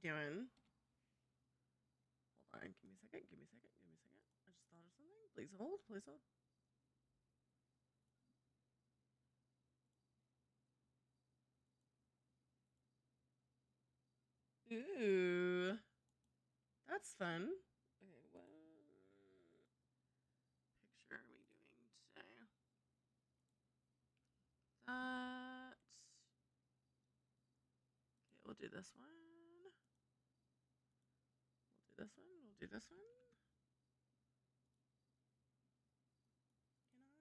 doing? Hold on. Give me a second. Give me a second. Give me a second. I just thought of something. Please hold. Please hold. Ooh. That's fun. Okay, what picture are we doing today? That. Okay, we'll do this one. We'll do this one. We'll do this one. Can I?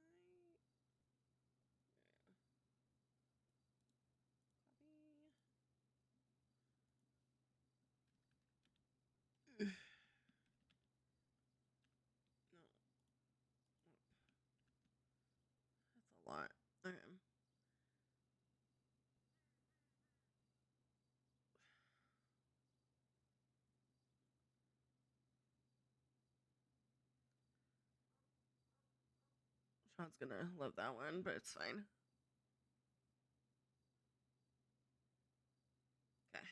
Copy. No. That's a lot. Okay. Sean's gonna love that one, but it's fine. Okay.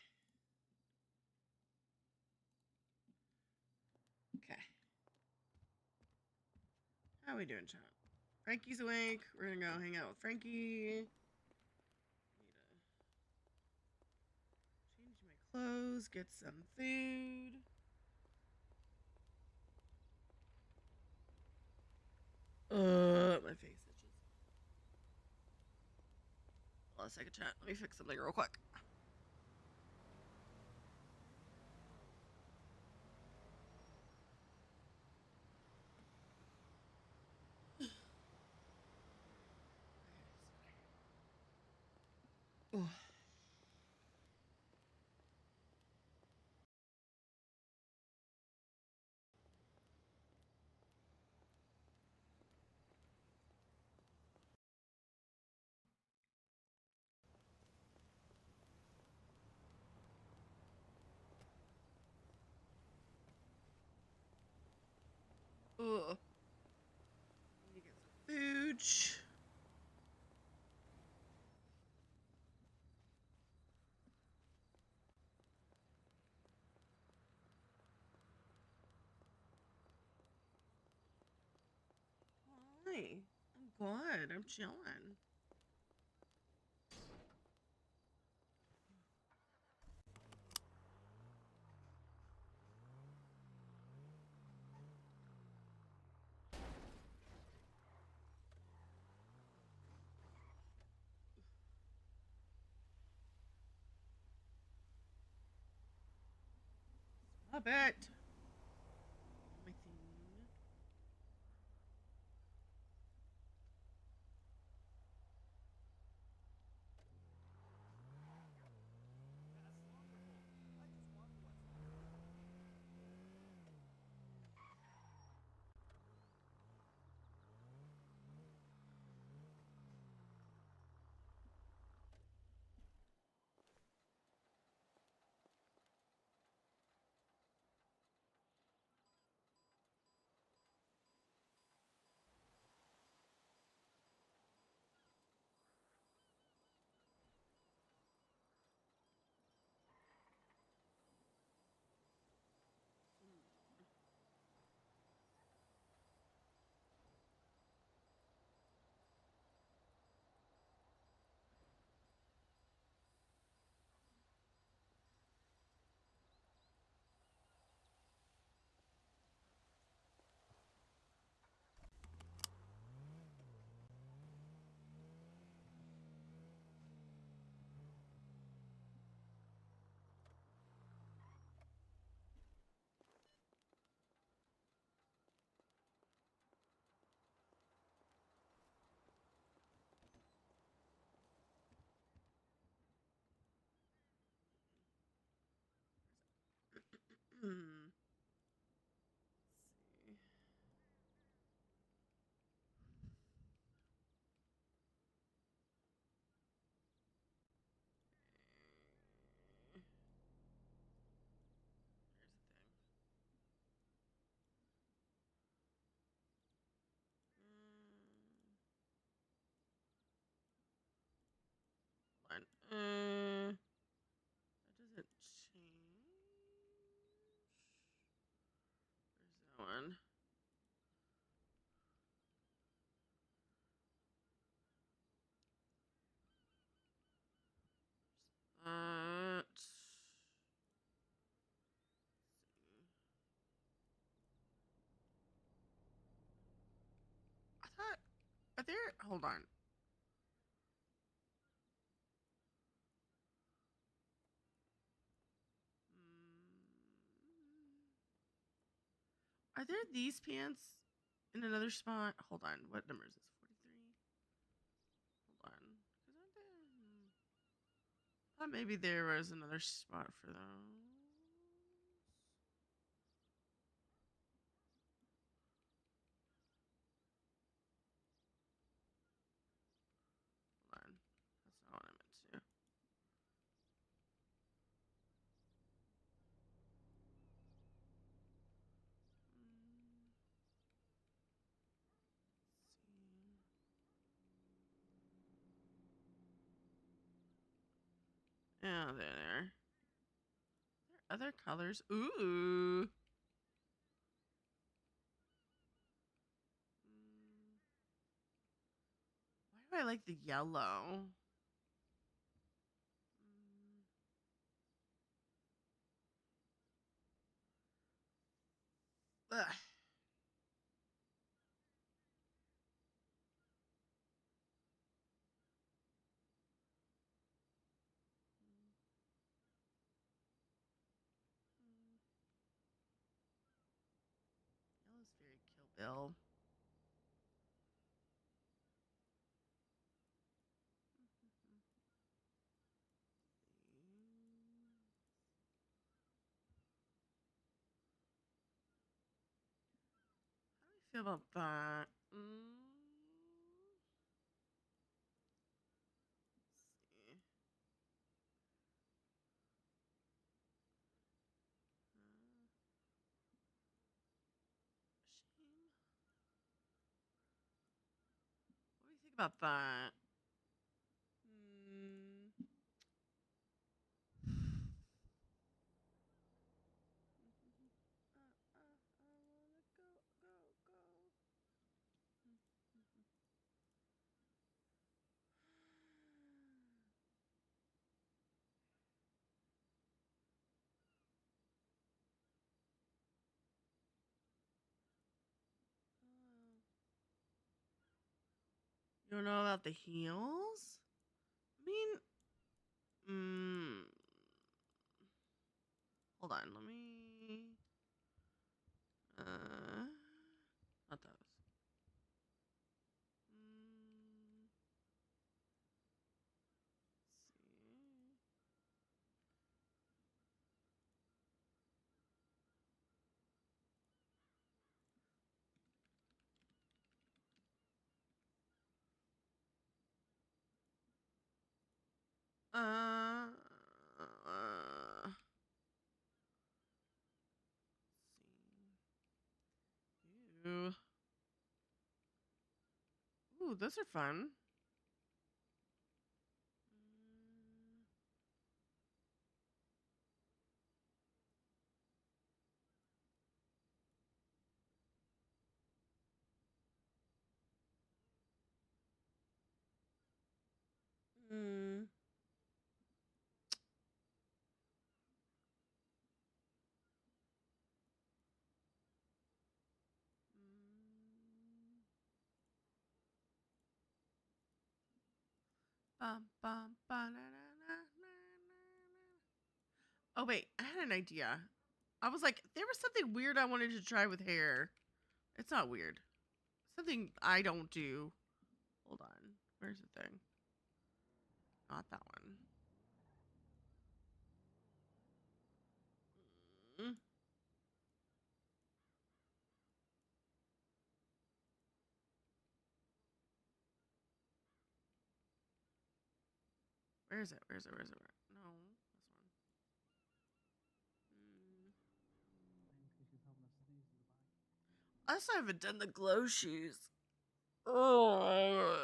Okay. How are we doing, Sean? Frankie's awake. We're gonna go hang out with Frankie. Need to change my clothes, get some food. My face itches. Hold on a second, chat. Let me fix something real quick. Oh. Ugh. Need to get some food. Hi. I'm good. I'm chilling. Stop it. My thing. Hmm. Let's see. Here's the thing. Hold on. That doesn't change. there? Hold on. Are there these pants in another spot? Hold on. What number is this? 43? Hold on. I thought maybe there was another spot for those. Hold on. That's not what I meant to. Yeah, there. Are there other colors? Ooh. Why do I like the yellow? Ugh. Yellow's very Kill Bill. How do I feel about that? Let's see. Shame. What do you think about that? You don't know about the heels? I mean, hold on. Let me. Not those. See. Uh, see. Ew. Ooh, those are fun. Mm. Bum, bum, oh, wait. I had an idea. I was like, there was something weird I wanted to try with hair. It's not weird. Something I don't do. Hold on. Where's the thing? Not that one. Mm. Where is it? Where is it? Where is it? No, this one. I also haven't done the glow shoes. Oh.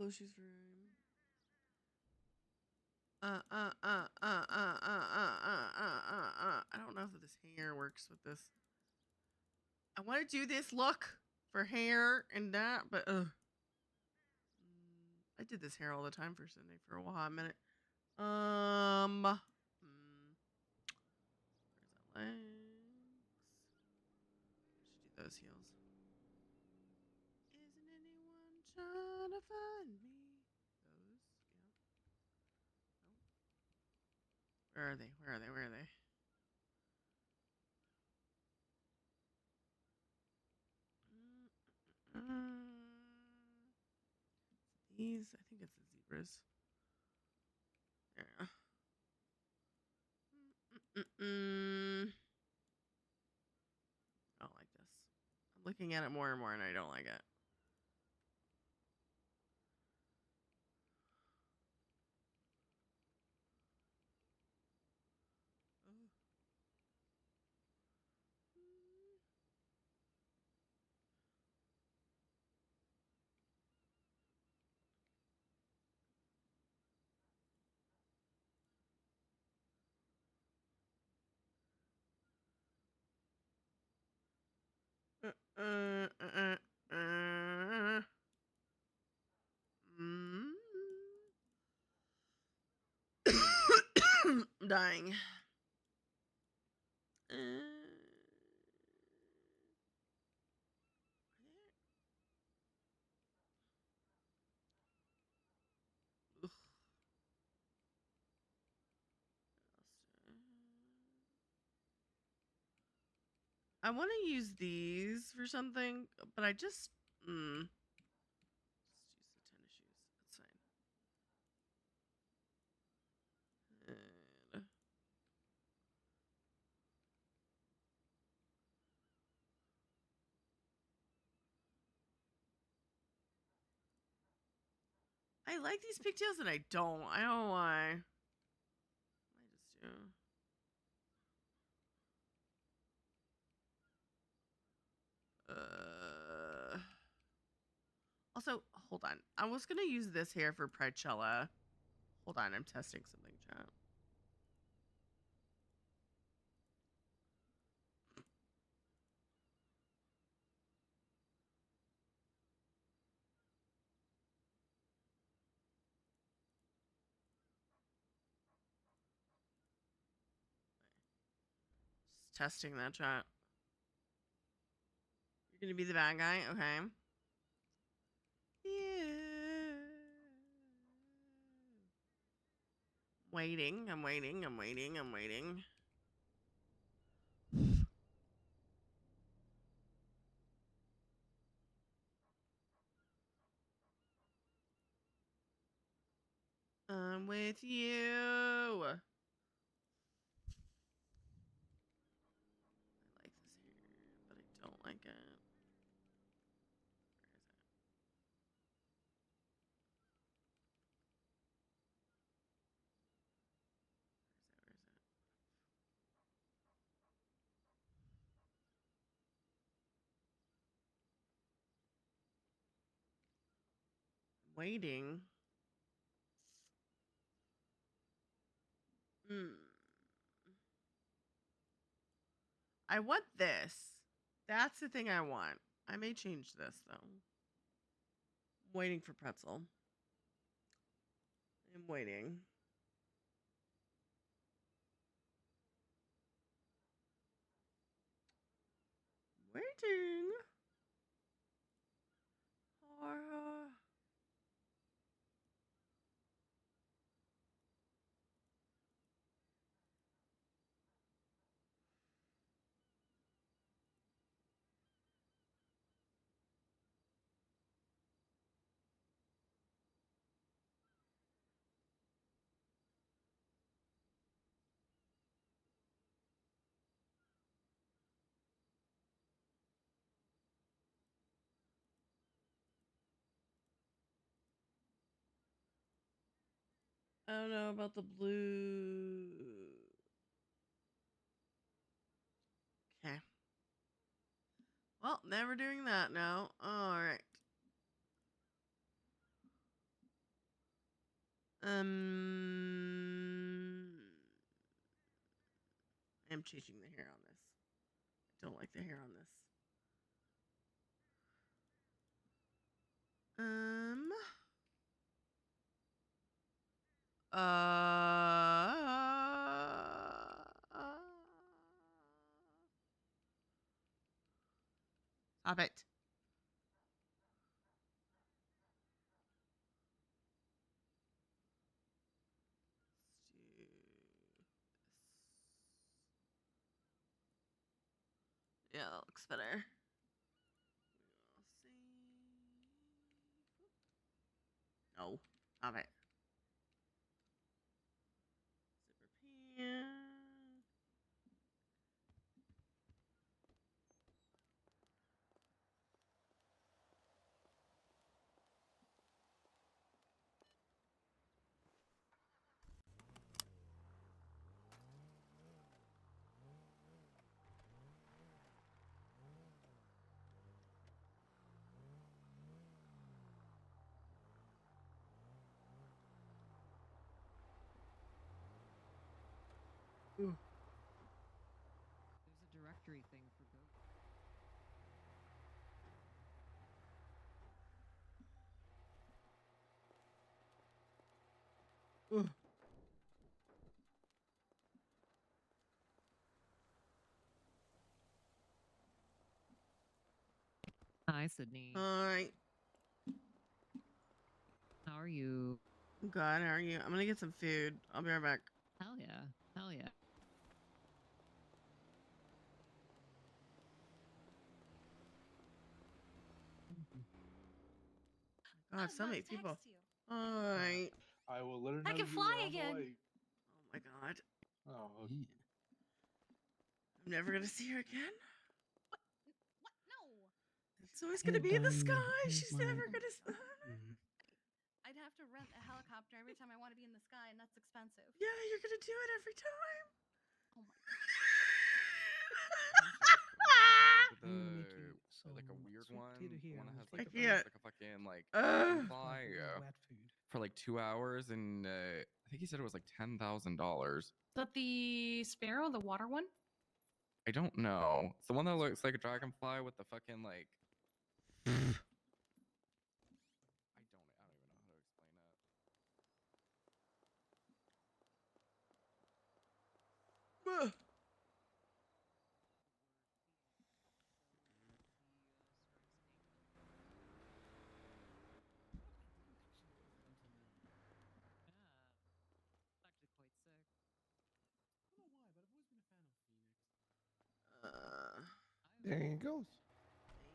clothes she's wearing. I don't know if this hair works with this. I want to do this look for hair and that, but I did this hair all the time for Sydney for a while, a minute. Where's that legs? Should do those heels. Isn't anyone trying to find me? Those, yeah. Where are they? Where are they? Where are they? These, I think it's the zebras. Yeah. I don't like this. I'm looking at it more and more, and I don't like it. I'm dying. I want to use these for something, but I just use the tennis shoes. That's fine. And I like these pigtails, and I don't. I don't know why. I just do. Also, hold on. I was gonna use this hair for Pridechella. Hold on, I'm testing something, chat. Just testing that, chat. You're gonna be the bad guy, okay? Yeah. Waiting. I'm waiting. I'm waiting. I'm waiting. I'm with you. I like this hair, but I don't like it. Where is it? Waiting. I want this. That's the thing I want. I may change this though. I'm waiting for pretzel. I'm waiting. Waiting. I don't know about the blue. Okay. Well, never doing that now. All right. I'm changing the hair on this. I don't like the hair on this. Stop it. Yeah, that looks better. No, stop it. Zipper pants. Ooh. There's a directory thing for Go. Ooh. Hi, Sydney. Hi. How are you? I'm good. How are you? I'm gonna get some food. I'll be right back. Hell yeah. Hell yeah. God, so many people. Text you. Hi. I will let her know I can you fly are on the again. way. Oh my God. Oh, okay. I'm never gonna see her again. What? No. It's always gonna be in the sky. She's never gonna. I'd have to rent a helicopter every time I want to be in the sky, and that's expensive. Yeah, you're gonna do it every time. Oh my. Like a weird one, the one that has I like can't. like a fucking like dragonfly wet food. for like 2 hours, and I think he said it was like $10,000. Is that the sparrow, the water one? I don't know. It's the one that looks like a dragonfly with the fucking like. I don't even know how to explain it. Ugh. Yeah. It's actually quite sick. I don't know why, but I've always been a fan of Phoenix. There he goes.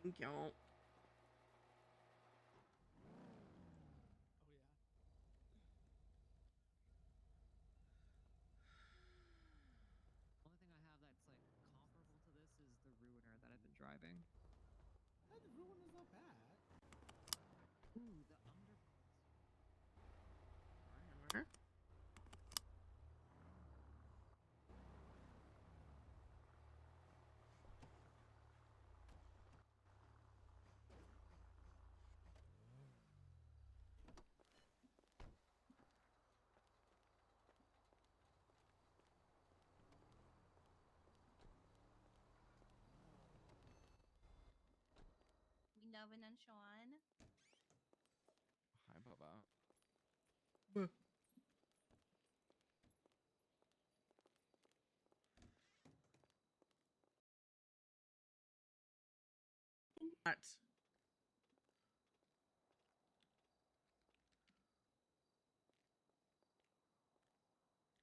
Thank you. Oh yeah. The only thing I have that's like comparable to this is the Ruiner that I've been driving. That ruin is not bad. Ooh, the underparts. Hamburger. Novin and Sean. Hi, Bubba. Buh. What?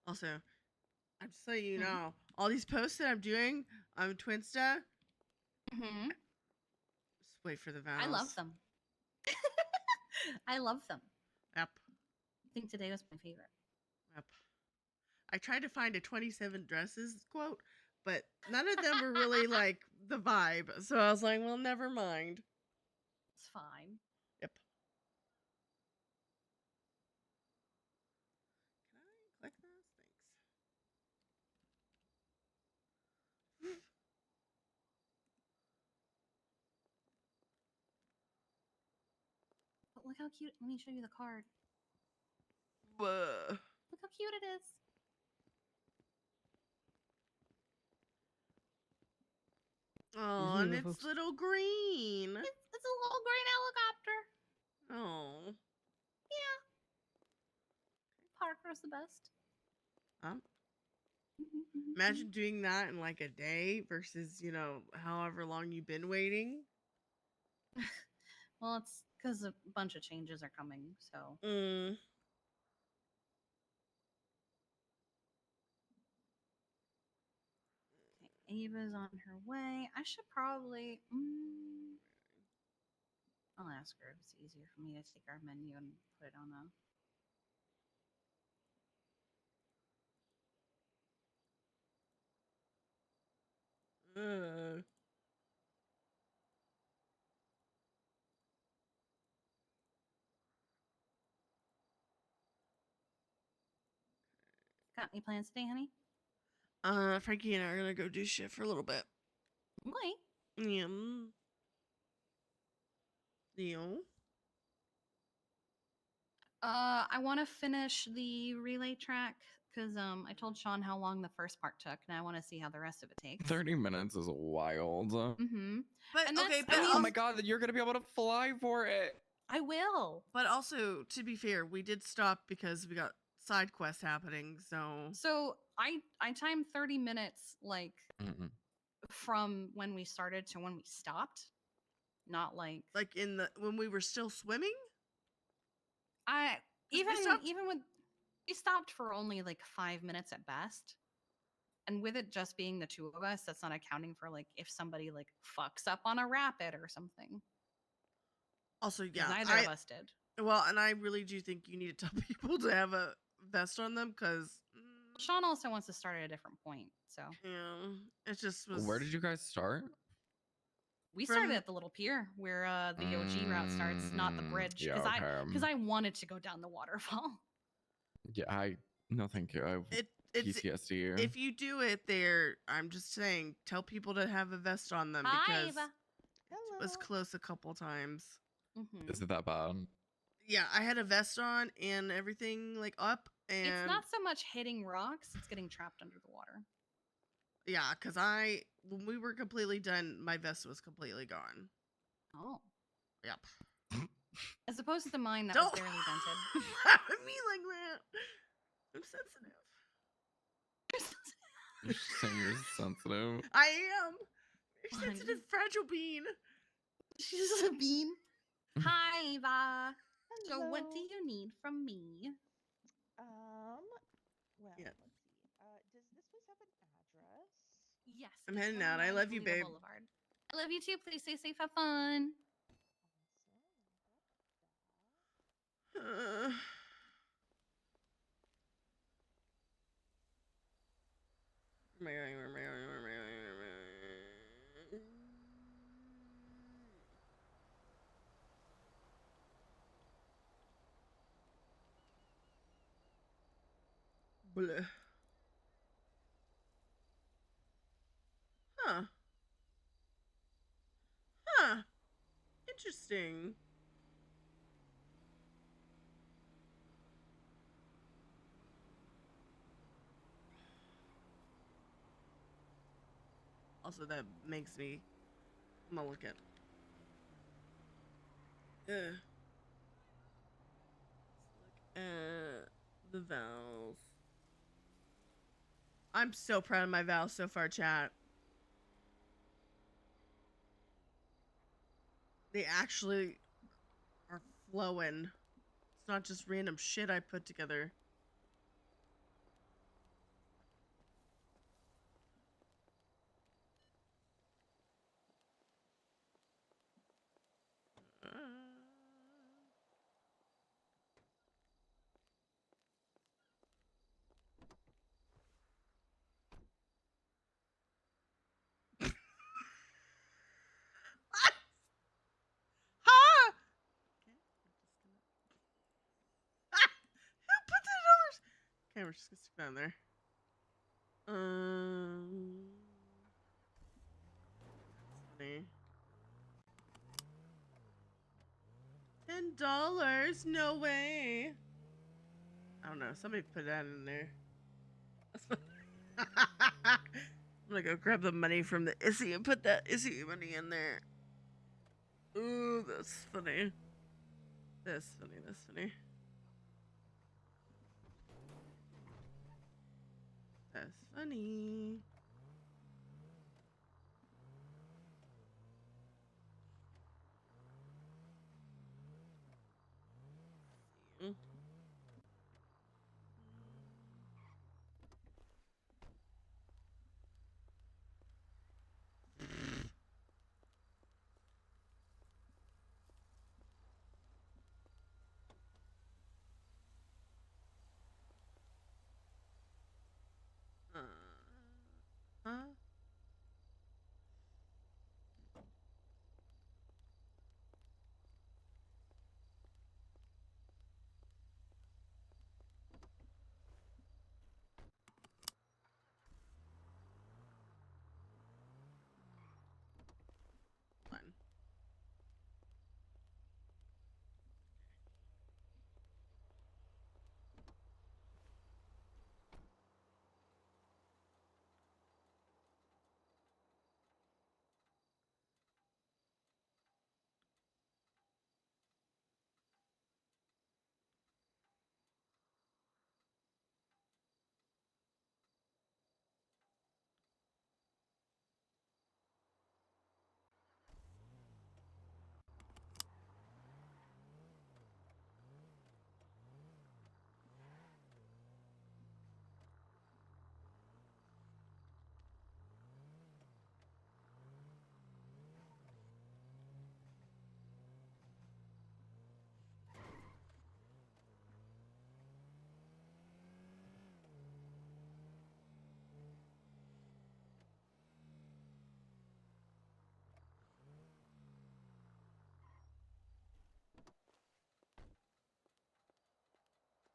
Also, I'm just letting you know, all these posts that I'm doing on Twinsta, Mm-hmm. just wait for the vows. I love them. I love them. Yep. I think today was my favorite. Yep. I tried to find a 27 dresses quote, but none of them were really like the vibe. So I was like, well, never mind. It's fine. Yep. Can I click this? Thanks. But look how cute. Let me show you the card. Look how cute it is. Oh, and Beautiful. it's little green. It's a little green helicopter. Oh. Yeah. Parker's the best. Um, Mhm. imagine doing that in like a day versus, however long you've been waiting. Well, it's because a bunch of changes are coming, so. Mm. Okay, Ava's on her way. I should probably. I'll ask her if it's easier for me to take our menu and put it on a. Uh. Got any plans today, honey? Frankie and I are gonna go do shit for a little bit. Okay. Yeah. Yeah. I want to finish the relay track because I told Sean how long the first part took, and I want to see how the rest of it takes. 30 minutes is wild. Mm-hmm. But And okay, that's- but I mean- Oh my god, you're gonna be able to fly for it. I will. But also, to be fair, we did stop because we got side quests happening. So I timed 30 minutes like Mm-mm. from when we started to when we stopped. Not like like when we were still swimming. I we even stopped- even with we stopped for only like 5 minutes at best. And with it just being the two of us, that's not accounting for like if somebody like fucks up on a rapid or something. Also, 'Cause yeah, neither of us did. well, and I really do think you need to tell people to have a vest on them because Sean also wants to start at a different point, so yeah, it just was. Where did you guys start? we started From- at the little pier where the OG route starts, not the bridge. Yeah, Because okay. I wanted to go down the waterfall. Yeah, no thank you. I have It's PTSD. if you do it there, I'm just saying, tell people to have a vest on them Hi, because Ava. it was close a couple times. Mhm. Is it that bad? Yeah, I had a vest on and everything like up, and It's not so much hitting rocks; it's getting trapped under the water. yeah, because when we were completely done, my vest was completely gone. Oh, Yep. as opposed to mine that Don't was barely dented. laugh at me like that. I'm sensitive. You're saying you're sensitive. I am. You're Fun. sensitive, fragile bean. She's a bean. Hi, Eva. So, what do Hello. you need from me? Well, Yeah. let's see. Does this place have an address? Yes, I'm it's heading out. I 109 love you, Toledo babe. Boulevard. I love you too. Please stay safe. Have fun. Uh, Bleh. Huh. Huh. Interesting. Also, that makes me. I'm gonna look at. Let's look at the vowels. I'm so proud of my vowels so far, chat. They actually are flowing. It's not just random shit I put together. Ha! Who put that on there? Okay, we're just gonna stick that in there. That's funny. $10? No way. I don't know. Somebody put that in there. I'm gonna go grab the money from the Issy and put that Issy money in there. Ooh, that's funny. That's funny. That's funny. That's funny. See. Huh? Fine.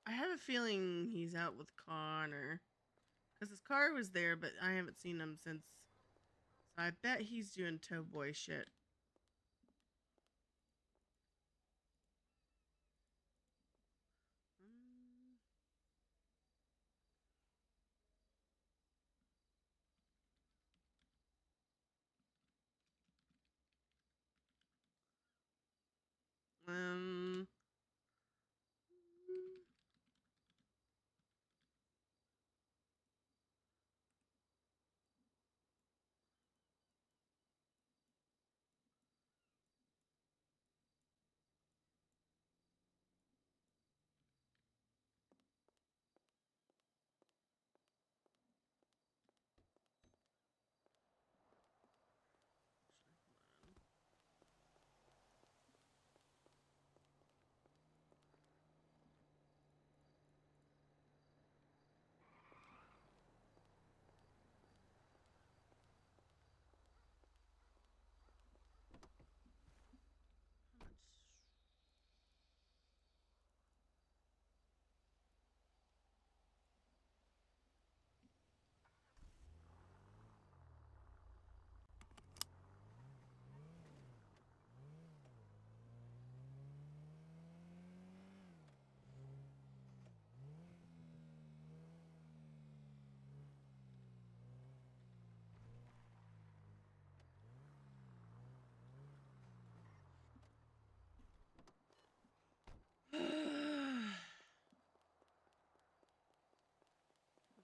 I have a feeling he's out with Connor. Because his car was there, but I haven't seen him since. So I bet he's doing tow boy shit. Um.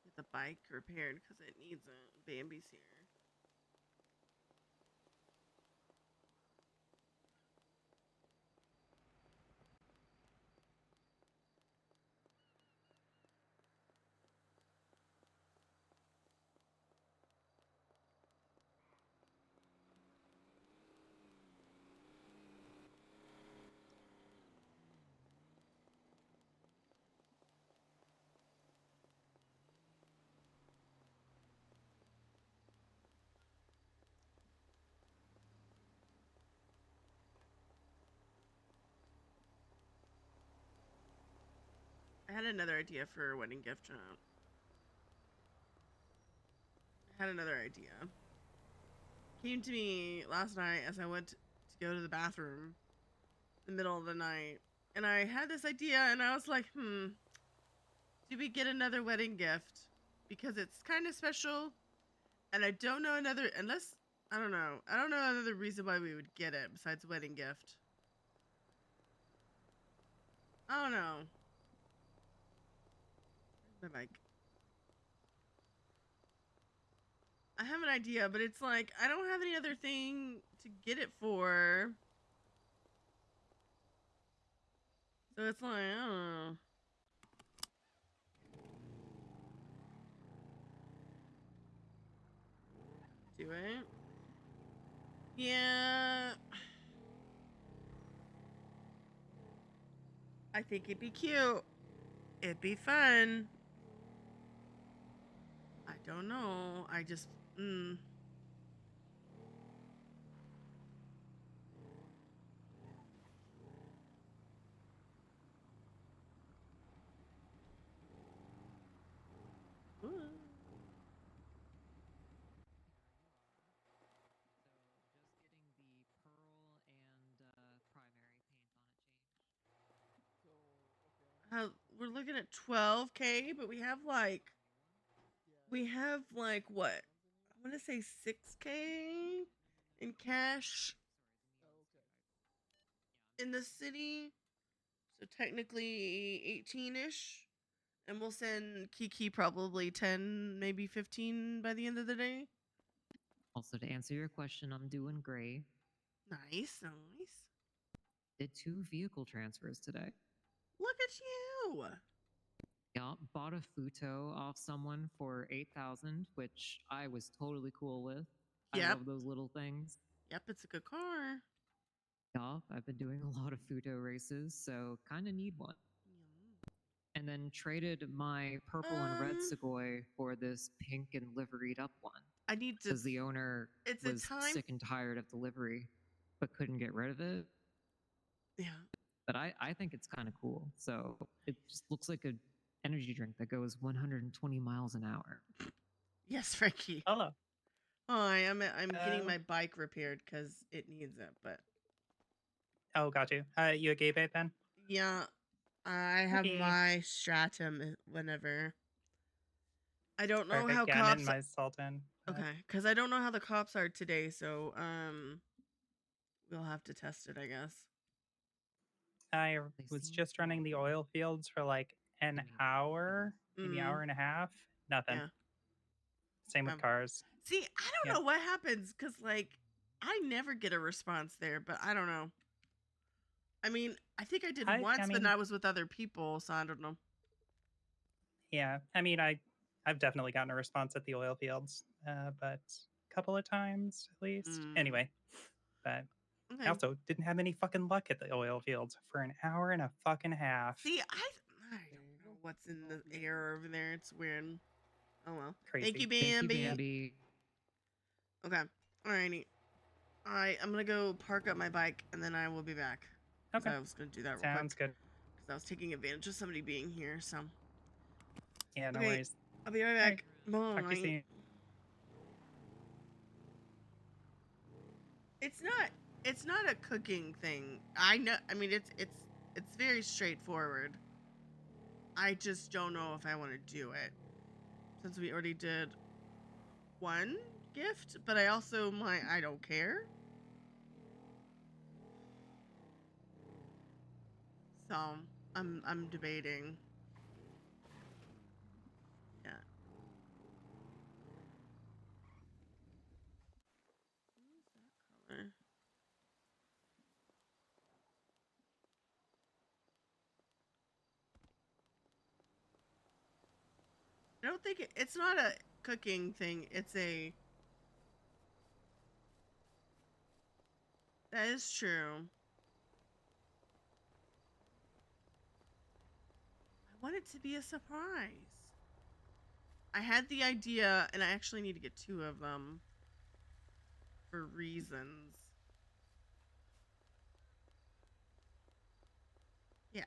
Get the bike repaired because it needs a Bambi's here. I had another idea for a wedding gift. I had another idea. Came to me last night as I went to go to the bathroom in the middle of the night. And I had this idea and I was like, do we get another wedding gift? Because it's kind of special, and I don't know another unless I don't know. I don't know another reason why we would get it besides wedding gift. I don't know. Where's my mic? I have an idea, but it's like I don't have any other thing to get it for. So it's like, I don't know. Do it? Yeah. I think it'd be cute. It'd be fun. I don't know. I just, Ooh. Here you are. So just getting the pearl and primary paint on it changed. So okay, We're looking at 12K, but we have like what? I want to say 6K in cash oh, okay. in the city. So technically 18ish. And we'll send Kiki probably 10, maybe 15 by the end of the day. Also, to answer your question, I'm doing great. Nice, nice. Did 2 vehicle transfers today. Look at you. Yeah, bought a Futo off someone for 8,000, which I was totally cool with. I Yep. love those little things. Yep, it's a good car. Yeah, I've been doing a lot of Futo races, so kind of need one. And then traded my purple and red Um, Segoy for this pink and liveried up one. I need to. Because the owner It's a was time. sick and tired of the livery, but couldn't get rid of it. Yeah. But I think it's kind of cool. So it just looks like an energy drink that goes 120 miles an hour. Yes, Frankie. Hello. Hi, I'm getting Uh, my bike repaired because it needs it. But Oh, got you. You a gay babe then? yeah, I have Okay. my Stratum whenever. I don't know how Perfect. Yeah, I'm in cops. my Sultan. Okay, because I don't know how the cops are today, so we'll have to test it, I guess. I They was seem just running the cooperative. oil fields for like an mean, hour, maybe hour and a half. Nothing. Yeah. Same with cars. See, I don't Yep. know what happens because like I never get a response there, but I don't know. I mean, I think I did once, I but mean, I was with other people, so I don't know. yeah. I mean, I've definitely gotten a response at the oil fields, but a couple of times at least. Mm. Anyway, but I Okay. also didn't have any fucking luck at the oil fields for an hour and a fucking half. See, I don't know what's in the air over there. It's weird. Oh well. Crazy. Thank you, Thank you, Bambi. Bambi. Okay. Alrighty. Alright, I'm gonna go park up my bike and then I will be back. Okay. I was gonna do that real Sounds quick. good. Because I was taking advantage of somebody being here, so. Yeah, no Okay, worries. I'll be right All right. back. Bye. Talk to you soon. It's not a cooking thing. I know, I mean it's very straightforward. I just don't know if I want to do it. Since we already did one gift, but I also I don't care. So I'm debating. Yeah. Who's that color? I don't think it's not a cooking thing. It's a. That is true. I want it to be a surprise. I had the idea, and I actually need to get 2 of them for reasons. Yuck.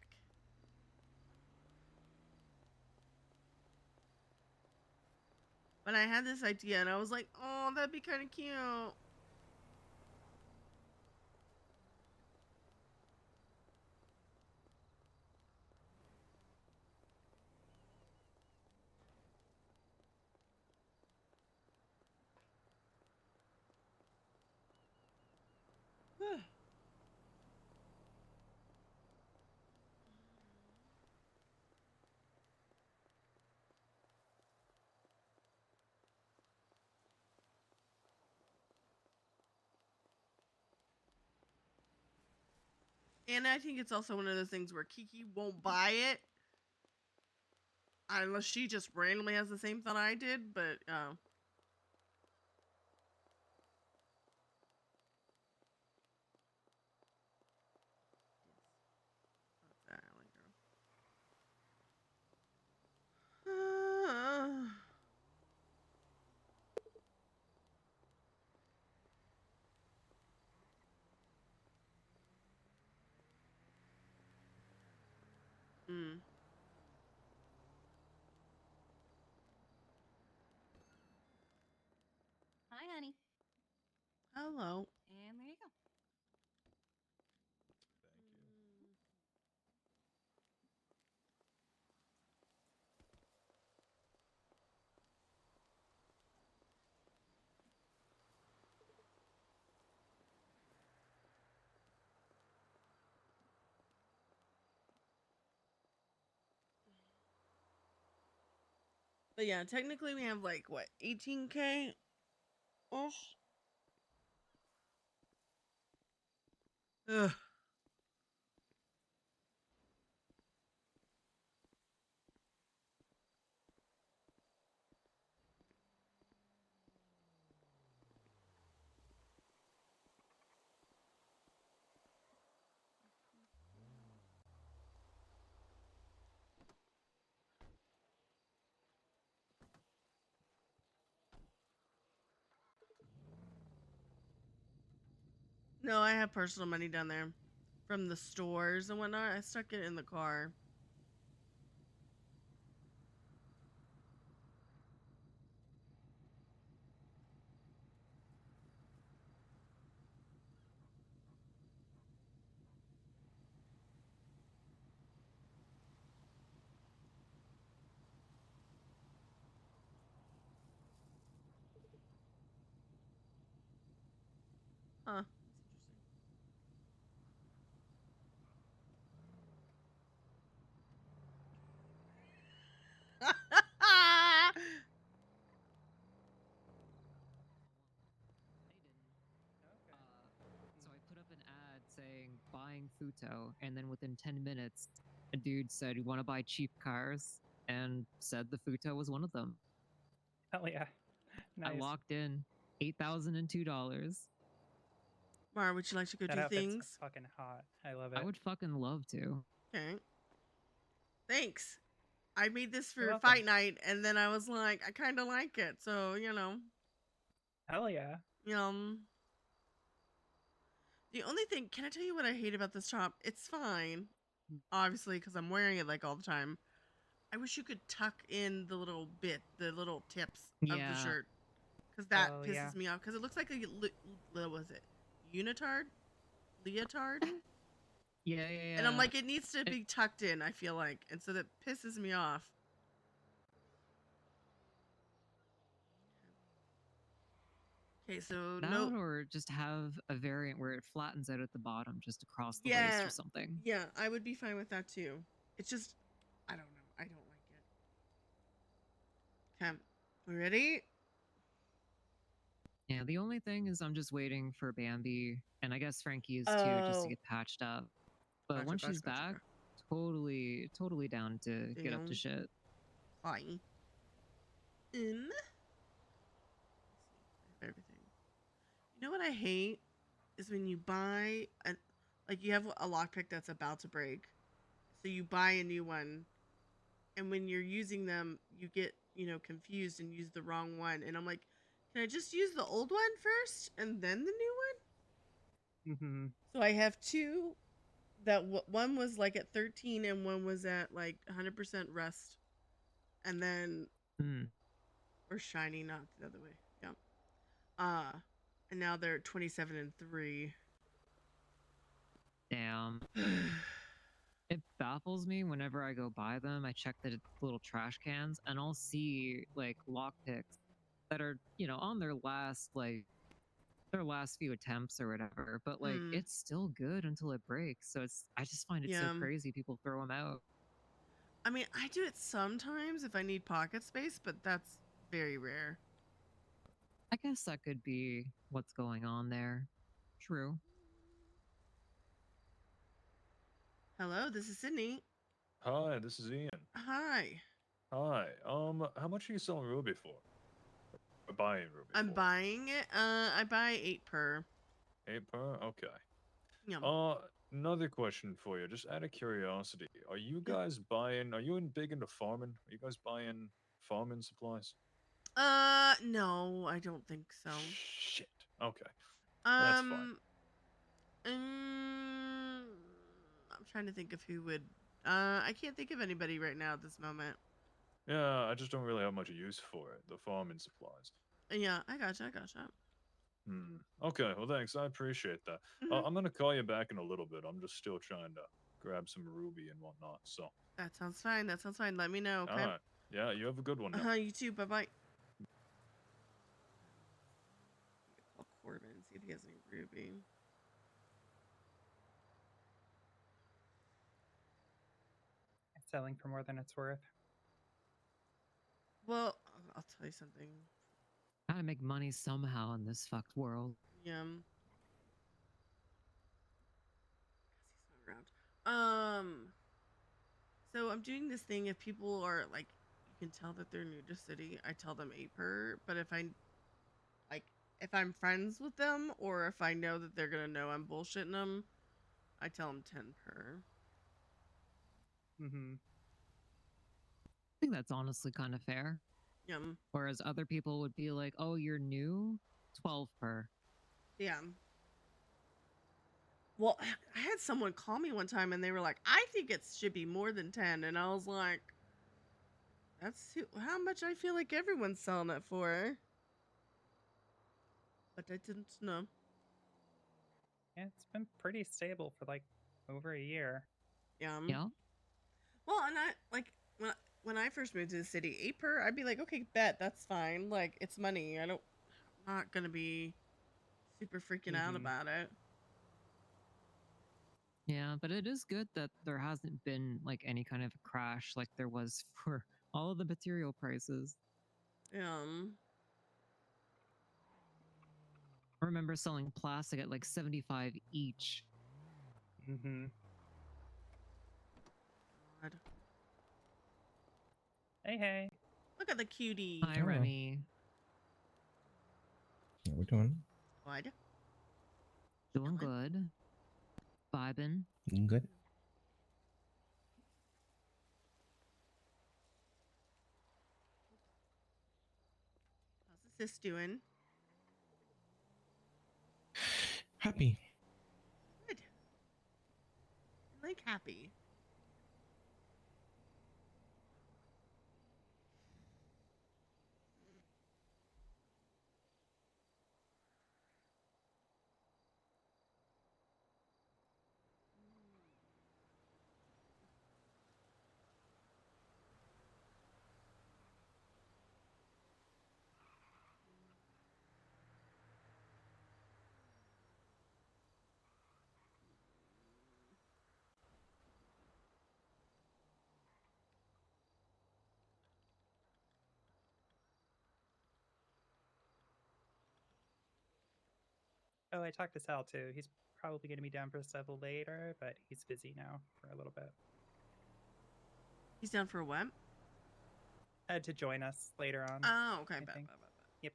But I had this idea, and I was like, oh, that'd be kind of cute. And I think it's also one of those things where Kiki won't buy it unless she just randomly has the same thought I did. But Fuck that alley girl. Hmm. Hi, honey. Hello. And there you go. But yeah, technically we have like what 18K ish. Ugh. No, I have personal money down there from the stores and whatnot. I stuck it in the car. Huh. That's interesting. So I put up an ad saying buying Futo, and then within 10 minutes, a dude said, "You want to buy cheap cars?" and said the Futo was one of them. Hell yeah. Nice. I locked in $8,002. Mara, would you like to go That do outfit's things? fucking hot. I love it. I would fucking love to. Okay. Thanks. I made this You're for welcome. fight night, and then I was like, I kind of like it, so Hell yeah. The only thing, can I tell you what I hate about this top? It's fine, obviously, because I'm wearing it like all the time. I wish you could tuck in the little tips of the Yeah. shirt, because that Oh, pisses yeah. me off. Because it looks like a what was it, unitard, leotard, Yeah, yeah, and I'm yeah. like, it needs to be tucked in. I feel like, and so that pisses me off. Okay, so That no, or just have a variant where it flattens out at the bottom just across the waist yeah, or something. yeah, I would be fine with that too. It's just, I don't know, I don't like it. Okay, we ready? Yeah, the only thing is I'm just waiting for Bambi, and I guess Frankie is too, just to Oh, get patched up. But gotcha, once gotcha, she's gotcha, back, gotcha. totally down to get up to Damn. shit. Fine. In. Everything. You know what I hate is when you buy like you have a lockpick that's about to break, so you buy a new one, and when you're using them, you get confused and use the wrong one, and I'm like, can I just use the old one first and then the new one? Mm-hmm. So I have two. That one was like at 13 and one was at like 100% rust, and then or shiny, not the other way. Yeah. And now they're 27 and 3. Damn. It baffles me whenever I go buy them. I check the little trash cans and I'll see like lockpicks that are, on their last few attempts or whatever, but like it's still good until it breaks. So I just find it so Yeah. crazy people throw them out. I mean, I do it sometimes if I need pocket space, but that's very rare. I guess that could be what's going on there. True. Hello, this is Sydney. Hi, this is Ian. Hi. Hi. How much are you selling Ruby for? Or buying Ruby I'm for? buying it. I buy 8 per. 8 per? Okay. Yum. Another question for you, just out of curiosity. Are you guys buying, are you big into farming? Are you guys buying farming supplies? No, I don't think so. Shit. Okay. That's fine. Um, I'm trying to think of who would. I can't think of anybody right now at this moment. Yeah, I just don't really have much use for it, the farming supplies. Yeah, I gotcha. Okay, well, thanks. I appreciate that. Mhm. I'm gonna call you back in a little bit. I'm just still trying to grab some Ruby and whatnot, so. That sounds fine. Let me know, okay? Alright. Yeah, you have a good one now. You too. Bye bye. Call Corbin, see if he has any Ruby. It's selling for more than it's worth. Well, I'll tell you something. Gotta make money somehow in this fucked world. Yeah. He's not around. So I'm doing this thing. If people are like, you can tell that they're new to city, I tell them 8 per. But like, if I'm friends with them or if I know that they're gonna know I'm bullshitting them, I tell them 10 per. Mm-hmm. I think that's honestly kind of fair. Yum. Whereas other people would be like, "Oh, you're new, 12 per." Yeah. Well, I had someone call me one time and they were like, I think it should be more than 10. And I was like, how much I feel like everyone's selling it for. But I didn't know. Yeah, it's been pretty stable for like over a year. Yeah. Yeah. Well, and I like when I first moved to the city, 8 per, I'd be like, okay, bet, that's fine. Like, it's money. I'm not gonna be super freaking out Mhm. about it. Yeah, but it is good that there hasn't been like any kind of crash like there was for all of the material prices. I remember selling plastic at like 75 each. Mm-hmm. God. Hey. Look at the cutie. Hi, Remy. How we doing? What? Doing Chilling. good. Vibing. Good. How's the sis doing? Happy. Good. I like happy. Oh, I talked to Sal too. He's probably going to be down for stuff later, but he's busy now for a little bit. He's down for a what? To join us later on. Oh, okay. I Bet. think. Yep.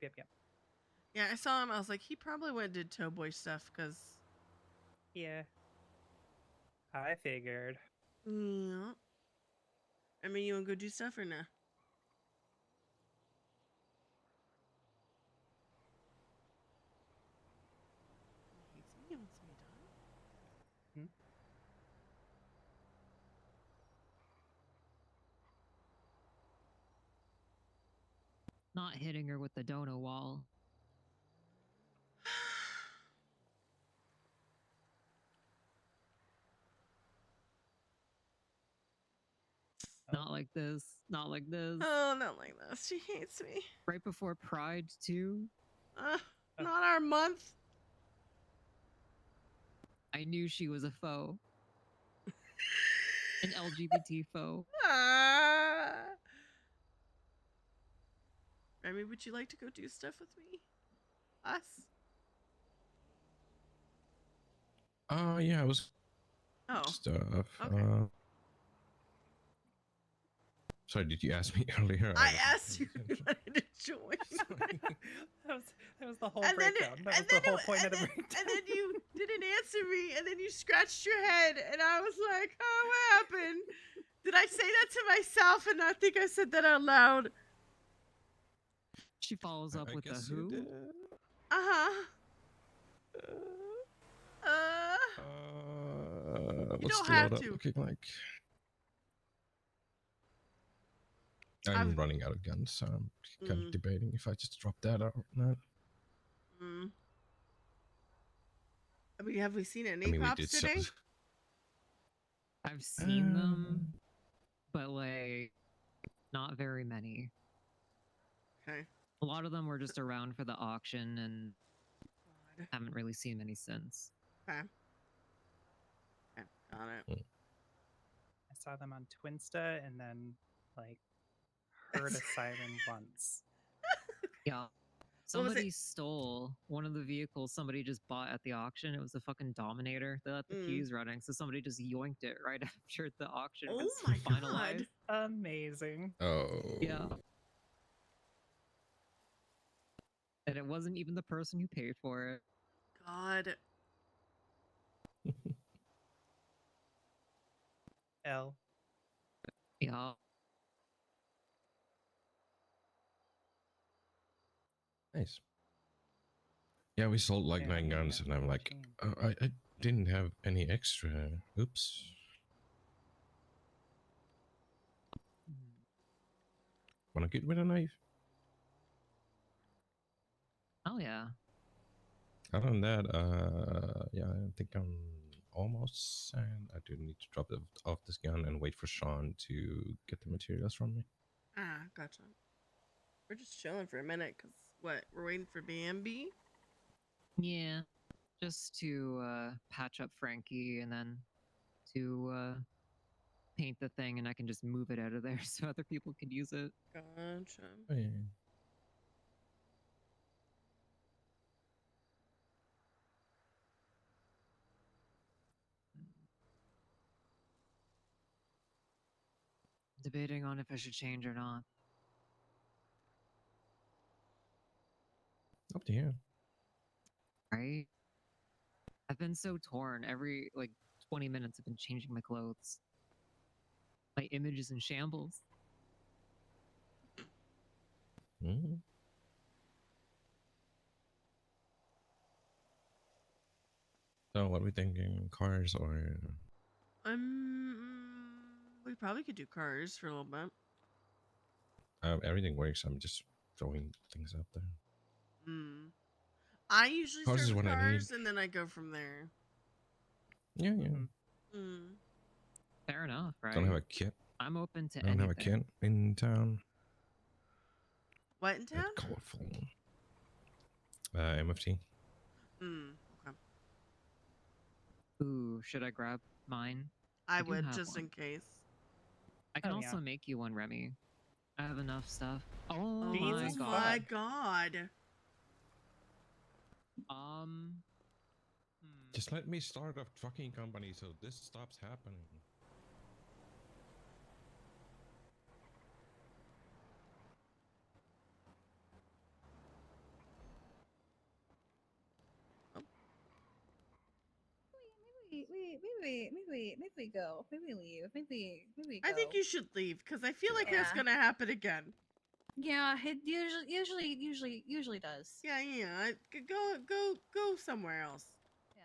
Yeah, I saw him. I was like, he probably went and did Towboy stuff because. Yeah. I figured. Yeah. I mean, you want to go do stuff or no? He hates me. He wants me done. Hmm? Not hitting her with the dono wall. Not like this. Not like this. Oh, not like this. She hates me. Right before Pride, too. Not our month. I knew she was a foe. An LGBT foe. Remy, would you like to go do stuff with me? Us? Yeah, I was. Oh, stuff. okay. Sorry, did you ask me earlier? I wasn't asked you paying if you wanted to join. Sorry. That was the whole And then, breakdown. That was and the then, whole point of the and breakdown. then you didn't answer me, and then you scratched your head, and I was like, "Oh, what happened? Did I say that to myself and not think I said that out loud?" She follows up I with the guess you who. did. Uh-huh. You What's don't the have loadout to. looking like? I'm I've- running out of guns, so I'm kind of Mm. debating if I just drop that out or not. Mm. I mean, have we seen any I mean, we cops did so. today? I've seen them, but like not very many. Okay. A lot of them were just around for the auction and God. haven't really seen many since. Okay. Okay. Got it. I saw them on Twinsta and then like heard a siren once. Yeah. What was it? Somebody stole one of the vehicles somebody just bought at the auction. It was a fucking Dominator. They let the Mm. keys running, so somebody just yoinked it right after the auction Oh was my finalized. God. Amazing. Oh. Yeah. And it wasn't even the person who paid for it. God. L. Yeah. Nice. Yeah, we sold like Yeah, 9 I'm guns, at and I'm like, 14. oh, I didn't have any extra. Oops. Wanna get with a knife? Oh yeah. Other than that, yeah, I think I'm almost, and I do need to drop off this gun and wait for Sean to get the materials from me. Ah, gotcha. We're just chilling for a minute, because what? We're waiting for BMB? Yeah. Just to patch up Frankie and then to paint the thing, and I can just move it out of there so other people can use it. Gotcha. Oh, yeah. Debating on if I should change or not. Up to you. Right? I've been so torn. Every like 20 minutes I've been changing my clothes. My image is in shambles. Mm. So, what are we thinking? Cars or We probably could do cars for a little bit. everything works? I'm just throwing things out there. Hmm. I usually Cars start is with what I need. cars and then I go from there. Yeah, yeah. Hmm. Fair enough, right? Don't have a kit. I'm open to I don't anything. have a kit in town. What in town? That's colorful. MFT. Hmm. Okay. Ooh, should I grab mine? I do would, have just one. in case. I can Oh, also yeah. make you one, Remy. I have enough stuff. Oh Oh my Jesus god. my God. Um. Just let me start a trucking company so this stops happening. Maybe we go. Maybe we leave. Maybe we go. I think you should leave, because I feel like that's Yeah. gonna happen again. Yeah, it usually does. Yeah, yeah. Go somewhere else. Yeah.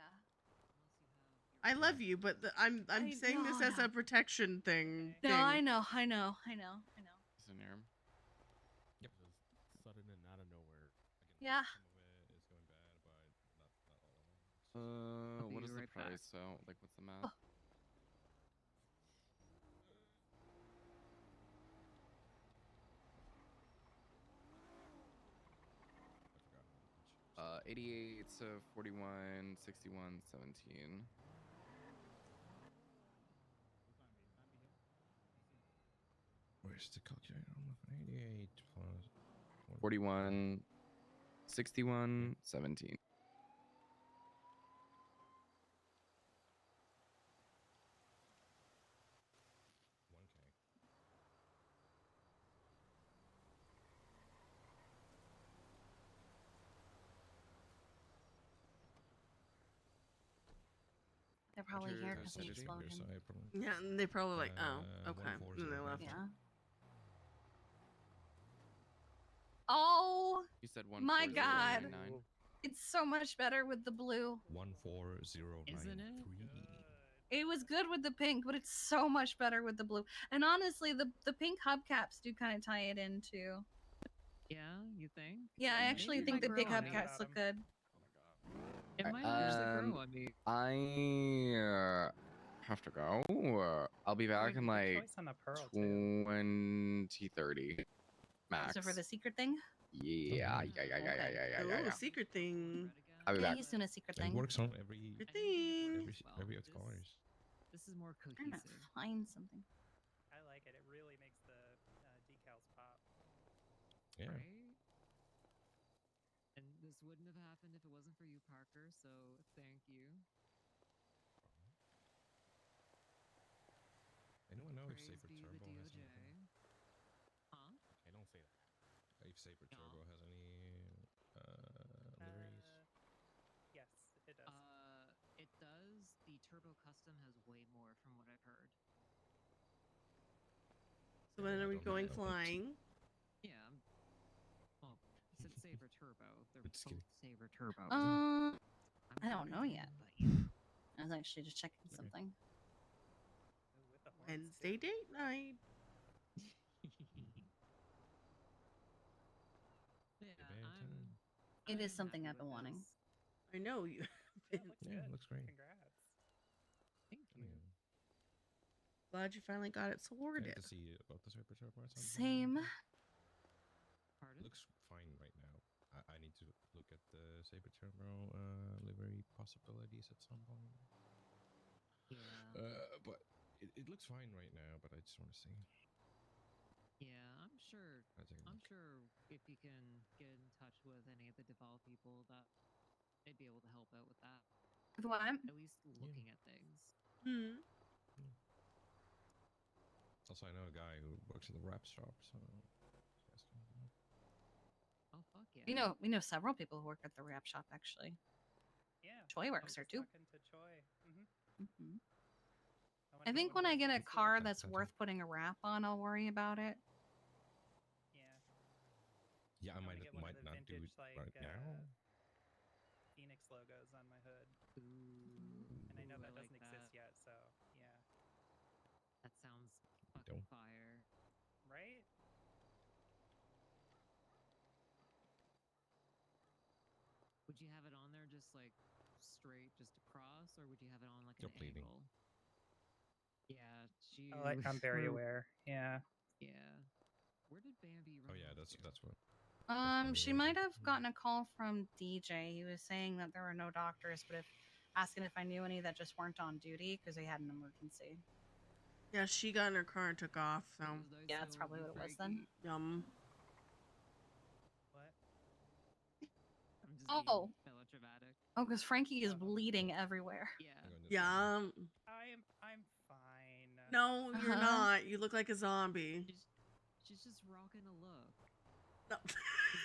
I love you, but I'm saying this as a protection thing. No, I know. Is in here. Yep. Just sudden and out of nowhere. Yeah. Some of it is going bad, but not all of it. I'll What be is the right back. price? So, like, what's the map? I forgot how much. 88 to 41, 61, 17. Where's the calculator? 88 plus 41, 61, 17. They're probably Roger, here the because of the Saturday, Your explosion. side, probably. Yeah, and they probably like, oh, okay. And they 1409. left. Yeah. Oh You said my God. 14099. it's so much better with the blue. 14093. It was good with the pink, but it's so much better with the blue. And honestly, the pink hubcaps do kind of tie it in too. Yeah, you think? Yeah, I Maybe actually it think might the grow pink on me. hubcaps look good. It might Alright, actually grow on me. I have to go. I'll be back in like choice on the pearl too. 2030 max. So for the secret thing? Yeah. Ooh, secret thing. I'll be Yeah, back. he's doing a secret It thing. works on every Secret thing. every of colors. This is more I'm trying to cohesive. find something. I like it. It really makes the decals pop. Yeah. Right? And this wouldn't have happened if it wasn't for you, Parker, so thank you. Anyone know if Praise Saber be the Turbo has DOJ. anything? Huh? I don't say that. If Saber No. Turbo has any liveries. Yes, it does. It does. The Turbo Custom has way more from what I've heard. So when are we Don't going know, but- Yeah, flying? well, it said Saber Turbo. They're It's both kidding. Saber Turbo. I I'm don't know crazy, yet. but yeah. I was actually just checking something. Ooh, with the horns, Wednesday too. date night. Yeah, It is I'm something happy I've been with wanting. this. I know you. Yeah, it looks Yeah, good. looks great. Congrats. Thank you. Glad you finally got it I sorted. have to see about the Saber Turbo at some point. Same. Pardon? Looks fine right now. I need to look at the Saber Turbo livery possibilities at some point. Yeah. But it looks fine right now, but I just want to see. Yeah, I'm sure. I'll take a I'm look. sure if you can get in touch with any of the Deval people, that they'd be able to help out with that. With what? At least looking at things. Hmm. Also, I know a guy who works at the wrap shop, so you guys can help. Oh fuck yeah. We know several people who work at the wrap shop actually. Yeah. Choi I works was there just too. talking to Choi. Hmm wonder I think what when I the get a next car one- that's Sounds worth putting a wrap on, I'll worry about it. Yeah. Yeah, I I wanna might get one of might the not do vintage, it like, right now. Phoenix logos on my hood. Ooh. And I know Ooh, that like doesn't exist yet, so yeah. That sounds fucking Don't. fire. Right? Would you have it on there just like straight, just across, or would you have it on like You're an bleeding. angle? Yeah, she. Oh, I'm very aware. Yeah. Yeah. Where did Bambi run? Oh yeah, off that's to? what. She might have gotten a call from DJ. He was saying that there were no doctors, but asking if I knew any that just weren't on duty because they had an emergency. Yeah, she got in her car and took off. So It was nice Yeah, that's knowing probably you, what it was then. Frankie. yum. What? I'm just Oh. being melodramatic. Oh, because Frankie is bleeding everywhere. Yeah. Yum. I'm fine. No, you're Uh-huh. not. You look like a zombie. She's just rocking a look. No. She's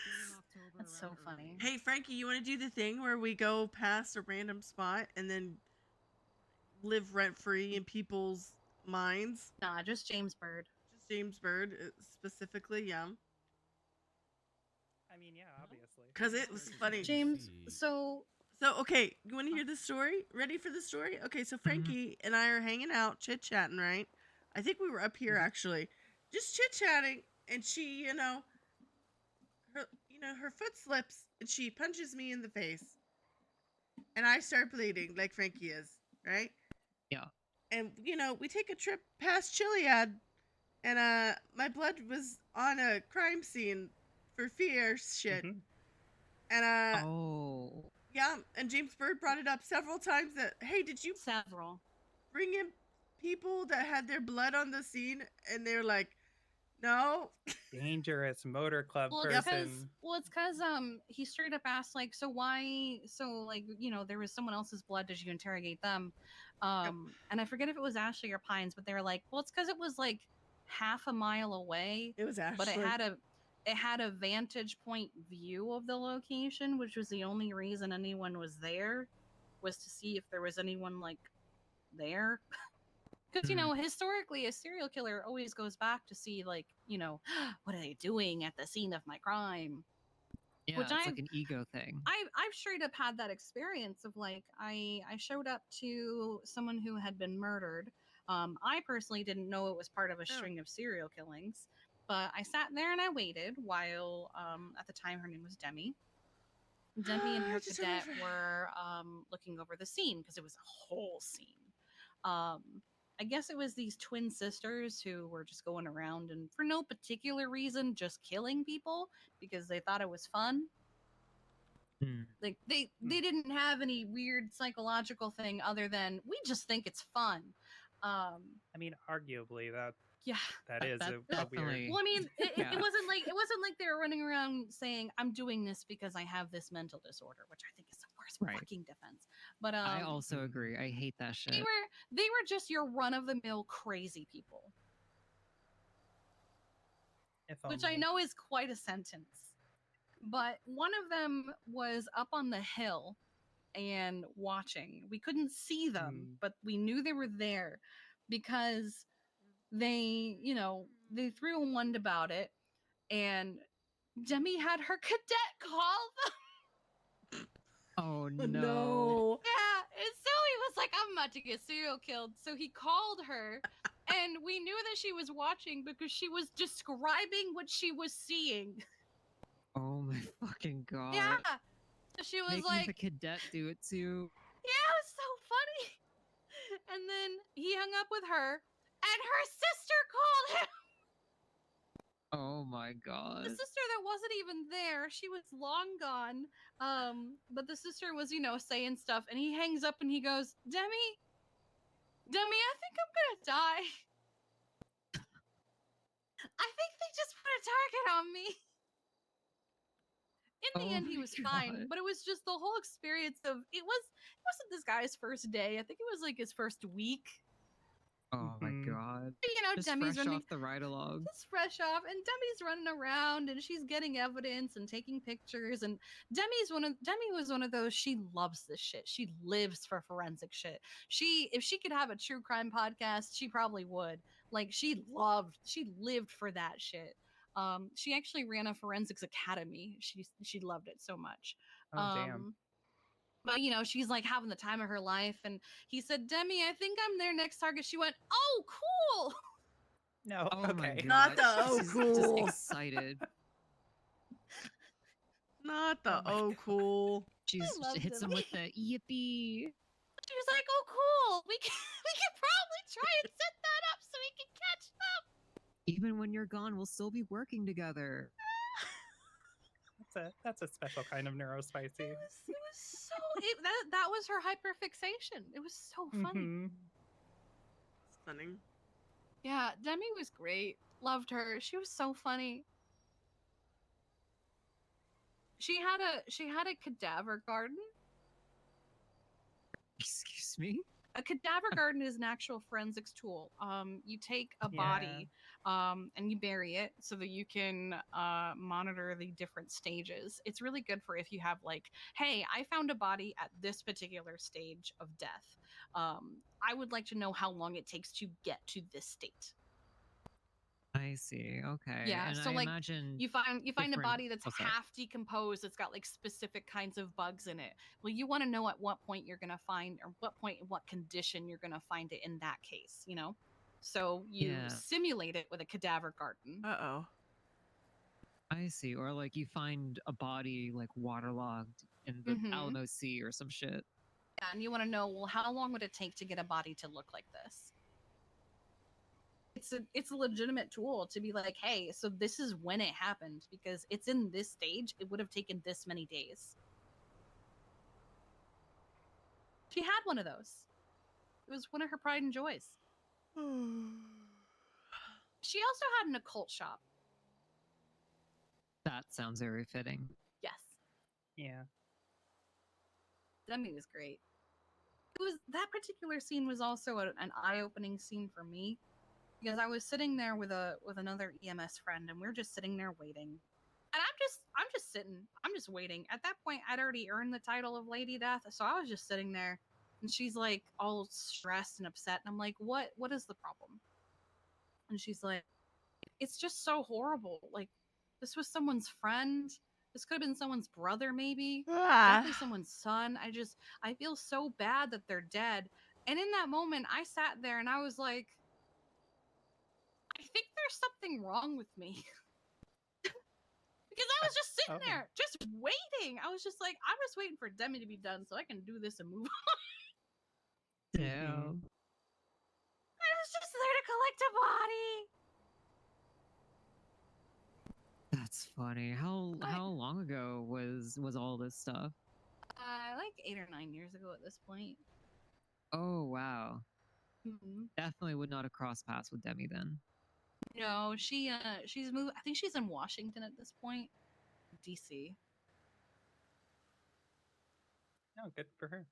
bringing October That's so around funny. early. Hey, Frankie, you want to do the thing where we go past a random spot and then live rent free in people's minds? Nah, just James Bird. Just James Bird specifically, yeah. I mean, yeah, obviously. Because it was funny. James, so So, okay, you want to hear the story? Ready for the story? Okay, so Frankie and I are hanging out, chit-chatting, right? I think we were up here, actually. Just chit-chatting, and she, her foot slips, and she punches me in the face. And I start bleeding, like Frankie is, right? Yeah. And, we take a trip past Chiliad, and, my blood was on a crime scene for fear shit. And, Oh. yeah, and James Bird brought it up several times that, hey, did you several bring in people that had their blood on the scene? And they're like, no. Dangerous motor club well, person. it's because he straight up asked like, so why? So like, there was someone else's blood. Did you interrogate them? And I forget if it was Ashley or Pines, but they were like, well, it's because it was like half a mile away. It was Ashley. But it had a vantage point view of the location, which was the only reason anyone was there, was to see if there was anyone like there. Because, you Hmm. know, historically, a serial killer always goes back to see, like, you know, what are they doing at the scene of my crime? Yeah, Which it's like an ego thing. I've straight up had that experience of like I showed up to someone who had been murdered. I personally didn't know it was part of a string of serial killings, but I sat there and I waited while at the time her name was Demi. Demi and her Just took me cadet for- were looking over the scene because it was a whole scene. I guess it was these twin sisters who were just going around and for no particular reason just killing people because they thought it was fun. Hmm. Like they didn't have any weird psychological thing other than we just think it's fun. I mean, arguably Yeah. that is a weird. Definitely. Well, I mean, it Yeah. wasn't like they were running around saying I'm doing this because I have this mental disorder, which I think is the worst Right. fucking defense. But I also agree. I hate that shit. they were just your run of the mill crazy people, If which I only. know is quite a sentence. But one of them was up on the hill and watching. We couldn't see them, but we knew they were there because they, you know, they threw a wand about it, and Demi had her cadet call them. Oh no. No. Yeah, and so he was like, I'm about to get serial killed. So he called her, and we knew that she was watching because she was describing what she was seeing. Oh my fucking god. Yeah. So she was Making like, the cadet do it too. yeah, it was so funny. And then he hung up with her, and her sister called him. Oh my god. The sister that wasn't even there, she was long gone. But the sister was, you know, saying stuff, and he hangs up and he goes, Demi, I think I'm gonna die. I think they just put a target on me. In the Oh end, he my was fine, God. but it was just the whole experience of it wasn't this guy's first day. I think it was like his first week. Oh my Mhm. god. You know, Just Demi's fresh running off the ride along. just fresh off, and Demi's running around and she's getting evidence and taking pictures. And Demi was one of those. She loves this shit. She lives for forensic shit. If she could have a true crime podcast, she probably would. Like she lived for that shit. She actually ran a forensics academy. She loved it so much. Oh damn. But you know, she's like having the time of her life. And he said, Demi, I think I'm their next target. She went, oh, cool. No. Oh my okay. god. Not the oh She's just cool. excited. Not the Oh my oh God. cool. She loved hits him. him with the yippee. She was like, "Oh, cool. We can probably try and set that up so we can catch them." Even when you're gone, we'll still be working together. That's a special kind of neurospicy. It was so that was her hyperfixation. It was so funny. Mhm. Stunning. Yeah, Demi was great. Loved her. She was so funny. She had a cadaver garden. Excuse me? A cadaver garden is an actual forensics tool. You take a body, and you bury it so that you can monitor the different stages. It's really good for if you have like, hey, I found a body at this particular stage of death. I would like to know how long it takes to get to this state. I see. Okay. Yeah, And so, I like, imagine You find a different- body that's oh, sorry. half decomposed. It's got like specific kinds of bugs in it. Well, you want to know at what point you're gonna find, or what point, in what condition you're gonna find it in that case. You know, so you Yeah. simulate it with a cadaver garden. Uh-oh. I see. Or like you find a body like waterlogged in the Mhm. Alamo Sea or some shit. Yeah, and you want to know, well, how long would it take to get a body to look like this? It's a legitimate tool to be like, hey, so this is when it happened because it's in this stage. It would have taken this many days. She had one of those. It was one of her pride and joys. She also had an occult shop. That sounds very fitting. Yes. Yeah. Demi was great. That particular scene was also an eye-opening scene for me because I was sitting there with another EMS friend, and we are just sitting there waiting. And I'm just sitting. I'm just waiting. At that point, I'd already earned the title of Lady Death, so I was just sitting there. And she's like all stressed and upset. And I'm like, what is the problem? And she's like, it's just so horrible. Like, this was someone's friend. This could have been someone's brother, maybe. Definitely someone's son. I feel so bad that they're dead. And in that moment, I sat there and I was like, I think there's something wrong with me. Because I was just sitting there, just waiting. I was just like, I'm just waiting for Demi to be done so I can do this and move on. Damn. I was just there to collect a body. That's funny. How long ago was all this stuff? Like 8 or 9 years ago at this point. Oh wow. Mm-hmm. Definitely would not have crossed paths with Demi then. No, she's moved. I think she's in Washington at this point, DC. No, good for her.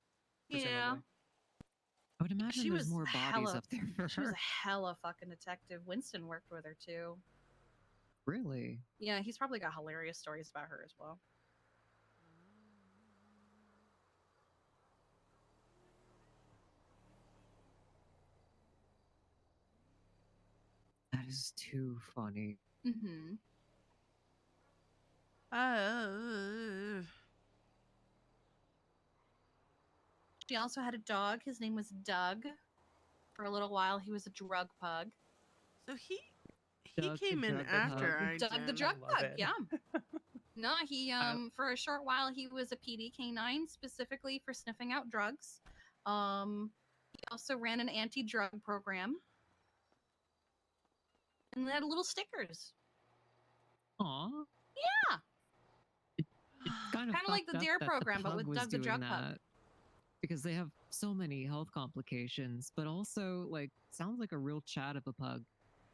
Yeah, Presumably. I would imagine she there's was more bodies hella- up there for she was her. a hella fucking detective. Winston worked with her too. Really? Yeah, he's probably got hilarious stories about her as well. That is too funny. Mm-hmm. She also had a dog. His name was Doug. For a little while, he was a drug pug. So he Doug the came in drug after pug. I Doug the did. drug love pug, it. yeah. No, he for a short while he was a PD canine specifically for sniffing out drugs. He also ran an anti-drug program. And they had little stickers. Aw. Yeah. It's kind of Kinda like the fucked up DARE that program, the but with pug was Doug the doing drug that. pug. Because they have so many health complications, but also like sounds like a real chat of a pug.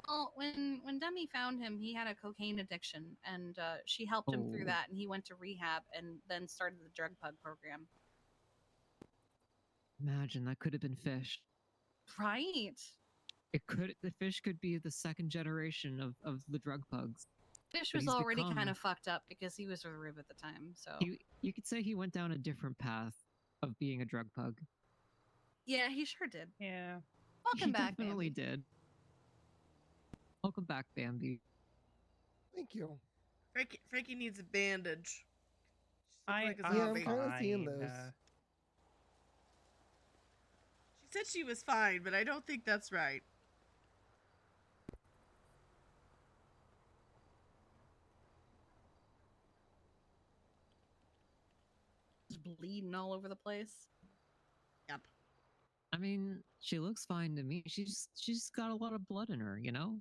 Well, when Demi found him, he had a cocaine addiction, and she helped him through Oh. that, and he went to rehab and then started the drug pug program. Imagine that could have been fish. Right. The fish could be the second generation of the drug pugs. Fish But was he's already kind become- of fucked up because he was with Rib at the time. So You could say he went down a different path of being a drug pug. yeah, he sure did. Yeah. Welcome He back, definitely Bambi. did. Welcome back, Bambi. Thank you. Frankie needs a bandage. She's I, looking like a Yeah, I'm zombie. kinda seeing fine, those. She said she was fine, but I don't think that's right. Just bleeding all over the place. Yep. I mean, she looks fine to me. She's got a lot of blood in her, you know?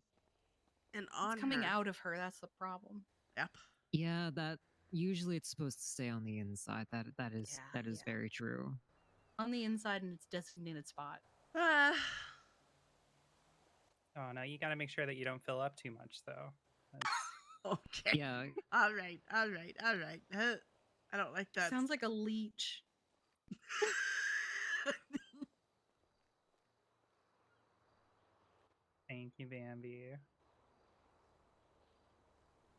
And on It's coming her. out of her. That's the problem. Yep. Yeah, that usually it's supposed to stay on the inside. That is Yeah, yeah. very true. On the inside in its designated spot. Ah. Oh no, you got to make sure that you don't fill up too much, though. That's- Okay. Yeah, All right. I don't like that. Sounds like a leech. Thank you, Bambi.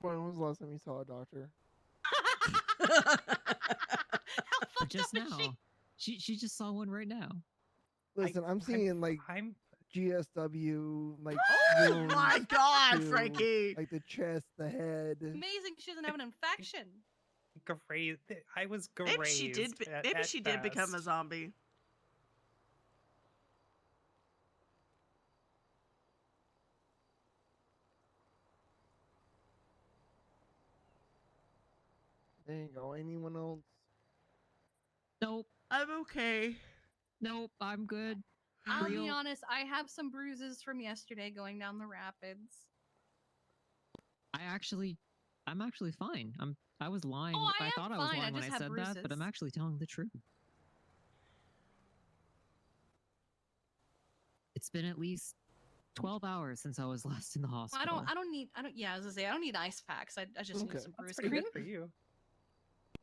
When was the last time you saw a doctor? How fucked just up is now. She just saw one right now. Listen, I'm seeing like I'm GSW, like Oh wounds my God, to, Frankie! like the chest, the head. Amazing she doesn't have an infection. grazed. I was grazed. Maybe she did. Maybe she did become a best. zombie. There you go. Anyone else? Nope, I'm okay. nope, I'm good. I'll be Real- honest, I have some bruises from yesterday going down the rapids. I'm actually fine. I was lying. Oh, I am thought I was fine, I lying when I just said have that, but I'm bruises. actually telling the truth. It's been at least 12 hours since I was last in the Well, hospital. yeah, I was gonna say, I don't need ice packs. I just Okay. need some That's bruise pretty cream. good for you.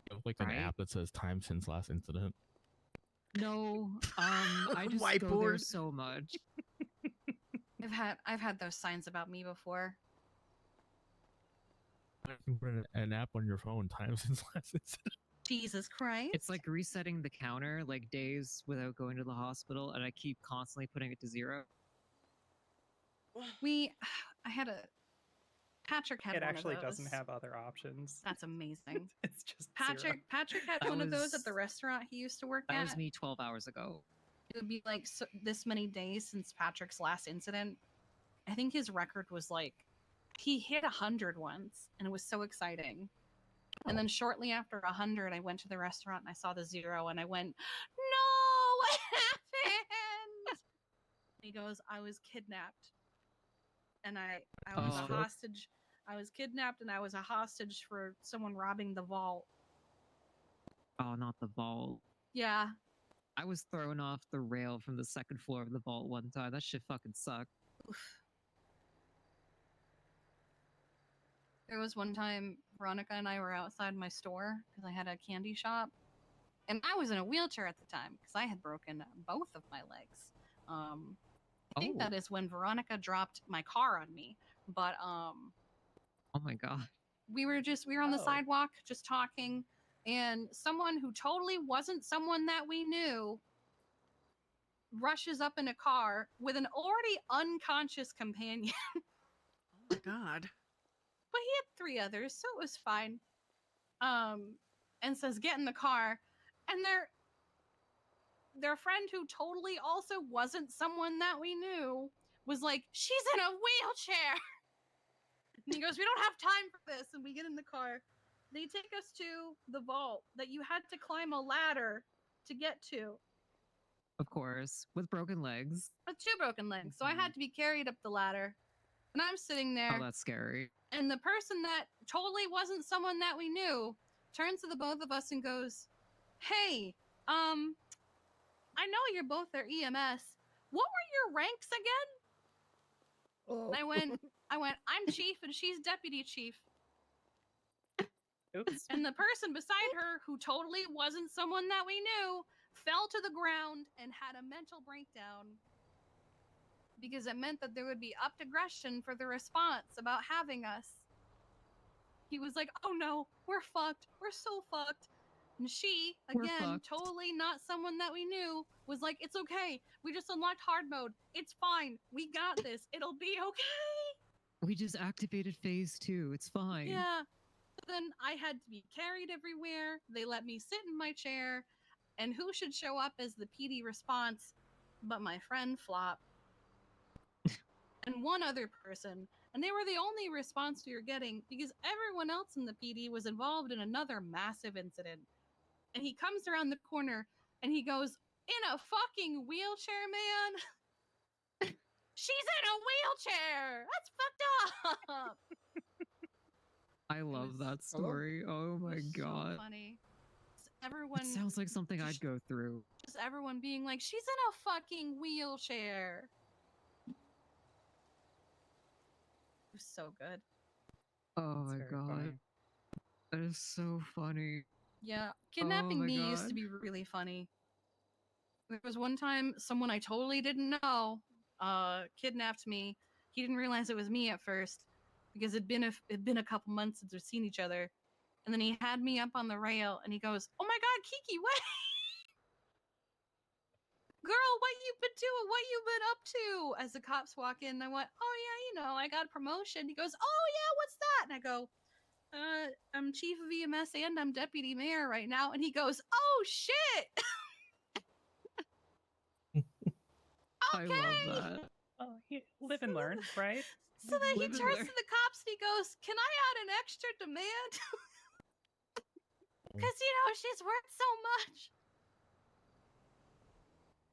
You have, like an Right? app that says time since last incident. No, I just go there Whiteboard. so much. I've had those signs about me before. You can put an app on your phone, time since last incident. Jesus Christ. It's like resetting the counter, like days without going to the hospital, and I keep constantly putting it to 0. I had a Patrick had It one actually of doesn't those. have other options. That's amazing. It's just Patrick had That one of those at was- the restaurant he used to work That at. was me 12 hours ago. It would be like this many days since Patrick's last incident. I think his record was like he hit 100 once, and it was so exciting. And then shortly after 100, I went to the restaurant and I saw the 0, and I went, "No, what happened?" He goes, "I was kidnapped, and I was a Oh. hostage. I was kidnapped, and I was a hostage for someone robbing the vault." Oh, not the vault. Yeah. I was thrown off the rail from the 2nd floor of the vault one time. That shit fucking sucked. Oof. There was one time Veronica and I were outside my store because I had a candy shop, and I was in a wheelchair at the time because I had broken both of my legs. I think that is when Veronica dropped my car on me. But Oh my god. we were on the Oh. sidewalk just talking, and someone who totally wasn't someone that we knew rushes up in a car with an already unconscious companion. Oh my god. But he had 3 others, so it was fine. And says, "Get in the car." And their friend, who totally also wasn't someone that we knew, was like, "She's in a wheelchair." And he goes, "We don't have time for this." And we get in the car. They take us to the vault that you had to climb a ladder to get to. Of course. With broken legs. With 2 broken legs. So I had to be carried up the ladder. And I'm sitting there. Oh, that's scary. And the person that totally wasn't someone that we knew turns to the both of us and goes, "Hey, I know you're both their EMS. What were your ranks again?" Oh. And I went, "I'm chief and she's deputy chief." Oops. And the person beside her, who totally wasn't someone that we knew, fell to the ground and had a mental breakdown because it meant that there would be upped aggression for the response about having us. He was like, "Oh no, we're fucked. We're so fucked." And she, We're again, fucked. totally not someone that we knew, was like, "It's okay. We just unlocked hard mode. It's fine. We got this. It'll be okay." We just activated phase 2. It's fine. Yeah. Then I had to be carried everywhere. They let me sit in my chair. And who should show up as the PD response but my friend Flop and one other person. And they were the only response we were getting because everyone else in the PD was involved in another massive incident. And he comes around the corner and he goes, "In a fucking wheelchair, man." "She's in a wheelchair. That's fucked up." I love that Hello? story. Oh my It was god. So funny. Everyone It sounds like something I'd go through. just everyone being like, "She's in a fucking wheelchair." It was so good. Oh my very god. funny. That is so funny. Yeah, kidnapping my me used to God. be really funny. There was one time someone I totally didn't know kidnapped me. He didn't realize it was me at first because it'd been a couple months since we've seen each other. And then he had me up on the rail and he goes, "Oh my god, Kiki, what?" "Girl, what you been doing? What you been up to?" As the cops walk in, I went, "Oh yeah, I got a promotion." He goes, "Oh yeah, what's that?" And I go, "I'm chief of EMS and I'm deputy mayor right now." And he goes, "Oh shit." I love Okay. that. Oh, live and learn, right? So then he Live and turns learn. to the cops and he goes, "Can I add an extra demand?" Because, she's worth so much.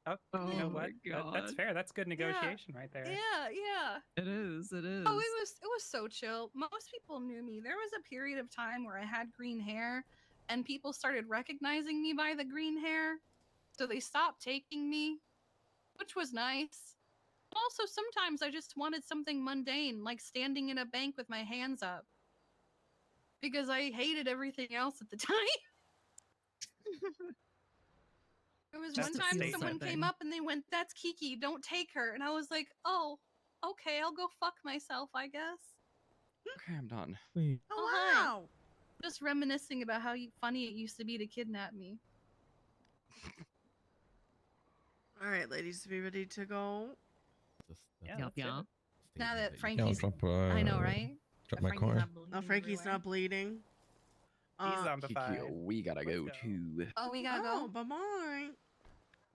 Oh, you know Oh what? my That's god. fair. That's good negotiation right there. Yeah. It is. It is. Oh, it was so chill. Most people knew me. There was a period of time where I had green hair and people started recognizing me by the green hair. So they stopped taking me, which was nice. Also, sometimes I just wanted something mundane, like standing in a bank with my hands up. Because I hated everything else at the time. There was That's one a time statement. someone came up and they went, "That's Kiki, don't take her." And I was like, "Oh, okay, I'll go fuck myself, I guess." Okay, I'm done. Wait, Oh, Oh, hi. wow. Just reminiscing about how funny it used to be to kidnap me. All right, ladies, be ready to go. Yeah, Yep, let's do yeah. it. Now that Yeah, I'll Frankie's, drop. I know, right? Drop That my Frankie's car. not bleeding No, Frankie's everywhere. not bleeding. He's Uh, zombified. We gotta Let's go go. too. Oh, we gotta oh, go. bye bye.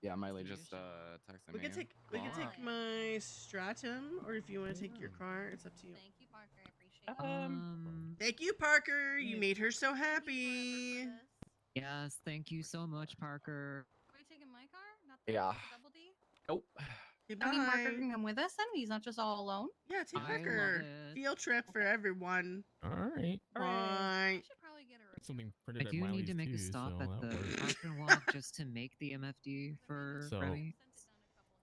Yeah, Miley just texted We me. can take Bye. my stratum, or if you want to take your Yeah. car, it's up to you. Thank you, Parker. I appreciate it. Thank you, Parker. You Yeah. made her so Thank you happy. forever for this. Yes, thank you so much, Parker. Are we taking my car? Not the Yeah. double D? Nope. I mean, Parker Goodbye. can come with us then. He's not just all alone. Yeah, take I love Parker. it. Field trip for everyone. All right. I Bye. should probably get a That's something I printed at do need Miley's to make too, a stop so at that the works. park and walk just to make the MFD for So- Remy.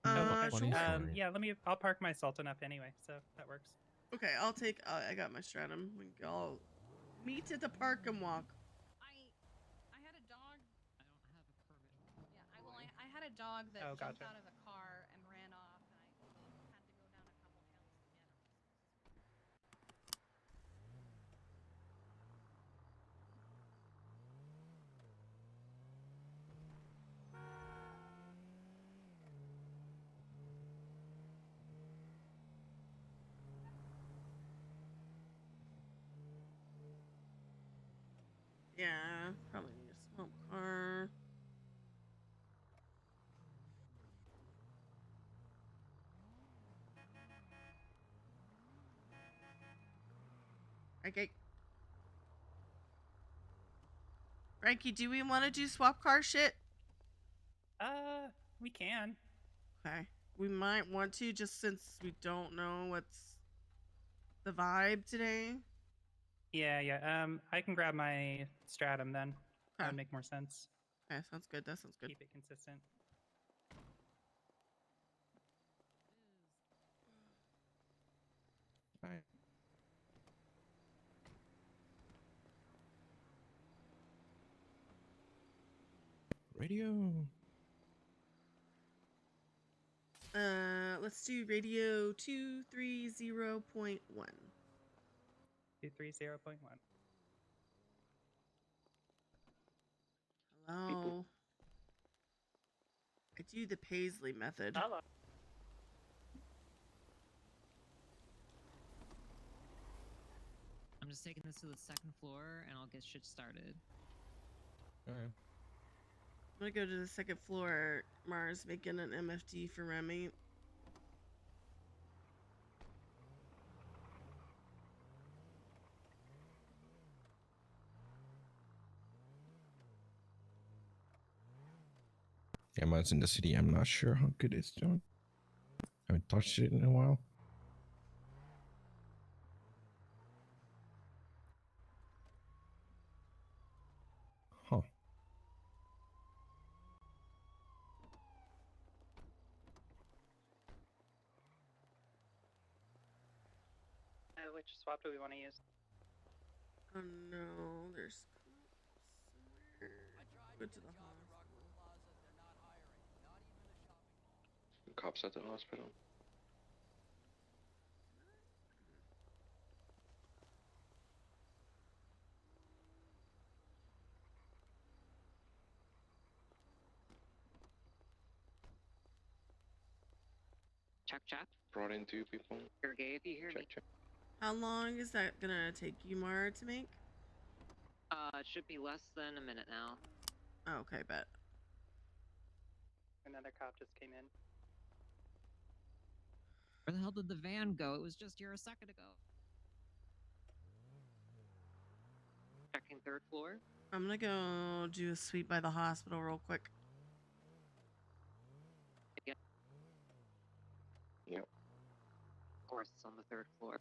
Okay. Funny story. Yeah, I'll park my Sultan up anyway, so that works. Okay, I'll take. I got my stratum. We can all meet at the park and walk. I had a dog. I don't have a permit. Yeah, I had a dog that Oh, jumped gotcha. out of a car and ran off, and I had to go down a couple hills to get him. Yeah, probably need a swamp car. Okay. Frankie, do we want to do swap car shit? We can. Okay. We might want to, just since we don't know what's the vibe today. Yeah. I can grab my stratum then. That Okay. would make more sense. Okay, sounds good. That sounds good. Keep it consistent. Alright. Radio. Let's do radio 230.1. 230.1. Hello. I do the Paisley method. Hello. I'm just taking this to the second floor and I'll get shit started. Alright. I'm gonna go to the second floor. Mars making an MFD for Remy. Yeah, mine's in the city. I'm not sure how good it's doing. I haven't touched it in a while. Huh. Which swap do we want to use? Oh no, there's cops somewhere. Go to the hospital. Cops at the hospital. Check. Brought in 2 people. You're gay if you hear me. Check. How long is that gonna take you, Mara, to make? It should be less than a minute now. Oh, okay, bet. Another cop just came in. Where the hell did the van go? It was just here a second ago. Checking third floor. I'm gonna go do a sweep by the hospital real quick. Yep. Of course, it's on the third floor.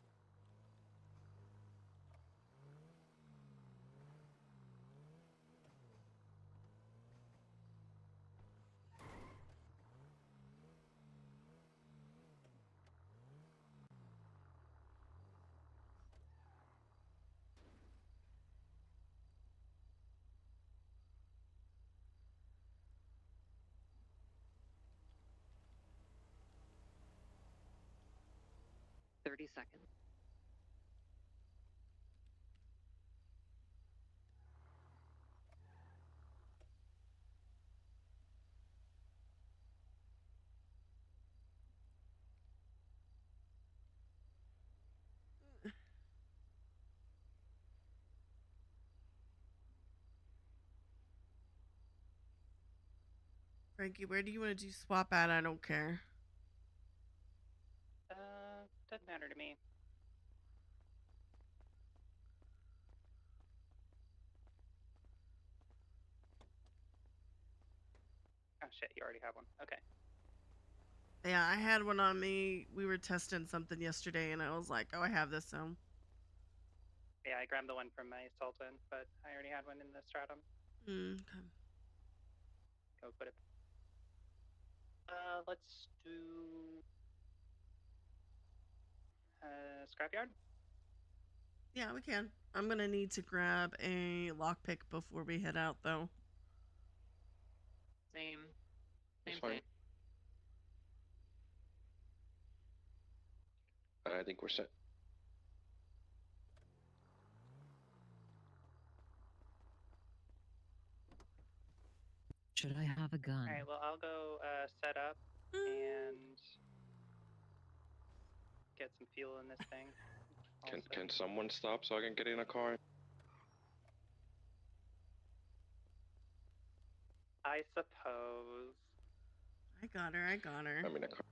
$30 seconds. Frankie, where do you want to do swap at? I don't care. Doesn't matter to me. Oh shit, you already have one. Okay. Yeah, I had one on me. We were testing something yesterday, and I was like, "Oh, I have this." So. Yeah, I grabbed the one from my Sultan, but I already had one in the Stratum. Okay. Go put it. Let's do scrapyard. Yeah, we can. I'm gonna need to grab a lockpick before we head out, though. Same. That's Same fine. thing. I think we're set. Should I have a gun? All right. Well, I'll go set up and get some fuel in this thing. Can someone stop so I can get in a car? I suppose. I got her. I got her. I mean, a car.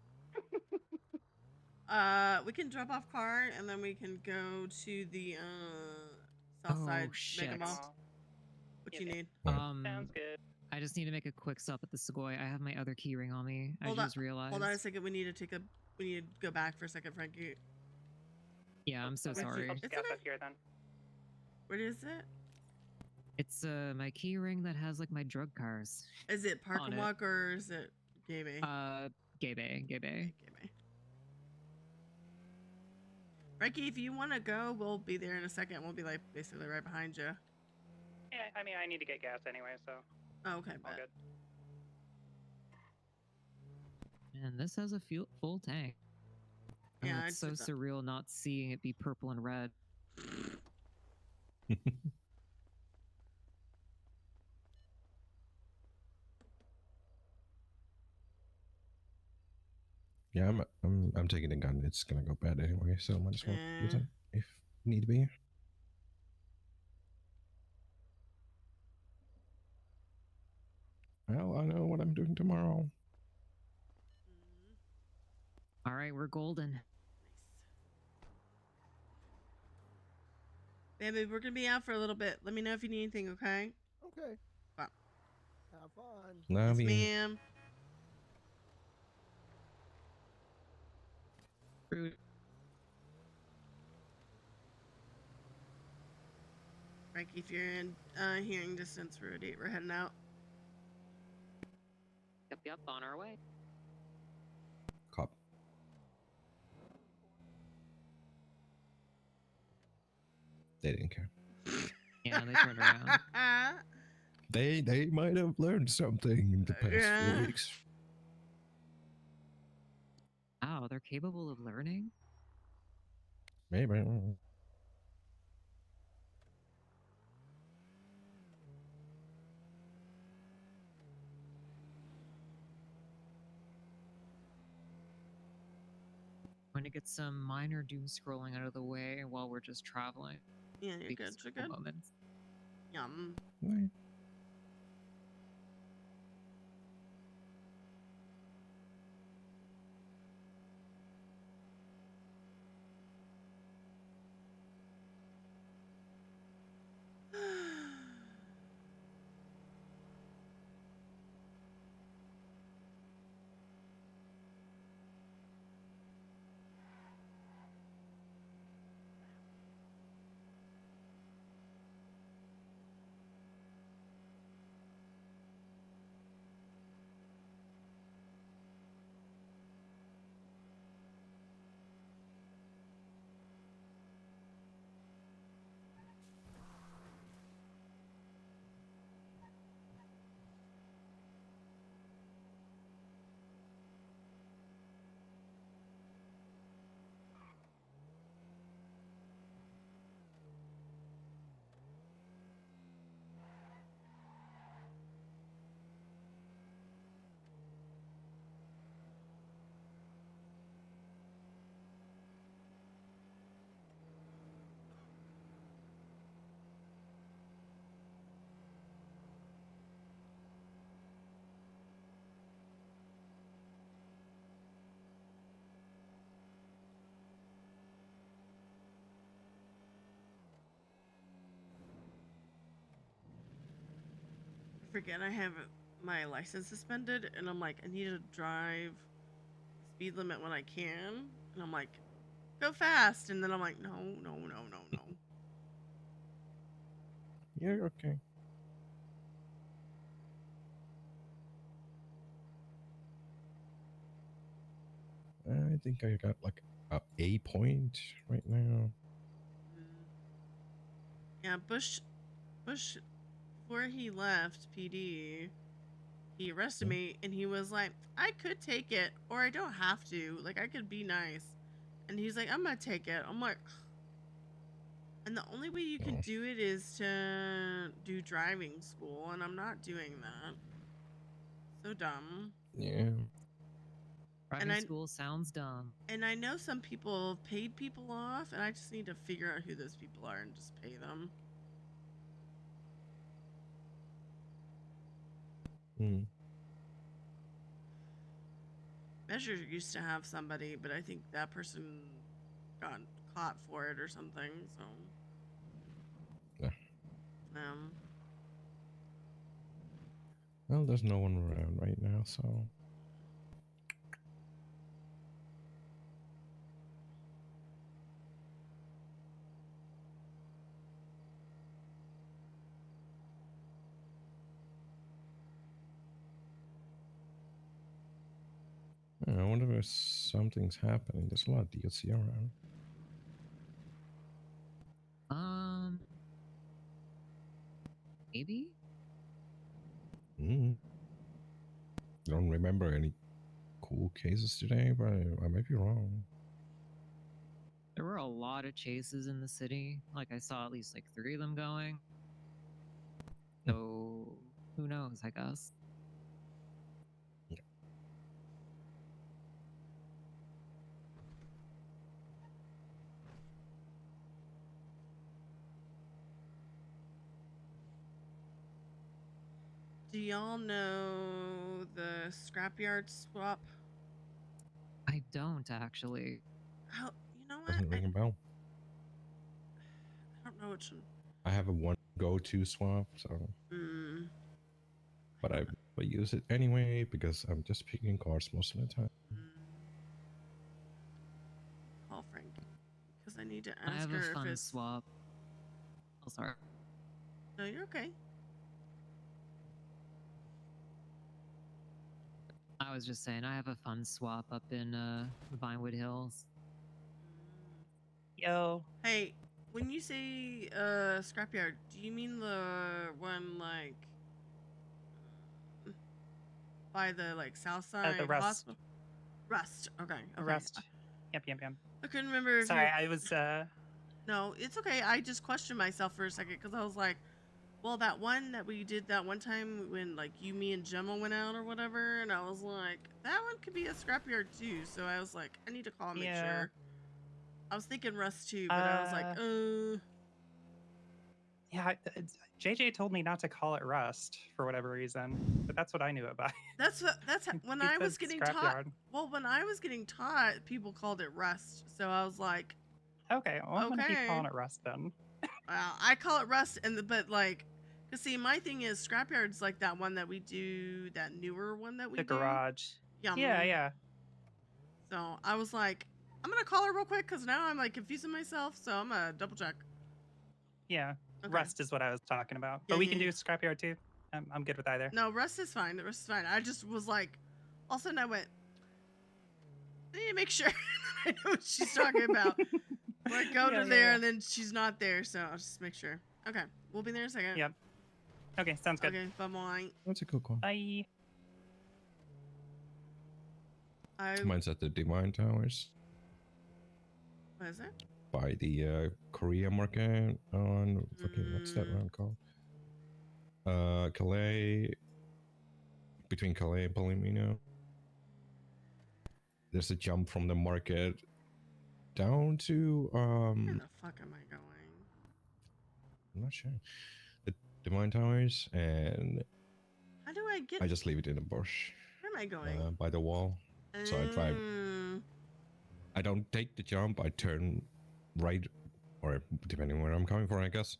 We can drop off car and then we can go to the south side shit. Mega Mall. What you need? Sounds good. I just need to make a quick stop at the Sequoia. I have my other key ring on me. I just realized. Hold on a second. We need to go back for a second, Frankie. Yeah, I'm so Okay, sorry. I'll just It's gas okay. up here then. What is it? It's my key ring that has like my drug cars. Is it Park on and it. Walk or is it Gay Bay? Gay Bay. Gay Bay. Frankie, if you want to go, we'll be there in a second. We'll be like basically right behind you. Yeah, I mean, I need to get gas anyway, so. Oh, okay, all bet. good. And this has a full tank. Oh, Yeah, it's so surreal not seeing it be purple and red. Yeah, I'm taking a gun. It's gonna go bad anyway, so might as well use it if need be. Well, I know what I'm doing tomorrow. All right, we're golden. Baby, we're gonna be out for a little bit. Let me know if you need anything, okay? Okay. Wow. Have fun. Love Yes, you. ma'am. Rude. Frankie, if you're in hearing distance, Rudy, we're heading out. Yep, on our way. Cop. They didn't care. Yeah, they turned around. They might have learned something in the past 4 weeks. Wow, they're capable of learning? Maybe. I'm going to get some minor doom scrolling out of the way while we're just traveling. Yeah, you're good. You're good. Moments. Yum. Right. forget I have my license suspended, and I'm like, I need to drive speed limit when I can, and I'm like, go fast, and then I'm like, no. Yeah, you're okay. I think I got like a point right now. Yeah, Bush, before he left PD, he arrested me, and he was like, I could take it, or I don't have to. Like, I could be nice. And he's like, I'm gonna take it. I'm like, and the only way you can do it is to do driving school, and I'm not doing that. So dumb. Yeah. Driving school sounds dumb. And I know some people have paid people off, and I just need to figure out who those people are and just pay them. Measure used to have somebody, but I think that person got caught for it or something, so. Yeah. Um. Well, there's no one around right now, so. I wonder if something's happening. There's a lot of DLC around. Maybe? Don't remember any cool cases today, but I might be wrong. There were a lot of chases in the city. Like, I saw at least like 3 of them going. So, who knows, I guess. Do y'all know the scrapyard swap? I don't actually. How, you know what? Doesn't ring a bell. I don't know which one. I have a one go-to swap, so. But I use it anyway because I'm just picking cars most of the time. Call Frankie, because I need to I ask have her a fun if it's. swap. Oh, sorry. No, you're okay. I was just saying, I have a fun swap up in Vinewood Hills. Yo. Hey, when you say scrapyard, do you mean the one like by the like south side The Rust. hospital? Rust. Okay. Rust. Yep. I couldn't remember if Sorry, you... I was No, it's okay. I just questioned myself for a second because I was like, well, that one that we did that one time when like you, me, and Gemma went out or whatever, and I was like, that one could be a scrapyard too. So I was like, I need to call and make sure. I was thinking Rust too, but I was like, Yeah, JJ told me not to call it Rust for whatever reason, but that's what I knew about it. That's when He I said was getting taught. scrapyard. Well, when I was getting taught, people called it Rust. So I was like, okay, well, I'm gonna keep okay. calling it Rust then. Well, I call it Rust, but like, cause see, my thing is scrapyard's like that one that we do, that newer one that we do. The garage. Yum. Yeah. So I was like, I'm gonna call her real quick because now I'm like confusing myself. So I'm gonna double check. Yeah. Okay. Rust is what I was talking about, but we can do scrapyard too. I'm good with either. No, Rust is fine. Rust is fine. I just was like, all of a sudden I went, I need to make sure I know what she's talking about. I go to there and then she's not there, so I'll just make sure. Okay, we'll be there in a second. Yep. Okay, sounds good. Okay, bye-bye. That's a cool call. Bye. Mine's at the Divine Towers. What is it? By the Korea market on fucking what's that round called? Calais, between Calais and Palomino. There's a jump from the market down to Where the fuck am I going? I'm not sure. The Divine Towers, and How do I get? I just leave it in the bush. Where am I going? By the wall. So I drive. I don't take the jump. I turn right, or depending where I'm coming from, I guess.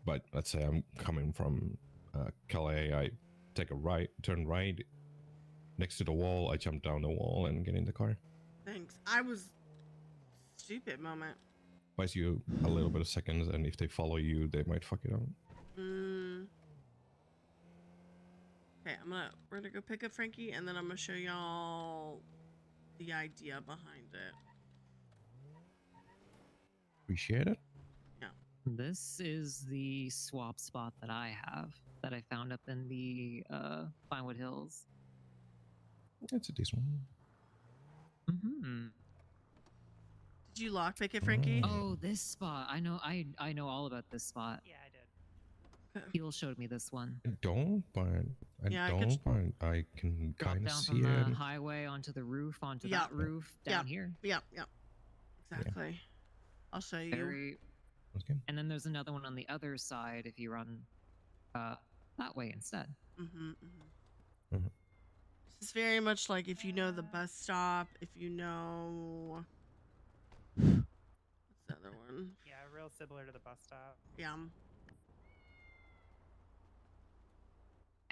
But let's say I'm coming from Calais, I take a turn right. Next to the wall, I jump down the wall and get in the car. Thanks. I was stupid moment. Buys you a little bit of seconds, and if they follow you, they might fuck it up. Okay, we're gonna go pick up Frankie, and then I'm gonna show y'all the idea behind it. Appreciate it. Yeah. This is the swap spot that I have that I found up in the Pinewood Hills. It's a decent one. Mm-hmm. Did you lockpick it, Frankie? Oh, this spot. I know all about this spot. Yeah, I did. Heel showed me this one. I don't, but I can Drop kind of down see from it. the highway onto the roof, onto Yep. that roof, down here. Yep. Exactly. I'll show you. Very. Okay. And then there's another one on the other side if you run that way instead. This is very much like if you know the bus stop, if you know... What's the other one? Yeah, real similar to the bus stop. Yeah.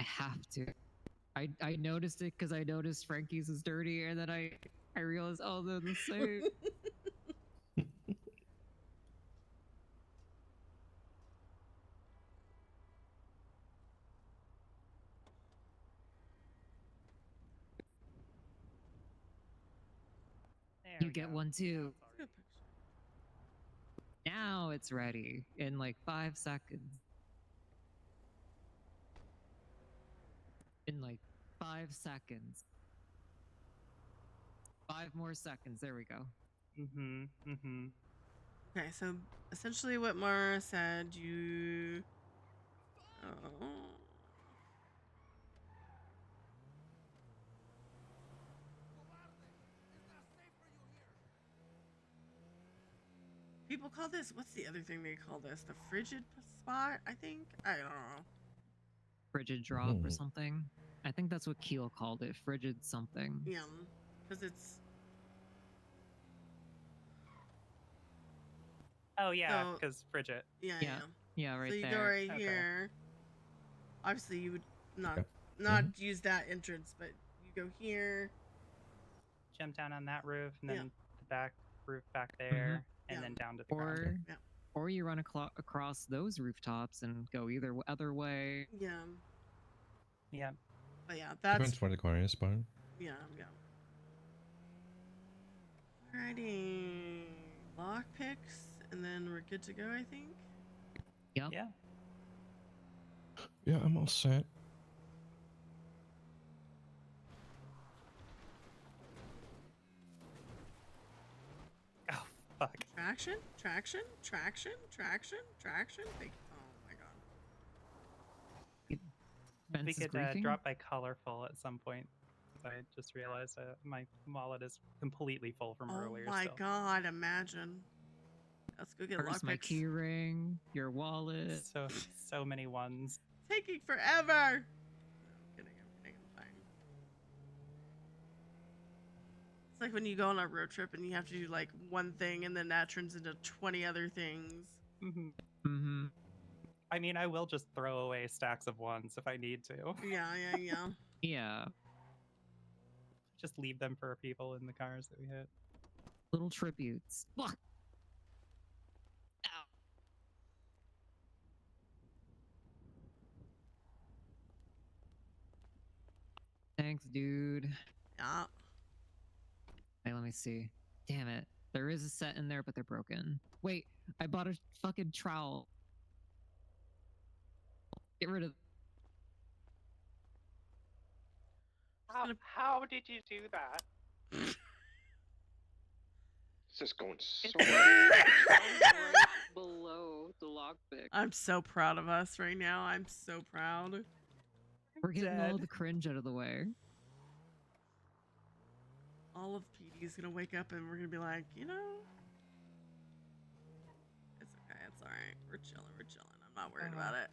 I have to. I noticed it because I noticed Frankie's is dirty, and then I realized, oh, they're the same. There You we get go. one too. That's all right. Now it's ready in like 5 seconds. In like 5 seconds. 5 more seconds. There we go. Okay, so essentially what Mara said, you... Oh. People call this, what's the other thing they call this? The frigid spot, I think? I don't know. Frigid drop or something. I think that's what Keel called it. Frigid something. Yeah, because it's... Oh yeah, So- because Bridget. Yeah, Yeah, right so you there. go right Okay. here. Obviously, you would not Yeah. use that entrance, but you go here. Jump down on that roof, and then Yeah. the back roof back there, and Yeah. then down to the ground. Or Yeah. or you run across those rooftops and go either other way. Yeah, Yeah. but yeah, that's Depends where the car is, but yeah. Alrighty, lock picks, and then we're good to go. I think. Yep. Yeah. yeah, I'm all set. Oh fuck. Traction. Thank you. Oh my god. We Fence is could griefing? drop by colorful at some point. I just realized my wallet is completely full from Oh earlier. my still. god. Imagine. Let's go get Where's lock my picks. key ring? Your wallet? So many ones. Taking forever. No, I'm kidding. I'm fine. It's like when you go on a road trip and you have to do like one thing and then that turns into 20 other things. Mm-hmm. I mean, I will just throw away stacks of ones if I need to. Yeah. Yeah. Just leave them for people in the cars that we hit. Little tributes. Fuck. Ow. Thanks, dude. Yeah. Hey, let me see. Damn it. There is a set in there, but they're broken. Wait, I bought a fucking trowel. Get rid of... How did you do that? This is going so It's right below the lockpick. I'm so proud of us right now. I'm so proud. We're getting all dead. the cringe out of the way. All of PD's gonna wake up and we're gonna be like, you know, it's okay, it's alright. We're chilling. I'm not worried about it.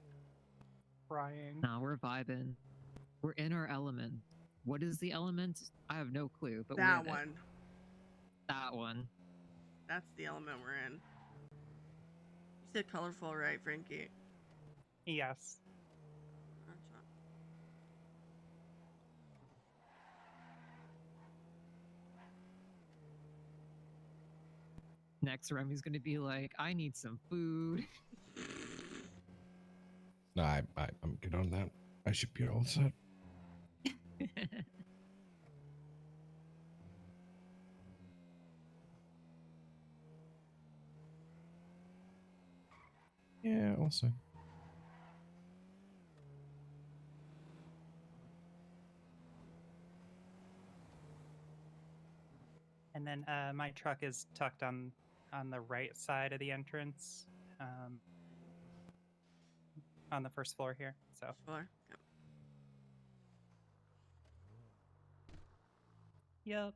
Crying. Nah, we're vibing. We're in our element. What is the element? I have no clue, but That we're in it. one. That one. That's the element we're in. You said colorful, right, Frankie? Yes. Next, Remy's gonna be like, I need some food. No, I'm good on that. I should be all set. Yeah, also. And then my truck is tucked on the right side of the entrance, on the first floor here. So Sure. yep.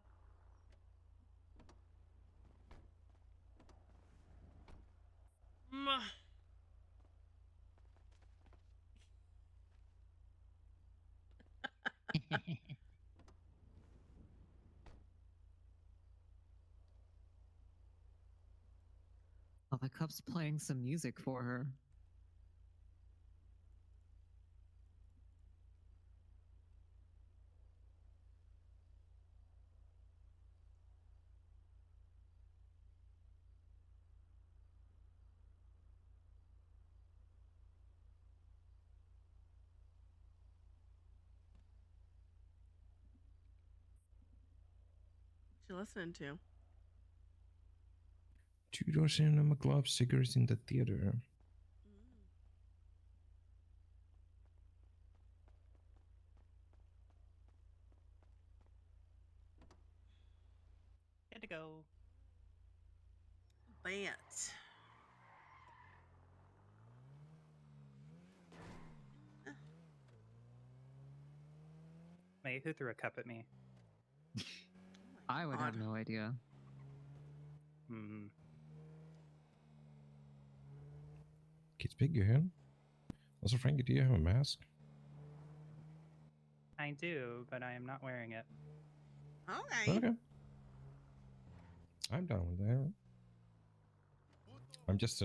Yep. Oh, the cup's playing some music for her. What you listening to? Two-door cinema club, cigarettes in the theater. Good to go. Bet. Wait, who threw a cup at me? I would have God. no idea. Hmm. Kids big again. Also, Frankie, do you have a mask? I do, but I am not wearing it. Okay. Okay. I'm down with that. I'm just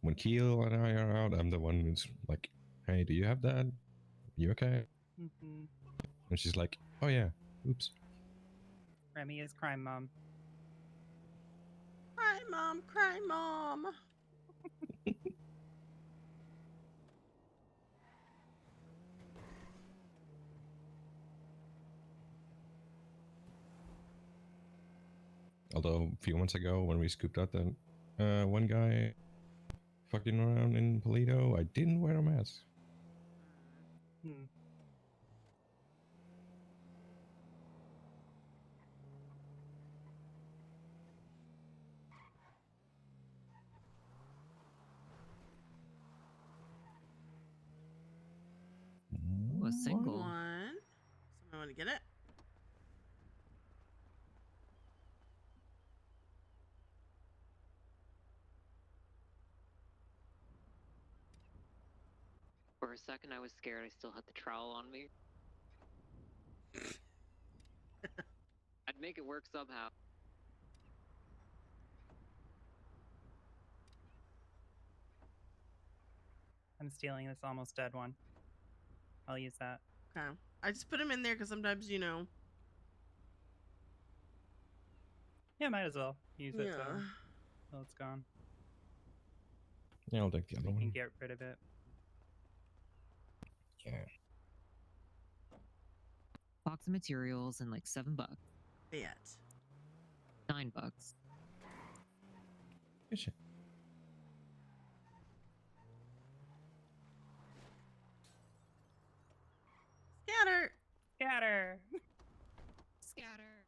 when Keel and I are out, I'm the one who's like, "Hey, do you have that? You okay?" Mm-hmm. And she's like, "Oh yeah, oops." Remy is crime mom. Cry, mom. Cry, mom. Although a few months ago, when we scooped out that one guy fucking around in Polito, I didn't wear a mask. Hmm. Ooh, a single. One. Somebody want to get it? For a second, I was scared I still had the trowel on me. I'd make it work somehow. I'm stealing this almost dead one. I'll use that. Okay. I just put them in there because sometimes, you know. Yeah, might as well use it Yeah. till it's gone. Yeah, I'll take the other You can one. get rid of it. Yeah. Box of materials and like $7. Bet. $9. Good shit. Scatter. Scatter. Scatter.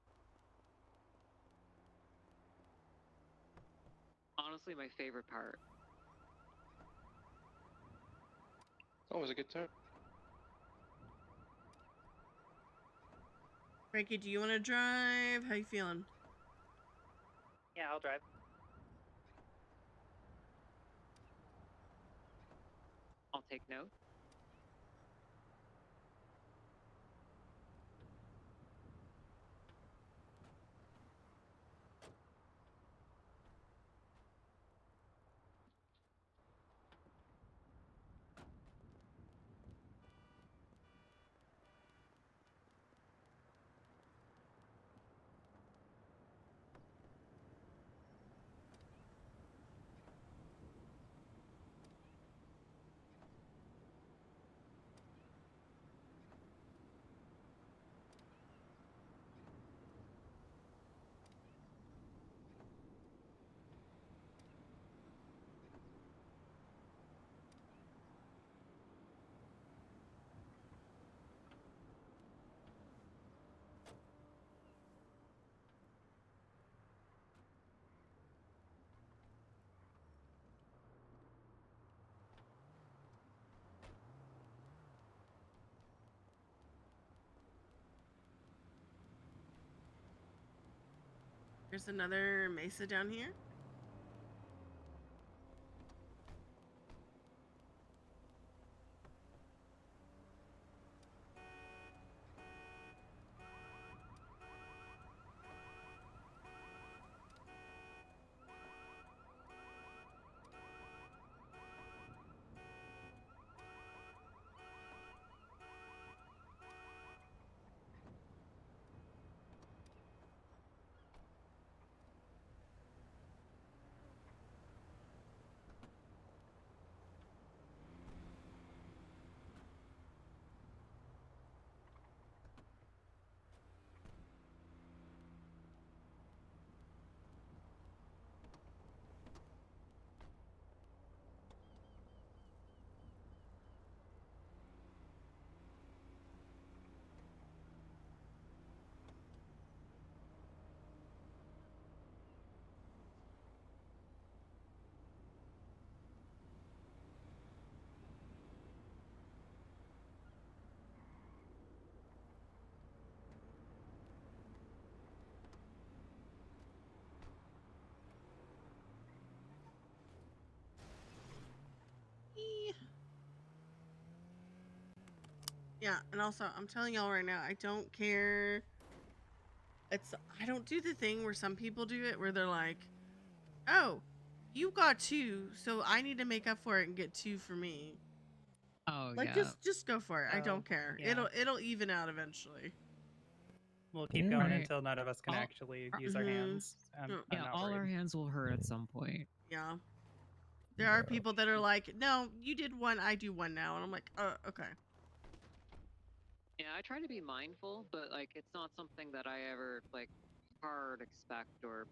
Honestly, my favorite part. Oh, it was a good turn. Frankie, do you want to drive? How you feeling? Yeah, I'll drive. I'll take note. There's another mesa down here. Yeah, and also I'm telling y'all right now, I don't care. I don't do the thing where some people do it where they're like, "Oh, you got 2, so I need to make up for it and get 2 for me." Oh Like yeah. just go for it. I Oh, don't care. yeah. It'll even out eventually. We'll keep Yeah. going Right. until none of us can I'll- actually use our Mhm. hands. I'm Yeah, not all worried. our hands will hurt at some point. Yeah. There are Yeah. people that are like, "No, you did 1, I do 1 now." And I'm like, okay." Yeah, I try to be mindful, but like it's not something that I ever like hard expect or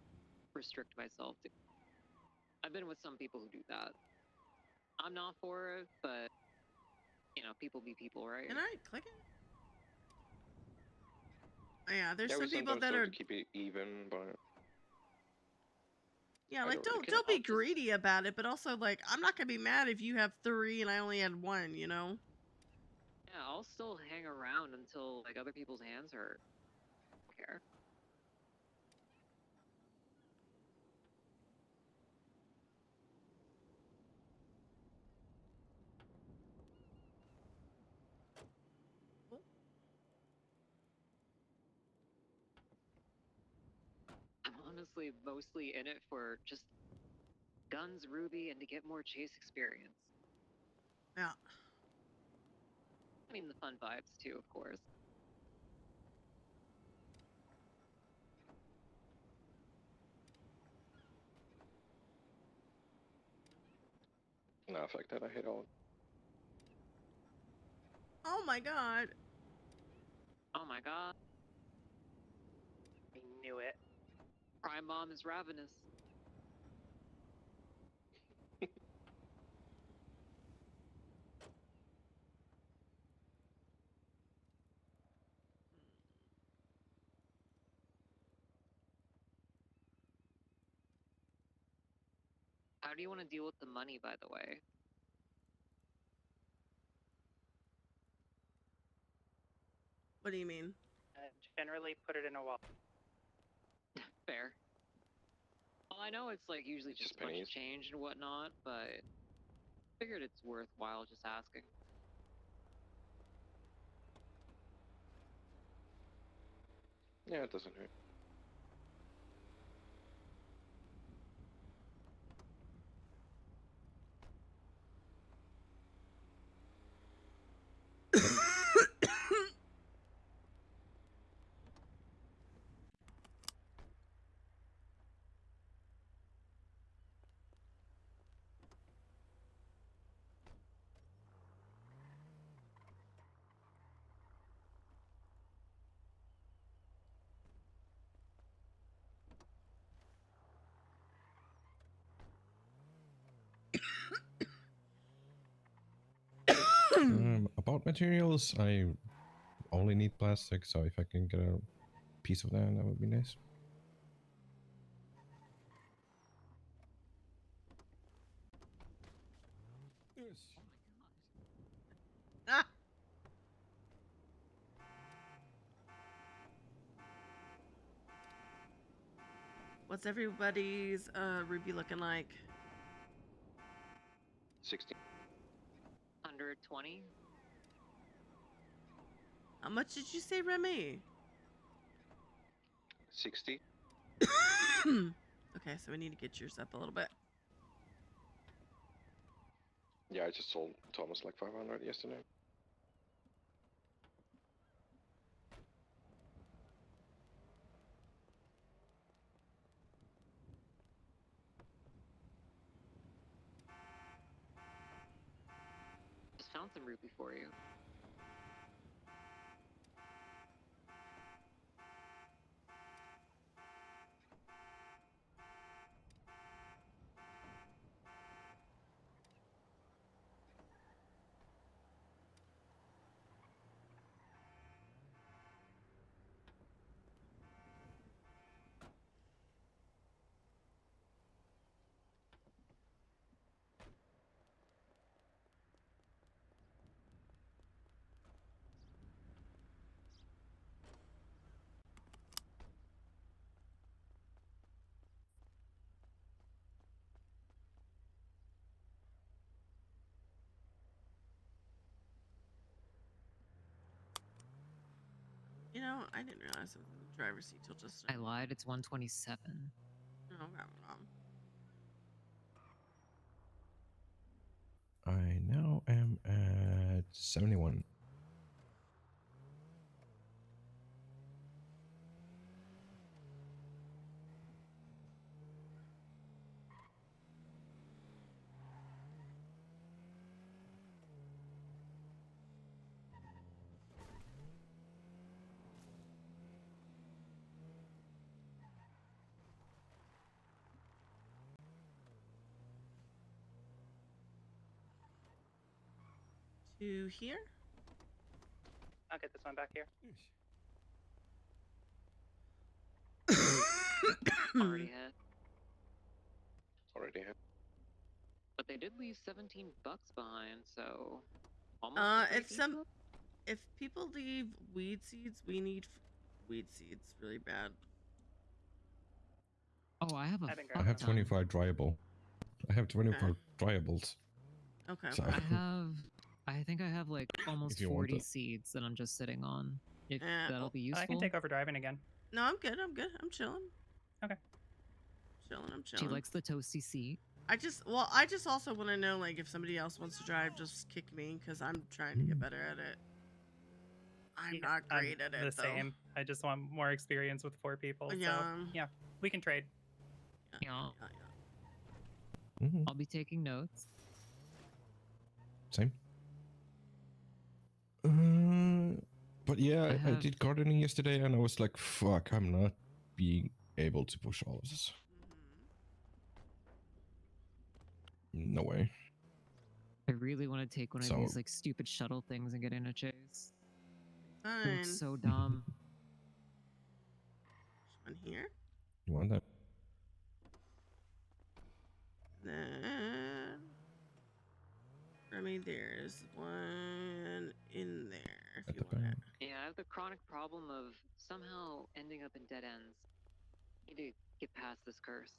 restrict myself to. I've been with some people who do that. I'm not for it, but you know, people be people, right? Can I click it? Oh, yeah, there's Yeah, we some people sometimes that try are to keep it even, but yeah, I like don't really care. don't be I'll just- greedy about it, but also like I'm not gonna be mad if you have 3 and I only had 1, you know? Yeah, I'll still hang around until like other people's hands hurt. I don't care. I'm honestly mostly in it for just guns, Ruby, and to get more chase experience. Yeah. I mean, the fun vibes too, of course. no, fuck that. I hate all. Oh my god. Oh my god, I knew it. Prime Mom is ravenous. How do you want to deal with the money, by the way? What do you mean? Generally put it in a wallet. Fair. Well, I know it's like usually It's just just a bunch of pennies. change and whatnot, but figured it's worthwhile just asking. Yeah, it doesn't hurt. About materials, I only need plastic, so if I can get a piece of that, that would be nice. Yes. Ah. What's everybody's Ruby looking like? 16. 120. How much did you say, Remy? 60. Okay, so we need to get yours up a little bit. Yeah, I just sold Thomas like 500 yesterday. Just found some Ruby for you. You know, I didn't realize it was in the driver's seat till just I now. lied. It's 127. Oh, okay. I now am at 71. To here? I'll get this one back here. Already hit. Already hit. But they did leave 17 bucks behind, so almost. a great deal. If people leave weed seeds, we need weed seeds really bad. Oh, I have a. I've been I grabbing have them. 25 dryable. I have 25 dryable. Okay. So- I think I have like almost If you want 40 it. seeds that I'm just sitting on. If that'll well, be useful. I can take over driving again. No, I'm good. I'm good. I'm chilling. Okay. I'm She chilling. likes the toasty seat. I just also want to know, like, if somebody else wants to drive, just kick me, because I'm trying to get better at it. I'm not great at it, The same. I just want more experience with 4 people. So yeah, we can trade. Yeah. Mhm. I'll be taking notes. Same. But yeah, I did gardening yesterday, and I was like, "Fuck, I'm not being able to push all of this. No way." I really want to take one of So- these like stupid shuttle things and get in a chase. It Fine. looks so dumb. One here. You want that? Then I mean, there's one in there if you want it. Yeah, I have the chronic problem of somehow ending up in dead ends. Need to get past this curse.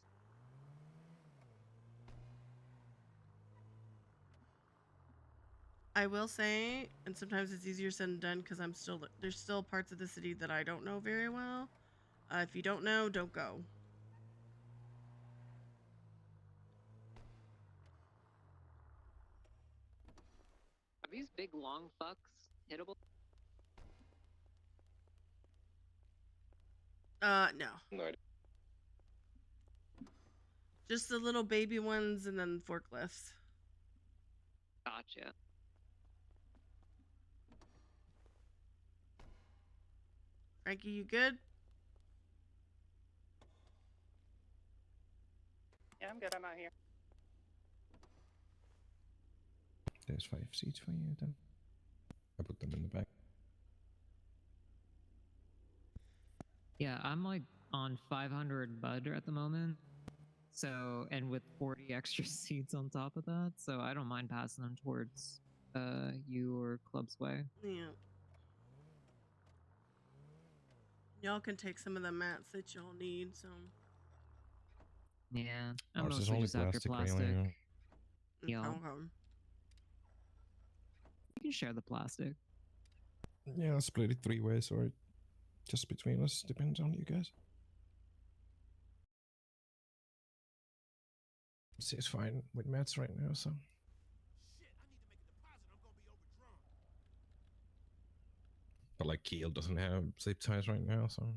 I will say, and sometimes it's easier said than done because there's still parts of the city that I don't know very well. If you don't know, don't go. Are these big long fucks hittable? No. No idea. Just the little baby ones and then forklifts. Gotcha. Frankie, you good? Yeah, I'm good. I'm out here. There's 5 seats for you then. I put them in the back. Yeah, I'm like on 500 bud at the moment. So, and with 40 extra seats on top of that, so I don't mind passing them towards you or Club's way. Yeah. Y'all can take some of the mats that y'all need, so. Yeah, I'm Ours is mostly only just after plastic, plastic. really. Okay, Yeah, okay. you can share the plastic. Yeah, split it 3 ways or just between us. Depends on you guys. It's fine with mats right now, so. But like Keel doesn't have zip ties right now, so.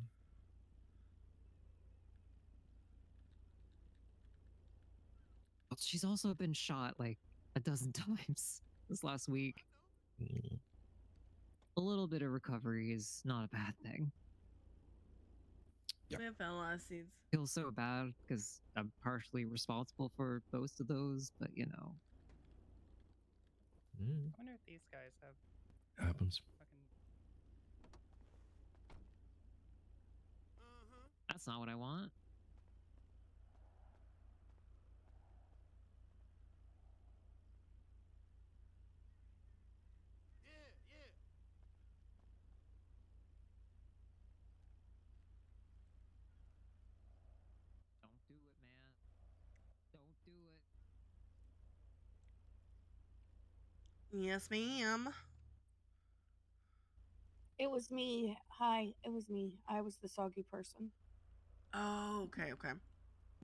But she's also been shot like a dozen times this last week. Mm. A little bit of recovery is not a bad thing. Yep. We have velocities. Feels so bad because I'm partially responsible for most of those, but you know. Mm. I wonder if these guys have Happens. fucking. That's not what I want. Don't do it, man. Don't do it. Yes, ma'am. It was me. Hi, it was me. I was the soggy person. Oh, okay, okay.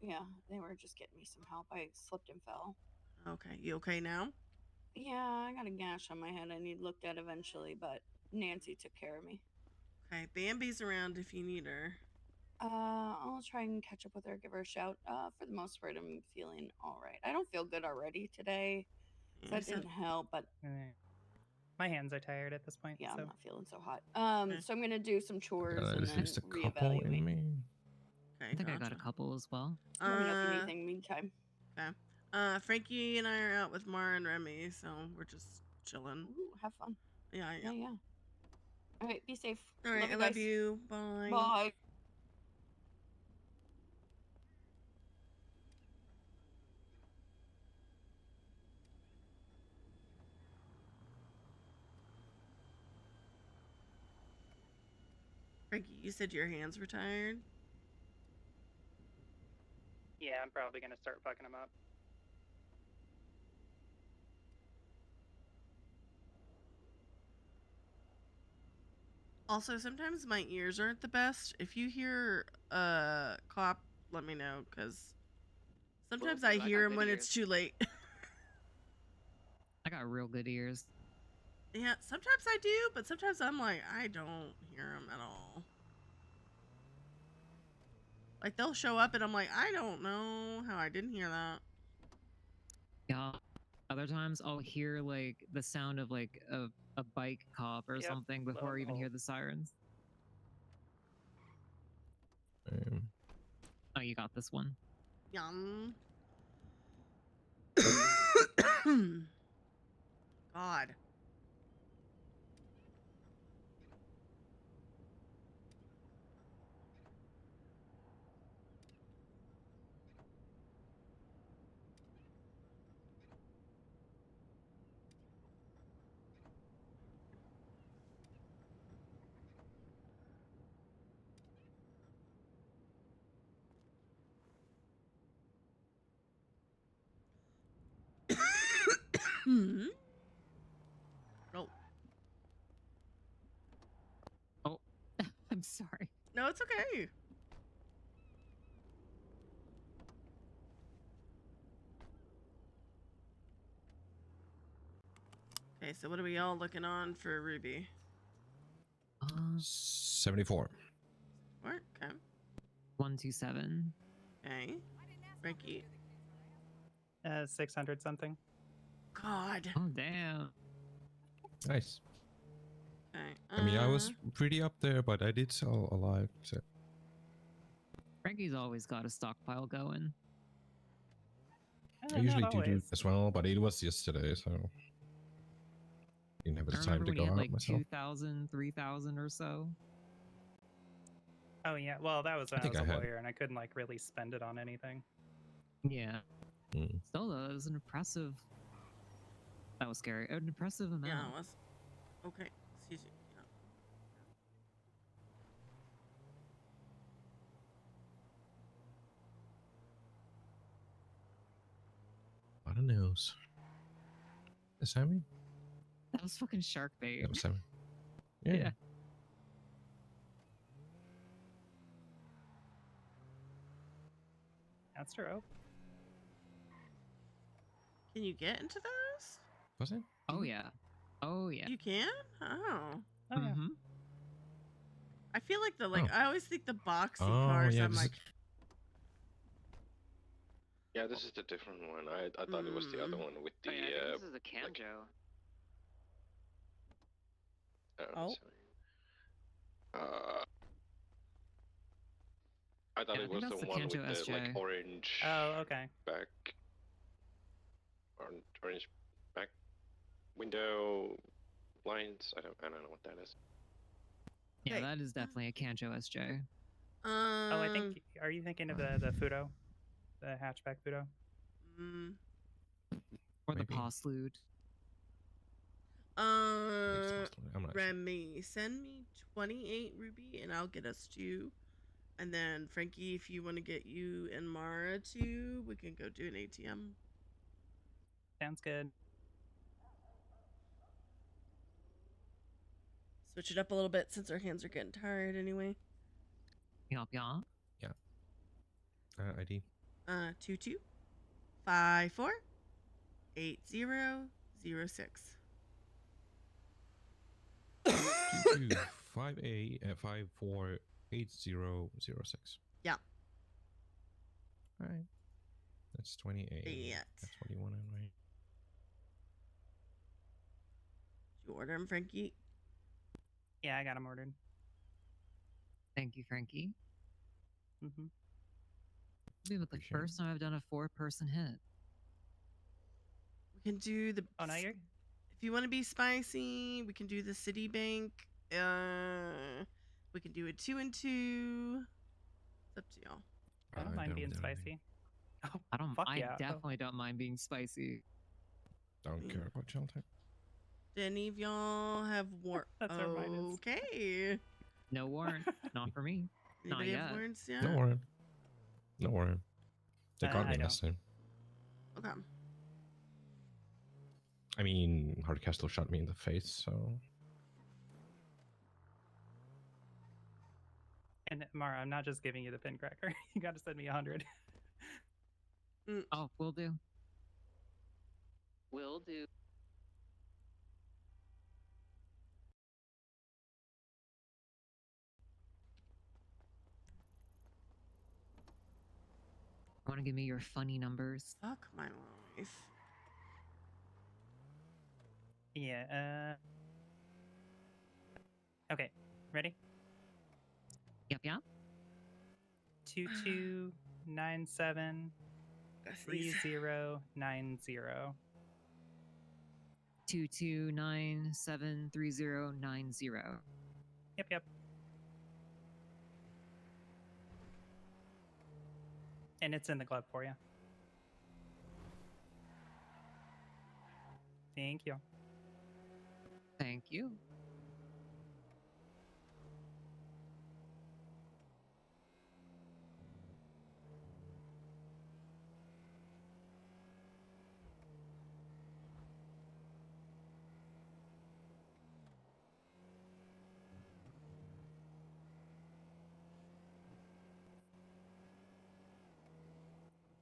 Yeah, they were just getting me some help. I slipped and fell. Okay, you okay now? Yeah, I got a gash on my head I need looked at eventually, but Nancy took care of me. Okay, Bambi's around if you need her. I'll try and catch up with her, give her a shout. For the most part, I'm feeling all right. I don't feel good already today, so that didn't help, but My hands are tired at this point. yeah, so. I'm not feeling so hot. Okay. So I'm gonna do some chores Got and at then least a couple in reevaluate. me. Okay, I think I got a gotcha. couple as well. Let me know if you need anything meantime. Okay. Frankie and I are out with Mara and Remy, so we're just chilling. Ooh, have fun. Yeah. Yeah. All right, be safe. All right, I you love guys. you. Bye. Bye. Frankie, you said your hands were tired? Yeah, I'm probably gonna start fucking them up. Also, sometimes my ears aren't the best. If you hear a clop, let me know, because sometimes I hear them when it's too late. I got real good ears. Yeah, sometimes I do, but sometimes I'm like, I don't hear them at all. Like, they'll show up and I'm like, I don't know how I didn't hear that. Yeah. Other times I'll hear like the sound of like a bike cop or something before I even hear the sirens. Oh, you got this one. Yum. God. Oh. Oh, I'm sorry. No, it's okay. Okay, so what are we all looking on for Ruby? 74. What? Okay. 127. Okay. Frankie. 600 something. God. Oh, damn. Nice. Okay. I mean, I was pretty up there, but I did sell a lot. So. Frankie's always got a stockpile going. I usually do as well, but it was yesterday, so didn't have the I time remember to when go you had out like myself. 2,000, 3,000 or so. Oh yeah, well that was when I was I a had- lawyer and I couldn't like really spend it on anything. Yeah. Still though, it was an impressive. That was scary. An impressive amount. Yeah, it was. Okay. Excuse me. Yeah. lot of nose. Is that me? That was fucking shark bait. That was Sammy. Yeah. Yeah. That's true. Can you get into those? Was it? Oh yeah. Oh yeah. You can? Oh. Oh yeah. Mm-hmm. I feel like Oh. I always think the boxy Oh, cars. yeah, I'm this like, Yeah, this is the different one. I thought it was the other one with the. Oh, yeah, I think this is a Kanjo. Oh. I thought Yeah, I it think was that's the the one Kanjo with the like SJ. orange Oh, okay. back, orange back window blinds. I don't know what that is. Yeah, Okay. that is definitely a Kanjo SJ. Oh, I think. Are you thinking of the Fudo, the hatchback Fudo? Or the Maybe. Postlude. I'm not sure. Remy, send me 28 Ruby and I'll get us 2. And then Frankie, if you want to get you and Mara 2, we can go do an ATM. Sounds good. Switch it up a little bit since our hands are getting tired anyway. Yup, yup. Yeah. ID. 22548006. 5258548006. Yeah. All right. That's 28. Yeah. That's 21 in right. Did you order them, Frankie? Yeah, I got them ordered. Thank you, Frankie. Mm-hmm. Be with the first time I've done a 4-person hit. We can do the. Oh, now you're. If you want to be spicy, we can do the Citibank. We can do a 2 and 2. It's up to y'all. I don't mind being spicy. Oh, I don't. fuck I yeah. definitely don't mind being spicy. Don't care about chill type. Do any of y'all have warrant? That's where mine is. Okay. No warrant. Not for me. Not Anybody yet. have warrants yet? No warrant. No warrant. They got me I last time. Okay. I mean, Hardcastle shot me in the face, so. And Mara, I'm not just giving you the pin cracker. You got to send me 100. Oh, will do. Will do. Want to give me your funny numbers? Fuck my life. Yeah. Okay. Ready? Yep, yep. 2297 3090. 22973090. Yep. And it's in the glove for you. Thank you. Thank you.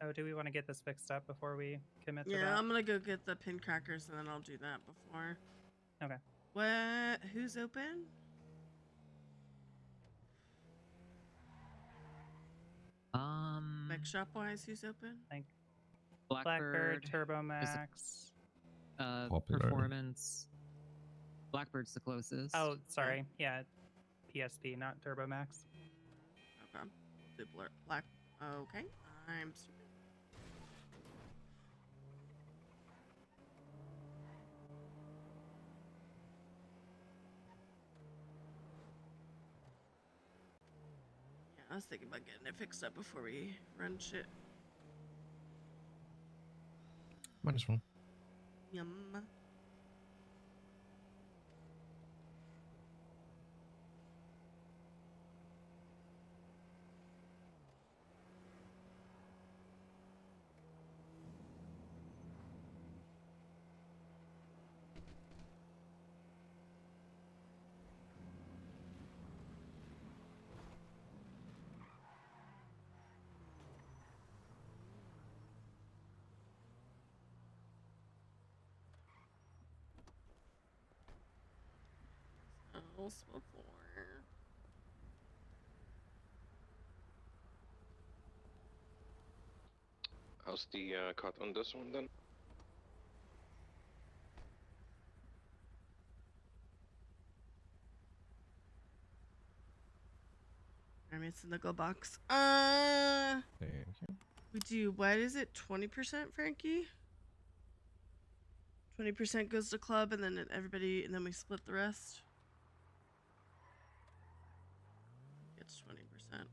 Oh, do we want to get this fixed up before we commit to Yeah, that? I'm gonna go get the pin crackers and then I'll do that before. Okay. What? Who's open? Like shop wise, who's open? Like Blackbird, Turbo Max. Popular. Performance. Blackbird's the closest. Oh, sorry. Yeah, PSP, not Turbo Max. Okay. Do black. Okay. I'm stupid. Yeah, I was thinking about getting it fixed up before we run shit. Might as well. Yum. else before. How's the cut on this one then? I mean, it's in the glove box. Thank you. We do, what is it? 20%, Frankie? 20% goes to club, and then everybody, and then we split the rest. It's 20%.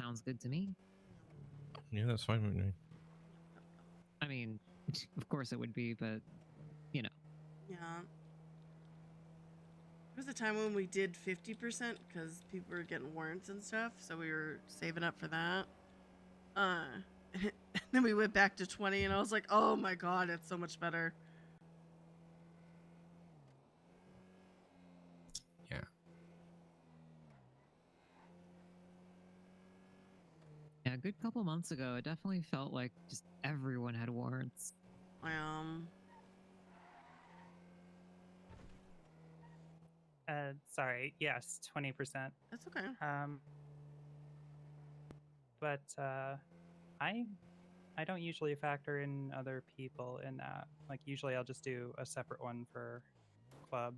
Sounds good to me. Yeah, that's fine with me. I mean, of course it would be, but you know. Yeah. There was a time when we did 50% because people were getting warrants and stuff, so we were saving up for that. And then we went back to 20, and I was like, oh my god, it's so much better. Yeah. Yeah, a good couple months ago, it definitely felt like just everyone had warrants. Sorry. Yes, 20%. That's okay. But I don't usually factor in other people in that. Like usually I'll just do a separate one for club.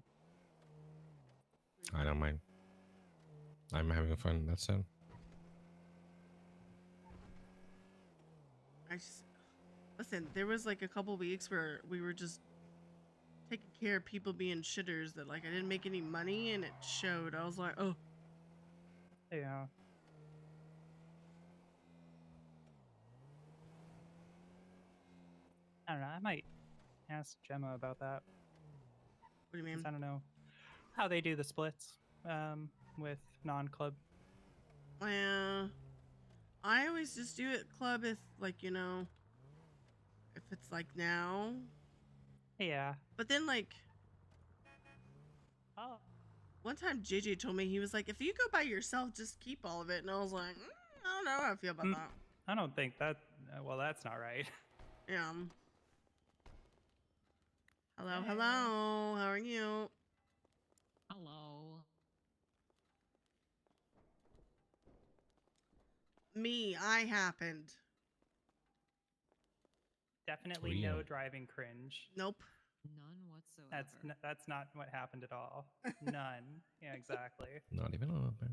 I don't mind. I'm having fun. That's it. Listen, there was like a couple weeks where we were just taking care of people being shitters that like I didn't make any money, and it showed. I was like, oh. Yeah. I don't know. I might ask Gemma about that. What do you mean? I don't know how they do the splits with non-club. I always just do it club if, like, you know, if it's like now. Yeah. But then, like, one time JJ told me, he was like, if you go by yourself, just keep all of it. And I was like, I don't know how I feel about that. I don't think that. Well, that's not right. Yeah. Hello, hello. How are you? Hello. Me, I happened. Definitely no driving cringe. Nope. None whatsoever. That's not what happened at all. None. Yeah, exactly. Not even a little bit.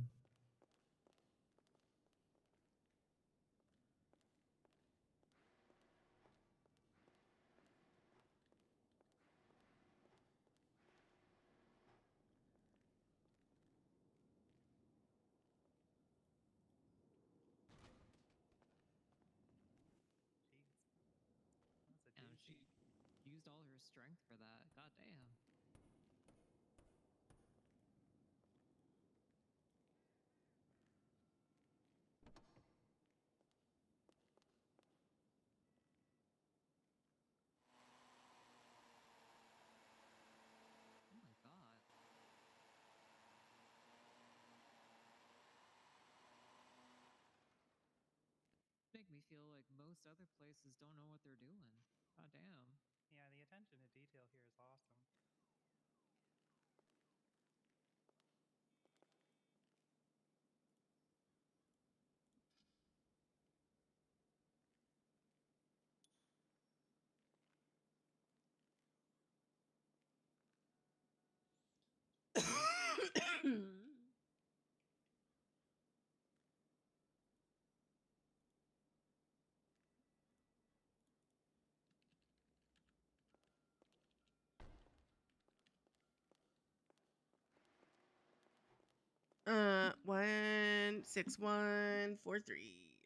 She used all her strength for that. God damn. Oh my god. Make me feel like most other places don't know what they're doing. God damn. Yeah, the attention to detail here is awesome. Uh, 16143.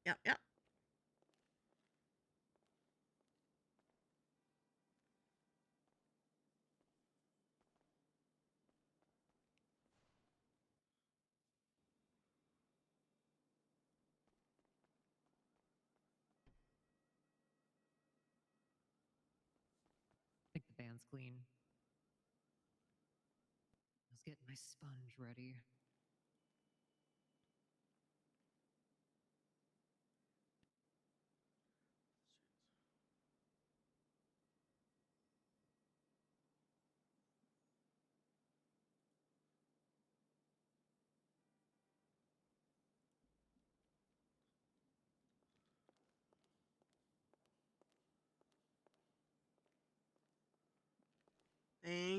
Yep. I think the band's clean. Let's get my sponge ready.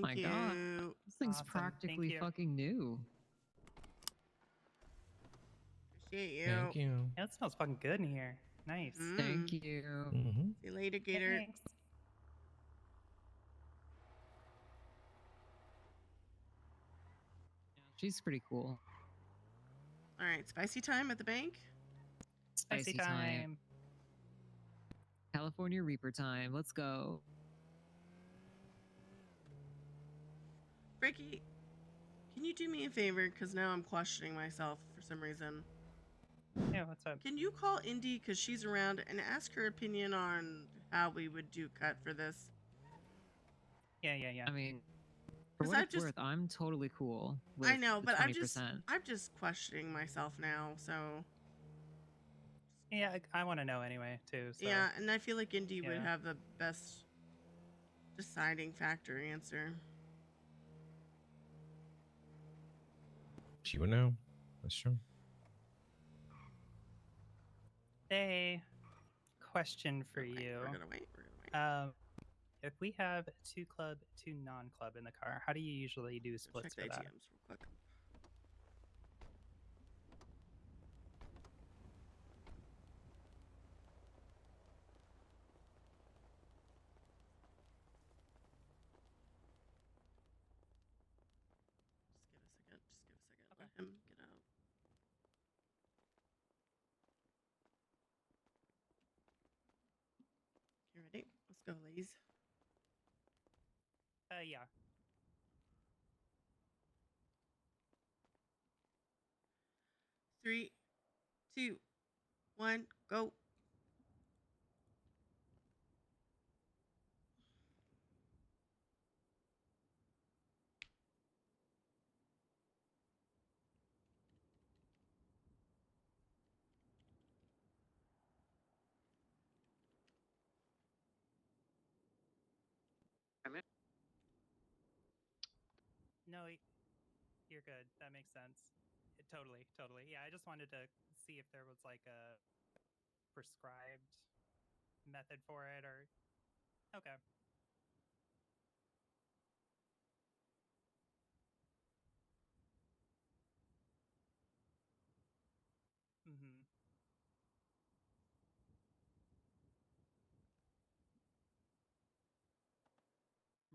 my god. you. This thing's Awesome, thank practically you. fucking new. Appreciate you. Thank you. Yeah, it smells fucking good in here. Nice. Thank you. Mm-hmm. See you later, Gator. Thanks. Yeah, she's pretty cool. All right, spicy time at the bank. Spicy time. California Reaper time. Let's go. Ricky, can you do me a favor? Because now I'm questioning myself for some reason. Yeah, what's up? Can you call Indy, because she's around, and ask her opinion on how we would do cut for this? Yeah. I mean, for 'Cause what I've it's just- worth, I'm totally cool with I know, the but 20%. I'm just questioning myself now, so... Yeah, I want to know anyway, too. So. Yeah, and I feel like Indy would Yeah. have the best deciding factor answer. She would know. That's true. Hey, question for Okay, you. We're gonna wait. If we have 2 club, 2 non-club in the car, how do you usually do Go splits check the for that? ATMs real quick. Just give a second. Let him get out. You ready? Let's go, ladies. Yeah. Three, two, one, go. No, you're good. That makes sense. Totally. Yeah, I just wanted to see if there was like a prescribed method for it or. Okay. Mm-hmm.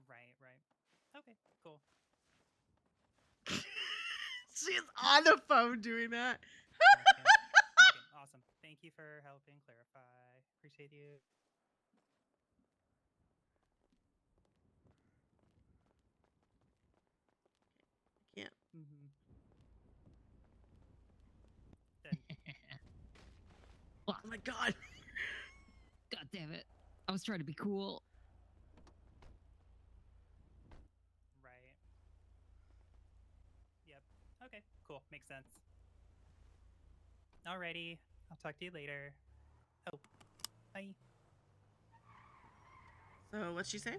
Right. Okay, cool. She's on the phone doing that. Okay, awesome. Thank you for helping clarify. Appreciate you. Can't. Mm-hmm. Oh my god. God damn it. I was trying to be cool. Right. Yep. Okay, cool. Makes sense. Alrighty. I'll talk to you later. Oh, bye. So what'd she say?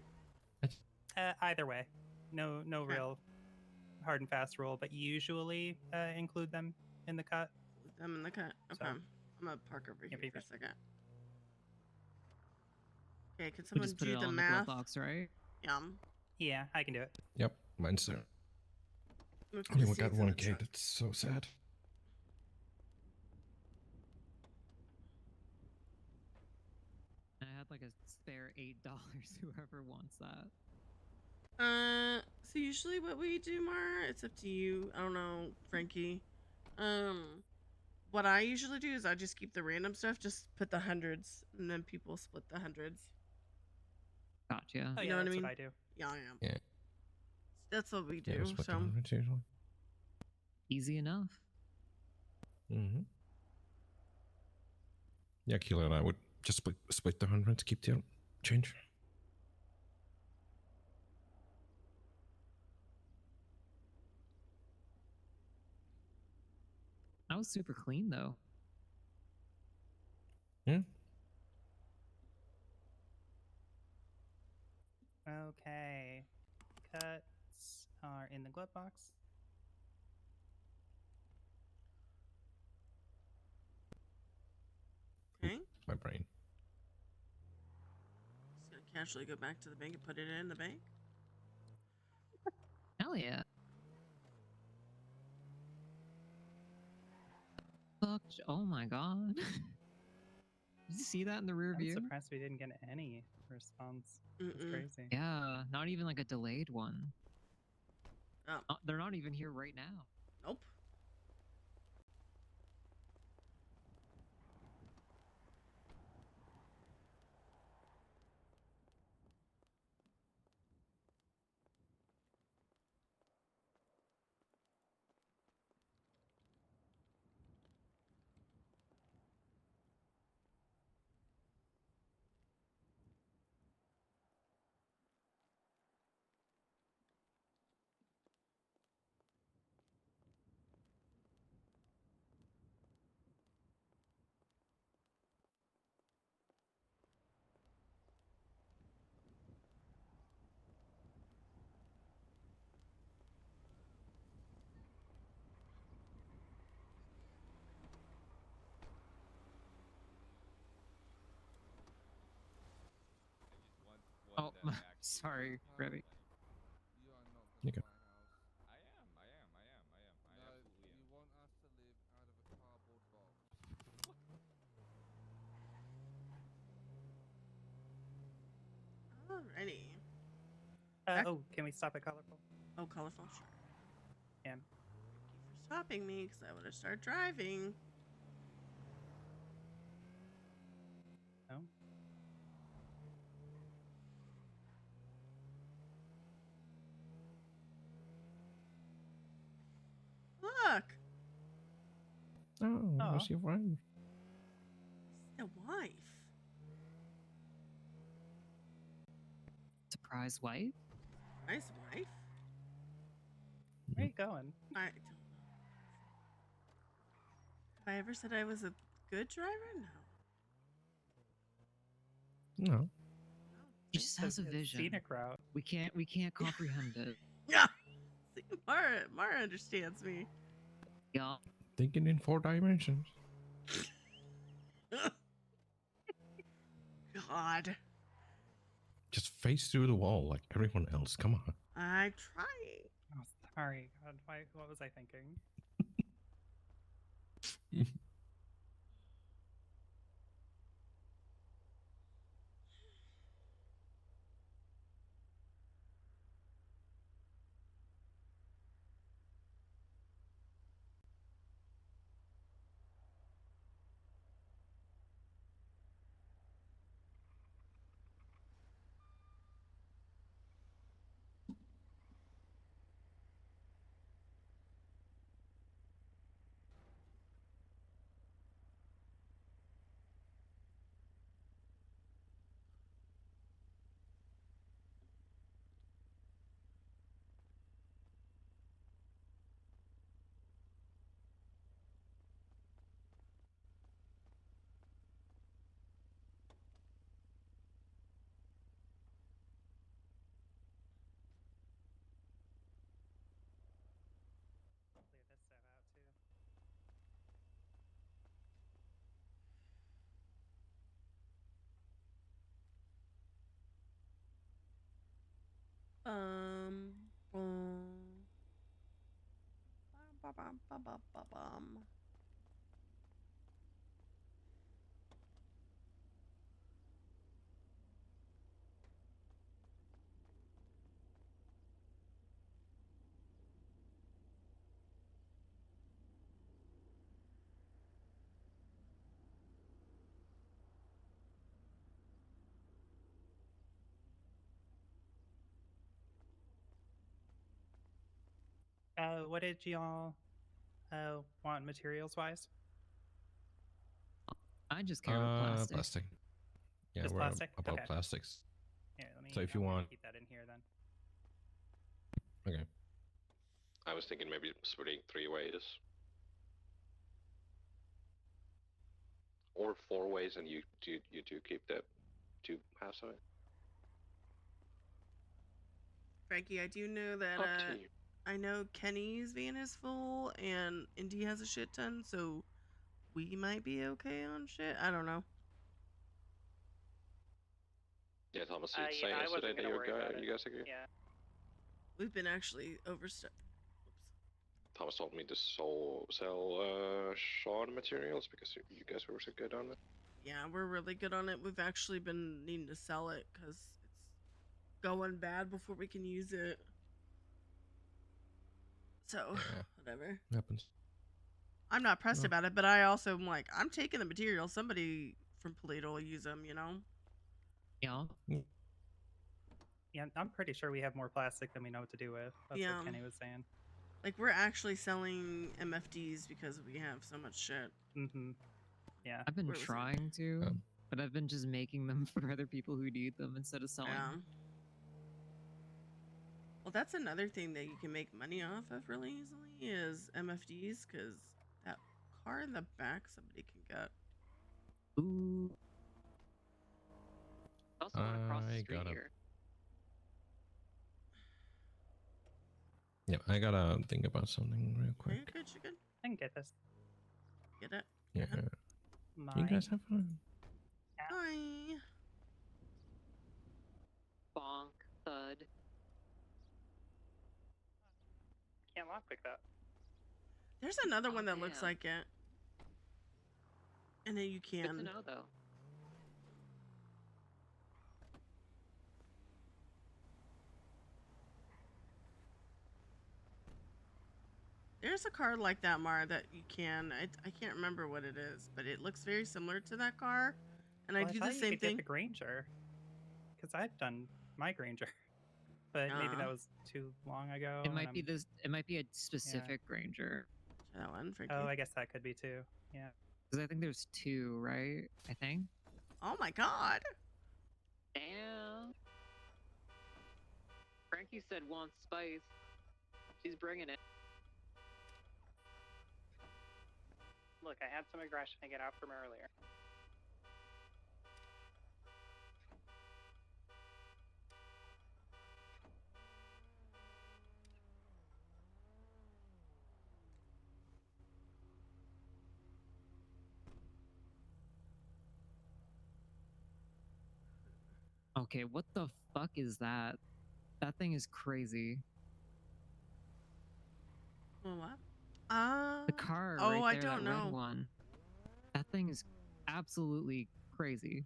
Either way, no Okay. real hard and fast rule, but usually include them in the cut. Put them in the cut. Okay. So- I'm gonna park over here Yep, for a second. Okay, can We someone just put do it the on the glove math? box, right? Yeah, I can do it. Yep, mine's there. Move to Only the one got seats in the 1K. truck. That's so sad. And I had like a spare $8. Whoever wants that. So usually what we do, Mara, it's up to you. I don't know, Frankie. What I usually do is I just keep the random stuff, just put the hundreds, and then people split the hundreds. Gotcha. Oh, You yeah, know what I that's mean? what I do. Yeah, Yeah. That's what we Yeah, do. split the So hundreds usually. Easy enough. Mm-hmm. Yeah, Keeler and I would just split the hundreds, keep the change. I was super clean though. Yeah. Okay. Cuts are in the glove box. okay, My brain. just gonna casually go back to the bank and put it in the bank. Hell yeah. Fuck. Oh my god. Did you see that in the rear I'm view? surprised we didn't get any response. That's crazy. Yeah, not even like a delayed one. Oh. They're not even here right now. Nope. Oh, sorry, Revy. You are not You going go. to my house. I am. I absolutely am. You want us to live out of a cardboard box. Alrighty. Oh, can we stop at Colorful? Oh, colorful, sure. Yeah. Thank you for stopping me, because I would have started driving. No. Look, Oh, Aw. where's your wife? the wife. Surprise wife? Nice wife. Where are you going? I don't know. Have I ever said I was a good driver? No. No. He just has a It's vision. Scenic route. We can't comprehend it. Yeah. See, Mara understands me. Yeah. Thinking in 4 dimensions. God. Just face through the wall like everyone else. Come on. I'm trying. Oh, sorry. God, what was I thinking? Clear this stuff out too. Bum. Bum, bum, bum, bum, bum, bum. What did y'all want materials wise? I just care about plastic. Plastic. Yeah, Just we're plastic? about Okay. plastics. Here, let me. So if I'm you gonna want- keep that in here then. Okay. I was thinking maybe splitting 3 ways. Or 4 ways, and you two keep that 2 halves of it. Frankie, I do know that Up to you. I know Kenny's van is full and Indy has a shit ton, so we might be okay on shit. I don't know. Yeah, Thomas, you Yeah, say I yesterday wasn't that gonna worry about it. you guys agree? Yeah. We've been actually overstepped. Thomas told me to sell Sean materials because you guys were so good on it. Yeah, we're really good on it. We've actually been needing to sell it because it's going bad before we can use it. So, Yeah. whatever. Happens. I'm not pressed Oh. about it, but I also am like, I'm taking the material. Somebody from Polito will use them, you know? Yeah. Yeah, I'm pretty sure we have more plastic than we know what to do with. That's Yeah. what Kenny was saying. Like, we're actually selling MFDs because we have so much shit. Mm-hmm. Yeah. I've been Where was it? trying to, but I've been just making them for other people who need them instead of selling. Yeah. Well, that's another thing that you can make money off of really easily is MFDs, because that car in the back somebody can get. Ooh. Also one across the street here. Yeah, I gotta think about something real quick. You're good, you're good. I can get this. Get it? Yeah. Mine. You guys have fun. Hi. Bonk, thud. Can't lockpick that. There's another Oh, one that looks damn. like it. And then you Good to can. know, though. There's a car like that, Mara, that you can. I can't remember what it is, but it looks very similar to that car. And Well, I do thought the you same could thing. Get the Granger, because I've done my Granger, but maybe that was too long ago. It might be this. It might be a specific Granger. That one, Frankie. Oh, I guess that could be too. Yeah. Because I think there's two, right? I think. Oh my god. Damn. Frankie said wants spice. She's bringing it. Look, I had some aggression to get out from earlier. Okay, what the fuck is that? That thing is crazy. What? The car oh, right I there, don't that know. red one. That thing is absolutely crazy.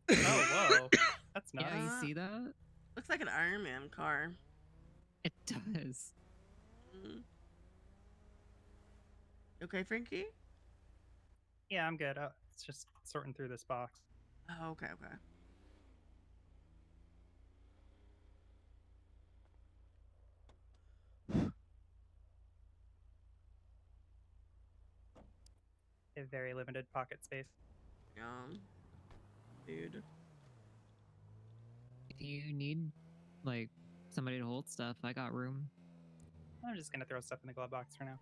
Oh, whoa. That's nuts. Yeah, you see that? Looks like an Iron Man car. It does. Mm. Okay, Frankie? Yeah, I'm good. It's just sorting through this box. Oh, okay, okay. A very limited pocket space. Yeah. Dude. If you need, like, somebody to hold stuff, I got room. I'm just gonna throw stuff in the glove box for now.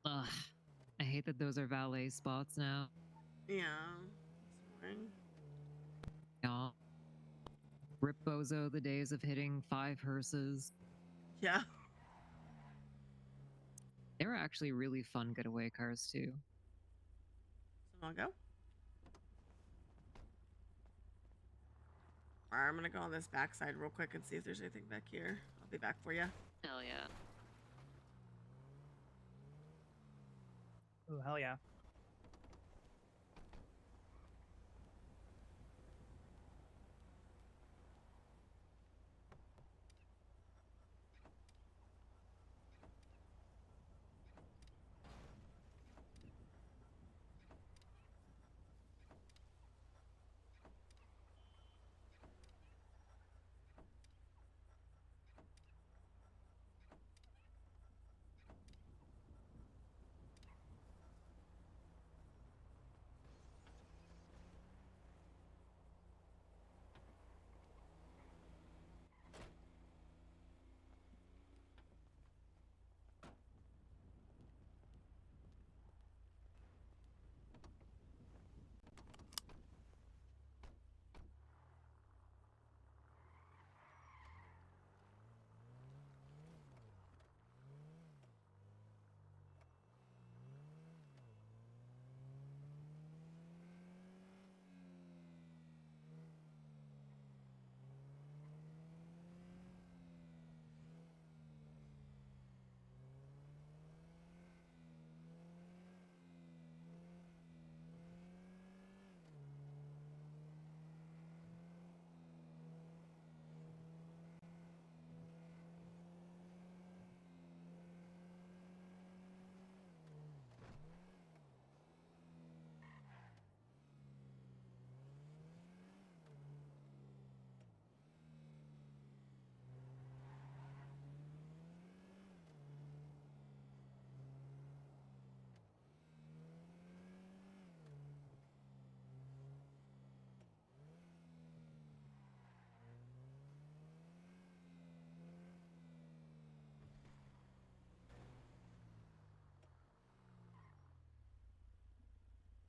Ugh. I hate that those are valet spots now. Yeah. Sorry. Yeah. Rip Bozo the days of hitting 5 hearses. Yeah. They were actually really fun getaway cars too. Someone go? Alright, I'm gonna go on this backside real quick and see if there's anything back here. I'll be back for you. Hell yeah. Oh, hell yeah.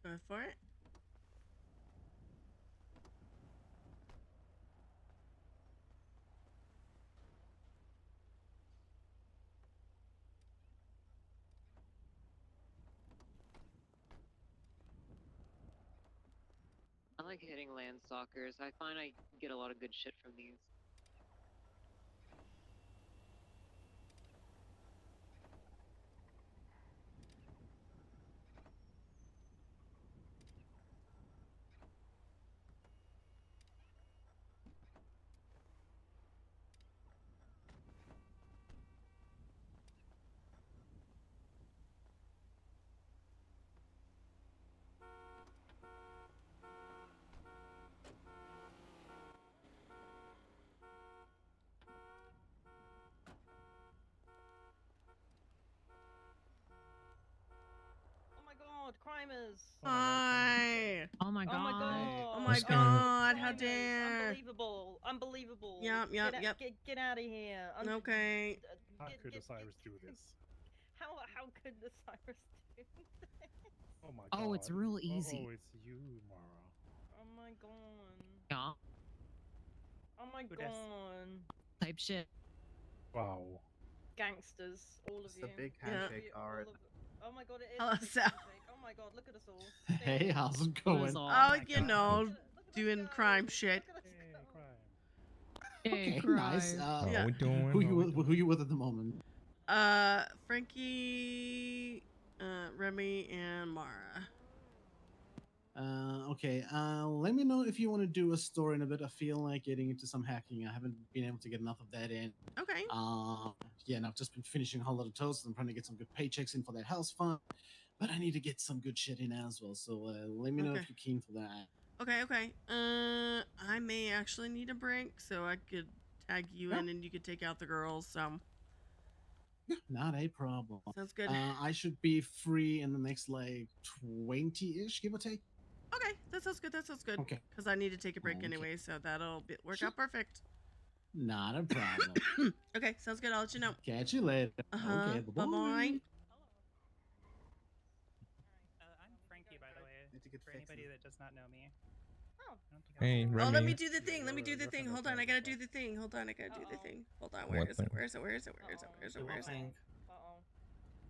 Go for it. I like hitting landstalkers. I find I get a lot of good shit from these. Oh my god, crimers! Hi. Oh my god. Oh my god! Oh my What's going on? god, how crimers, dare. Unbelievable! Unbelievable! Yep, yep, yep. Get out of here! Okay. How could Osiris do this? How could the Cyrus do this? Oh my god. Oh, it's real easy. Oh, it's you, Mara. Oh my god. Yeah. Oh my Who dis? god. Type shit. Wow. Gangsters, all of It's you. the big All of handshake, you, all alright. of- Oh my god, it is Hello, a big Sal. handshake. Oh my god, look at us all. Hey, how's it Who going? is all? Oh, my you God. know, Look at doing us go. crime shit. Look at us Hey, go. crime. Hey, Okay, nice. crime. Yeah. How we doing? Who How we doing? you with at the moment? Frankie, Remy, and Mara. Okay. Let me know if you want to do a story in a bit. I feel like getting into some hacking. I haven't been able to get enough of that in. Okay. Yeah, and I've just been finishing a whole lot of toasts. I'm trying to get some good paychecks in for that house fund, but I need to get some good shit in as well. So let me know Okay. if you're keen for that. Okay. I may actually need a break, so I could tag you Yeah. in and you could take out the girls. So Yeah, not a problem. sounds good. I should be free in the next like 20-ish, give or take. Okay, that sounds good. That sounds good. Okay. Because I need to take a break Okay. anyway, so that'll work Sure. out perfect. Not a problem. Okay, sounds good. I'll let you know. Catch you later. Uh-huh. Okay, Bye-bye. I'm Frankie, by the way. Need to get For fixed anybody now. that does not know me. Oh. I don't think I'm Hey, allowed. Oh, Remy. let me do the Yeah, thing. Let me do the you're thing. from Hold the on, I side, gotta do the thing. Hold on, I gotta do the Uh-oh. thing. Hold on, where What is thing? it? Where is it? Where is it? Where is it? Where is it? Where is it? Uh-oh.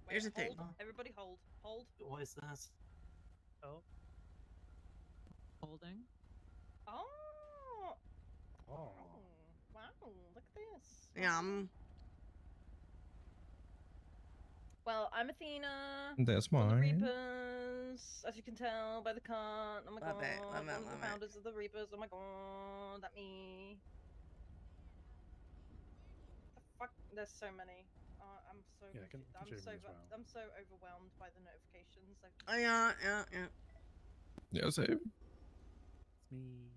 Here's the thing. Hold. Everybody hold. Hold. What is this? Oh, Holding. Oh. Oh. Wow. Look at this. Yeah. Well, I'm Athena. That's From the mine. Reapers, as you can tell by the cart. Oh my Love god. it, love it, One of the love it. founders of the Reapers. Oh my god. That me. The fuck? There's so many. I'm so. Yeah, can I'm share so. me as well. I'm so overwhelmed by the notifications. I've just... Oh, yeah. Yeah, same. it's me.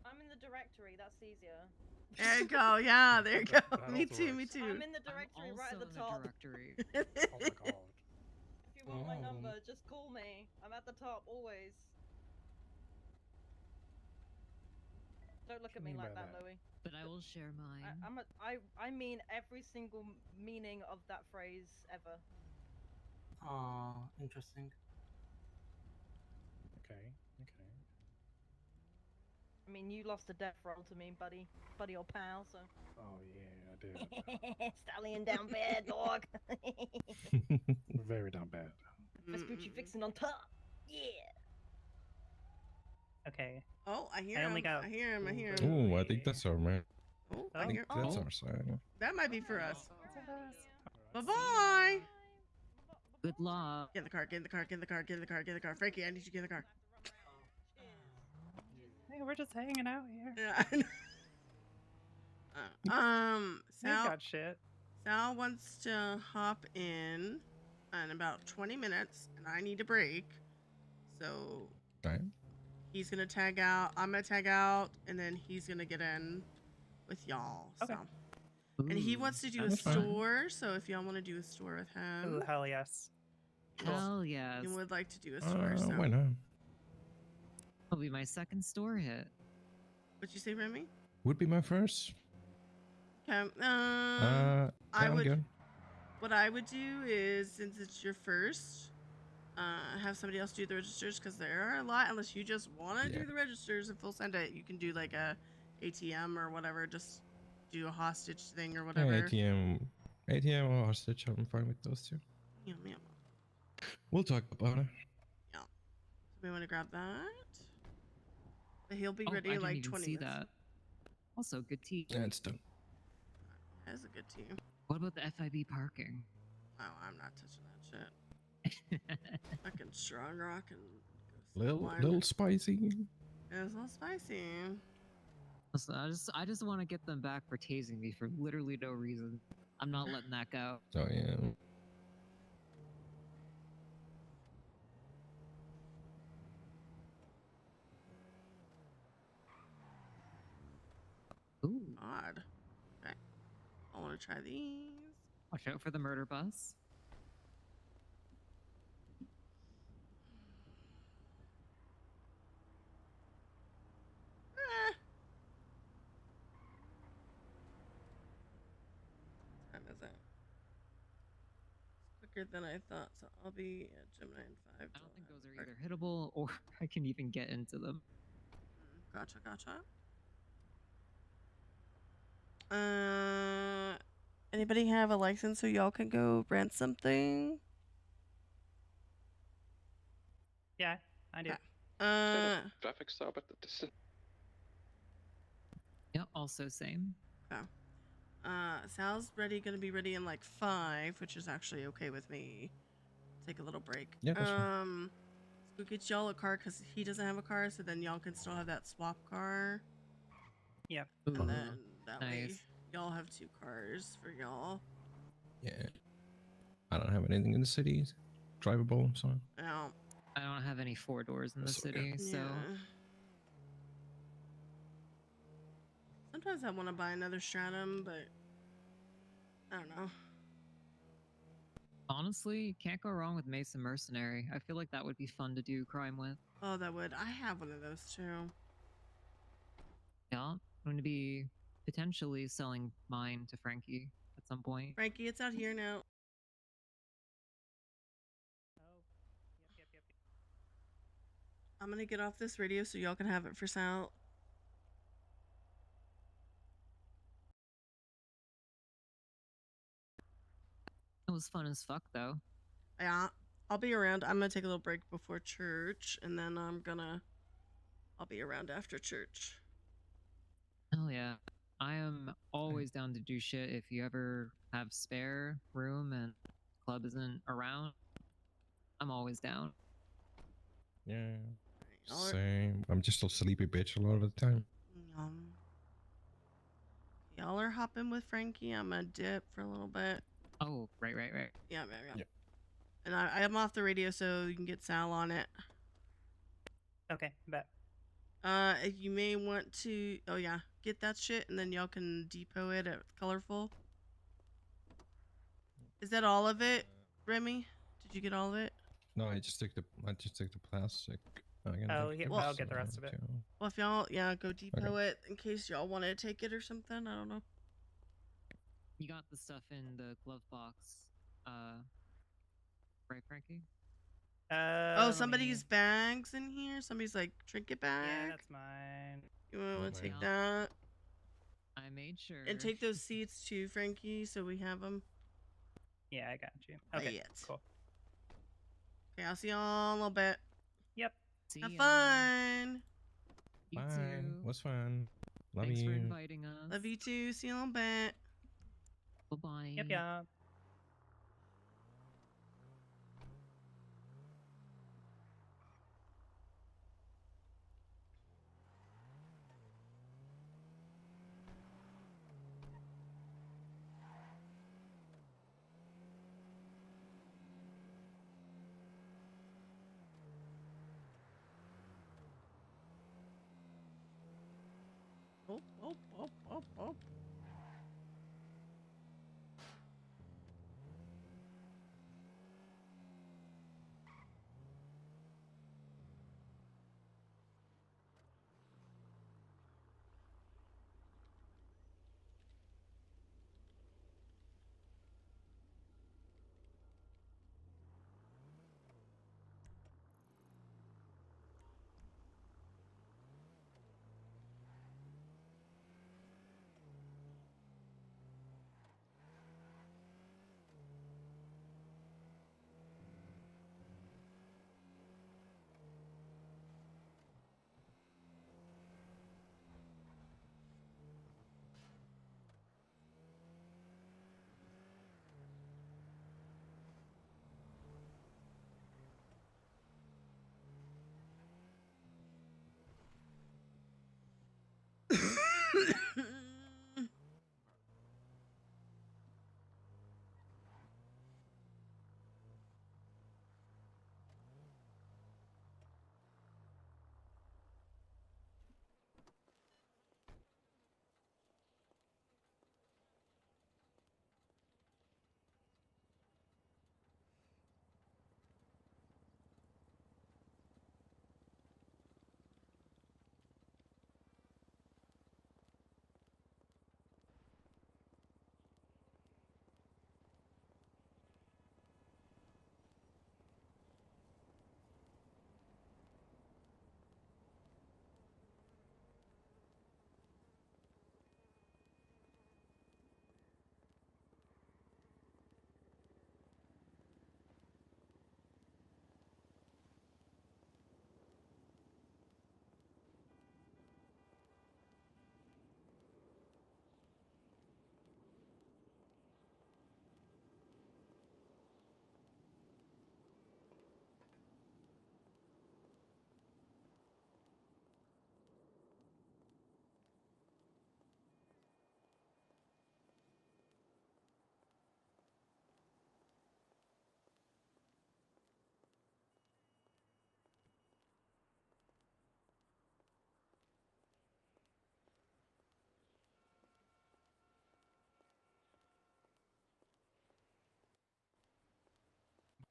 I'm in the directory. That's easier. There you go. Yeah, there you go. That Me also too. Me works. too. I'm in the directory right at the top. Directory. Oh my god. If you want my number, just call me. I'm at the top always. Don't look What at do you me mean like by that, that? Louis. But I will share mine. I mean every single meaning of that phrase ever. Oh, interesting. Okay. I mean, you lost a death roll to me, buddy or pal. So. Oh yeah, I did. Stallion down bad, dog. Very down bad. Vespucci fixing on top. Yeah. Okay. Oh, I hear I him. only got I hear him. I hear him. Ooh, I think that's our man. Oh, Oh. I I think hear. that's Oh, our side. that might be for us. Bye Alright. bye. Good luck. Get in the car. Get in the car. Get in the car. Get in the car. Get in the car. Frankie, I need you to get in the car. Hey, we're just hanging out here. Yeah. We Sal. got shit. Sal wants to hop in about 20 minutes, and I need a break. So Right. he's gonna tag out. I'm gonna tag out, and then he's gonna get in with y'all. Okay. So, and he wants to do a That's fine. store. So if y'all want to do a store with him, Ooh, hell yes. Hell yes. he would like to do a store. So Why not? It'll be my second store hit. what'd you say, Remy? Would be my first. Okay. Yeah, I I'm would. good. What I would do is, since it's your first, have somebody else do the registers because there are a lot. Unless you just want to Yeah. do the registers and full send it, you can do like a ATM or whatever. Just do a hostage thing or Yeah, whatever. ATM or hostage. I'm fine with those two. Yum, yum. We'll talk about it. Yeah. So we want to grab that. But he'll be Oh, ready I in didn't like even 20 see minutes. that. Also, good tea. Yeah, it's done. That's a good team. What about the FIB parking? Oh, I'm not touching that shit. Fucking strong rock and Little spicy. It was a little spicy. Listen, I just want to get them back for tasing me for literally no reason. I'm not letting that go. Oh yeah. Ooh. Odd. Okay. I want to try these. Watch out for the murder bus. What time is it? It's quicker than I thought, so I'll be at Gemini in 5. I don't think those are either hittable or I can even get into them. Gotcha. Anybody have a license so y'all can go rent something? Yeah, I do. Traffic stop at the distance. Yeah, also same. Okay. Sal's gonna be ready in like 5, which is actually okay with me. Take a little break. Yeah, that's fine. So get y'all a car because he doesn't have a car, so then y'all can still have that swap car. Yep. And then that way Nice. y'all have 2 cars for y'all. Yeah. I don't have anything in the city drivable, so. Yeah. I don't have any 4 doors in the That's okay. city, so Yeah. Sometimes I want to buy another Stratum, but I don't know. honestly, you can't go wrong with Mason Mercenary. I feel like that would be fun to do crime with. Oh, that would. I have one of those too. Yeah, I'm going to be potentially selling mine to Frankie at some point. Frankie, it's out here now. Oh, yep. I'm gonna get off this radio so y'all can have it for Sal. It was fun as fuck, though. Yeah, I'll be around. I'm gonna take a little break before church, and then I'll be around after church. Hell yeah. I am always down to do shit if you ever have spare room and club isn't around. I'm always down. Yeah. Y'all are- Same. I'm just a sleepy bitch a lot of the time. Y'all are hopping with Frankie. I'm gonna dip for a little bit. Oh, right. Yeah. And I'm off the radio so you can get Sal on it. Okay, bet. You may want to. Oh yeah, get that shit, and then y'all can depot it at Colorful. Is that all of it, Remy? Did you get all of it? No, I just took the plastic. Oh, yeah, I'll get the rest of it. Well, if y'all, go depot it in case y'all want to take it or something. I don't know. You got the stuff in the glove box, right, Frankie? Oh, somebody's bags in here. Somebody's like trinket bag. Yeah, that's mine. You want to take mine. that? I made sure. And take those seats too, Frankie, so we have them. Yeah, I got you. Okay, cool. Okay, I'll see y'all in a little bit. Yep. See Have ya. fun. You Bye. too. Was fun. Love Thanks you. for inviting us. Love you too. See you in a little bit. Bye-bye. Yep. Oh.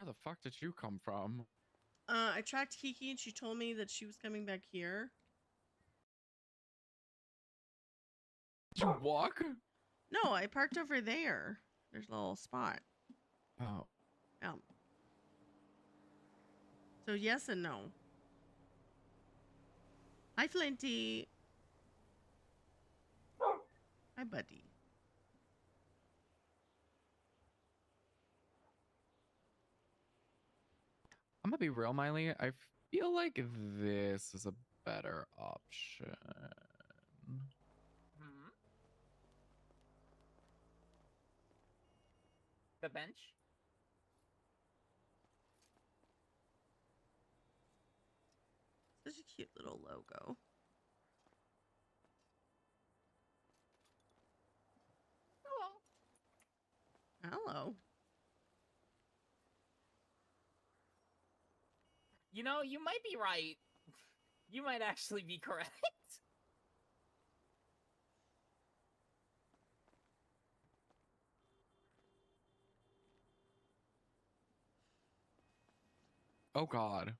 Where the fuck did you come from? I tracked Kiki and she told me that she was coming back here. Did you walk? No, I parked over there. There's a little spot. Oh. So yes and no. Hi, Flinty. Hi, buddy. I'm gonna be real, Miley. I feel like this is a better option. Hmm? The bench? Such a cute little logo. Hello. Hello. You know, you might be right. You might actually be correct. Oh God.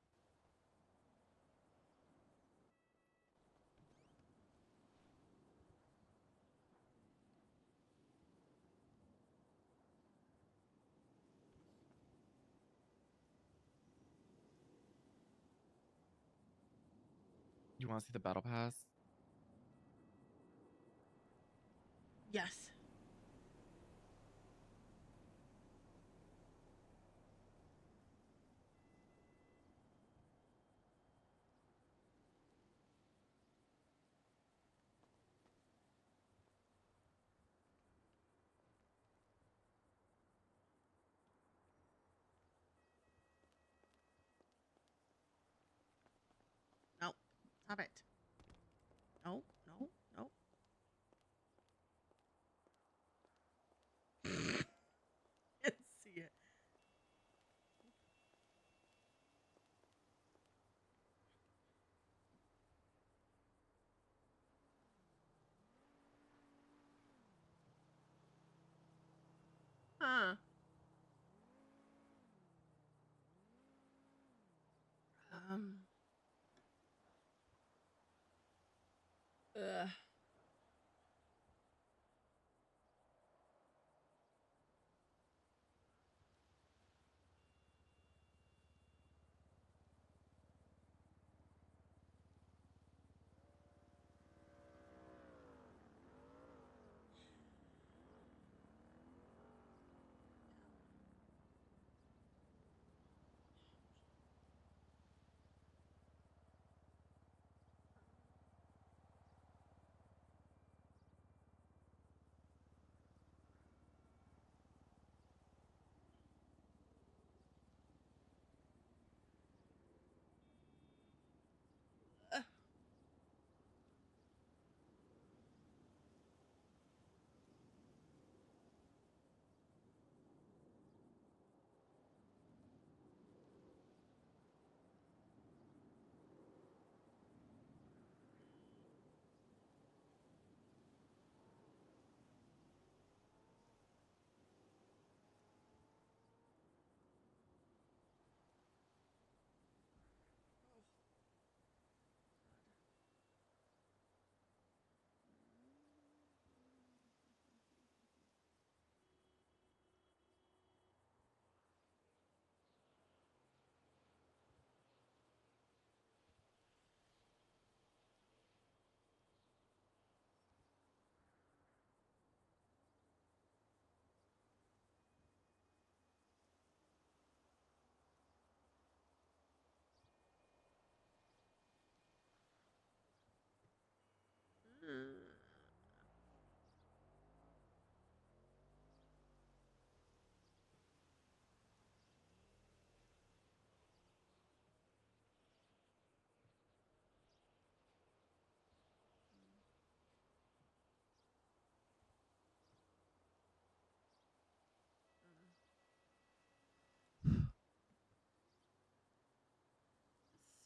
You want to see the battle pass? Yes. No. Stop it. No, no, no. Can't see it. Huh. Um. Ugh.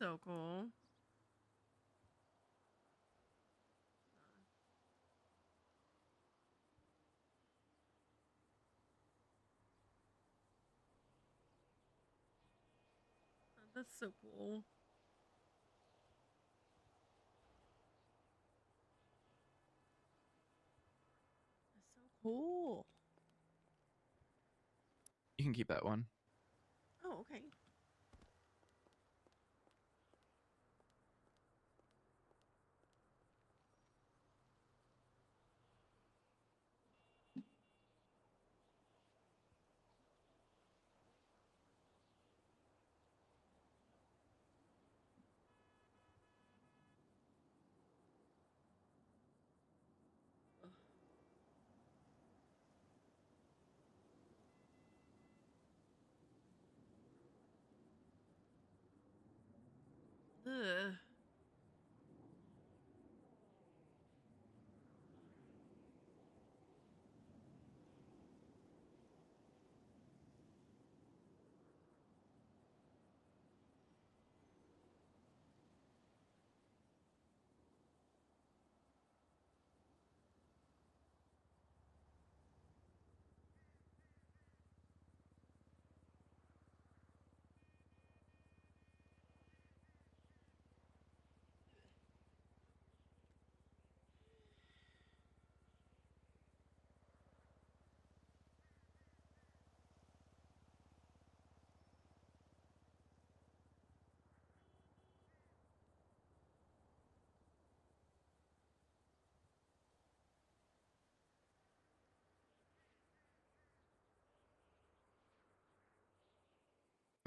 So cool. That's so cool. That's so cool. You can keep that one. Oh, okay. Ugh.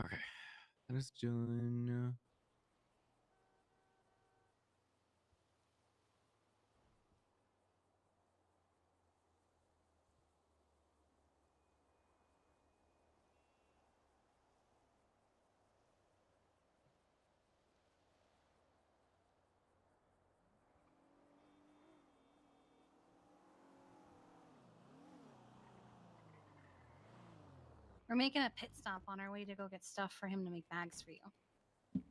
Okay. That is done. We're making a pit stop on our way to go get stuff for him to make bags for you.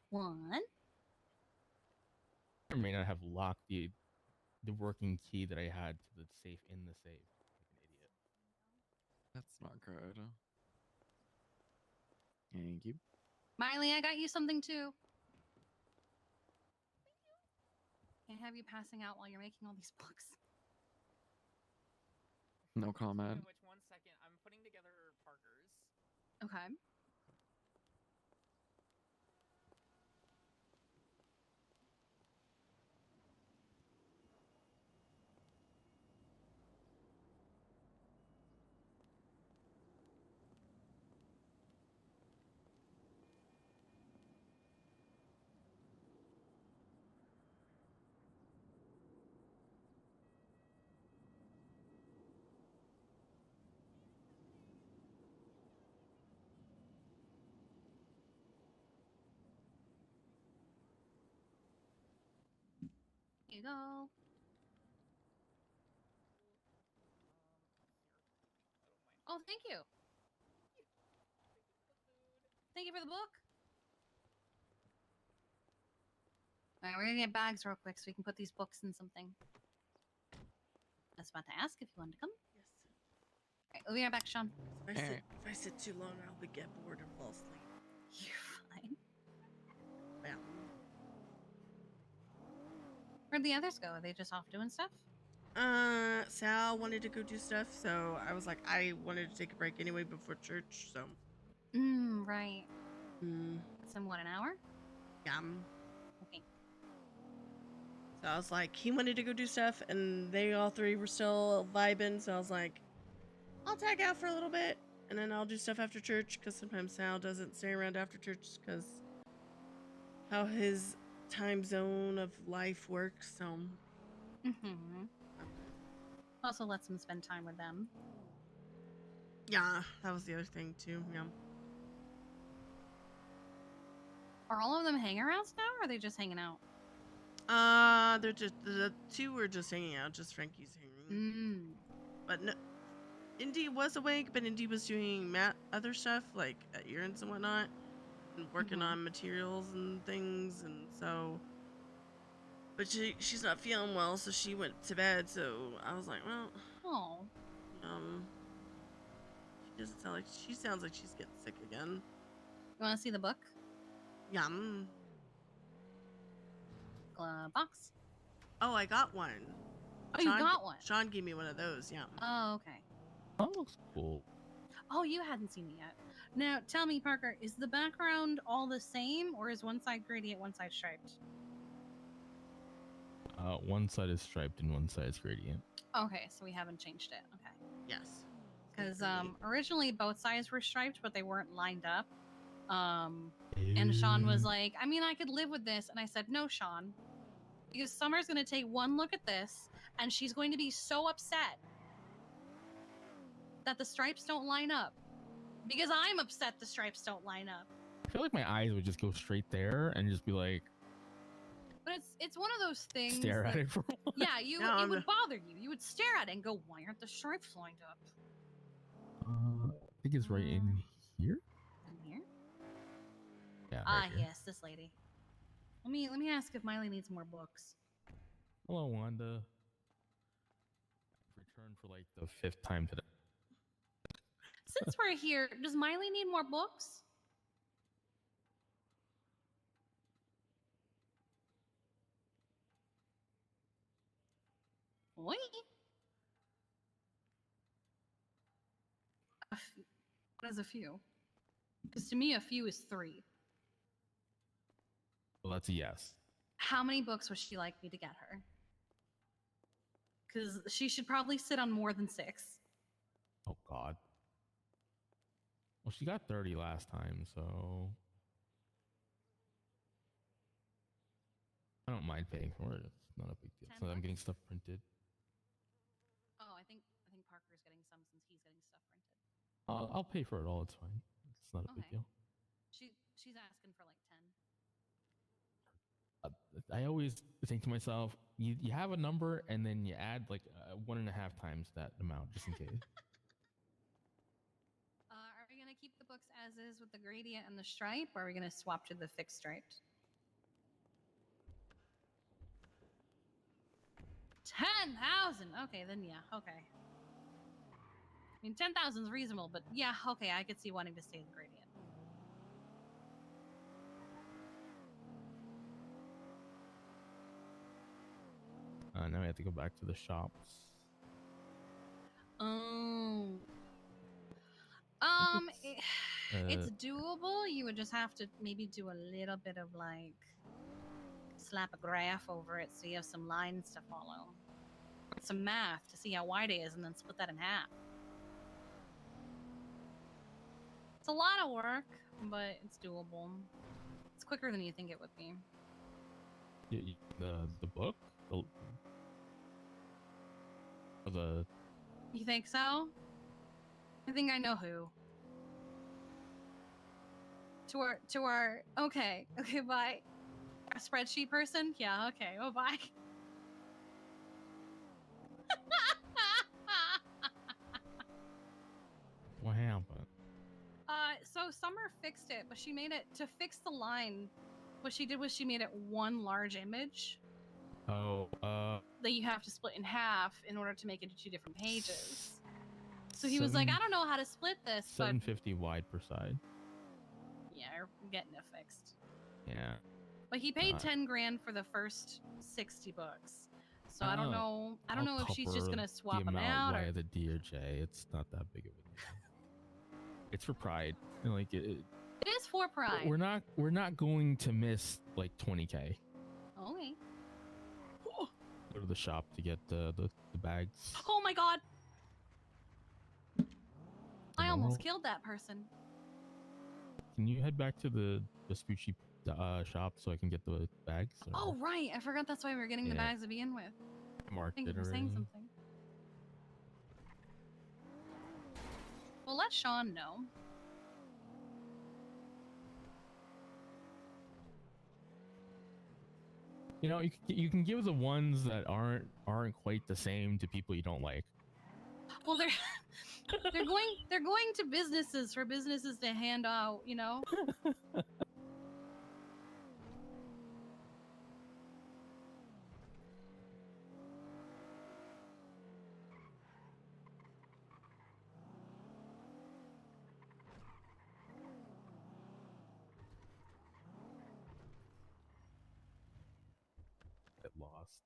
One. I may not have locked the working key that I had to the safe in the safe. Like an idiot. That's not good. Thank you. Miley, I got you something too. Can't have you passing out while you're making all these books. No comment. Which 1 second, I'm putting together Parker's. Okay. Here you go. Oh, thank you. Thank you for the book. All right, we're gonna get bags real quick so we can put these books in something. I was about to ask if you wanted to come. Yes. All right, we'll be right back, Sean. If I sit too long, I'll get bored and fall asleep. You're fine. Yeah. Where'd the others go? Are they just off doing stuff? Sal wanted to go do stuff, so I was like, I wanted to take a break anyway before church, so. Right. It's in what, an hour? Yeah. Okay. So I was like, he wanted to go do stuff, and they all three were still vibing, so I was like, I'll tag out for a little bit, and then I'll do stuff after church, because sometimes Sal doesn't stay around after church, because how his time zone of life works, so. Also lets them spend time with them. Yeah, that was the other thing, too, yeah. Are all of them hangarouts now, or are they just hanging out? They're just, the two were just hanging out, just Frankie's hanging. But no, Indy was awake, but Indy was doing other stuff, like errands and whatnot, and working on materials and things, and so. But she's not feeling well, so she went to bed. So I was like, well, oh, she doesn't sound like she sounds like she's getting sick again. You want to see the book? Yum. Box. Oh, I got one. Oh, you got one. Sean gave me one of those. Yeah. Oh, okay. That looks cool. Oh, you hadn't seen it yet. Now, tell me, Parker, is the background all the same, or is one side gradient, one side striped? One side is striped and one side is gradient. Okay, so we haven't changed it. Okay. Yes. Because originally both sides were striped, but they weren't lined up. And Sean was like, I mean, I could live with this. And I said, no, Sean. Because Summer's going to take one look at this, and she's going to be so upset that the stripes don't line up. Because I'm upset the stripes don't line up. I feel like my eyes would just go straight there and just be like, But it's one of those things. stare at that- it for a while. Yeah, it would bother you. You would stare at it and go, why aren't the stripes lined up? I think it's right in here. In here? Yeah. Ah, Right here. yes, this lady. Let me ask if Miley needs more books. Hello, Wanda. Returned for like the 5th time today. Since we're here, does Miley need more books? Oi. What is a few? Because to me, a few is 3. Well, that's a yes. How many books would she like me to get her? Because she should probably sit on more than 6. Oh God. Well, she got 30 last time, so I don't mind paying for it. It's not a big deal. So I'm getting stuff printed. Oh, I think Parker's getting some since he's getting stuff printed. I'll pay for it all. It's fine. It's not a big Okay. deal. She's asking for like 10. I always think to myself, you have a number and then you add like 1.5 times that amount just in case. Are we gonna keep the books as is with the gradient and the stripe, or are we gonna swap to the fixed striped? 10,000. Okay, then yeah. Okay. I mean, 10,000 is reasonable, but yeah. Okay, I could see wanting to stay in gradient. Now we have to go back to the shops. Oh. It's doable. You would just have to maybe do a little bit of like slap a graph over it so you have some lines to follow. Some math to see how wide it is and then split that in half. It's a lot of work, but it's doable. It's quicker than you think it would be. The book? You think so? I think I know who. To our okay, bye. A spreadsheet person? Yeah, okay. Oh, bye. What happened? So Summer fixed it, but she made it to fix the line. What she did was she made it one large image Oh, that you have to split in half in order to make it 2 different pages. So he was like, I don't know how to split this, but 750 wide per side. yeah, we're getting it fixed. Yeah. But he paid 10 grand for the first 60 books. So I don't know. I don't I'll know if she's just cover gonna swap the them amount out. via Or... the DRJ. It's not that big of a deal. It's for pride. Like It is for pride. we're not going to miss like 20K. Okay. Go to the shop to get the bags. Oh my god! I Tomorrow? almost killed that person. Can you head back to the Vespucci shop so I can get the bags? Or... Oh right, I forgot that's why we were getting the Yeah. bags to begin with. Marked Thank you it for saying already. something. Well, let Sean know. You know, you can give the ones that aren't quite the same to people you don't like. Well, they're going to businesses for businesses to hand out, you know. lost.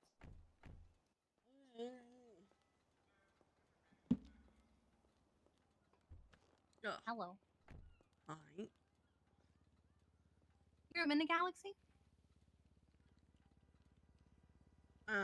Hello. Hi. You're a mini galaxy? Maybe.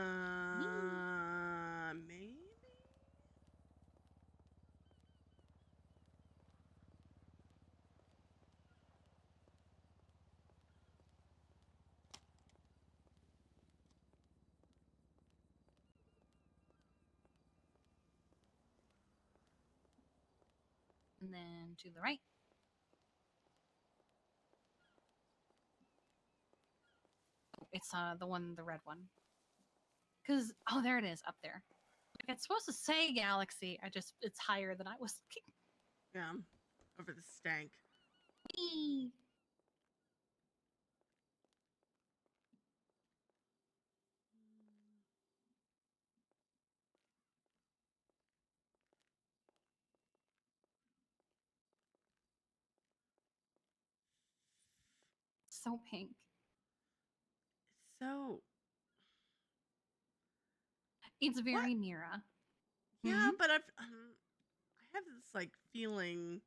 And then to the right. It's the red one. Cause there it is up there. Like, it's supposed to say galaxy. It's higher than I was looking. Yeah, over the stank. Whee! So pink. So it's very Mira. Yeah, but I have this like feeling.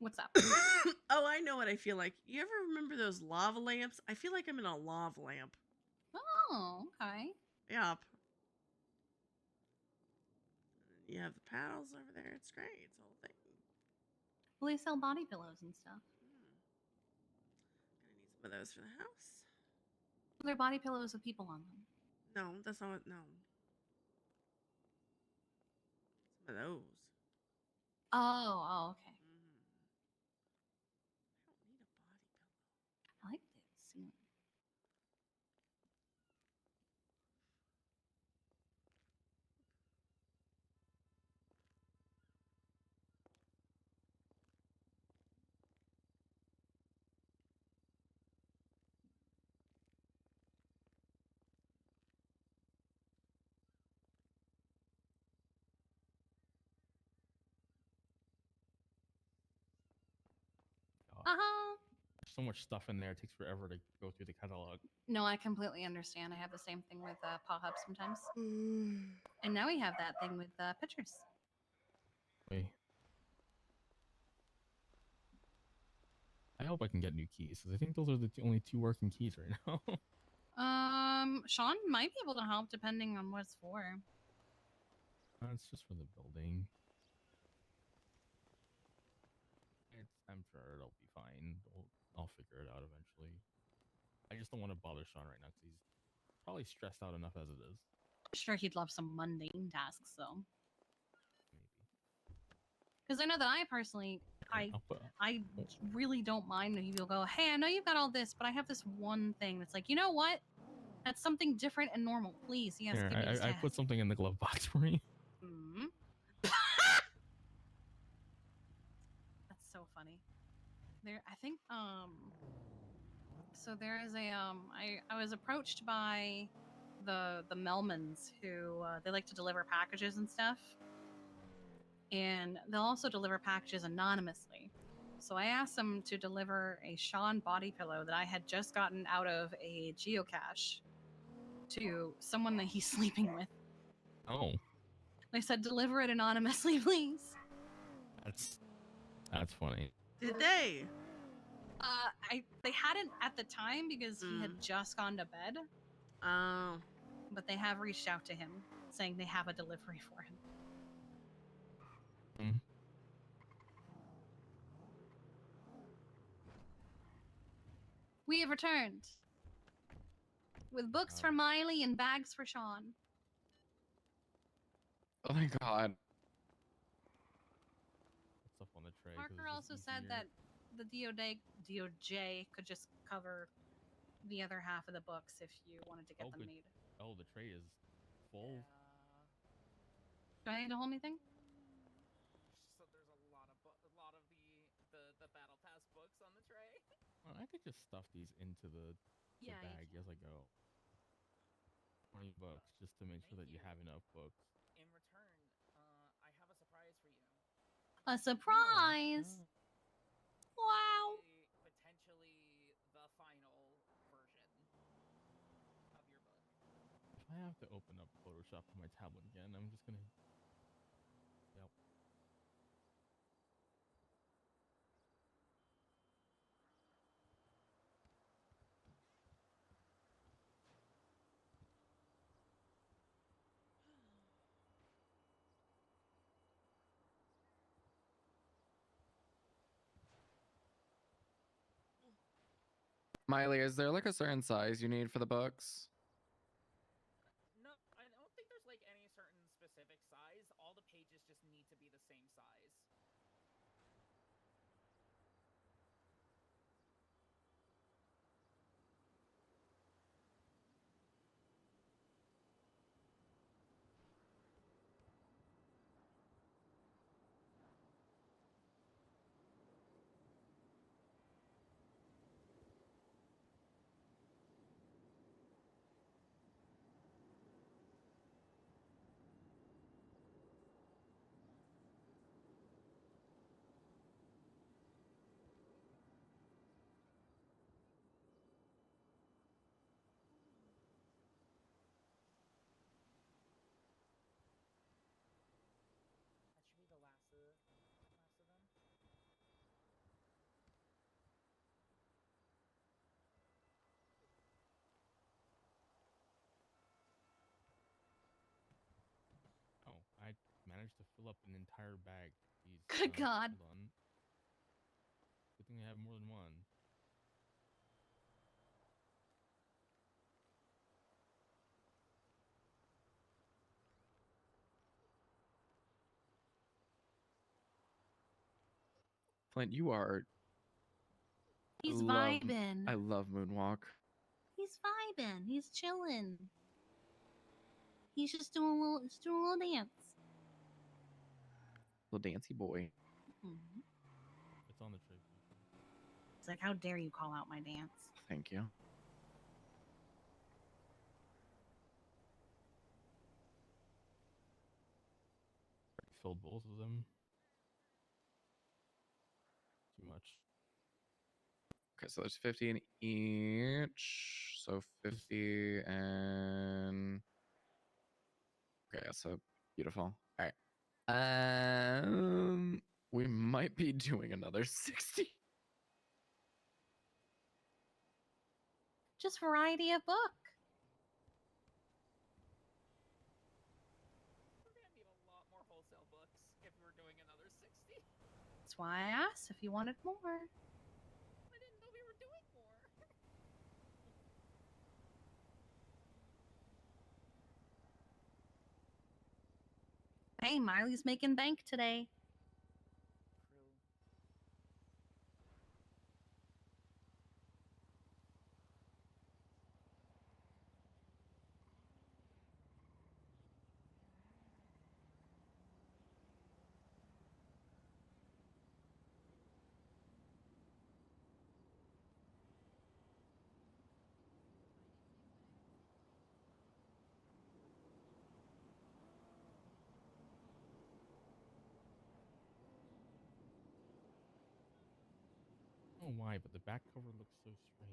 What's up? Oh, I know what I feel like. You ever remember those lava lamps? I feel like I'm in a lava lamp. Oh, okay. Yep. You have the paddles over there. It's great. It's a whole thing. Well, they sell body pillows and stuff. Gonna need some of those for the house. They're body pillows with people on them. No, that's not what. No. Some of those. Oh, okay. I like this. There's so much stuff in there. It takes forever to go through the catalog. No, I completely understand. I have the same thing with Paw Hub sometimes. And now we have that thing with pictures. Wait. I hope I can get new keys, because I think those are the only two working keys right now. Sean might be able to help depending on what it's for. It's just for the building. I'm sure it'll be fine. I'll figure it out eventually. I just don't want to bother Sean right now because he's probably stressed out enough as it is. I'm sure he'd love some mundane tasks though. Because I know that I personally, I really don't mind when people go, hey, I know you've got all this, but I have this one thing that's like, you know what? That's something different and normal. Please, yes, Here, give me this I task. put something in the glove box for you. That's so funny. There, I think, so there is a, I was approached by the Melmans who, they like to deliver packages and stuff. And they'll also deliver packages anonymously. So I asked them to deliver a Sean body pillow that I had just gotten out of a geocache to someone that he's sleeping with. Oh, They said, deliver it anonymously, please. that's funny. Did they? They hadn't at the time because he had just gone to bed. Oh. But they have reached out to him saying they have a delivery for him. We have returned with books for Miley and bags for Sean. Oh my god. Stuff on the tray. Parker also said that the DOJ could just cover the other half of the books if you wanted to get them made. Oh, the tray is full. Do I need to hold anything? So there's a lot of the battle pass books on the tray. Well, I could just stuff these into the Yeah, you bag as I go. $20 just to make sure that you have enough books. In return, I have a surprise for you. A surprise! Wow! Potentially the final version of your book. I have to open up Photoshop on my tablet again. I'm just gonna. Yep. Miley, is there like a certain size you need for the books? No, I don't think there's like any certain specific size. All the pages just need to be the same size. That should be the last of them. Oh, I managed to fill up an entire bag. Jeez. Good God. Hold on. Good thing I have more than one. Flint, you are. He's I vibing. love Moonwalk. He's vibing. He's chilling. He's just doing a little dance. Little dancey boy. Mhm. It's on the tray for you. It's like, how dare you call out my dance? Thank you. Filled both of them. Too much. Okay, so there's 50 in each. So 50 and. Okay, so beautiful. All right. We might be doing another 60. Just variety of book. We're gonna need a lot more wholesale books if we're doing another 60. That's why I asked if you wanted more. I didn't know we were doing more. Hey, Miley's making bank today. True. I don't know why, but the back cover looks so strange.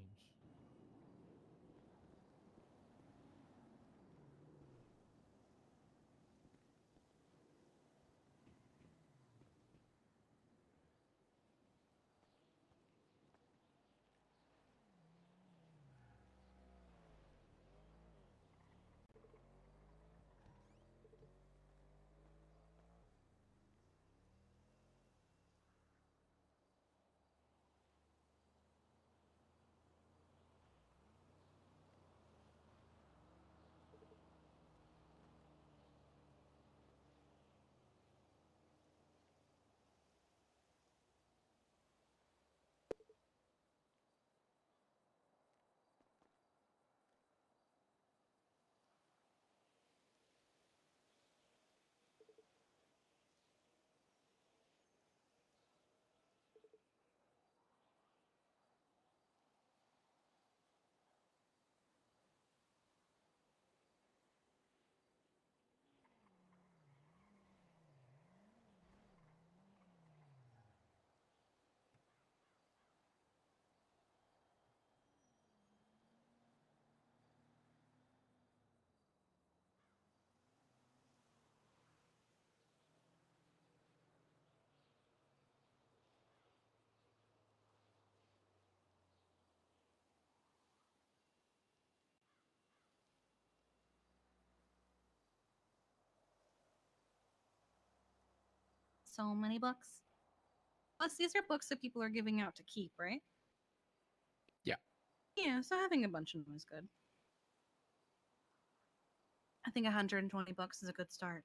so many books. Plus, these are books that people are giving out to keep, right? Yeah. Yeah, so having a bunch of them is good. I think 120 bucks is a good start.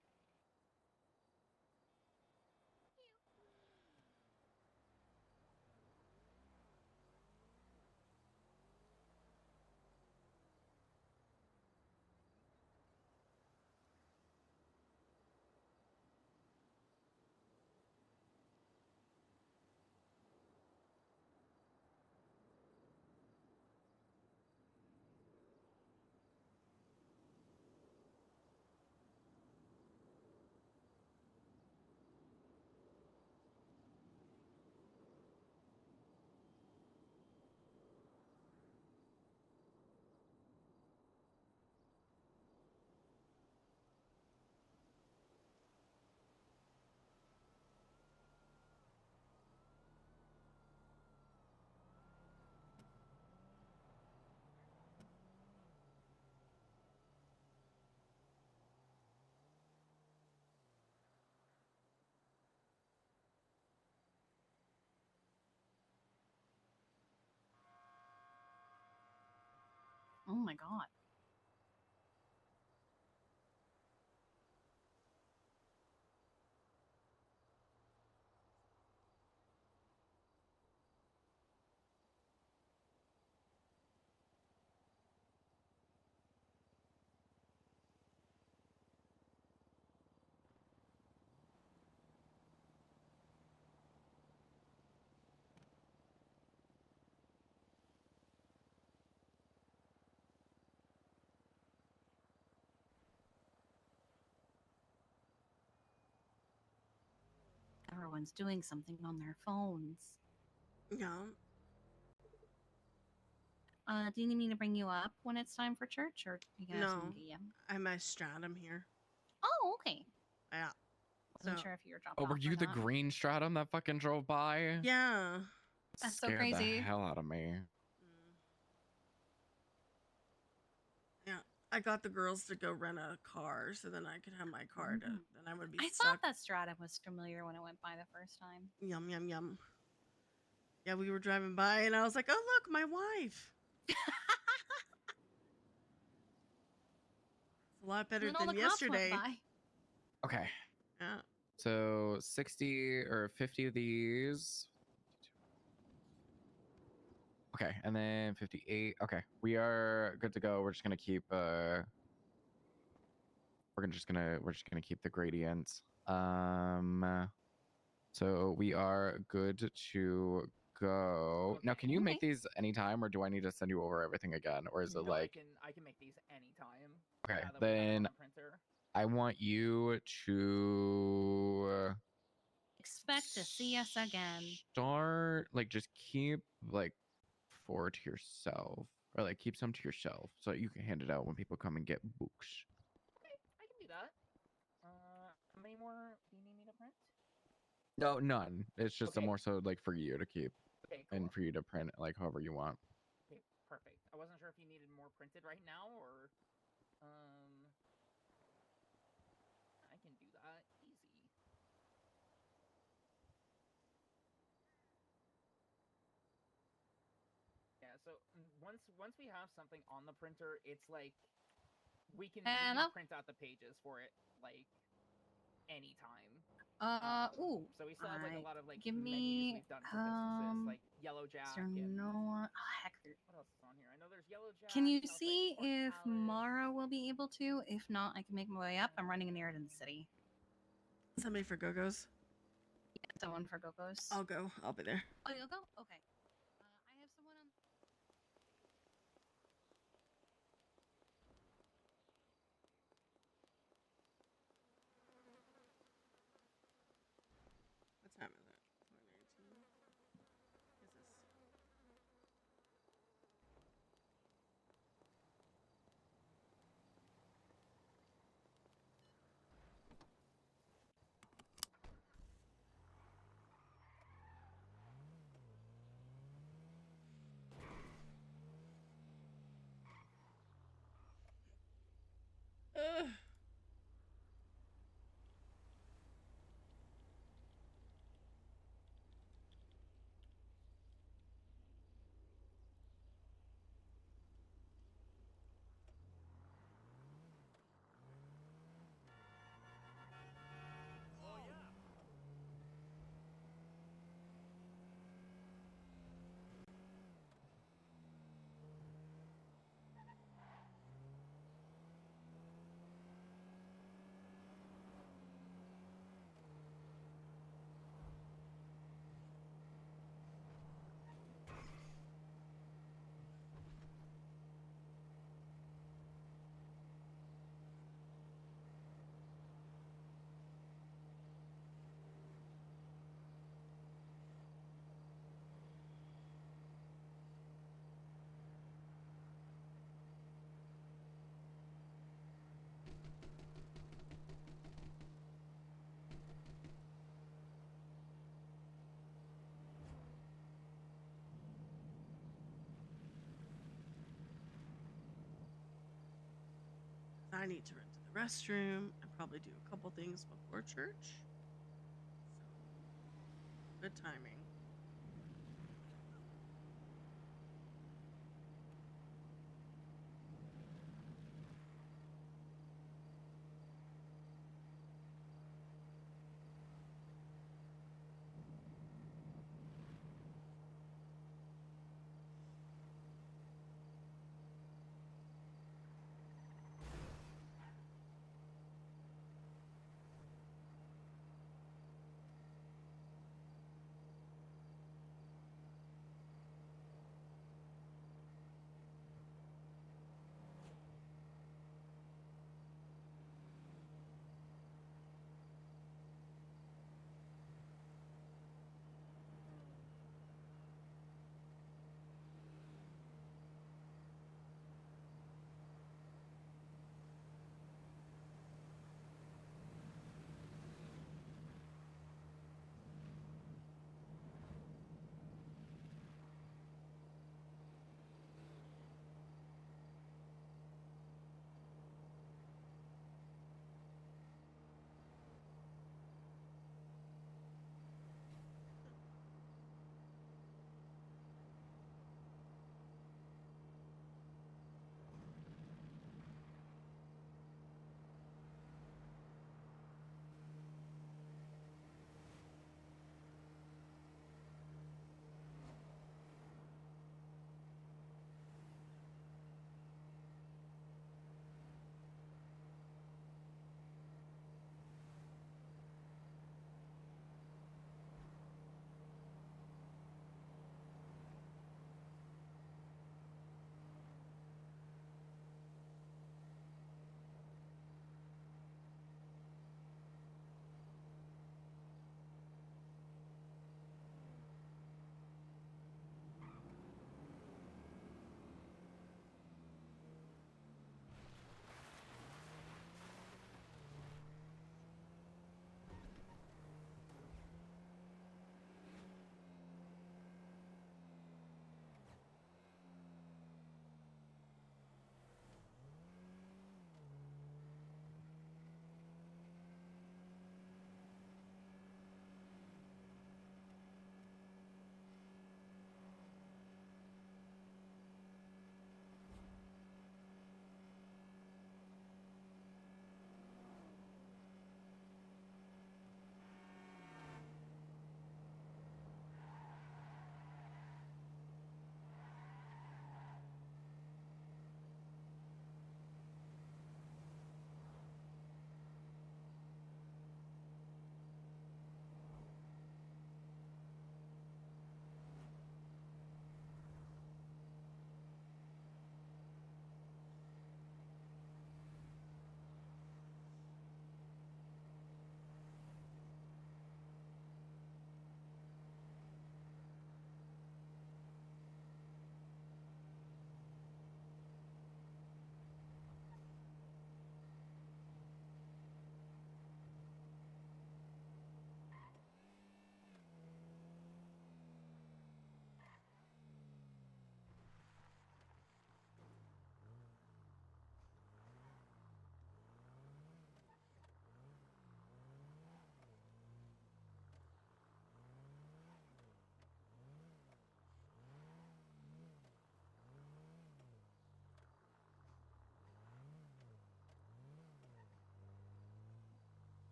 Oh my god. Everyone's doing something on their phones. Yeah. Do you need me to bring you up when it's time for church, or you can have No, someone get you? I'm a stratum here. Oh, okay. Yeah. Wasn't So- sure if you were dropped Oh, off were you or the not. green stratum that fucking drove by? Yeah. That's so Scared crazy. the hell out of me. Yeah. I got the girls to go rent a car so then I could have my car to Mhm. then I would be I stuck. thought that stratum was familiar when it went by the first time. Yum yum yum. Yeah, we were driving by and I was like, "Oh, look, my wife." It's a lot better Then all than the cops yesterday. went by. Okay. Yeah. So 60 or 50 of these. Okay, and then 58. Okay, we are good to go. We're just gonna keep we're just gonna keep the gradients. So we are good to go. Now, can you make these anytime, or do I need to send you over everything again, or is it No, like? I can make these anytime. Okay, That we have it on then the printer. I want you to Expect to see us again. start like just keep like 4 to yourself, or like keep some to yourself so that you can hand it out when people come and get books. Okay, I can do that. How many more do you need me to print? No, none. It's just a Okay. more so like for you to keep Okay, and cool. for you to print like however you want. Okay, perfect. I wasn't sure if you needed more printed right now or I can do that easy. Yeah, so once we have something on the printer, it's like we can print out the pages for it like anytime. Ooh. So we still have like a lot of like give menus me we've done for businesses like Yellow Jack and Oh, heck. what else is on here? I know there's Yellow Jack. Can you Southside see Pork if Palace. Mara will be able to? If not, I can make my way up. I'm running an errand in the city. Somebody for Go-Go's. Yeah, someone for Go-Go's. I'll go. I'll be there. Oh, you'll go? Okay. I have someone on. What time is it? 4:19. Is this? I need to run to the restroom and probably do a couple things before church. So, good timing.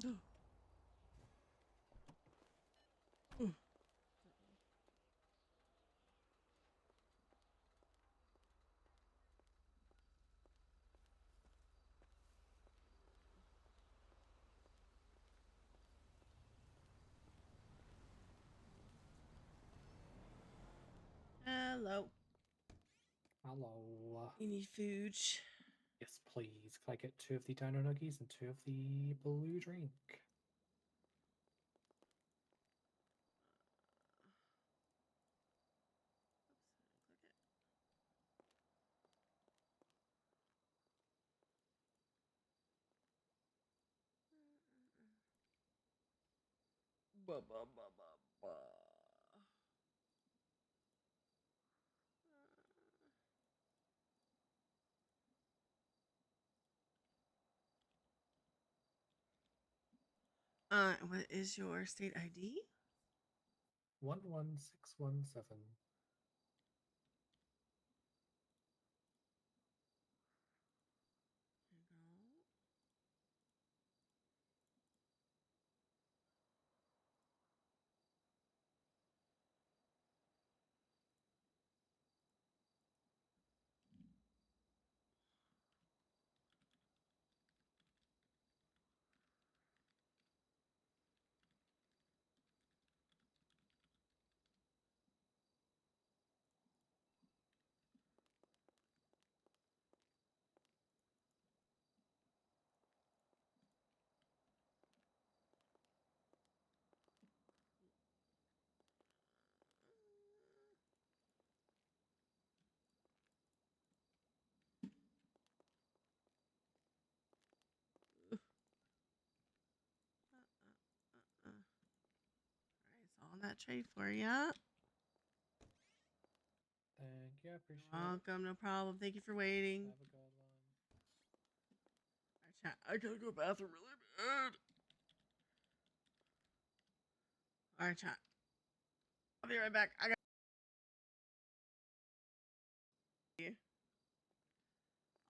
Hello. Hello. You need food? Yes, please. Can I get 2 of the dino nuggies and 2 of the blue drink? Ba, ba, ba, ba, ba. What is your state ID? 11617. Alright, it's on that trade for you. Thank you, I appreciate it. Welcome, no problem. Thank you for waiting. Have a good one. Alright, chat. I gotta go to the bathroom really bad. Alright, chat. I'll be right back. I got.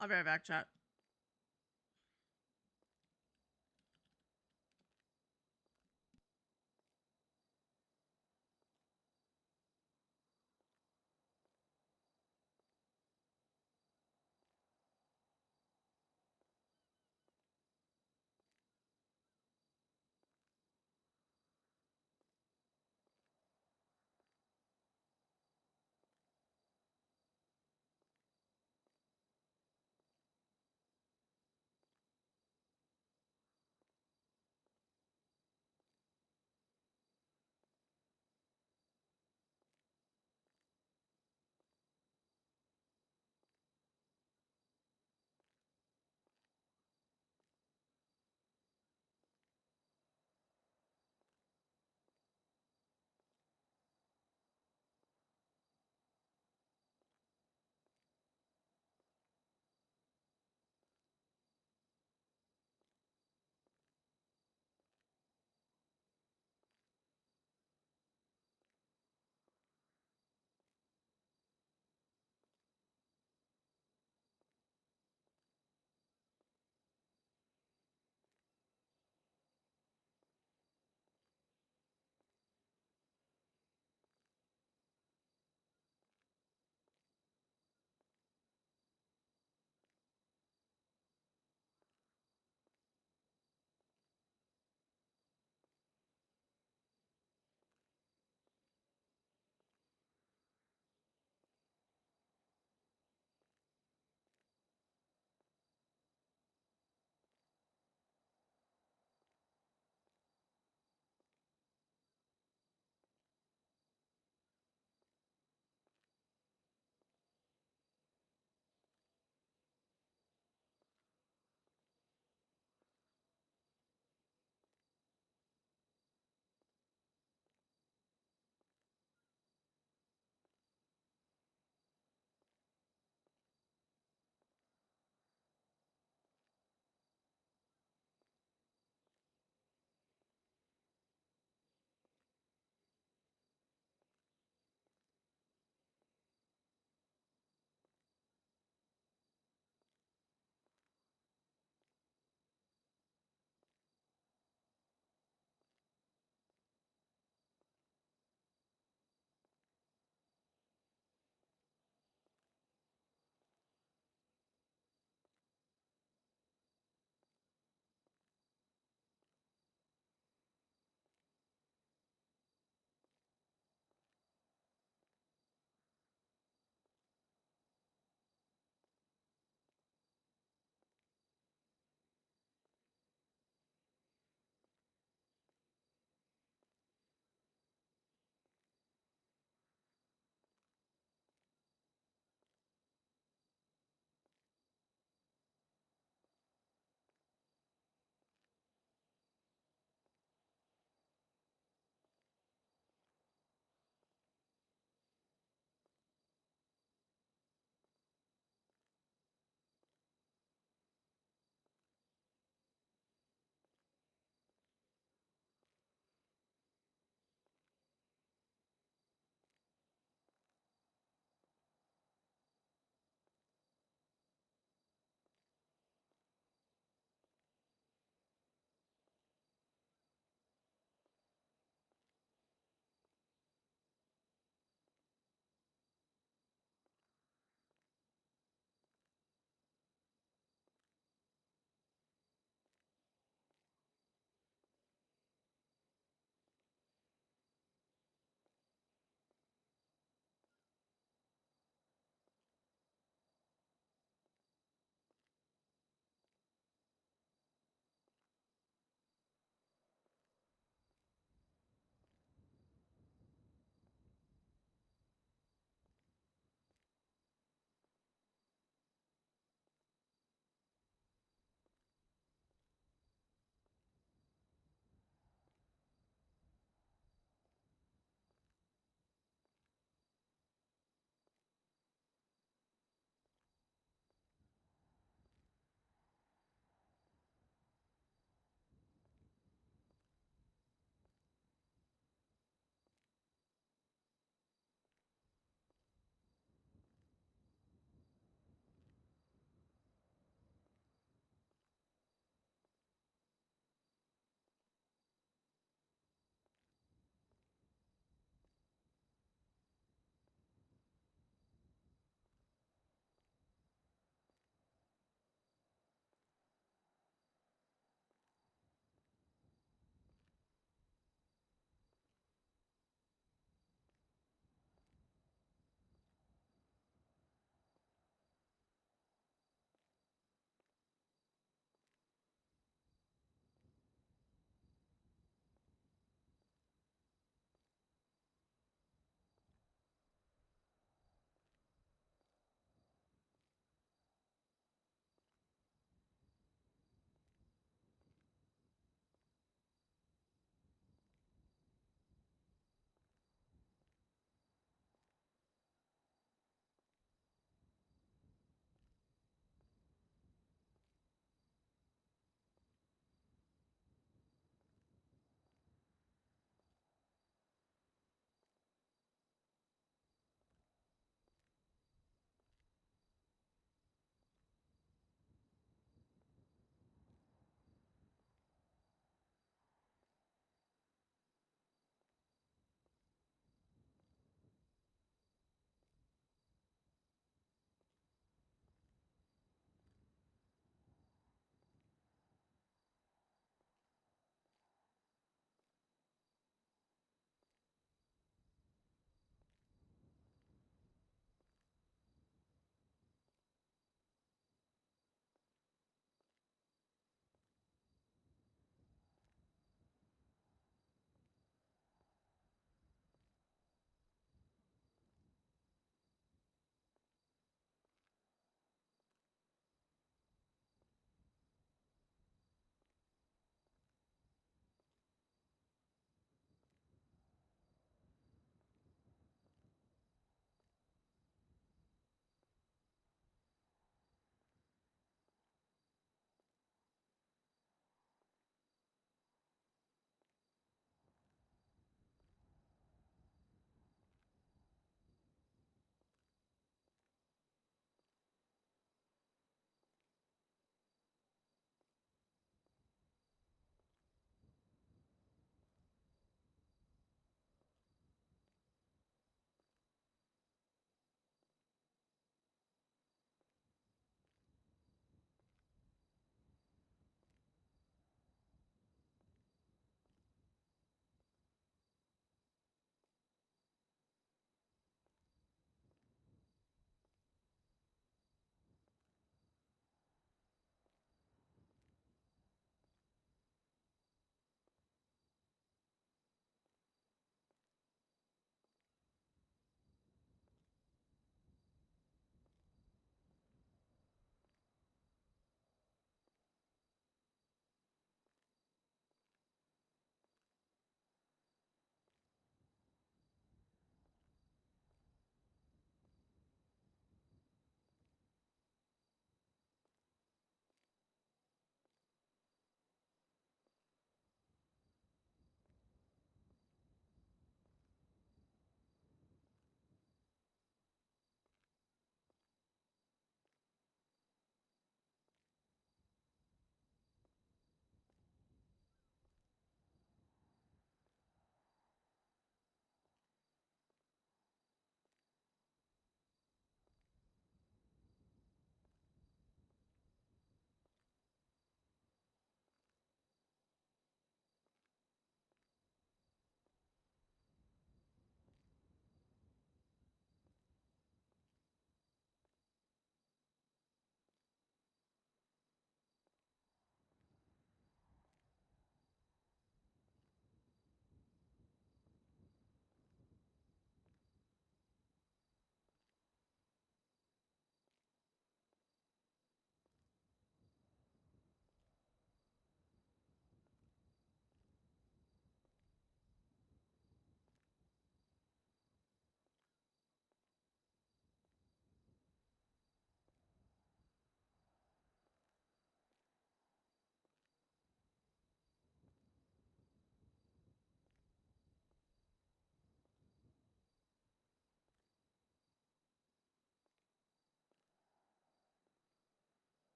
I'll be right back, chat.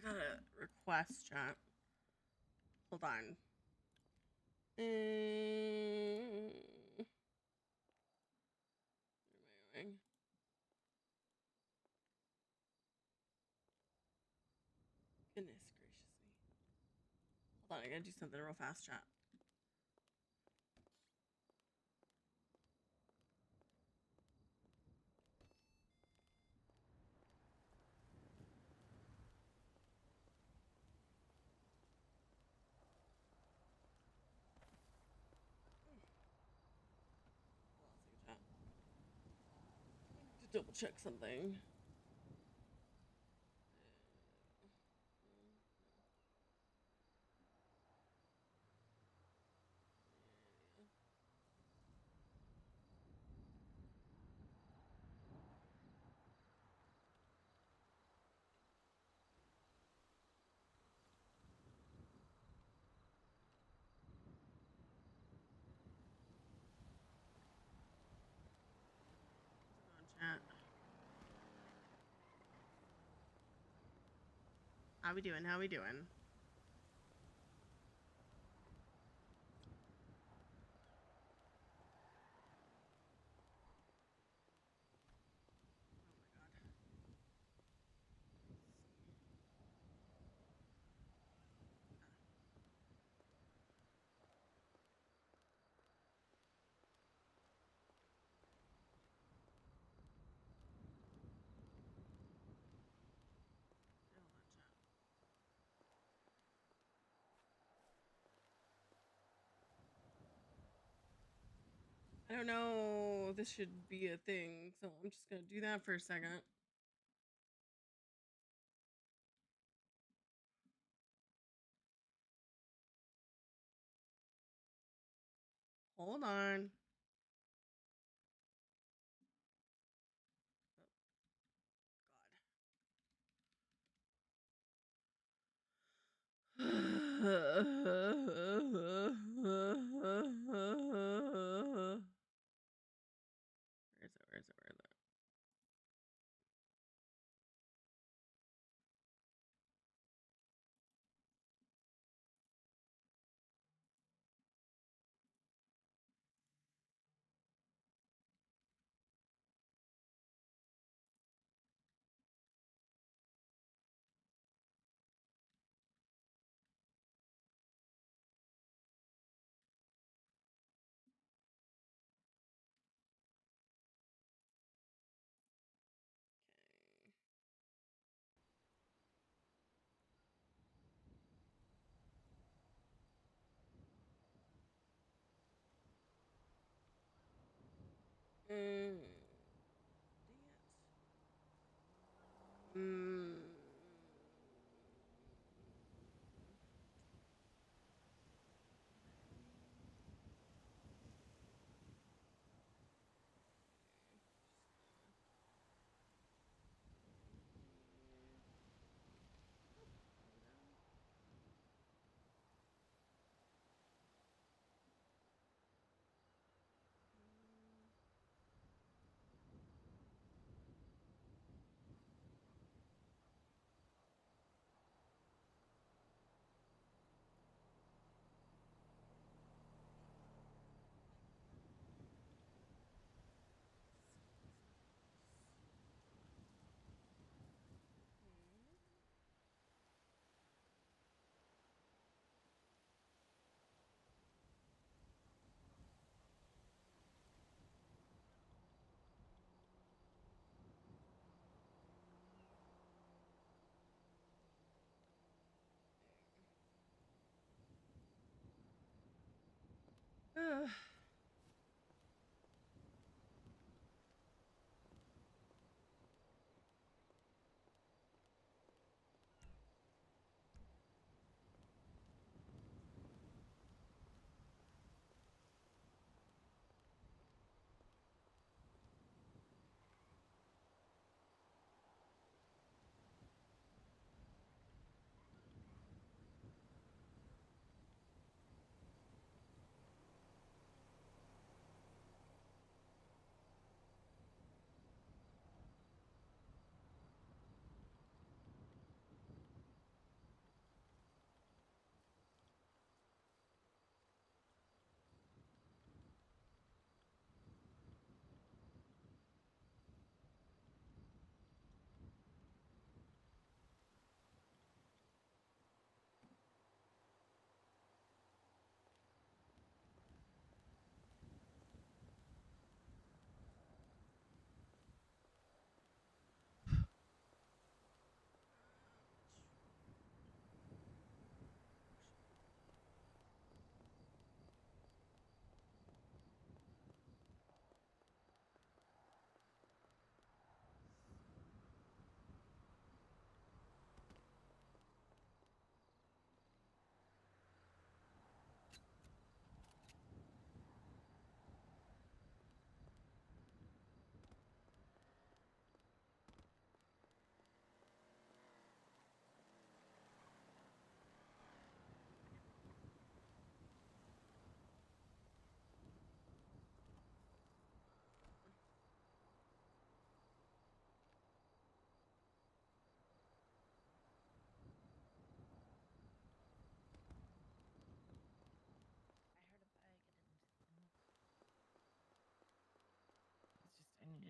got a request, chat. Hold on. Where am I going? Goodness gracious me. Hold on, I gotta do something real fast, chat. Hold on a second, chat. To double check something. Chat. How we doing? How we doing? I don't know. This should be a thing, so I'm just gonna do that for a second. Hold on. Where is it? Where is it? Where is it? Dang it. Ugh.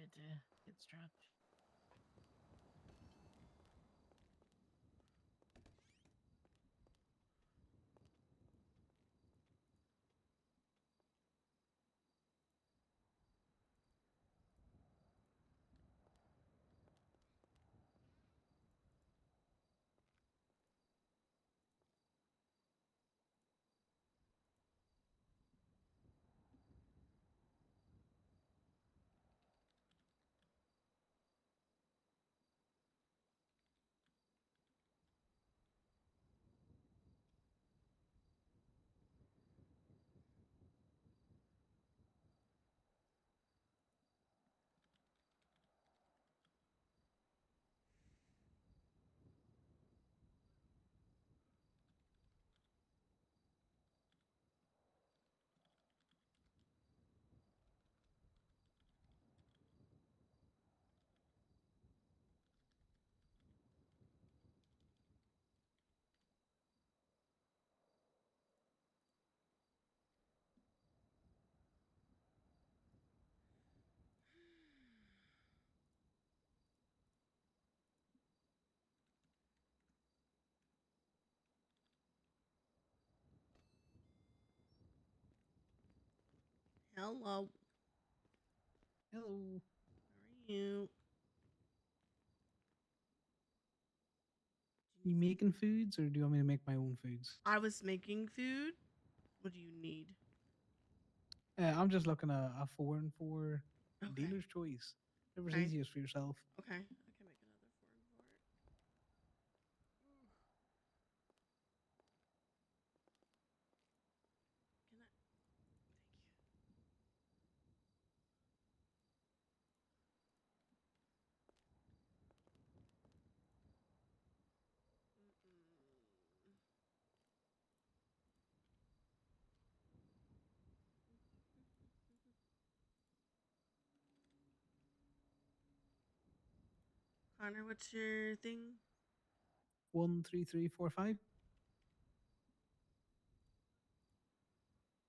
needed to get strapped. Hello. Hello. How are you? You making foods, or do you want me to make my own foods? I was making food. What do you need? I'm just looking at a 4 and 4 Okay. dealer's choice. Whatever's Okay. easiest for yourself. Okay, I can make another 4 and 4. Can I? Connor, what's your thing? 13345.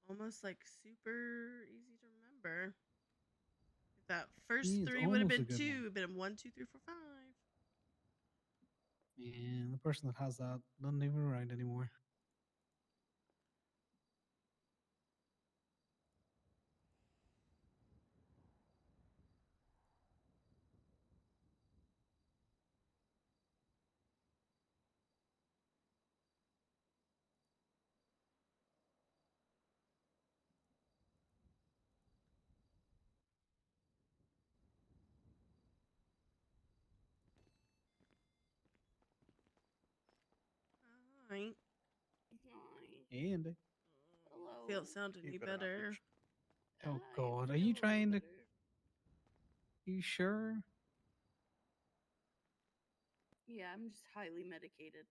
Almost like super easy to remember. If that first Yeah, it's 3 would have almost a been good 2, one. it'd been 1, 2, 3, 4, 5. And the person that has that doesn't even around anymore. Alright. Andy. Hello. Feel it sound any better. Oh I God, are feel you a little trying to? better. You sure? Yeah, I'm just highly medicated.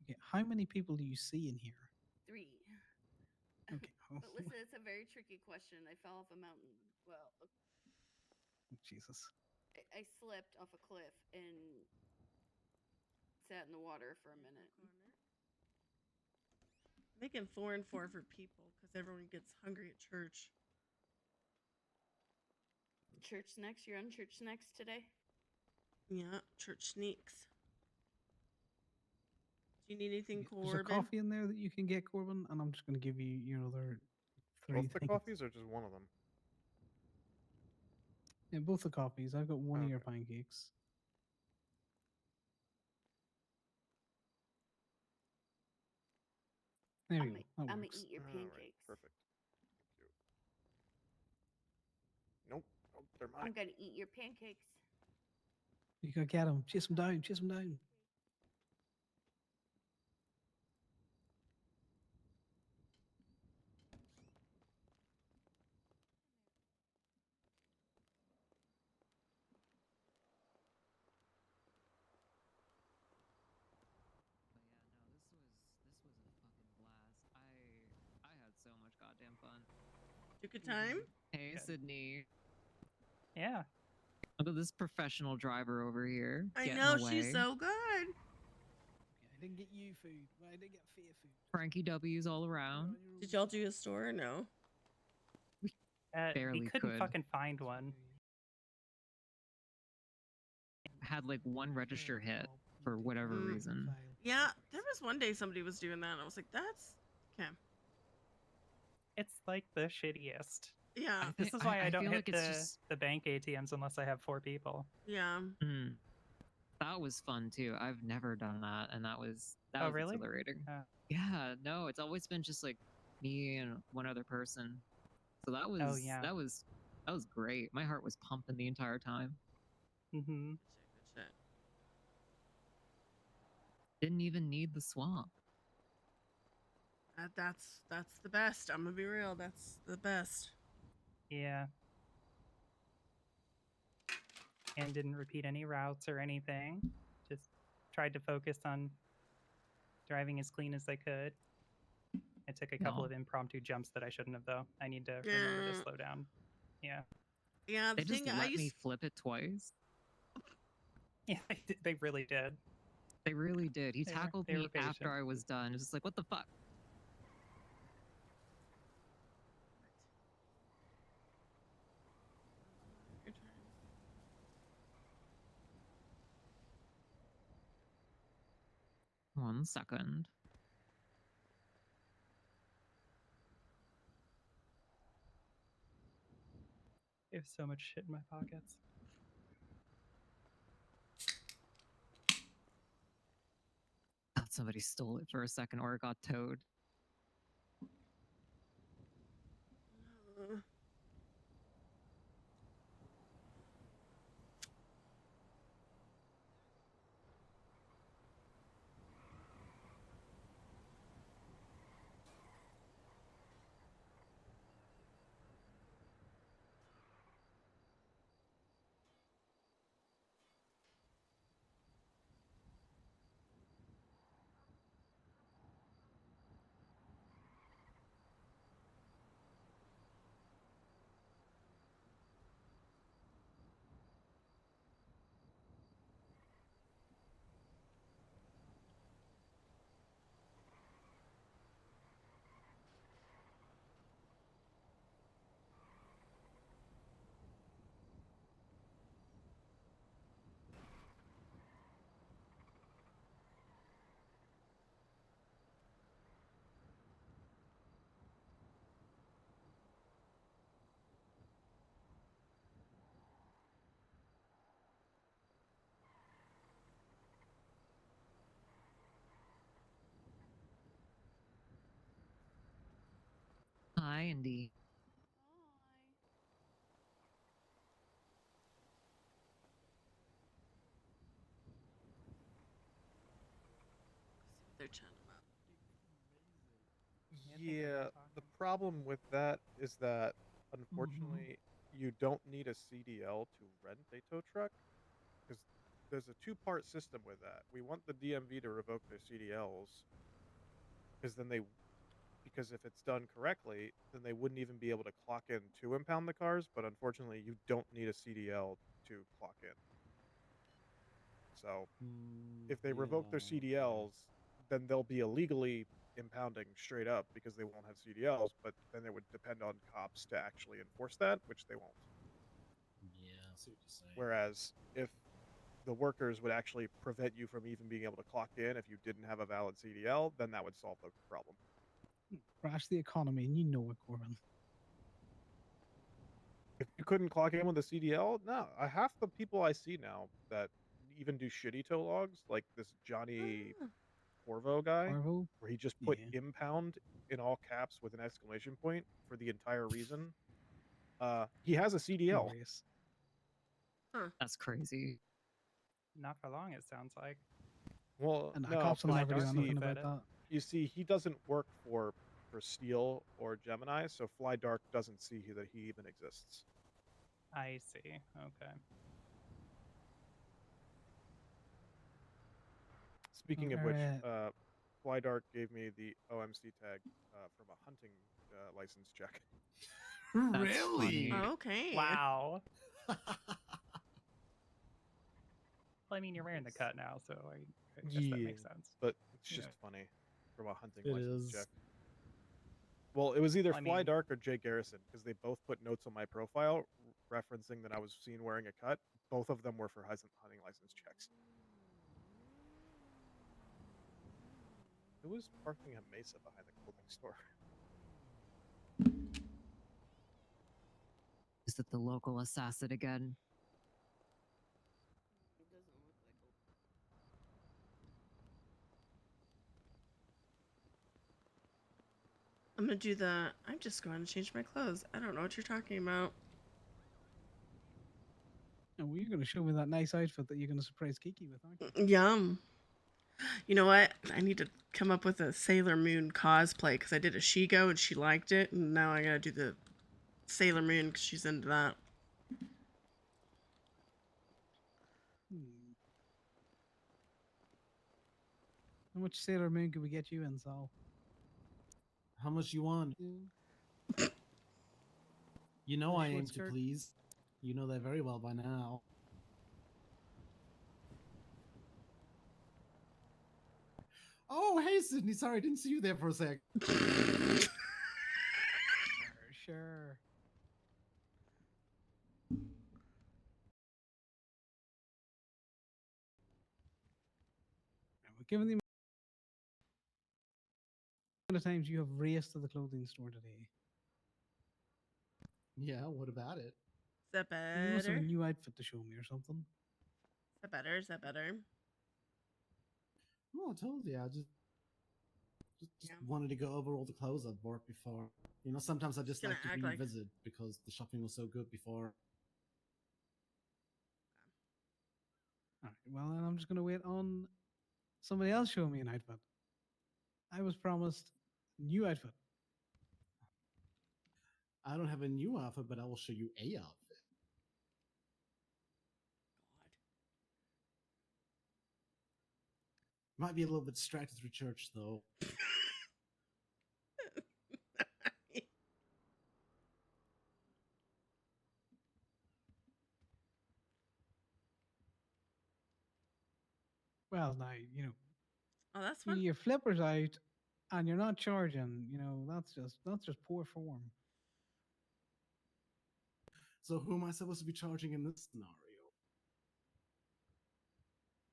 Okay, how many people do you see in here? 3. Okay. But listen, it's a very tricky question. I fell off a mountain. Well, Jesus. I slipped off a cliff and sat in the water for a minute. Making 4 and 4 for people because everyone gets hungry at church. Church snacks? You're on church snacks today? Yeah, church sneaks. Do you need anything, There's a Corbin? coffee in there that you can get, Corbin, and I'm just going to give you your other 3 Both the things. coffees or just one of them? Yeah, both the coffees. I've got one of your Okay. pancakes. There you go. That I'm gonna works. eat your All right, pancakes. perfect. Thank you. Nope. Oh, they're mine. I'm gonna eat your pancakes. You gotta get them. Chase them down. Chase them down. But yeah, no, this was a fucking blast. I had so much goddamn fun. Took a time? Hey, Good. Sydney. Yeah. Look at this professional driver over here. I getting know, away. she's so good. I didn't get you food. But I did get fair food. Frankie W's all around. Did y'all do a store or no? He barely couldn't could. fucking find one. Had like one register hit for whatever reason. Yeah, there was one day somebody was doing that, and I was like, "That's okay." It's like the shittiest. Yeah. This is why I don't feel hit like it's just the bank ATMs unless I have 4 people. Yeah. That was fun too. I've never done that, and that was Oh, really? exhilarating. Yeah, no, it's always been just like me and one other person. So that was yeah. that was great. My heart was pumping the entire time. Mm-hmm. Good shit. Didn't even need the swamp. That's the best. I'm gonna be real. That's the best. Yeah. And didn't repeat any routes or anything. Just tried to focus on driving as clean as I could. I took a couple of impromptu jumps that I shouldn't have, though. I need to remember to slow down. Yeah. Yeah, They just let me flip it twice. Yeah, they really did. They really did. He They were- tackled they were me after patient. I was done. It's just like, what the fuck? Your turn. One second. I have so much shit in my pockets. Thought somebody stole it for a second or it got towed. Hi, Indy. They're chatting about. Yeah, the problem with that is that unfortunately you don't need a CDL to rent a tow truck because there's a two-part system with that. We want the DMV to revoke their CDLs because if it's done correctly, then they wouldn't even be able to clock in to impound the cars, but unfortunately you don't need a CDL to clock in. So if they revoke their CDLs, then they'll be illegally impounding straight up because they won't have CDLs, but then it would depend on cops to actually enforce that, which they won't. Yeah, I see what you're saying. Whereas if the workers would actually prevent you from even being able to clock in if you didn't have a valid CDL, then that would solve the problem. Crash the economy, and you know it, Corbin. If you couldn't clock in with a CDL, no. Half the people I see now that even do shitty tow logs, like this Johnny Corvo guy, where he just put impound in all caps with an exclamation point for the entire reason. He has a CDL. That's crazy. Not for long, it sounds like. Well, And no, cops will but never do anything about that. You see, he doesn't work for Steel or Gemini, so Fly Dark doesn't see that he even exists. I see. Okay. Speaking of which, Fly Dark gave me the OMC tag from a hunting license check. Really? Okay. Wow. Well, I mean, you're wearing the cut now, so I guess that makes sense. But it's just funny from a hunting license check. Well, it was either I Fly mean- Dark or Jay Garrison because they both put notes on my profile referencing that I was seen wearing a cut. Both of them were for hunting license checks. Who was parking a Mesa behind the clothing store? Is it the local assassin again? I'm gonna do the. I'm just going to change my clothes. I don't know what you're talking about. And well, you're going to show me that nice outfit that you're going to surprise Kiki with, aren't you? Yum. You know what? I need to come up with a Sailor Moon cosplay because I did a Shigo and she liked it, and now I gotta do the Sailor Moon because she's into that. How much Sailor Moon could we get you in, Sal? How much you want? You know The I short aim to skirt? please. You know that very well by now. Oh, hey, Sydney. Sorry, I didn't see you there for a sec. Sure. Given the amount of times you have raced to the clothing store today, Yeah, what about it? Is that better? you must have a new outfit to show me or something. Is that better? Is that better? Oh, I told you. I just wanted to go over all the clothes I've bought before. You know, sometimes I just gonna like to act like- revisit because the shopping was so good before. All right, well, then I'm just going to wait on somebody else showing me an outfit. I was promised a new outfit. I don't have a new outfit, but I will show you a outfit. Might be a little bit distracted through church, though. Well, now, you know, Oh, that's you fun. your flippers out and you're not charging, you know, that's just poor form. So who am I supposed to be charging in this scenario?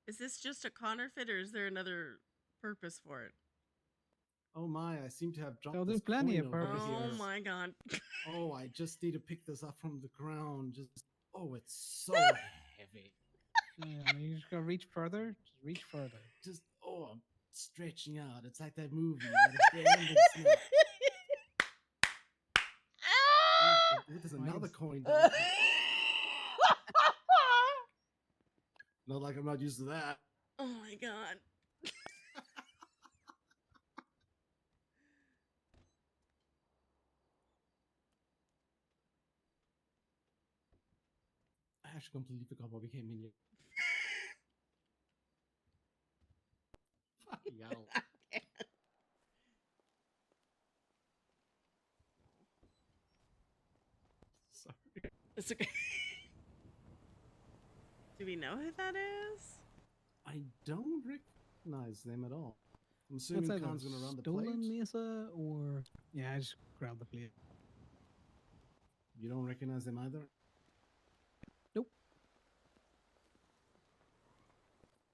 Is this just a counterfeit, or is there another purpose for it? Oh my, I seem to have dropped Oh, this there's plenty coin of over purposes. here. Oh my god. Oh, I just need to pick this up from the ground. Just oh, it's so heavy. Yeah, you just gotta reach further. Just reach further. Just oh, I'm stretching out. It's like that movie. That is the end of the snap. Oh, there's another coin down. Not like I'm not used to that. Oh my god. I actually completely forgot what became minion. Fucking hell. Sorry. It's okay. Do we know who that is? I don't recognize them at all. I'm That's assuming either Khan's gonna run the stolen plate. Mesa or yeah, I just grabbed the plate. You don't recognize them either? Nope.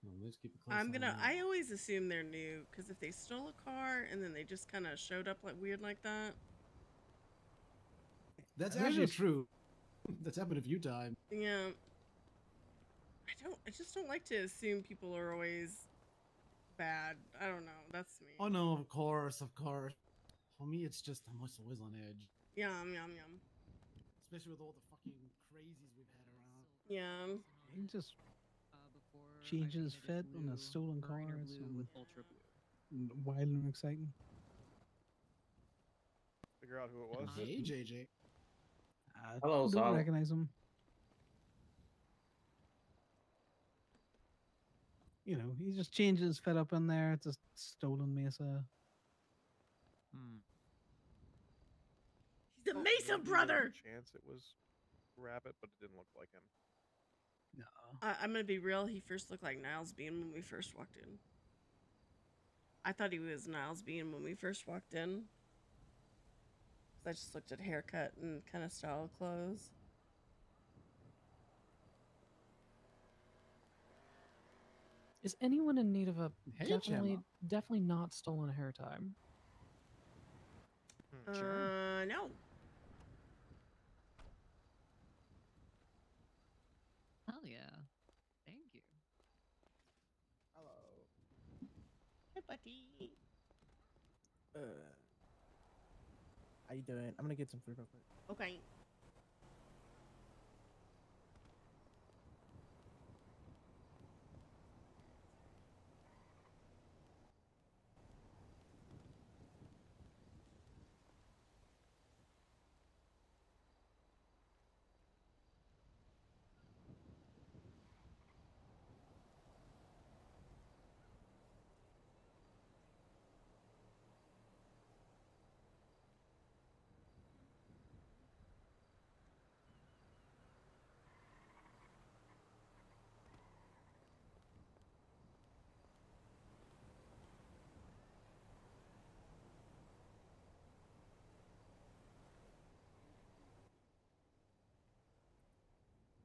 No, let's keep a close I'm eye gonna. on that. I always assume they're new because if they stole a car and then they just kind of showed up like weird like that. That's They're actually just- true. That's happened a few times. Yeah. I just don't like to assume people are always bad. I don't know. That's me. Oh no, of course, of course. For me, it's just I'm always on edge. Yum yum yum. Especially with all the fucking crazies we've had around. Yeah. He just changes fit on a stolen car. It's with ultra blue. wild and exciting. Figure out who it was. Hey, JJ. Hello, don't Sal. recognize him. You know, he just changes his fit up in there. It's a stolen Mesa. He's the Mesa brother. Chance it was Rabbit, but it didn't look like him. No. I'm gonna be real. He first looked like Niles Bean when we first walked in. I thought he was Niles Bean when we first walked in. I just looked at haircut and kind of style of clothes. Is anyone in need of a Hey, definitely Gemma. definitely not stolen hair tie? Sure. No. Hell yeah. Thank you. Hello. Hey, buddy. How you doing? I'm gonna get some food real quick. Okay.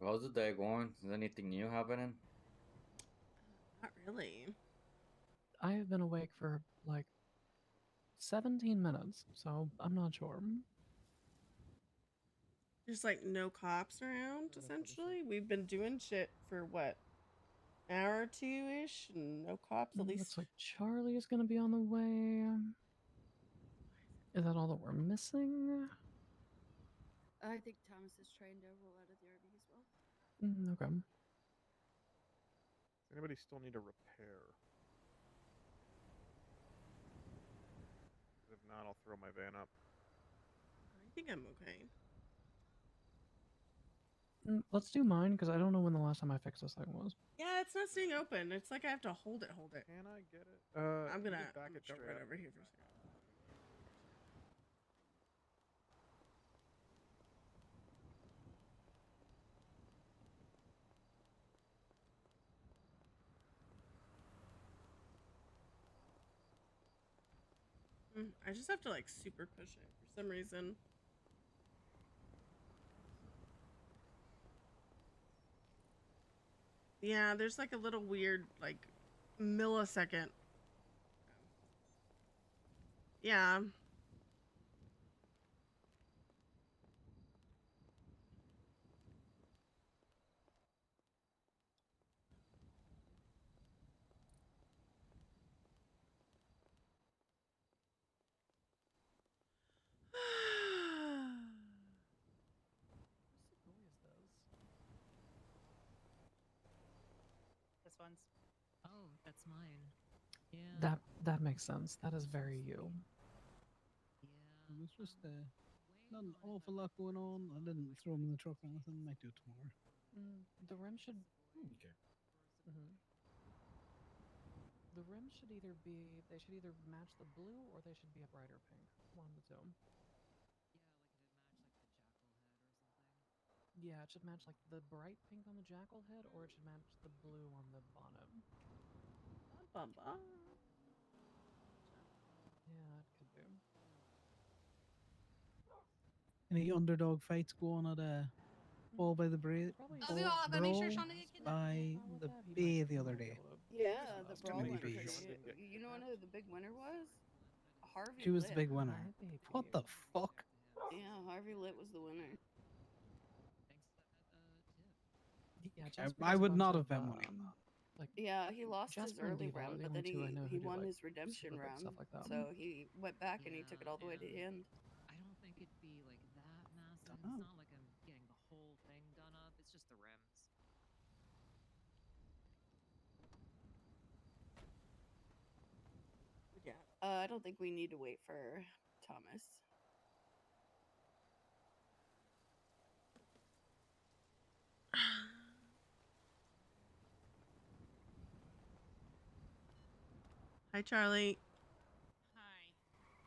How's the day going? Is anything new happening? Not really. I have been awake for like 17 minutes, so I'm not sure. There's like no cops around, essentially. We've been doing shit for what? An hour or two ish, and no cops at least. Looks like Charlie is gonna be on the way. Is that all that we're missing? I think Thomas is trying to roll out of the RV as well. Okay. Does anybody still need a repair? If not, I'll throw my van up. I think I'm okay. Let's do mine because I don't know when the last time I fixed this thing was. Yeah, it's not staying open. It's like I have to hold it. Can I get it? I'm you gonna just back it go straight right up. over here for a second. I just have to like super push it for some reason. Yeah, there's like a little weird like millisecond. Yeah. This one's. Oh, that's mine. Yeah. That makes sense. That is very you. It was just not an awful lot going on. I didn't throw them in the truck or anything. Might do it tomorrow. The rim should. Okay. The rim should either be. They should either match the blue or they should be a brighter pink. One of the two. Yeah, it should match like the bright pink on the jackal head, or it should match the blue on the bonnet. Yeah, it could be. Any underdog fights going at Ball by the Brawl by the Bay the other day? Yeah, the Last brawl committee went beat. pretty. You know who the big winner was? Harvey. She was the Litt. big winner. What the fuck? Yeah, Harvey Litt was the winner. Yeah, I would not have bet money on that. Like, Yeah, he lost his Jasper and early Devo are round, the but only then two I know he who do, won like, his redemption super big round. stuff like that. So he went back and he took it all the way to the end. I don't think it'd be like that massive. It's Dunno. not like I'm getting the whole thing done up. It's just the rims. Yeah. I don't think we need to wait for Thomas. Hi, Charlie.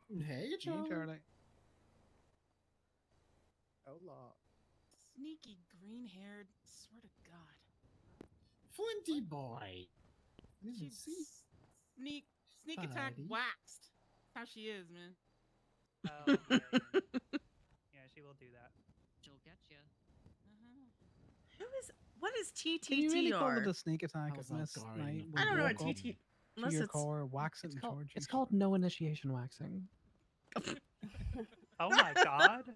Hey, Hey, Charlie. Hola. Sneaky green-haired, swear to God. Flinty boy. I didn't She'd see. sneak attack Buddy. waxed. That's how she is, man. Oh, right. will do that. She'll get you. What is Can you really call it TTTR? a sneak attack How's that unless going? Knight I will don't know walk what up TT to unless your it's car, wax it, and charge you? It's called no initiation waxing. Oh my god.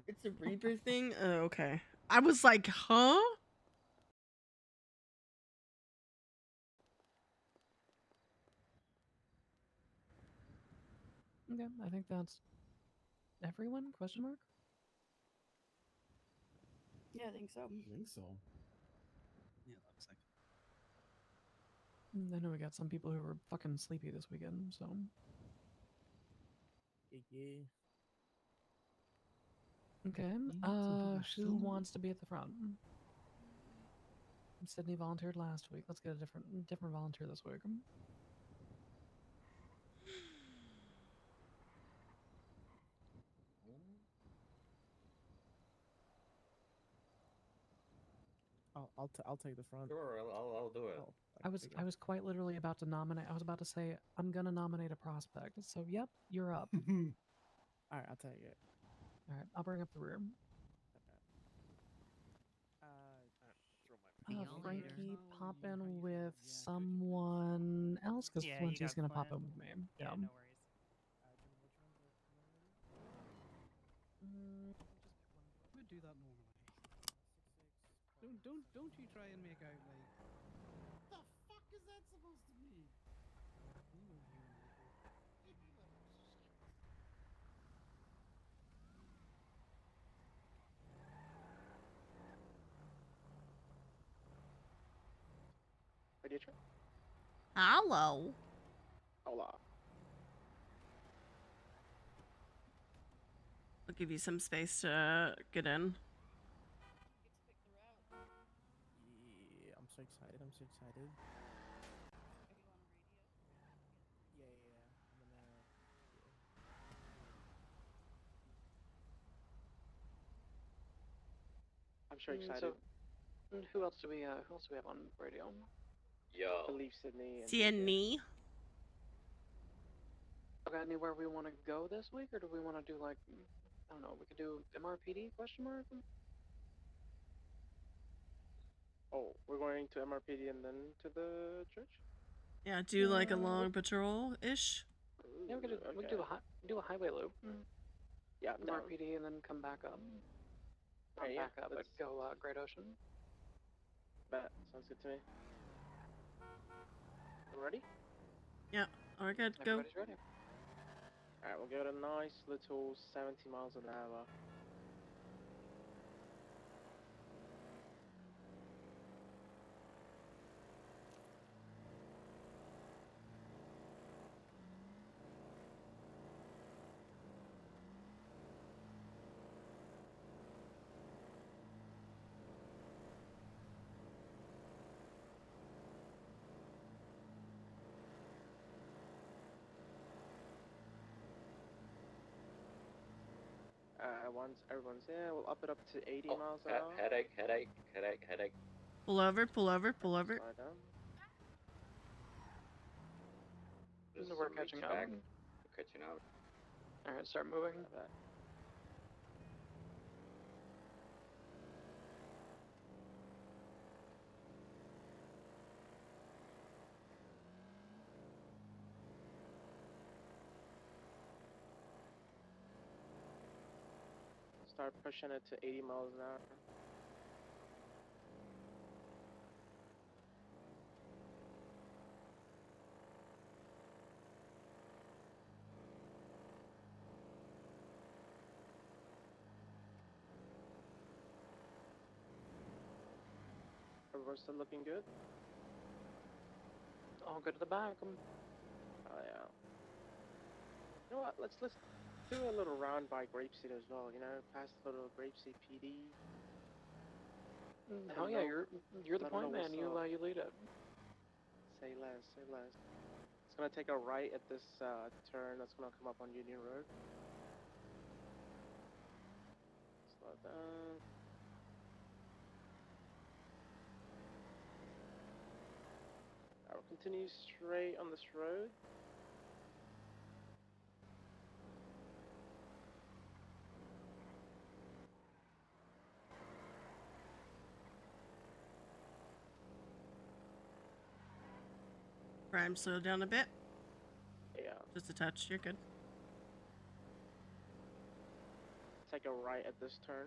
It's a Reaper thing? Oh, okay. I was like, huh? Okay, I think that's everyone? Question mark? Yeah, I think so. I think so. Yeah, looks like. I know we got some people who were fucking sleepy this weekend, so. Yeah. Okay. Who wants to be at the front? Sydney volunteered last week. Let's get a different volunteer this week. I'll take the front. Sure, I'll do it. I was quite literally about to nominate. I was about to say I'm gonna nominate a prospect. So yep, you're up. All right, I'll take it. All right, I'll bring up the rear. Frankie, pop in with someone else because Yeah, you Flinty's got gonna pop Flint. in with me. Yeah, no worries. I would do that normally. Don't you try and make out like. The fuck is that supposed to mean? Ready to try? Hello. Hola. I'll give you some space to get in. Yeah, I'm so excited. I'm so excited. Yeah. I'm gonna. I'm sure excited. So, who else do we have on radio? I believe Sydney and Sydney. Okay, anywhere we want to go this week, or do we want to do like, I don't know, we could do MRPD question mark? Oh, we're going to MRPD and then to the church? Yeah, do like a long patrol ish. Yeah, we could do a highway loop. Yeah, I'm down. MRPD and then come back up. Not Alright, yeah, back up, but go Great Ocean. Bet. Sounds good to me. Ready? Yeah, we're good. Go. Everybody's ready. Alright, we'll give it a nice little 70 miles an hour. Once everyone's there, we'll up it up to 80 miles an hour. Headache. Pull over, pull over, pull over. Slide down. We're catching up. We're catching up. Alright, start moving. Start pushing it to 80 miles an hour. Everyone's still looking good? All good to the back. Oh yeah. You know what? Let's do a little round by Grapeseed as well. You know, past the little Grapeseed PD. Hell yeah, you're the point man. You lead it. Say less. Say less. It's gonna take a right at this turn. That's gonna come up on Union Road. Slow down. I will continue straight on this road. Prime, slow down a bit. Yeah. Just a touch. You're good. Take a right at this turn.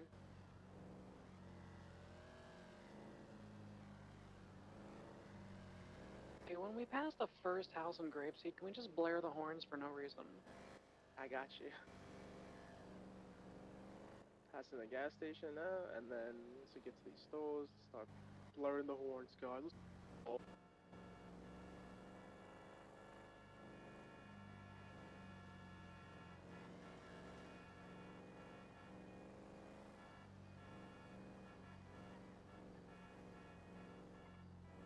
Hey, when we pass the first house in Grapeseed, can we just blare the horns for no reason? I got you. Passing the gas station now, and then once we get to these stores, start blaring the horns, guys. Oh.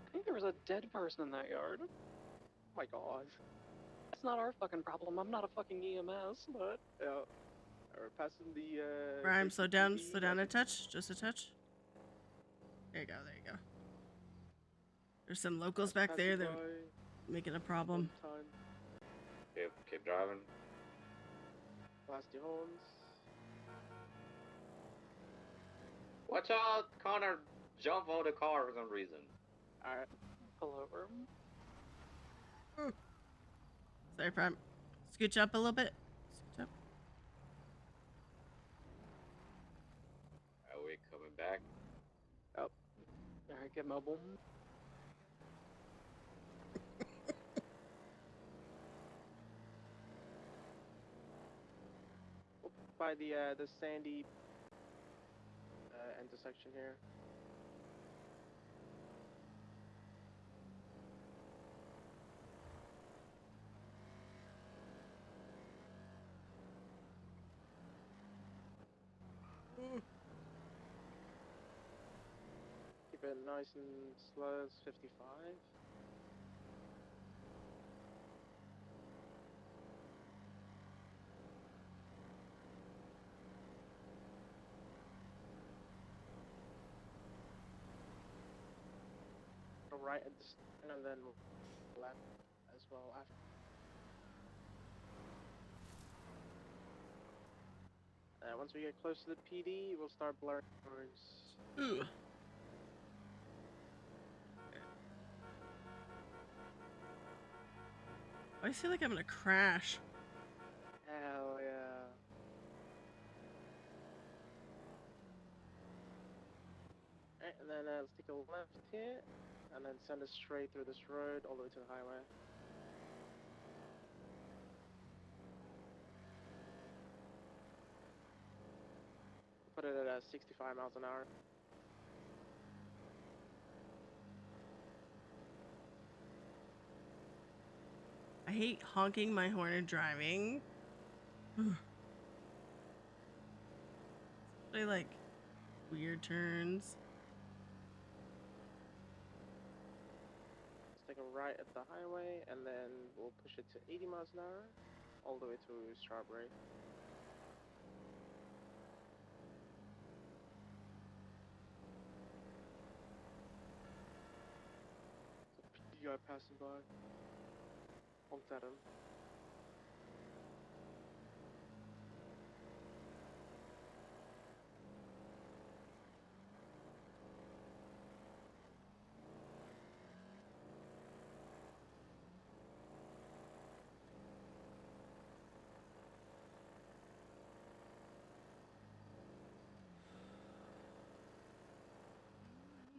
I think there was a dead person in that yard. Oh my god. That's not our fucking problem. I'm not a fucking EMS, but Yeah. We're passing the Prime, slow down. GCPD, Slow down a touch. Just a touch. There you go. There you go. There's some locals back there that are making a problem. Time. Keep driving. Blast your horns. Watch out! Connor, jump out of the car for some reason. Alright. pull over. Sorry, Prime. Scooch up a little bit. Scooch up. Are we coming back? Oh. Alright, get mobile. By the sandy intersection here. Keep it nice and slow, it's 55. Go right at this, and then left as well after. Once we get close to the PD, we'll start blurring horns. Ooh. I feel like I'm gonna crash. Hell yeah. Alright, and then let's take a left here, and then send us straight through this road all the way to the highway. Put it at 65 miles an hour. I hate honking my horn and driving. They like weird turns. Let's take a right at the highway, and then we'll push it to 80 miles an hour, all the way to Strawberry. There's a PD guy passing by. Honked at him.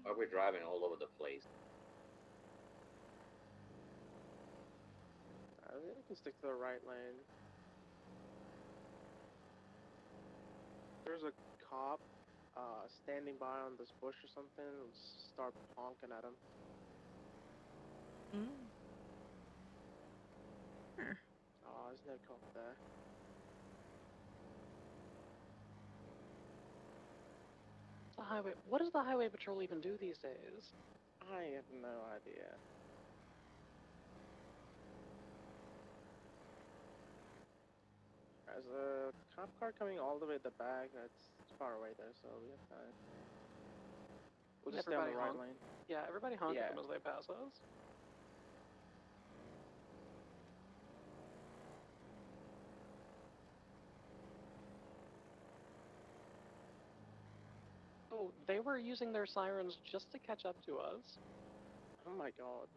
Are we driving all over the place? We can stick to the right lane. There's a cop standing by on this bush or something. Let's start honking at him. Sure. Oh, there's no cop there. The highway. What does the highway patrol even do these days? I have no idea. There's a cop car coming all the way at the back. It's far away though, so we have time. We'll just stay on the right lane. Yeah, everybody honk Yeah. at them as they pass us. Oh, they were using their sirens just to catch up to us. Oh my god.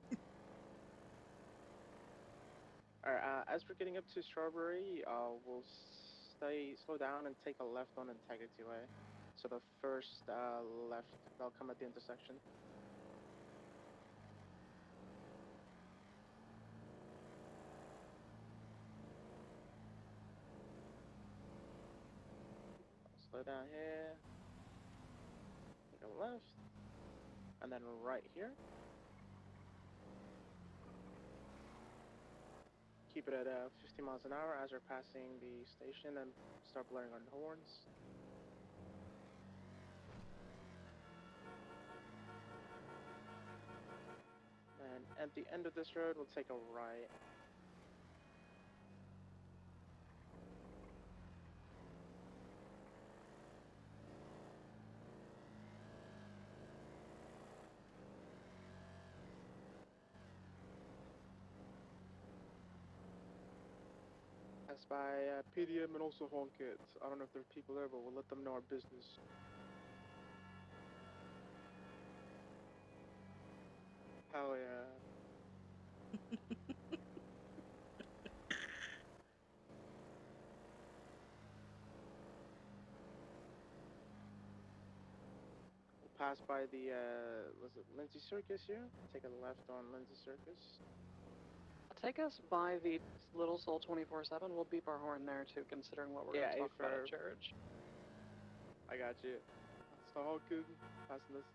All right. As we're getting up to Strawberry, we'll slow down and take a left on Integrity Way. So the first left that'll come at the intersection. Slow down here. Take a left, and then right here. Keep it at 50 miles an hour as we're passing the station and start blaring on horns. And at the end of this road, we'll take a right. Pass by PDM and also Honk It. I don't know if there are people there, but we'll let them know our business. Hell yeah. We'll pass by the, was it Lindsay Circus here? Take a left on Lindsay Circus. Take us by the Little Soul 24/7. We'll beep our horn there too, considering what we're going to talk about at church. I got you. So Honk It, passing this.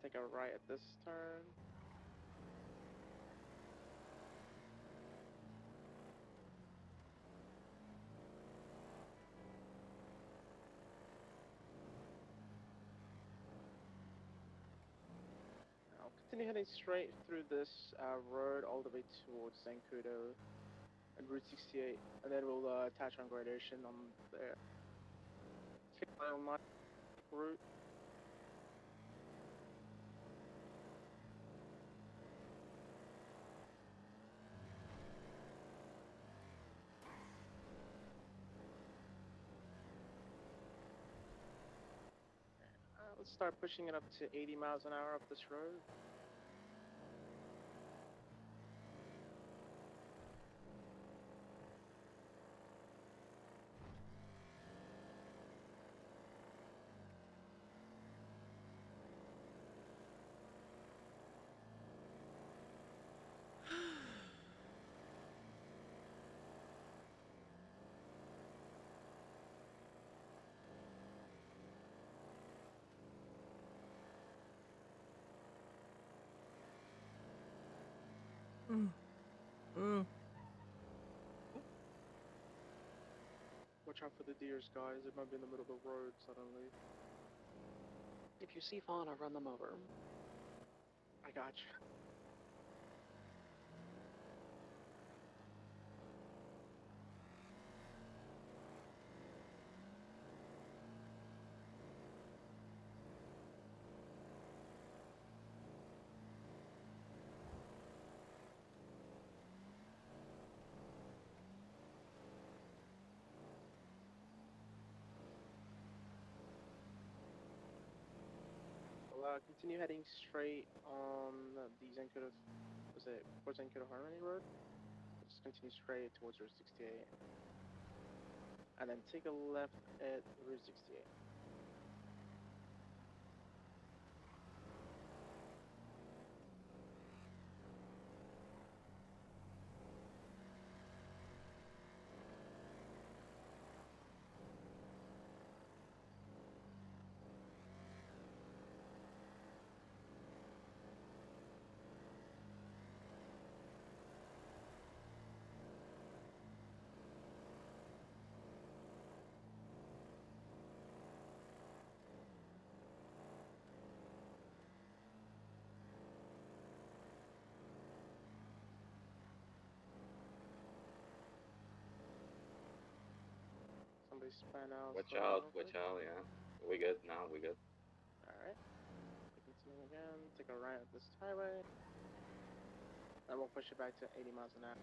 Take a right at this turn. I'll continue heading straight through this road all the way towards Zancudo and Route 68, and then we'll attach on gradation on the 6-mile route. Let's start pushing it up to 80 miles an hour up this road. Watch out for the deers, guys. It might be in the middle of the road suddenly. If you see fauna, run them over. I got you. We'll continue heading straight on the Zancudo, was it Port Zancudo Harmony Road? We'll just continue straight towards Route 68. And then take a left at Route 68. Somebody span out. Watch out, yeah. We good now, we good. Alright. Continue again, take a right at this highway. And we'll push it back to 80 miles an hour.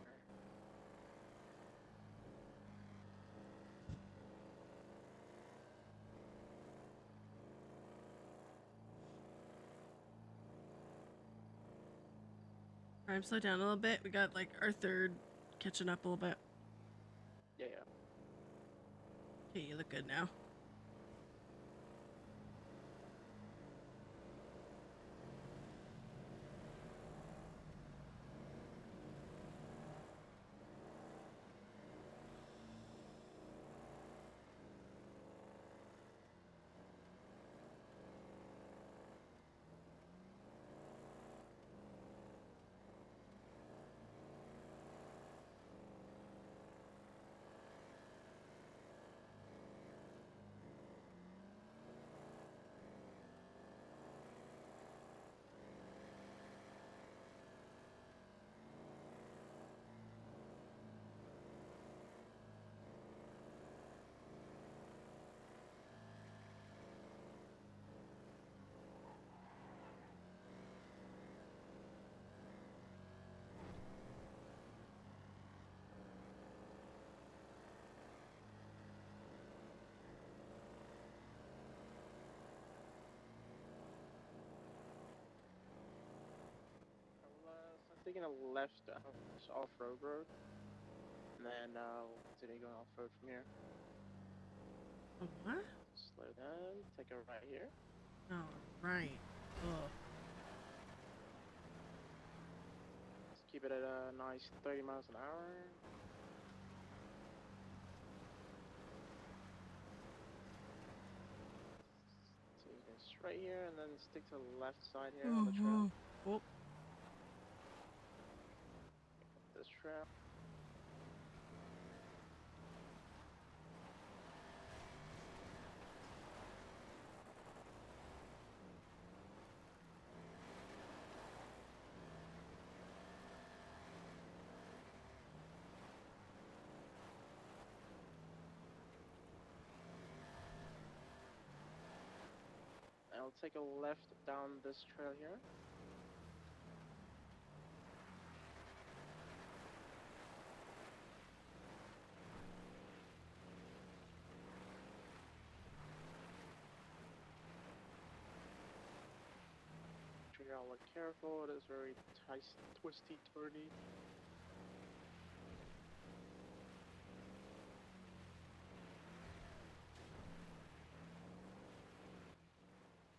Alright, slow down a little bit. We got like our third catching up a little bit. Yeah. Okay, you look good now. So I'm taking a left off-road road, and then we'll continue going off-road from here. What? Slow down, take a right here. Oh, right. Ugh. Let's keep it at a nice 30 miles an hour. So you can straight here, and then stick to the left side here on the trail. Oh. This trail. I'll take a left down this trail here. I'll look careful, it is very twisty, turny.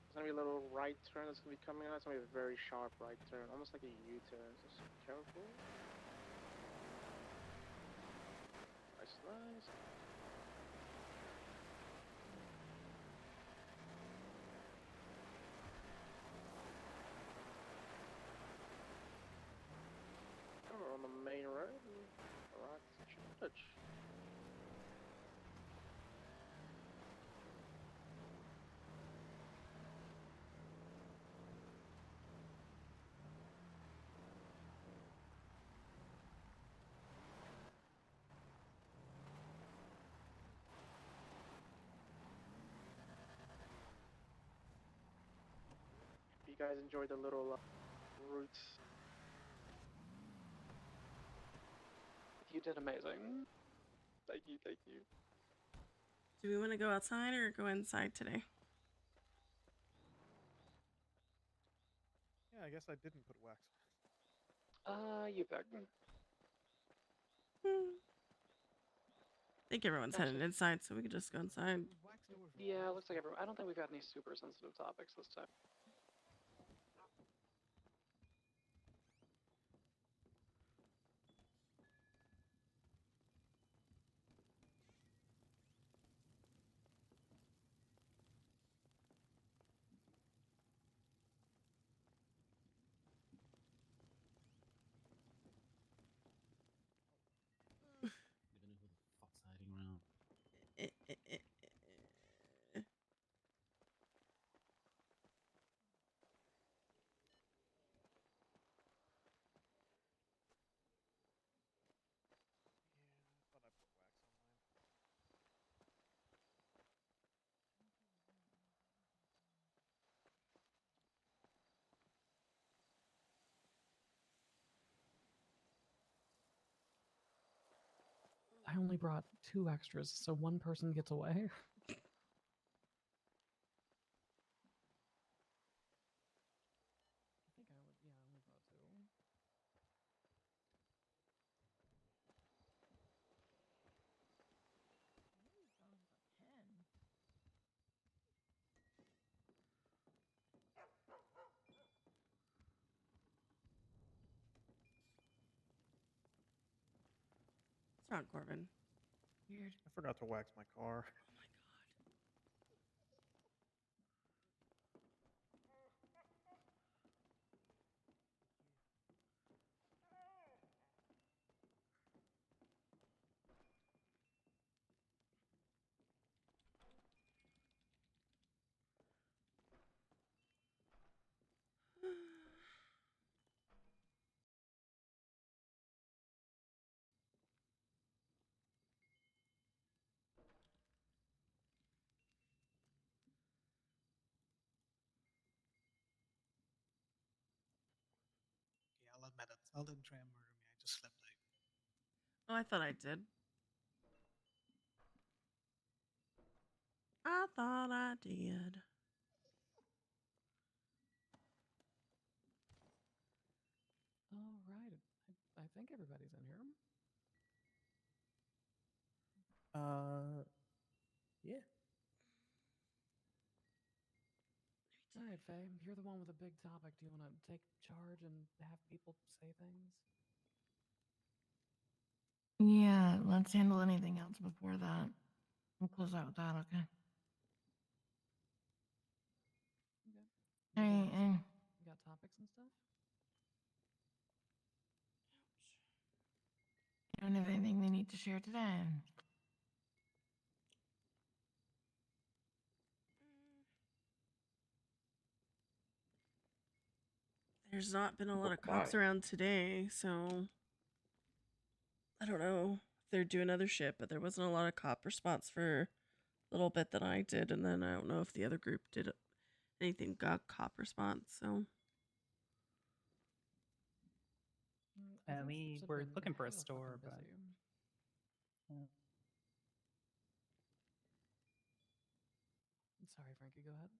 There's gonna be a little right turn that's gonna be coming out. It's gonna be a very sharp right turn, almost like a U-turn. Just careful. Nice. We're on the main road. Alright, touch. You guys enjoyed the little routes. You did amazing. Thank you. Do we want to go outside or go inside today? Yeah, I guess I didn't put wax You pick. I think everyone's headed inside, so we could just go inside. Yeah, looks like everyone. I don't think we've got any super sensitive topics this time. I only brought 2 extras, so one person gets away. I think I only brought 2. not Corbin. Weird. I forgot to wax my car. Yeah, I'll admit it. I didn't try and murder me. I just slipped out. Oh, I thought I did. I thought I did. All right. I think everybody's in here. Yeah. All right, Faye, you're the one with a big topic. Do you want to take charge and have people say things? Yeah, let's handle anything else before that. We'll close out with that, okay? Okay. All right, and You got topics and stuff? you don't have anything they need to share today. There's not been a lot of cops around today, so I don't know if they're doing other shit, but there wasn't a lot of cop response for a little bit that I did, and then I don't know if the other group did anything got cop response, so. We were looking for a store, but Sorry, Frankie, go ahead.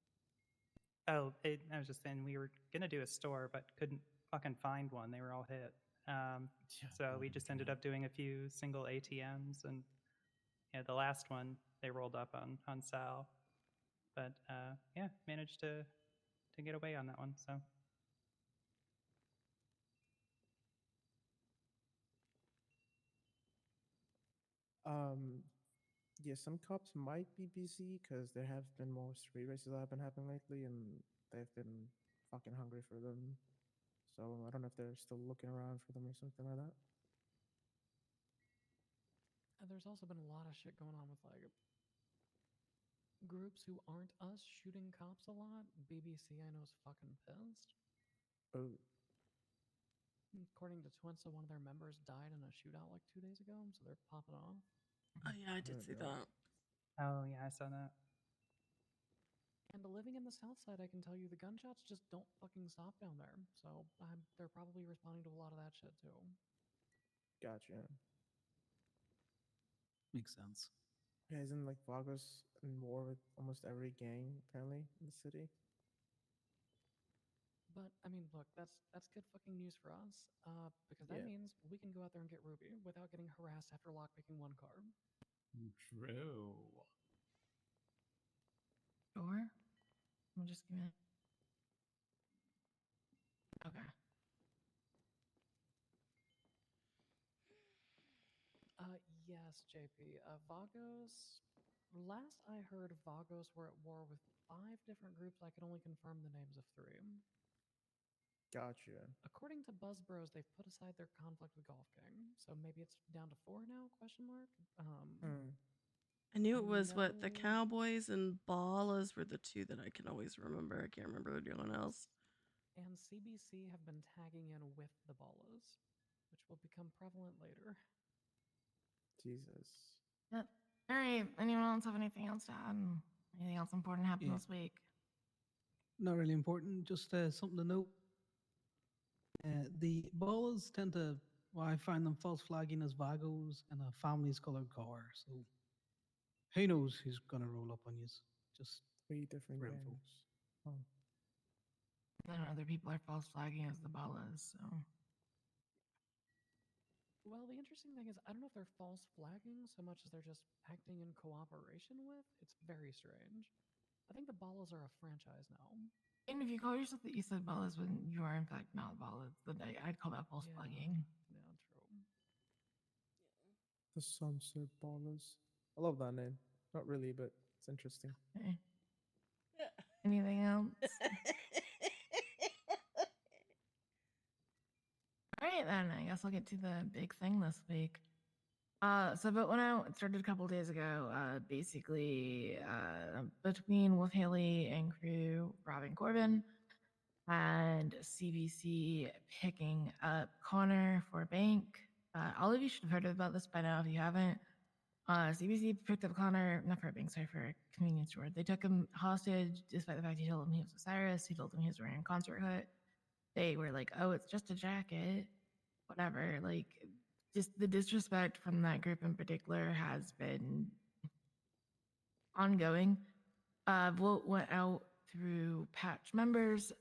I was just saying we were gonna do a store, but couldn't fucking find one. They were all hit. So we just ended up doing a few single ATMs, and yeah, the last one they rolled up on Sal, but yeah, managed to get away on that one. So. Yeah, some cops might be busy because there have been more street races that have been happening lately, and they've been fucking hungry for them. So I don't know if they're still looking around for them or something like that. And there's also been a lot of shit going on with like groups who aren't us shooting cops a lot. BBC, I know, is fucking pissed. Oh. According to Twinsa, one of their members died in a shootout like 2 days ago, so they're popping off. Oh yeah, I did see that. Oh yeah, I saw that. And living in the south side, I can tell you the gunshots just don't fucking stop down there. So they're probably responding to a lot of that shit too. Gotcha. Makes sense. Yeah, isn't like Vagos in war with almost every gang apparently in the city? But I mean, look, that's good fucking news for us, because that Yeah. means we can go out there and get Ruby without getting harassed after lockpicking one car. True. Sure. I'll just give me. Okay. Yes, JP. Vagos. Last I heard, Vagos were at war with 5 different groups. I could only confirm the names of 3. Gotcha. According to Buzz Bros, they've put aside their conflict with Golf King, so maybe it's down to 4 now? Question mark. I knew it was what the No. Cowboys and Ballas were the 2 that I can always remember. I can't remember anyone else. And CBC have been tagging in with the Ballas, which will become prevalent later. Jesus. Yep. All right. Anyone else have anything else to add? Anything else important happened Yeah. this week? Not really important. Just something to note. The ballers tend to, well, I find them false flagging as Vagos in a family's colored car. So who knows who's gonna roll up on you? Just 3 different for info. gangs. Oh. And other people are false flagging as the ballas. So Well, the interesting thing is, I don't know if they're false flagging so much as they're just acting in cooperation with. It's very strange. I think the Ballas are a franchise now. and if you call yourself the Eastside Ballas when you are in fact not ballas, then I'd call that false flagging. Yeah, true. The Sunset Ballers. I love that name. Not really, but it's interesting. Okay. Anything else? All right, then. I guess I'll get to the big thing this week. So Vote went out. It started a couple days ago. Basically, between Wolf Haley and crew Robin Corbin and CBC picking up Connor for bank. All of you should have heard about this by now if you haven't. CBC picked up Connor, not for a bank, sorry, for a convenience store. They took him hostage despite the fact he told them he was Osiris. He told them he was wearing a concert hood. They were like, oh, it's just a jacket. Whatever. Like, just the disrespect from that group in particular has been ongoing. Vote went out through patch members.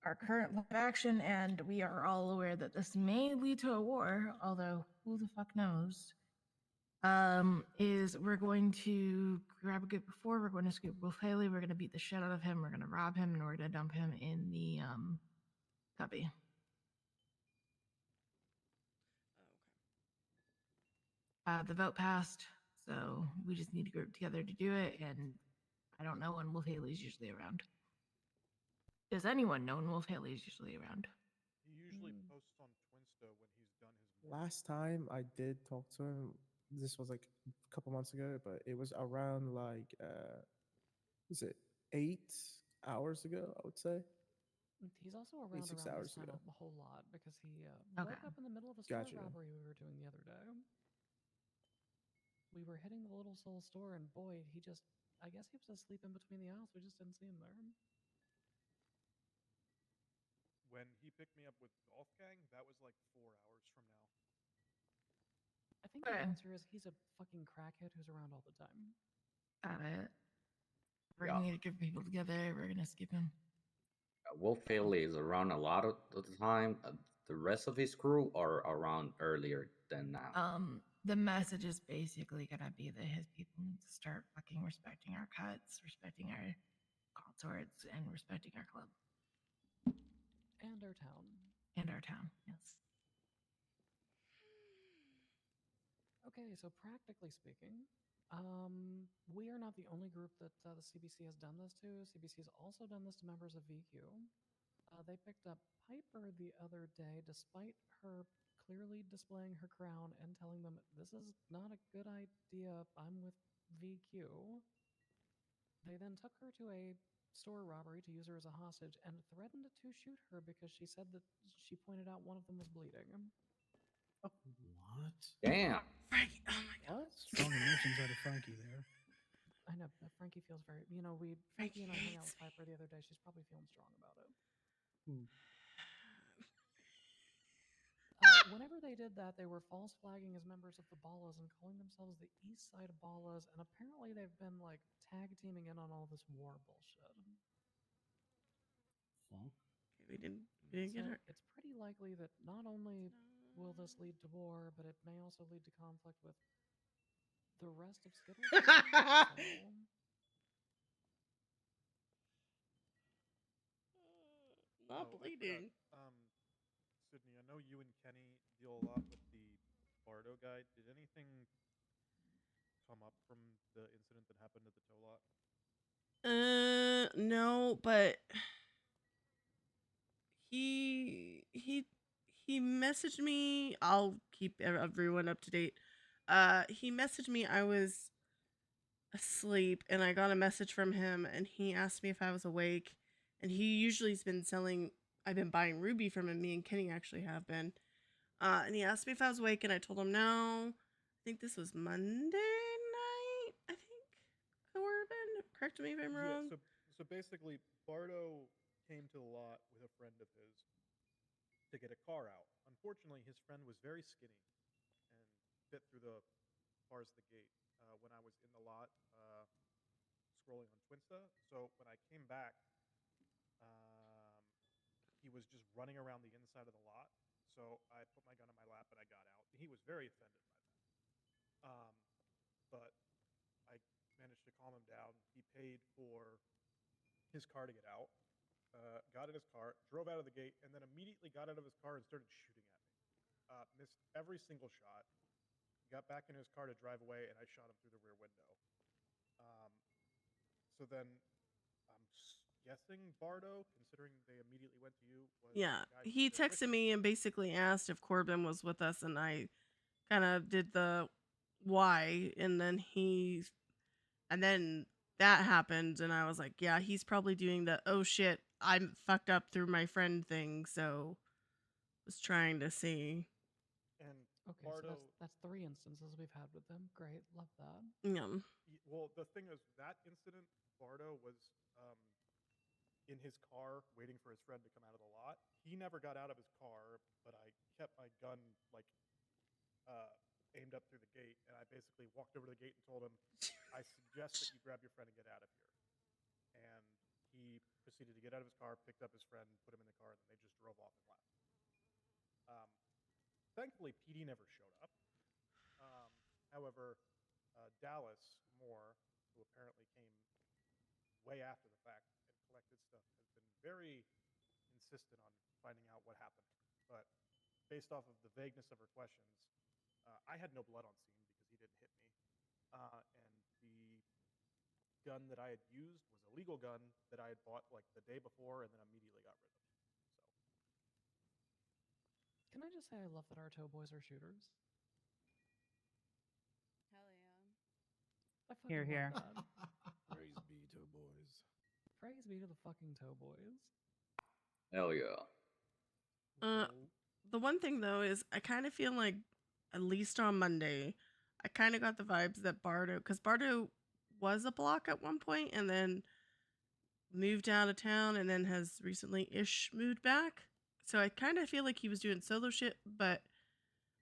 Our current plan of action, and we are all aware that this may lead to a war, although who the fuck knows, is we're going to grab a group before, we're going to scoop Wolf Haley, we're going to beat the shit out of him, we're going to rob him, and we're going to dump him in the cubby. The vote passed, so we just need to group together to do it, and I don't know when Wolf Haley's usually around. Does anyone know when Wolf Haley's usually around? He usually posts on Twinsta when he's done his. Last time I did talk to him, this was like a couple months ago, but it was around like was it 8 hours ago? I would say. He's also around 6 around hours this time ago. a whole lot because he Okay. woke up in the middle of a store Gotcha. robbery we were doing the other day. We were hitting the Little Soul store, and boy, I guess he was asleep in between the aisles. We just didn't see him there. When he picked me up with Golf Gang, that was like 4 hours from now. I think the answer is he's a fucking crackhead who's around all the time. Got it. We're gonna need to get people together. We're gonna skip him. Wolf Haley is around a lot of the time. The rest of his crew are around earlier than now. The message is basically gonna be that his people need to start fucking respecting our cuts, respecting our consorts, and respecting our club. And our town. And our town, yes. Okay, so practically speaking, we are not the only group that the CBC has done this to. CBC has also done this to members of VQ. They picked up Piper the other day, despite her clearly displaying her crown and telling them, this is not a good idea, I'm with VQ. They then took her to a store robbery to use her as a hostage and threatened to shoot her because she said that she pointed out one of them was bleeding. What? Damn. Frankie, oh my god. Strong emotions out of Frankie there. I know, but Frankie feels very, Frankie and I hung out with Piper the other day. She's probably feeling strong about it. Whenever they did that, they were false flagging as members of the Ballas and calling themselves the East Side Ballas, and apparently they've been like tag teaming in on all this war bullshit. We didn't get her. It's pretty likely that not only will this lead to war, but it may also lead to conflict with the rest of Skittles. Not bleeding. Sydney, I know you and Kenny deal a lot with the Bardo guy. Did anything come up from the incident that happened at the tow lot? No, but he messaged me. I'll keep everyone up to date. He messaged me. I was asleep, and I got a message from him, and he asked me if I was awake. And he usually has been selling. I've been buying Ruby from him. Me and Kenny actually have been. And he asked me if I was awake, and I told him no. I think this was Monday night. I think Corbin. Correct me if I'm wrong. So basically, Bardo came to the lot with a friend of his to get a car out. Unfortunately, his friend was very skinny and fit through the bars of the gate when I was in the lot scrolling on Twinsta. So when I came back, he was just running around the inside of the lot. So I put my gun in my lap and I got out. He was very offended by that. But I managed to calm him down. He paid for his car to get out, got in his car, drove out of the gate, and then immediately got out of his car and started shooting at me. Missed every single shot. got back in his car to drive away, and I shot him through the rear window. So then I'm guessing Bardo, considering they immediately went to you, was Yeah, the guy who he was there with texted you? me and basically asked if Corbin was with us, and I kind of did the why, and then that happened, and I was like, yeah, he's probably doing the oh shit, I'm fucked up through my friend thing, so was trying to see. And Okay, Bardo, so that's 3 instances we've had with them. Great, love that. Yeah. Well, the thing is, that incident, Bardo was in his car waiting for his friend to come out of the lot. He never got out of his car, but I kept my gun like aimed up through the gate, and I basically walked over to the gate and told him, "I suggest that you grab your friend and get out of here." And he proceeded to get out of his car, picked up his friend, put him in the car, and then they just drove off and left. Thankfully, PD never showed up. However, Dallas Moore, who apparently came way after the fact and collected stuff, has been very insistent on finding out what happened. But based off of the vagueness of her questions, I had no blood on scene because he didn't hit me. And the gun that I had used was a legal gun that I had bought like the day before and then immediately got rid of. Can I just say I love that our toe boys are shooters? Hell yeah. I fucking Here, here. love that. Praise be to boys. Praise be to the fucking toe boys. Hell yeah. The one thing though is I kind of feel like, at least on Monday, I kind of got the vibes that because Bardo was a block at one point and then moved out of town and then has recently moved back. So I kind of feel like he was doing solo shit, but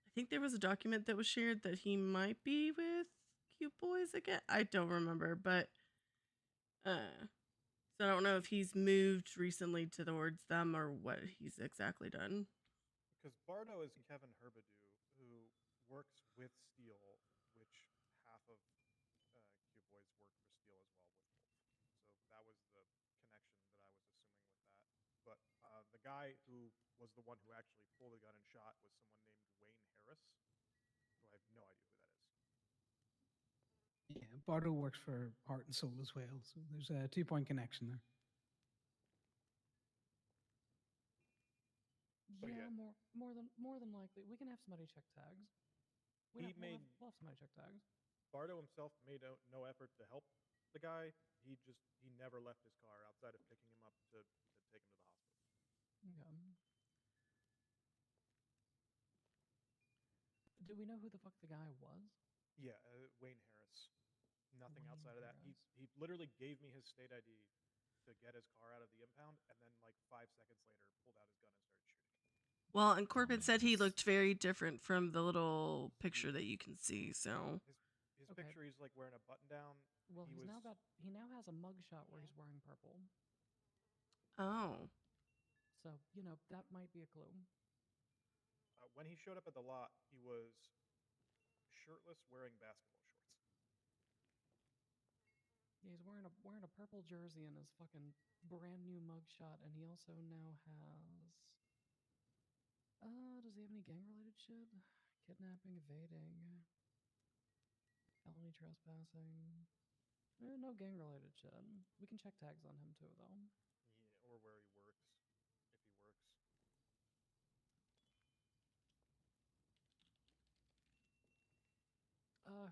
I think there was a document that was shared that he might be with Cute Boys again. I don't remember, but so I don't know if he's moved recently towards them or what he's exactly done. Because Bardo is Kevin Herbadou, who works with Steel, which half of Q Boys work for Steel as well with Wolf. So that was the connection that I was assuming with that. But the guy who was the one who actually pulled the gun and shot was someone named Wayne Harris, who I have no idea who that is. Yeah, Bardo works for Heart and Soul as well, so there's a 2-point connection there. Yeah, more than likely. We can have somebody check tags. We'll have somebody check tags. Bardo himself made no effort to help the guy. He never left his car outside of picking him up to take him to the hospital. Okay. Do we know who the fuck the guy was? Yeah, Wayne Harris. Nothing Wayne outside of that. He literally gave me his state ID to get his car out of the impound, and then like 5 seconds later pulled out his gun and started shooting. Well, and Corbin said he looked very different from the little picture that you can see. So his picture, he's like wearing a button down. Well, he now has a mugshot where he's wearing purple. Oh. So, that might be a clue. When he showed up at the lot, he was shirtless, wearing basketball shorts. Yeah, he's wearing a purple jersey in his fucking brand new mugshot, and he also now has. Does he have any gang-related shit? Kidnapping, evading, felony trespassing. No gang-related shit. We can check tags on him too, though. Yeah, or where he works, if he works.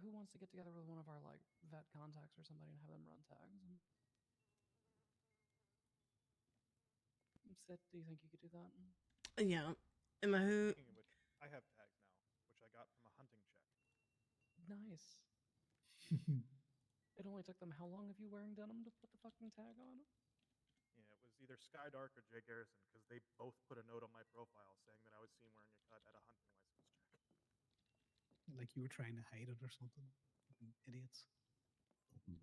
Who wants to get together with one of our vet contacts or somebody and have them run tags? Sid, do you think you could do that? Yeah. Speaking of which, I have tags now, which I got from a hunting check. Nice. It only took them how long of you wearing denim to put the fucking tag on? Yeah, it was either Skydark or Jay Garrison, because they both put a note on my profile saying that I was seen wearing a cut at a hunting license check. Like you were trying to hide it or something. Fucking idiots. Who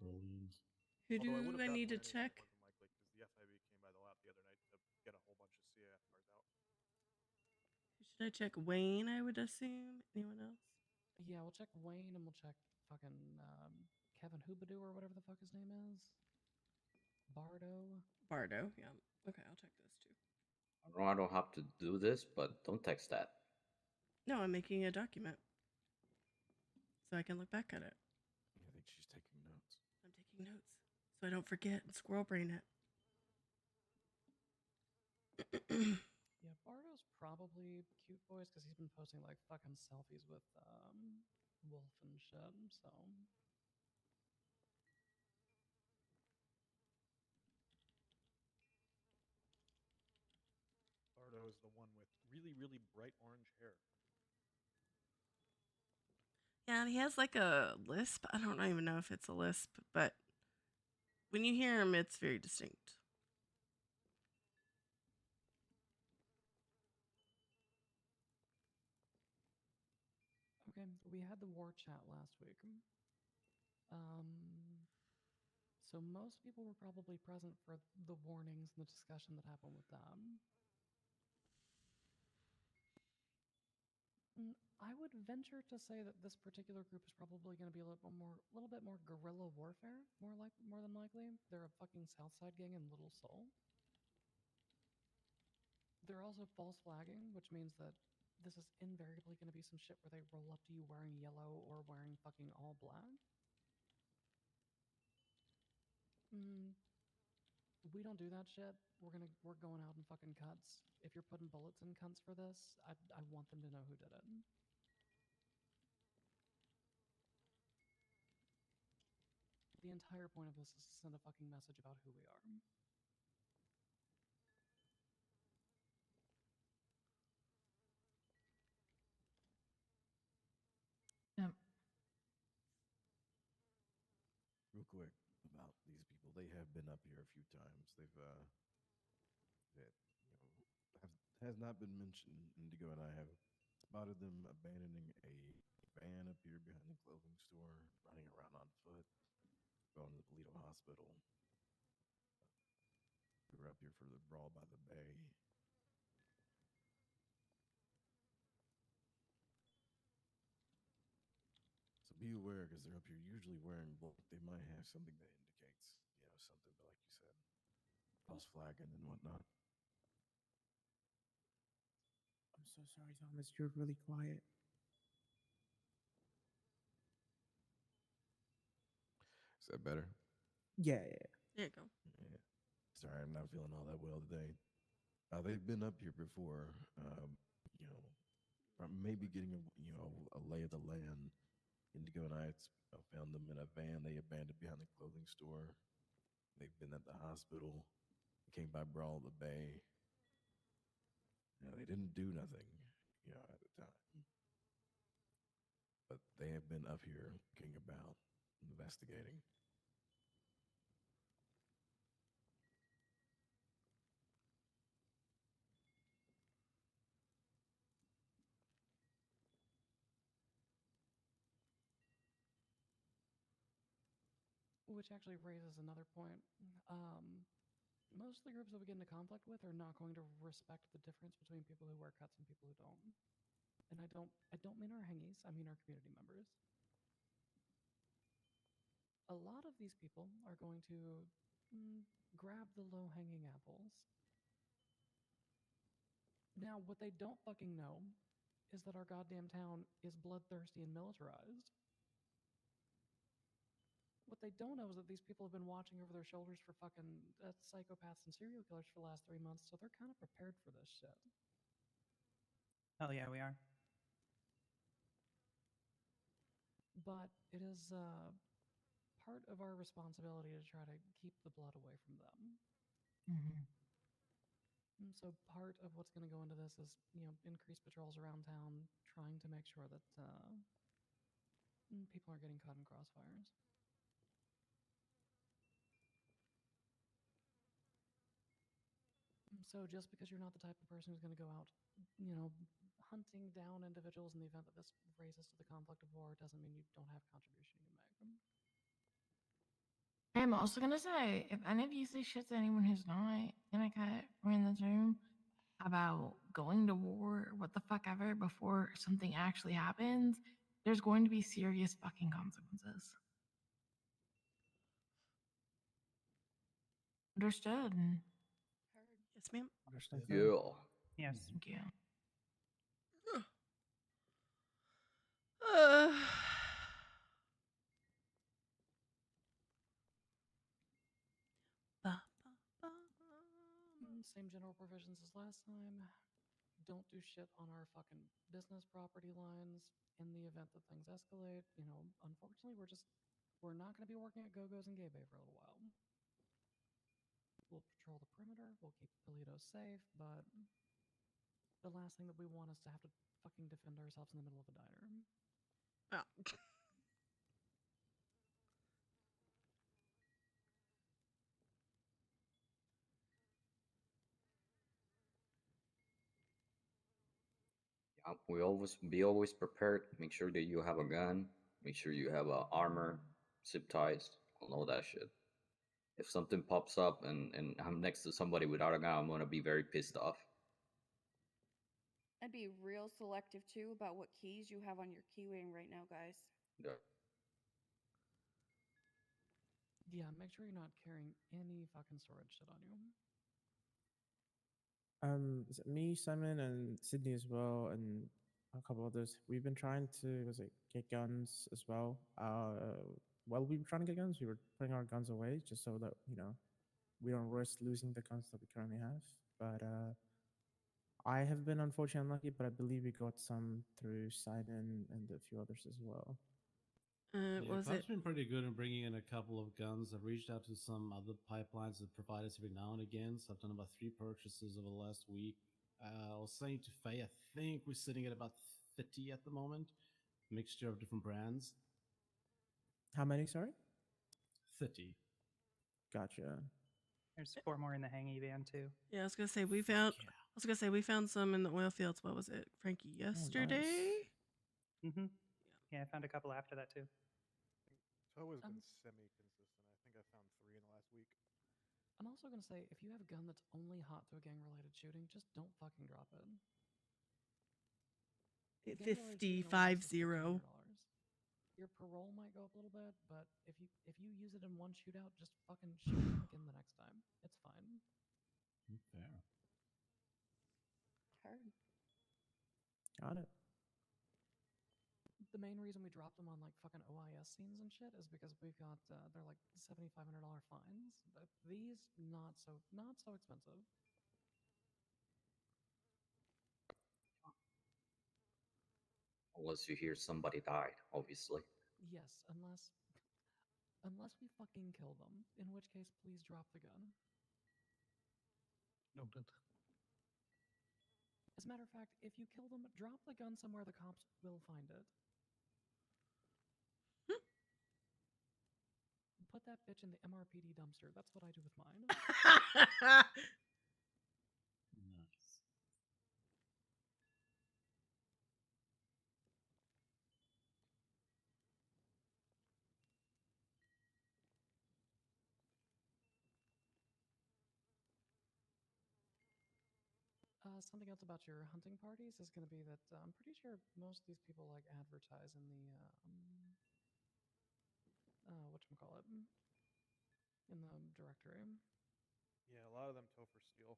Although do I need to check? More than likely, because the FIB came by the lot the other night to get a whole bunch of CAF cars out. Should I check Wayne, I would assume? Anyone else? Yeah, we'll check Wayne and we'll check fucking Kevin Hoobadoo or whatever the fuck his name is. Bardo, yeah. Okay, I'll check those too. I know I don't have to do this, but don't text that. No, I'm making a document. so I can look back at it. I think she's taking notes. I'm taking notes so I don't forget and squirrel brain it. Yeah, Bardo's probably cute boys because he's been posting like fucking selfies with Wolf and shit. So Bardo is the one with really, really bright orange hair. Yeah, and he has like a lisp. I don't even know if it's a lisp, but when you hear him, it's very distinct. okay, we had the war chat last week. So most people were probably present for the warnings and the discussion that happened with them. I would venture to say that this particular group is probably going to be a little bit more guerrilla warfare, more than likely. They're a fucking Southside gang in Little Seoul. They're also false flagging, which means that this is invariably going to be some shit where they roll up to you wearing yellow or wearing fucking all black. We don't do that shit. We're going out in fucking cuts. If you're putting bullets in cunts for this, I want them to know who did it. The entire point of this is to send a fucking message about who we are. Yep. Real quick about these people, they have been up here a few times. They've that has not been mentioned. Indigo and I have spotted them abandoning a van up here behind the clothing store, running around on foot, going to the Toledo Hospital. We were up here for the brawl by the bay. So be aware, because they're up here usually wearing black. They might have something that indicates, something, but like you said, false flagging and whatnot. I'm so sorry, Thomas. You're really quiet. Is that better? Yeah. There you go. Yeah. Sorry, I'm not feeling all that well today. They've been up here before, maybe getting a lay of the land. Indigo and I found them in a van they abandoned behind the clothing store. They've been at the hospital. They came by Brawl the Bay. They didn't do nothing, at the time. But they have been up here looking about, investigating. Which actually raises another point. Most of the groups that we get into conflict with are not going to respect the difference between people who wear cuts and people who don't. And I don't mean our hengies, I mean our community members. A lot of these people are going to grab the low-hanging apples. Now, what they don't fucking know is that our goddamn town is bloodthirsty and militarized. What they don't know is that these people have been watching over their shoulders for fucking psychopaths and serial killers for the last 3 months, so they're kind of prepared for this shit. Hell yeah, we are. But it is part of our responsibility to try to keep the blood away from them. Mm-hmm. So part of what's going to go into this is, increased patrols around town, trying to make sure that people are getting caught in crossfires. So just because you're not the type of person who's going to go out, hunting down individuals in the event that this raises to the conflict of war doesn't mean you don't have contribution you can make. I'm also gonna say, if any of you say shit to anyone who's not in a cut or in this room about going to war, what the fuck ever, before something actually happens, there's going to be serious fucking consequences. Understood. Yes, ma'am. Understood. Yeah. Yes. Thank you. same general provisions as last time. Don't do shit on our fucking business property lines in the event that things escalate. You know, unfortunately, we're not going to be working at Go-Go's and Gay Bay for a little while. We'll patrol the perimeter. We'll keep Toledo safe, but the last thing that we want is to have to fucking defend ourselves in the middle of a diner. Oh. We always prepared. Make sure that you have a gun. Make sure you have armor, zip ties, all that shit. If something pops up and I'm next to somebody without a gun, I'm gonna be very pissed off. I'd be real selective too about what keys you have on your keywing right now, guys. Yeah. Yeah, make sure you're not carrying any fucking storage shit on you. Is it me, Simon, and Sydney as well, and a couple others? We've been trying to get guns as well. While we were trying to get guns, we were putting our guns away just so that we don't risk losing the guns that we currently have. But I have been unfortunately unlucky, but I believe we got some through Simon and a few others as well. Yeah, Was Club's it? been pretty good in bringing in a couple of guns. I've reached out to some other pipelines that provide us every now and again. So I've done about 3 purchases over the last week. I was saying to Faye, I think we're sitting at about 30 at the moment. Mixture of different brands. How many, sorry? 30. Gotcha. There's 4 more in the hangy van too. Yeah, I was gonna say we found. I was gonna say we found some in the oil fields. What was it, Frankie? Yesterday. Mm-hmm. Yeah, I found a couple after that too. Tow has been semi-consistent. I think I found 3 in the last week. I'm also going to say, if you have a gun that's only hot to a gang-related shooting, just don't fucking drop it. 50-50. Your parole might go up a little bit, but if you use it in one shootout, just fucking shoot them again the next time. It's fine. Fair. Heard. Got it. The main reason we dropped them on like fucking OIS scenes and shit is because we've got they're like $7,500 fines. But these not so expensive. Unless you hear somebody died, obviously. Yes, unless we fucking kill them, in which case please drop the gun. Noted. As a matter of fact, if you kill them, drop the gun somewhere the cops will find it. Put that bitch in the MRPD dumpster. That's what I do with mine. Nice. Something else about your hunting parties is going to be that I'm pretty sure most of these people like advertise in the whatchamacallit, in the directory. Yeah, a lot of them tow for steel.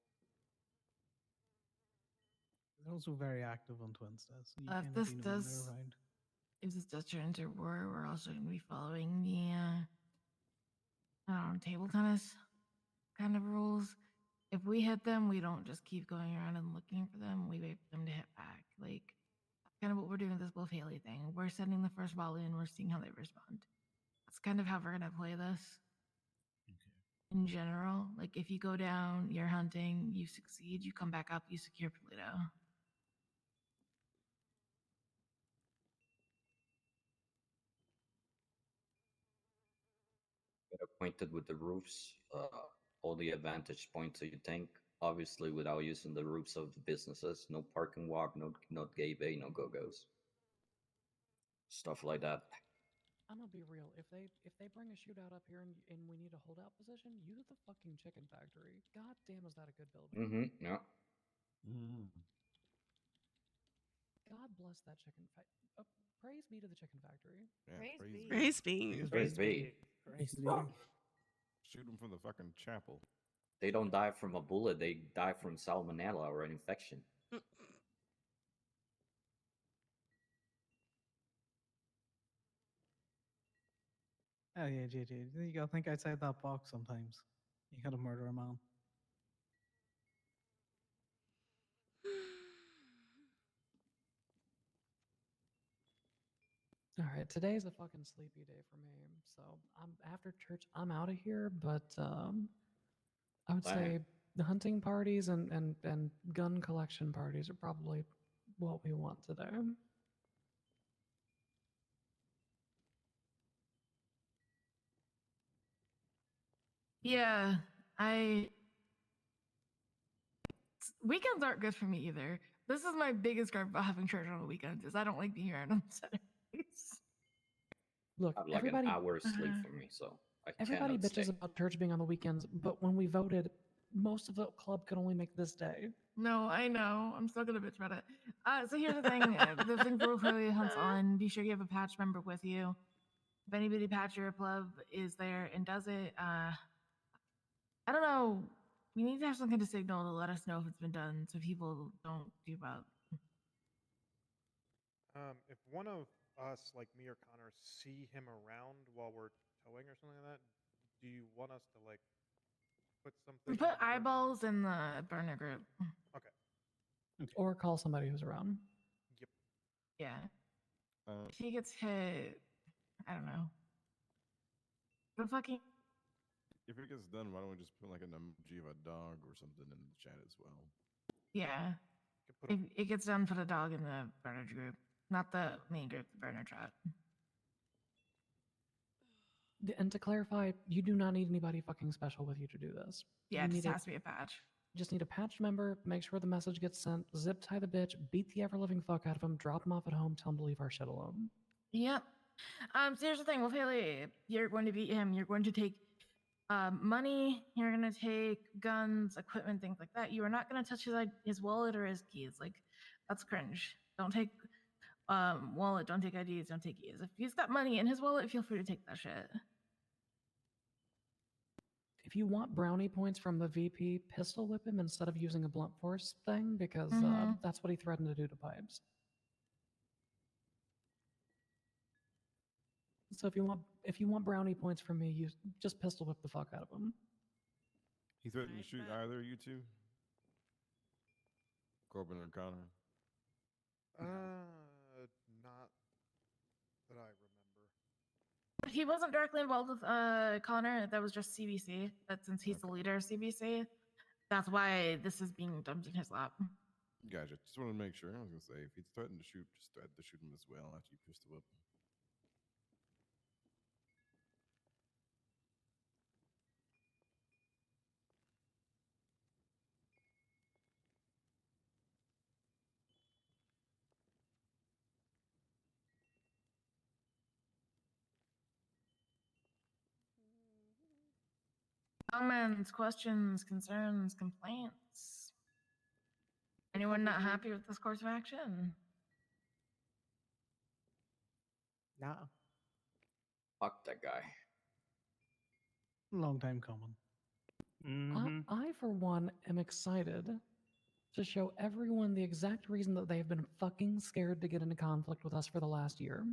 They're also very active on Twinsters. So you If can't this really know when does, they're around. if this does turn into war, we're also going to be following the I don't know, table tennis kind of rules. If we hit them, we don't just keep going around and looking for them. We wait for them to hit back. Like that's kind of what we're doing with this Wolf Haley thing. We're sending the first volley and we're seeing how they respond. That's kind of how we're gonna play this. Okay. In general, like if you go down, you're hunting, you succeed, you come back up, you secure Toledo. Get acquainted with the roofs, all the advantage points that you think. Obviously, without using the roofs of the businesses, no parking walk, no gay bay, no go-go's, stuff like that. I'm gonna be real. If they bring a shootout up here and we need a holdout position, use the fucking chicken factory. God damn, is that a good building? Mm-hmm. Yeah. God bless that chicken factory. Praise be to the chicken factory. Yeah, Praise be. Praise be. Praise be. Praise be. Shoot them from the fucking chapel. They don't die from a bullet. They die from salmonella or an infection. Oh yeah, JJ. You gotta think outside that box sometimes. You gotta murder a man. All right, today's a fucking sleepy day for me. So I'm after church. I'm out of here, but I would Same. say the hunting parties and gun collection parties are probably what we want today. Yeah, weekends aren't good for me either. This is my biggest gripe about having church on the weekends is I don't like being around on Saturdays. Look, I have like everybody, an hour's sleep for me, so I everybody cannot bitches stay. about church being on the weekends, but when we voted, most of the club could only make this day. No, I know. I'm still gonna bitch about it. So here's the thing: the thing for Ophelia Hunt's on. Be sure you have a patch member with you. If anybody patch your club is there and does it, I don't know. We need to have some kind of signal to let us know if it's been done, so people don't do about. If one of us, like me or Connor, see him around while we're towing or something like that, do you want us to like put something? Put eyeballs in the burner group. Okay. Or call somebody who's around. Yep. Yeah. If he gets hit, I don't know. The fucking. If it gets done, why don't we just put like an emoji of a dog or something in the chat as well? Yeah. If it gets done, put a dog in the burner group, not the main group, the burner chat. And to clarify, you do not need anybody fucking special with you to do this. Yeah, you it need just has to be a patch. Just need a patch member, make sure the message gets sent, zip tie the bitch, beat the ever living fuck out of him, drop him off at home, tell him to leave our shit alone. Yep. So here's the thing, with Haley, you're going to beat him. You're going to take money. You're going to take guns, equipment, things like that. You are not going to touch his wallet or his keys. Like, that's cringe. Don't take wallet. Don't take IDs. Don't take keys. If he's got money in his wallet, feel free to take that shit. If you want brownie points from the VP, pistol whip him instead of using a blunt force thing, because that's what he threatened to do to Pipes. So if you want brownie points from me, you just pistol whip the fuck out of him. He threatened to shoot either of you two? Corbin or Connor? Not that I remember. He wasn't directly involved with Connor. That was just CBC. But since he's the leader of CBC, that's why this is being dumped in his lap. Gotcha. Just wanted to make sure. I was gonna say if he's threatened to shoot, just threaten to shoot him as well after you pistol whip him. Comments, questions, concerns, complaints. Anyone not happy with this course of action? Nah. Fuck that guy. Long time coming. I, for one, am excited to show everyone the exact reason that they've been fucking scared to get into conflict with us for the last year.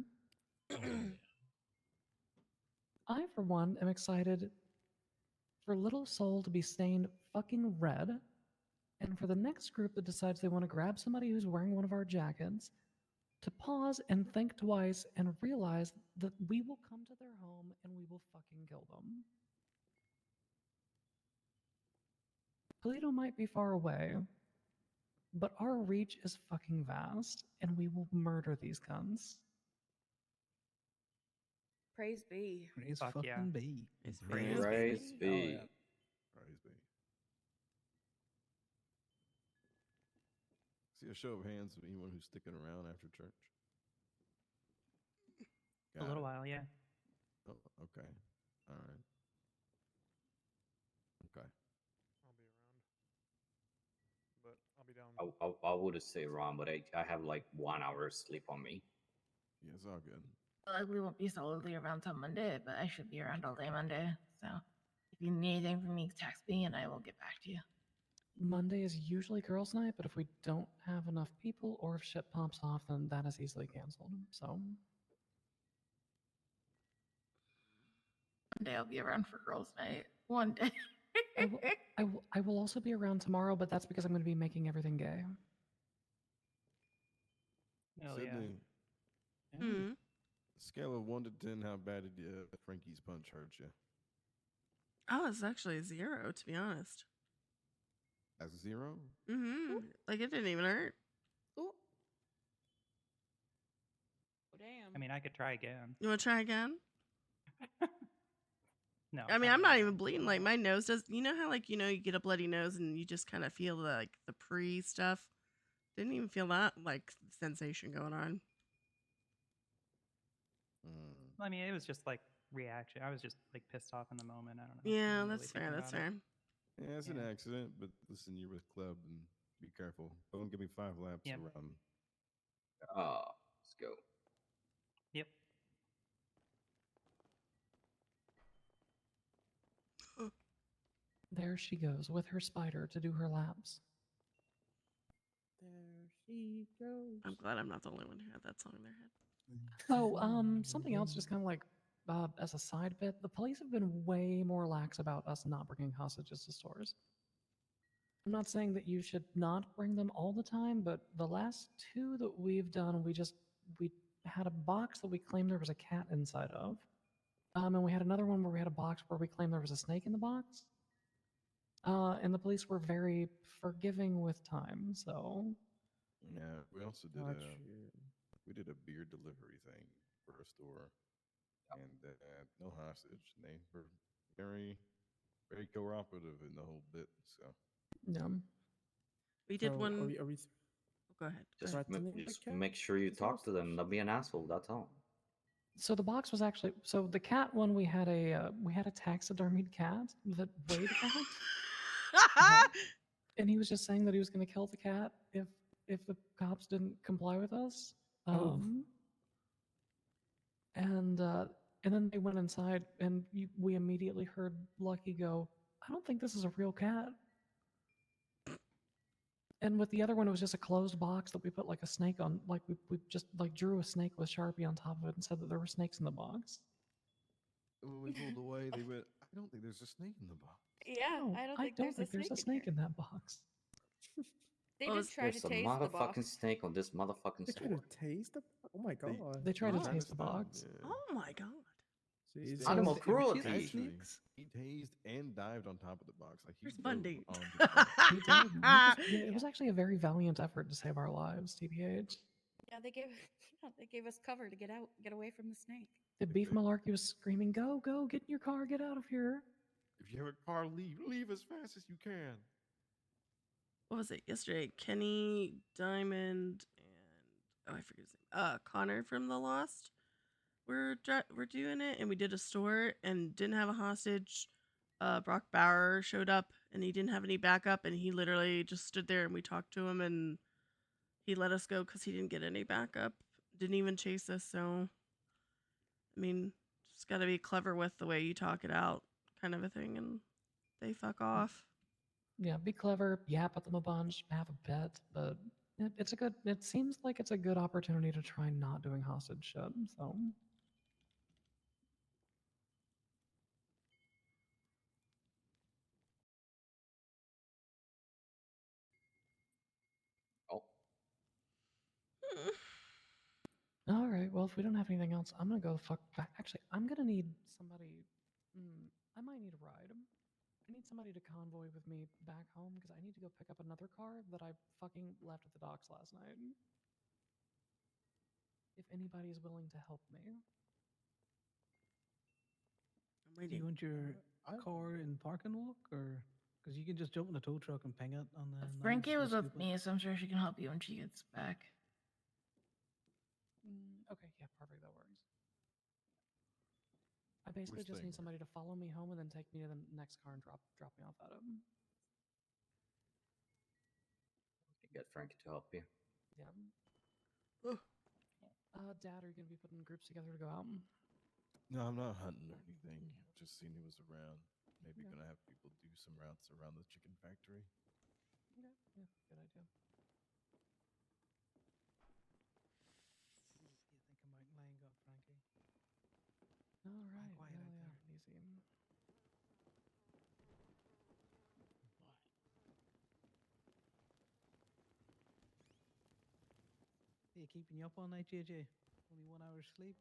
I, for one, am excited for Little Soul to be stained fucking red, and for the next group that decides they want to grab somebody who's wearing one of our jackets to pause and think twice and realize that we will come to their home and we will fucking kill them. Toledo might be far away, but our reach is fucking vast, and we will murder these cunts. Praise be. Praise Fuck fucking yeah. be. Praise Oh, be. yeah. Praise be. See a show of hands of anyone who's sticking around after church. A little while, yeah. Oh, okay. All right. Okay. I'll be around, but I'll be down. I would say Ron, but I have like 1 hour sleep on me. Yeah, it's all good. We won't be solidly around till Monday, but I should be around all day Monday. So if you need anything from me, text me and I will get back to you. Monday is usually girls' night, but if we don't have enough people or if shit pops off, then that is easily canceled. So Monday I'll be around for girls' night. One day. I will also be around tomorrow, but that's because I'm going to be making everything gay. Hell Sydney. yeah. Scale of 1 to 10, how bad did Frankie's punch hurt you? Oh, it's actually a 0, to be honest. That's 0? Like, it didn't even hurt. Ooh. Oh, damn. I mean, I could try again. You want to try again? No. I mean, I'm not even bleeding. Like, my nose does. You know how, like, you get a bloody nose and you just kind of feel the pre stuff? Didn't even feel that, like, sensation going on. I mean, it was just like reaction. I was just like pissed off in the moment. I don't know. Yeah, Didn't that's really fair. think That's about it. fair. Yeah, it's an Yeah. accident, but listen, you're with Club and be careful. Don't give me 5 laps Yep. around. Let's go. Yep. There she goes with her spider to do her laps. There she goes. I'm glad I'm not the only one who had that song in their head. Oh, something else, just kind of like as a side bit, the police have been way more lax about us not bringing hostages to stores. I'm not saying that you should not bring them all the time, but the last 2 that we've done, we had a box that we claimed there was a cat inside of, and we had another one where we had a box where we claimed there was a snake in the box. And the police were very forgiving with time, so. Yeah, we also did we did a beer delivery thing for a store, and no hostage. And they were very, very cooperative in the whole bit. So Yeah. We did So one. are we Go ahead. Just, threatening the just cat make sure you with talk to them. hostage? Don't be an asshole. That's all. So the box was actually the cat one. We had a taxidermied cat that weighed that, and he was just saying that he was going to kill the cat if the cops didn't comply with us. And then they went inside, and we immediately heard Lucky go, "I don't think this is a real cat." And with the other one, it was just a closed box that we put like a snake on. Like we just like drew a snake with Sharpie on top of it and said that there were snakes in the box. when we pulled away, they went, "I don't think there's a snake in the box." Yeah, No, I don't I think don't think there's there's a snake in that box. They Well, did try There's to a taste the box. motherfucking snake on this motherfucking They try store. to taste the. Oh my god. They tried to Oh. taste the box. Oh my god. Jeez. Animal So- cruelty. Actually, he tased and dived on top of the box. Like he Where's dove Bundy? onto the box. He did. It was actually a very valiant effort to save our lives, TBH. Yeah, they gave us cover to get away from the snake. The beef malarkey was screaming, "Go, go, get in your car, get out of here!" If you have a car, leave as fast as you can. What was it yesterday? Kenny, Diamond, and I forget his name. Connor from The Lost. We're doing it, and we did a store and didn't have a hostage. Brock Bauer showed up, and he didn't have any backup, and he literally just stood there, and we talked to him, and he let us go because he didn't get any backup. Didn't even chase us. So, I mean, just got to be clever with the way you talk it out, kind of a thing, and they fuck off. Yeah, be clever, yap at them a bunch, have a bet, but it seems like it's a good opportunity to try not doing hostage shit, so. Oh. All right, well, if we don't have anything else, I'm gonna go the fuck back. Actually, I'm gonna need somebody. I might need a ride. I need somebody to convoy with me back home because I need to go pick up another car that I fucking left at the docks last night. If anybody's willing to help me. Do you want your car in park and walk, or because you can just jump in the tow truck and ping it on the. Frankie was with me, so I'm sure she can help you when she gets back. Okay, yeah, perfect. That works. I basically just need somebody to follow me home and then take me to the next car and drop me off at him. Get Frankie to help you. Yeah. Dad, are you gonna be putting groups together to go out? No, I'm not hunting or anything. Just seeing who was around. Maybe Okay. gonna have people do some routes around the chicken factory. Okay, yeah, good idea. You think about laying up, Frankie? All right. quiet Yeah, out yeah, there. easy. Hey, keeping you up all night, JJ? Only 1 hour sleep?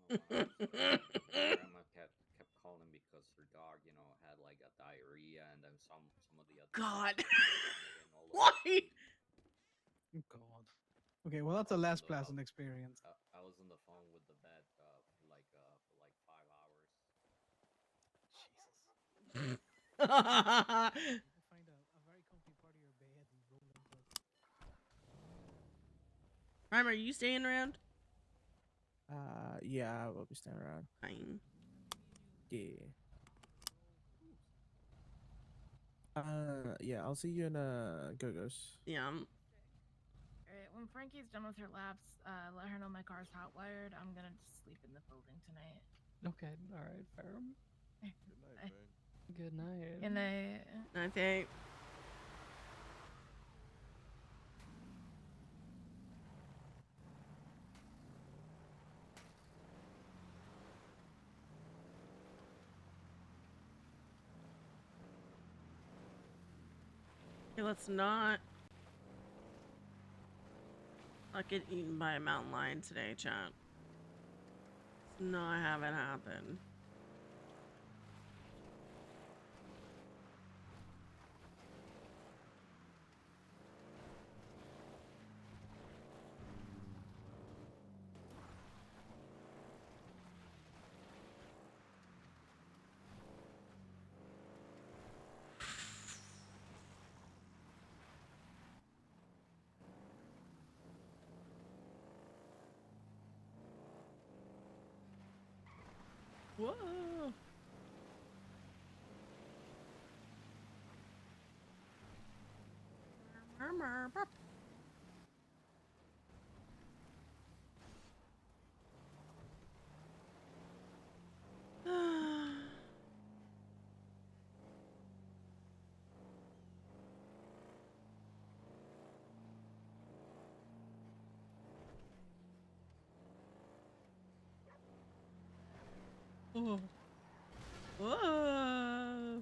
Grandma kept calling because her dog, had like a diarrhea, and then some of the other God. dogs were vomiting all over Why? the food. God. Okay, well that's a less pleasant experience. I was on the phone with the vet for like 5 hours. Jesus. Go find a very comfy part of your bed and roll into it. Rhyme, are you staying around? Yeah, I will be staying around. Fine. Yeah. Yeah, I'll see you in Go-Go's. Yeah. Alright, when Frankie's done with her laps, let her know my car's hot-wired. I'm gonna just sleep in the building tonight. Okay, all right, fair. Good night, Bye. Bang. Good night. Good night. Okay. Okay, let's not get eaten by a mountain lion today, chat. Let's not have it happen. Whoa. Murmur. Oh. Whoa.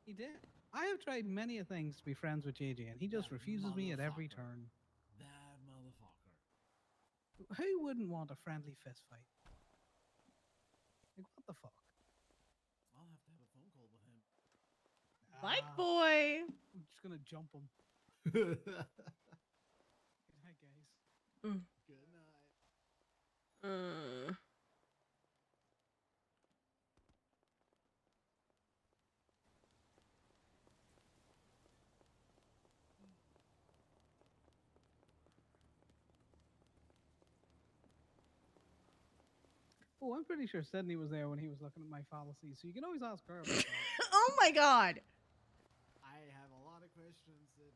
He did. I have tried many things to be friends with JJ, and he just refuses me at every turn. That motherfucker. Who wouldn't want a friendly fist fight? Like, what the fuck? I'll have to have a phone call with him. Bike boy. I'm just gonna jump him. Good night, guys. Mm. Good night. Oh, I'm pretty sure Sydney was there when he was looking at my fallacies, so you can always ask her about that. Oh my god. I have a lot of questions, Sydney.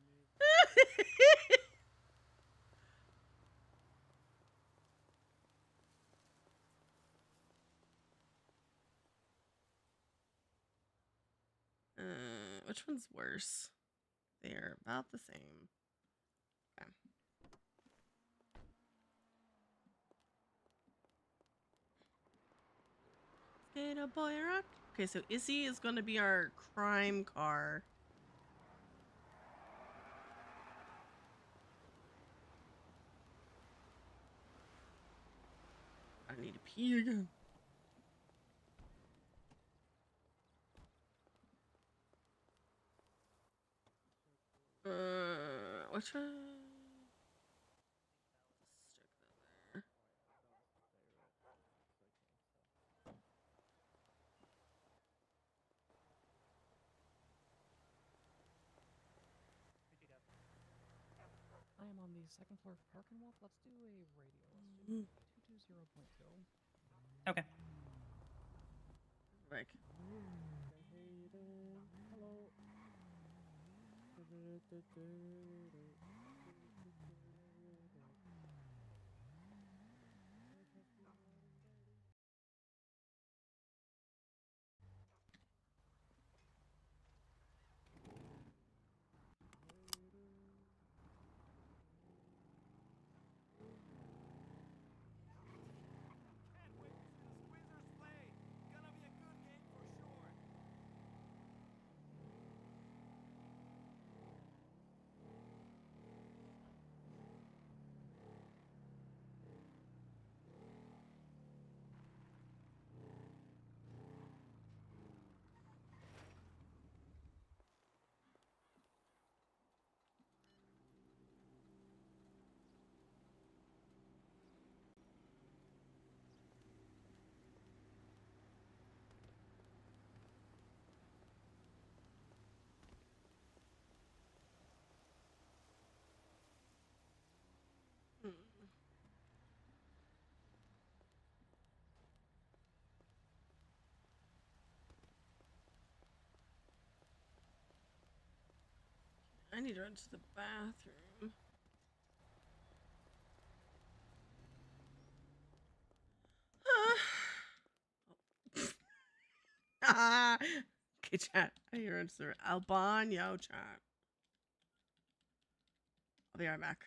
Which one's worse? They're about the same. Okay. Skater boy rock. Okay, so Issy is going to be our crime car. I need to pee again. Which one? Stick that there. I am on the second floor parking lot. Let's do a radio. Let's do 220.2. Okay. Like. Hello. I need to run to the bathroom. Okay, chat. I hear it's the Albano chat. I'll be right back.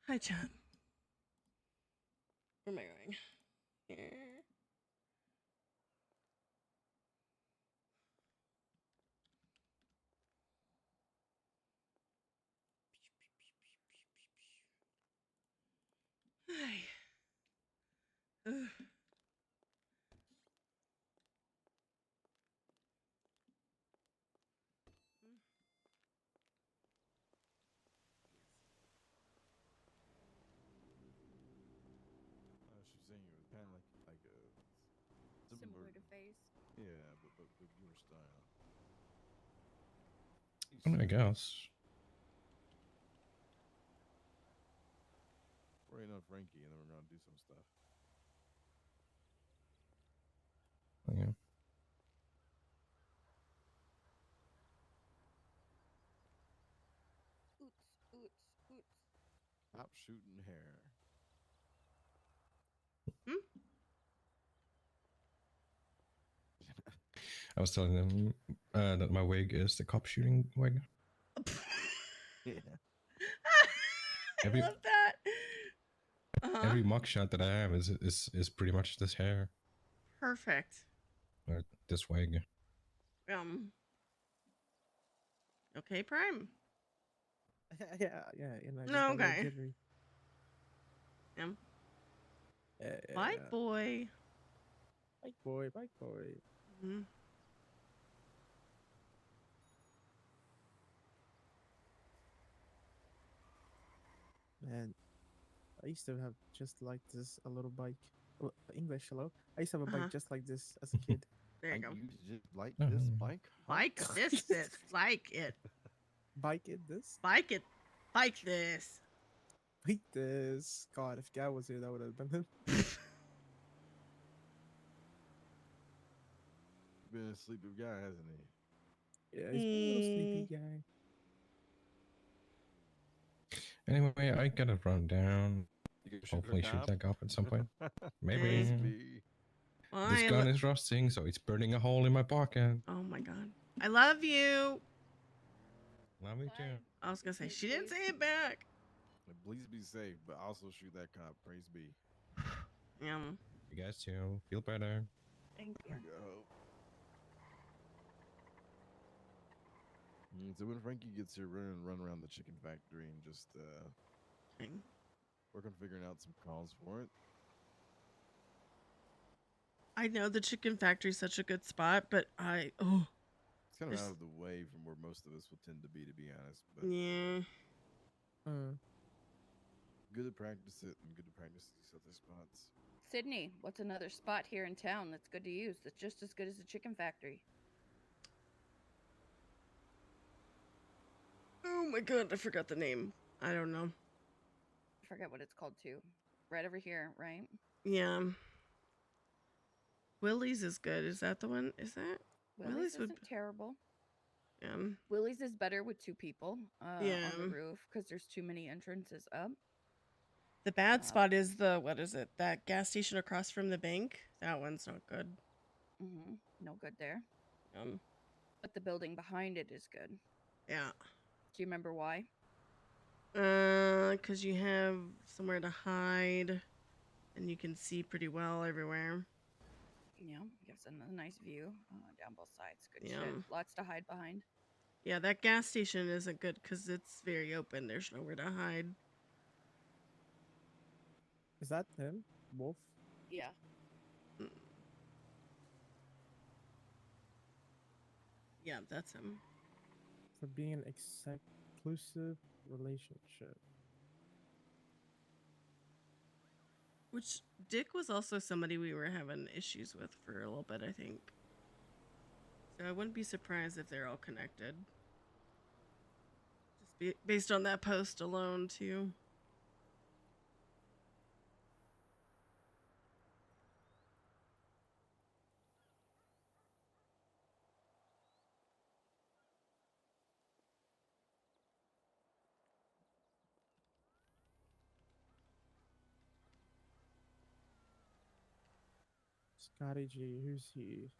Hi, chat. Where am I going? Here. Hi. Ugh. She's saying it was kind of like a Similar to face. Yeah, but your style. I guess. We're enough Frankie, and then we're gonna do some stuff. Yeah. Oots. Stop shooting hair. I was telling them that my wig is the cop shooting wig. Yeah. I love that. Every mugshot that I have is pretty much this hair Perfect. or this wig. Okay, Prime. yeah. You know, I just No, got a little okay. jittery. Bike boy. Bike boy. Mm-hmm. Man, I used to have just like this a little bike. Oh, English, hello. I used to have a bike just like this as a kid. There you go. You just like this bike? Like this. Like it. Bike it this? Bike it. Bike this. Bike this. God, if Guy was here, that would have been him. Been a sleepy guy, hasn't he? Yeah, he's been a little sleepy guy. Anyway, I gotta run down. You can Hopefully shoot that cop at some point. Maybe. Maybe. This gun is rusting, so it's burning a hole in my pocket. Oh my god. I love you. Love me too. I was gonna say she didn't say it back. Please be safe, but also shoot that cop. Praise be. Yeah. You guys too. Feel better. Thank you. So when Frankie gets here, we're gonna run around the chicken factory and just work on figuring out some calls for it. I know the chicken factory's such a good spot, but It's kind of out of the way from where most of us will tend to be honest. But yeah. Good to practice it and good to practice these other spots. Sydney, what's another spot here in town that's good to use? That's just as good as the chicken factory. Oh my god, I forgot the name. I don't know. I forget what it's called too. Right over here, right? Yeah. Willie's is good. Is that the one? Is that? Willie's isn't terrible. Yeah. Willie's is better with two people on the Yeah. roof because there's too many entrances up. The bad spot is what is it? That gas station across from the bank? That one's not good. No good there. But the building behind it is good. Yeah. Do you remember why? Because you have somewhere to hide and you can see pretty well everywhere. Yeah, gives a nice view down both sides. Good Yeah. shit. Lots to hide behind. Yeah, that gas station isn't good because it's very open. There's nowhere to hide. Is that him? Wolf? Yeah. Yeah, that's him. For being an exclusive relationship. Which Dick was also somebody we were having issues with for a little bit, I think. So I wouldn't be surprised if they're all connected. Just based on that post alone, too. Scotty G, who's he?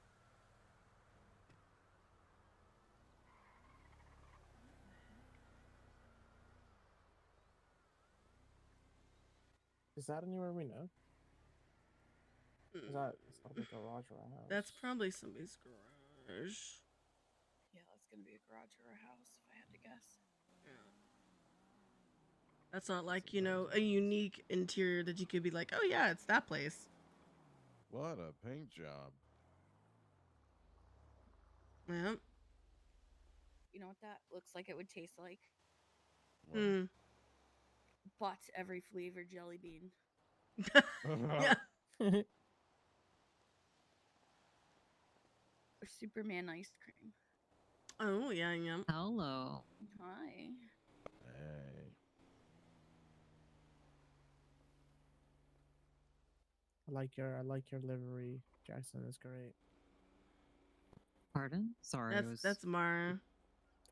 Is that anywhere we know? Is that it's gotta be a garage or a house? That's probably somebody's garage. Yeah, that's gonna be a garage or a house if I had to guess. That's not like, you know, a unique interior that you could be like, oh yeah, it's that place. What a paint job. Yeah. You know what that looks like it would taste like? Hmm. But every flavored jelly bean. Yeah. Or Superman ice cream. Oh, yeah, yeah. Hello. Hi. Hey. I like your livery, Jackson. Is great. Pardon? Sorry, That's Mara.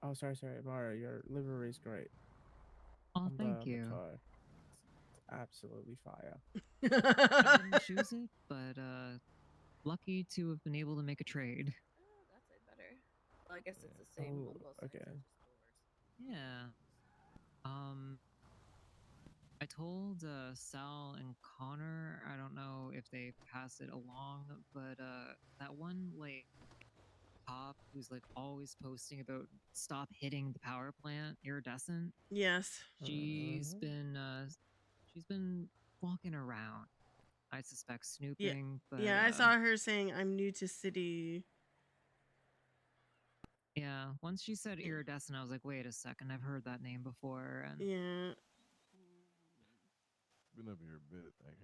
Oh, sorry, Mara. Your livery is great. Oh, on thank the you. car. It's absolutely fire. I didn't choose it, but lucky to have been able to make a trade. Oh, that's it better. Well, I guess it's the same on both sides. Okay. Yeah. I told Sal and Connor, I don't know if they passed it along, but that one like cop who's like always posting about stop hitting the power plant, iridescent. Yes. She's been walking around. I suspect snooping, but Yeah, I saw her saying I'm new to city. yeah, once she said iridescent, I was like, wait a second, I've heard that name before. And yeah. Been up here a bit. Like,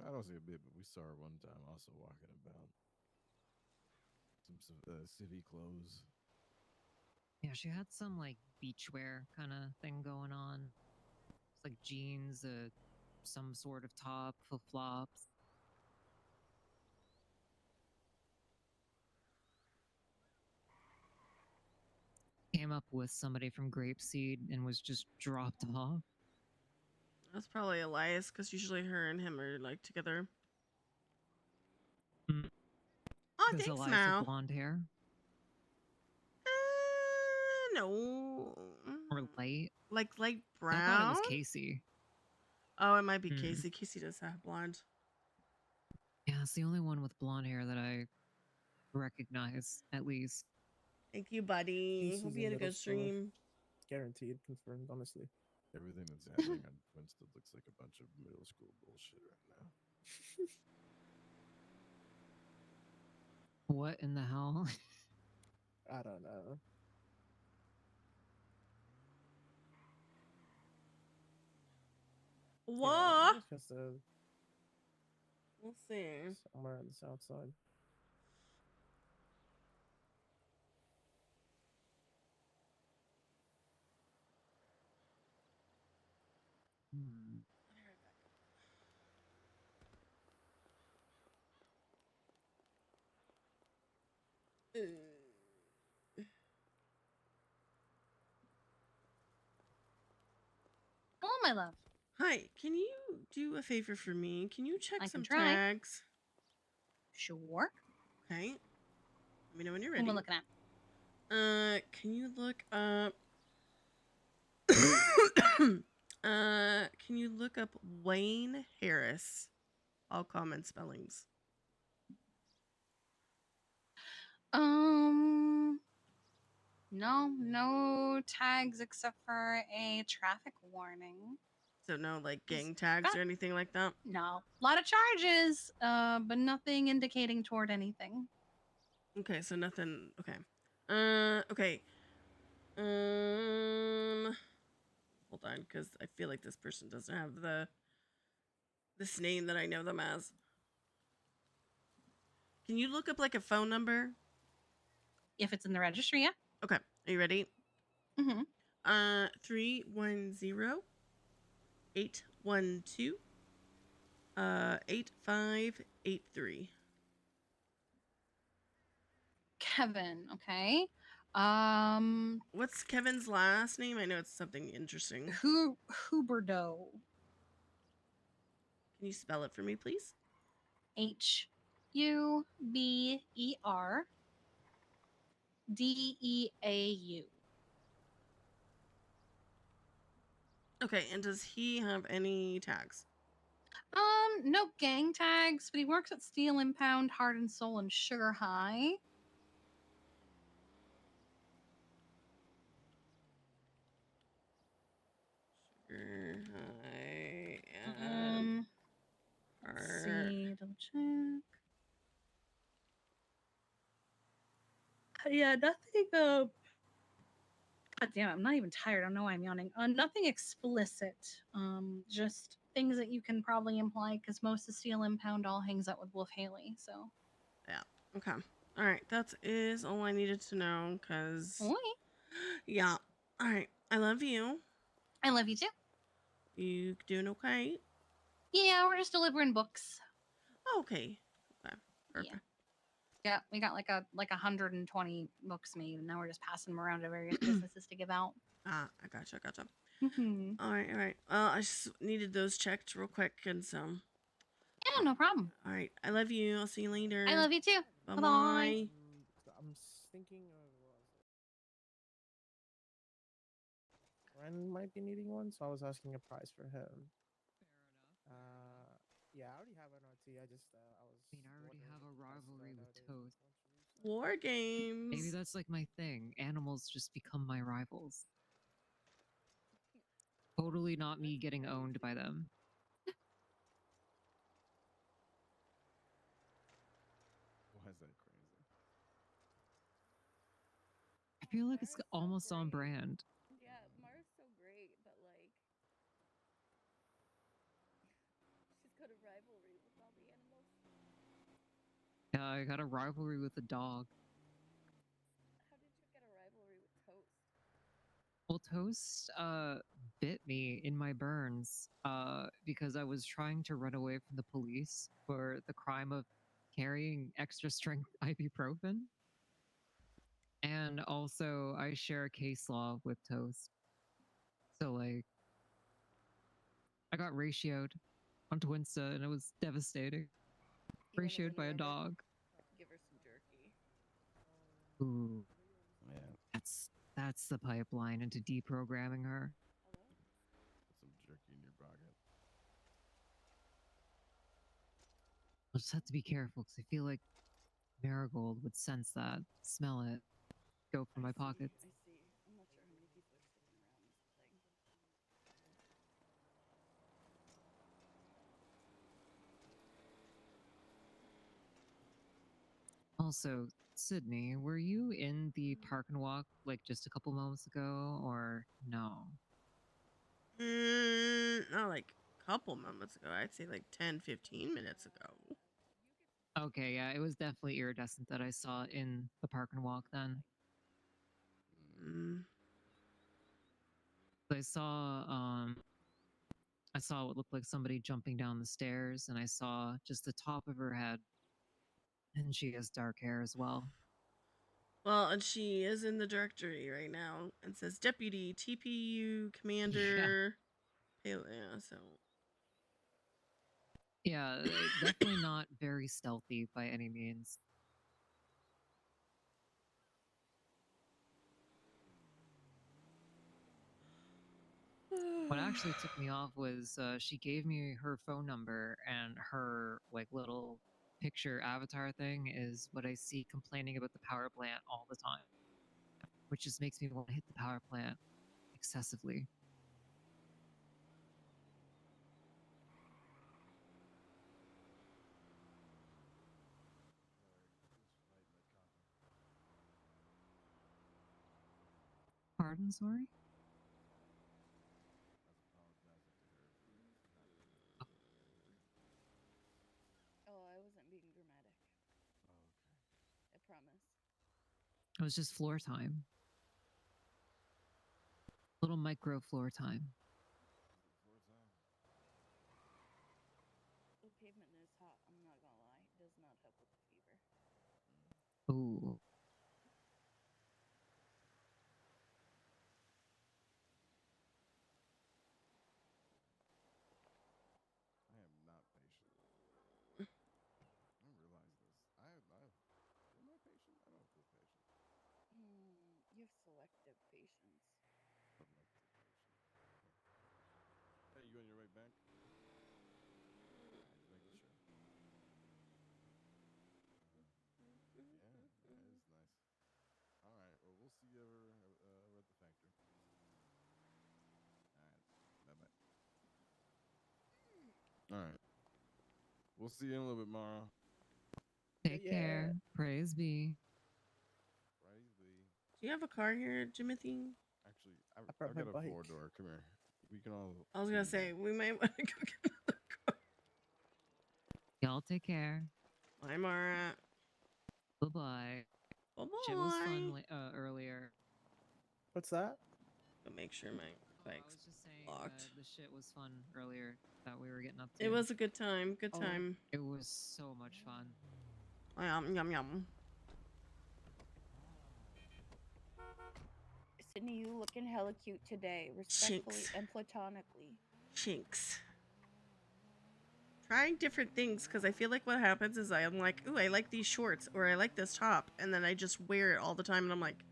I don't say a bit, but we saw her one time also walking about. Some city clothes. yeah, she had some like beachwear kind of thing going on. It's like jeans, some sort of top, flip flops. Came up with somebody from Grapeseed and was just dropped off. That's probably Elias, because usually her and him are like together. Oh, Does thanks, Elias Mal. have blonde hair? No. Or light? Like light brown? I thought it was Casey. Oh, it might be Casey. Casey does have blonde. Yeah, it's the only one with blonde hair that I recognize, at least. Thank you, buddy. Hope you had a good stream. Guaranteed, confirmed, honestly. Everything that's happening on Winston looks like a bunch of middle school bullshit right now. What in the hell? I don't know. What? Yeah, it's just we'll see. Somewhere on the south side. Oh, my love. Hi, can you do a favor for me? Can you check I some can try. tags? Sure. Okay. Let me know when you're Who ready. am I looking at? Can you look up can you look up Wayne Harris? All common spellings. No tags except for a traffic warning. So no like gang tags or anything like that? No. A lot of charges, but nothing indicating toward anything. Okay, so nothing. Okay. Okay. Hold on, because I feel like this person doesn't have this name that I know them as. Can you look up like a phone number? If it's in the registry, yeah. Okay. Are you ready? Mm-hmm. 310 812 8583. Kevin, okay. What's Kevin's last name? I know it's something interesting. Huberdo. Can you spell it for me, please? Huberdeau. Okay, and does he have any tags? No gang tags, but he works at Steel Impound, Heart and Soul, and Sugar High. Sugar High and Let's see, double check. Yeah, nothing. God damn, I'm not even tired. I don't know why I'm yawning. Nothing explicit. Just things that you can probably imply because most of Steel Impound all hangs out with Wolf Haley. So. Yeah. Okay. All right. That is all I needed to know. Cause. Oi. Yeah. All right. I love you. I love you too. You doing okay? Yeah, we're just delivering books. Okay. Okay. Perfect. Yeah, we got like 120 books made, and now we're just passing them around to various businesses to give out. I gotcha. Mm-hmm. All right. Well, I just needed those checked real quick, and so. Yeah, no problem. All right. I love you. I'll see you later. I love you too. Bye-bye. Bye. I'm thinking of friend might be needing one, so I was asking a price for him. Yeah, I already have an RT. I already have a rivalry with Toast. War games. Maybe that's like my thing. Animals just become my rivals. Totally not me getting owned by them. Why is that crazy? I feel like it's almost on brand. Yeah, Mara's so great, but like she's got a rivalry with all the animals. Yeah, I got a rivalry with a dog. How did you get a rivalry with Toast? Well, Toast bit me in my burns because I was trying to run away from the police for the crime of carrying extra strength ibuprofen. And also, I share a case law with Toast. So, like, I got ratioed on Twinsta and it was devastating. Ratioed by a dog. Give her some jerky. Ooh. Yeah. That's the pipeline into deprogramming her. Hello? Put some jerky in your pocket. I'll just have to be careful because I feel like Marigold would sense that, smell it, go for my pockets. I see. I'm not sure how many people are sticking around is the thing. Also, Sydney, were you in the park and walk like just a couple moments ago, or no? Not like a couple moments ago. I'd say like 10, 15 minutes ago. Okay, yeah, it was definitely iridescent that I saw in the park and walk then. I saw what looked like somebody jumping down the stairs, and I saw just the top of her head. And she has dark hair as well. Well, and she is in the directory right now and says Deputy TPU Commander. Yeah, so. Yeah, definitely not very stealthy by any means. What actually took me off was she gave me her phone number, and her like little picture avatar thing is what I see complaining about the power plant all the time, which just makes me want to hit the power plant excessively. Pardon, sorry? Oh, I wasn't being dramatic. I promise. It was just floor time. Little micro floor time. The pavement is hot, I'm not gonna lie. It does not help with the fever. Ooh. I am not patient. I realize this. Am I patient? I don't feel patient. You have selective patience. Selective patient. Hey, you on your way back? you over at the factory. All right. Bye bye. All right. We'll see you in a little bit, Mara. Take care. Praise be. Praise be. Do you have a car here, Jimothy? Actually, brought I've my got a bike. 4-door. Come here. We can all. I was gonna say we might want to go get another car. Y'all take care. Bye, Mara. Bye bye. Bye Shit was fun bye. earlier. What's that? I'll make sure my I bike's was just saying locked. the shit was fun earlier that we were getting up to. It was a good time. Good Oh, time. It was so much fun. Yum yum yum. Sydney, you looking hella cute today, respectfully Shinx. and platonically. Shinx. Trying different things because I feel like what happens is I'm like, ooh, I like these shorts or I like this top, and then I just wear it all the time, and I'm like,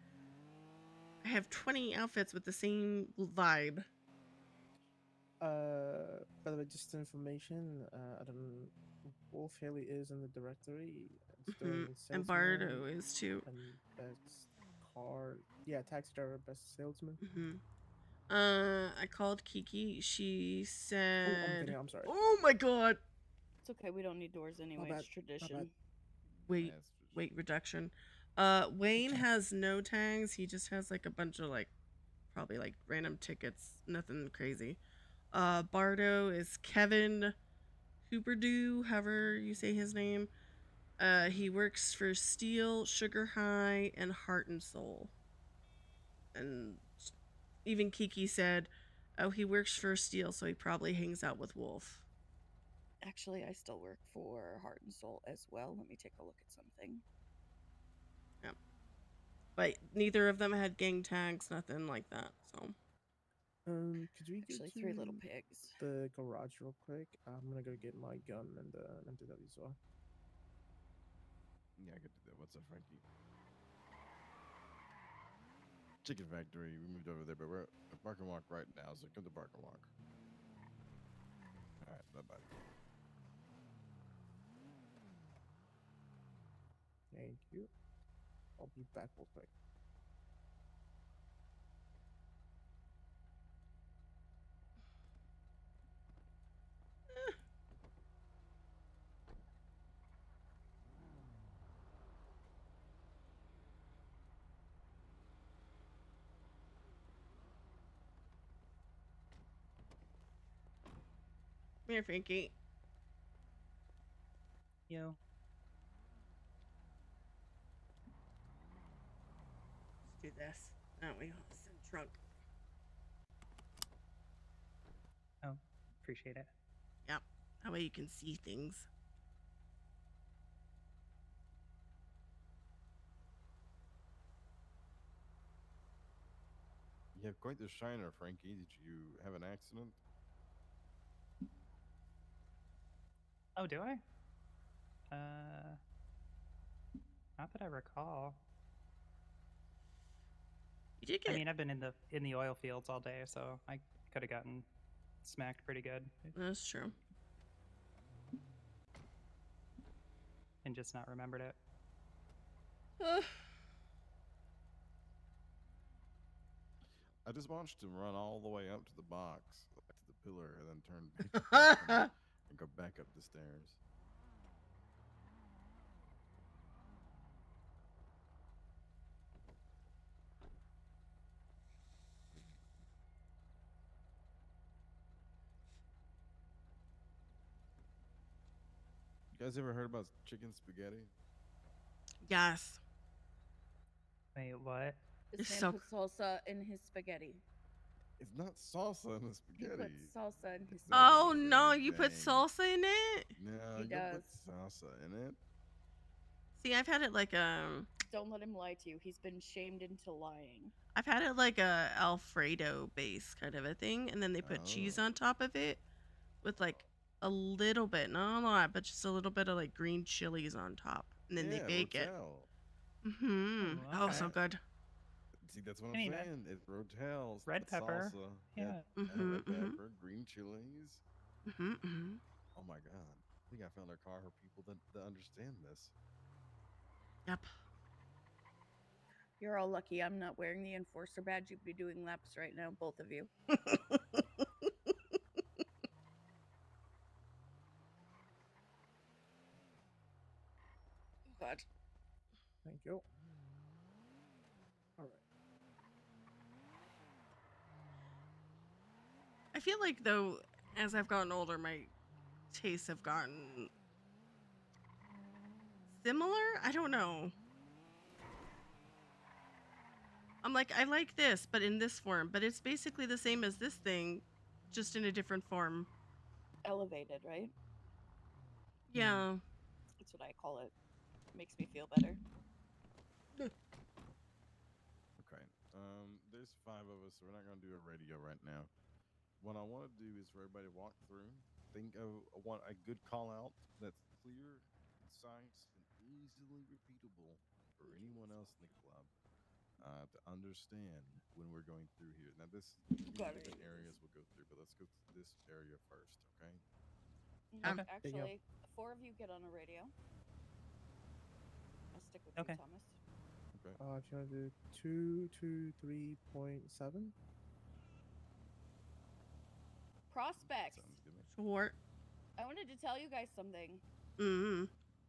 I have 20 outfits with the same vibe. By the way, just information. I don't. Wolf Haley is in the directory. It's doing And salesman. Bardo is too. And best car. Yeah, taxi driver, best salesman. I called Kiki. She said, Oh, I'm kidding. I'm sorry. Oh my god. It's okay. We don't need doors anyway. bad, It's tradition. Weight reduction. Wayne has no tags. He just has like a bunch of like probably like random tickets. Nothing crazy. Bardo is Kevin Hooperdew, however you say his name. He works for Steel, Sugar High, and Heart and Soul. And even Kiki said, oh, he works for Steel, so he probably hangs out with Wolf. Actually, I still work for Heart and Soul as well. Let me take a look at something. Yep. But neither of them had gang tags, nothing like that. So. Could we Actually, go 3 to little pigs. the garage real quick? I'm gonna go get my gun and the MTW as well. Yeah, I could do that. What's up, Frankie? Chicken Factory. We moved over there, but we're at Bark and Walk right now, so come to Bark and Walk. All right, bye bye. Thank you. I'll be back real quick. Come here, Frankie. Yo. Let's do this. That way, it's in the trunk. Oh, appreciate it. Yep. That way you can see things. You have quite the shiner, Frankie. Did you have an accident? Oh, do I? Not that I recall. You did get. I mean, I've been in the oil fields all day, so I could have gotten smacked pretty good. That's true. And just not remembered it. I just watched him run all the way up to the box, to the pillar, and then turn back and go back up the stairs. You guys ever heard about chicken spaghetti? Yes. Wait, what? This man puts salsa in his spaghetti. It's not salsa in the He spaghetti. puts salsa in his spaghetti. Oh no, you put salsa in it? No, He you don't does. put salsa in it. See, I've had it like Don't let him lie to you. He's been shamed into lying. I've had it like a Alfredo base kind of a thing, and then they put cheese on top of it with like a little bit, not a lot, but just a little bit of like green chilies on top, and then they bake it. Oh, so good. See, that's what I I'm mean, saying. It's Rotels. red pepper. Salsa. Yeah. Red pepper, green chilies. Mm-hmm. Oh my god. I think I found a car for people that understand this. Yep. You're all lucky I'm not wearing the enforcer badge. You'd be doing laps right now, both of you. God. Thank you. All right. I feel like though, as I've gotten older, my tastes have gotten similar. I don't know. I'm like, I like this, but in this form. But it's basically the same as this thing, just in a different form. Elevated, right? Yeah. That's what I call it. Makes me feel better. Okay. There's 5 of us, so we're not gonna do a radio right now. What I want to do is for everybody to walk through. Think of a good call out that's clear, concise, and easily repeatable for anyone else in the club to understand when we're going through here. Now, this different areas we'll go through, but let's go to this area first, okay? Actually, 4 of you get on a radio. I'll stick with you, Thomas. Okay. If you want to do 223.7. Prospects. Sounds good. Short. I wanted to tell you guys something. Mm-hmm.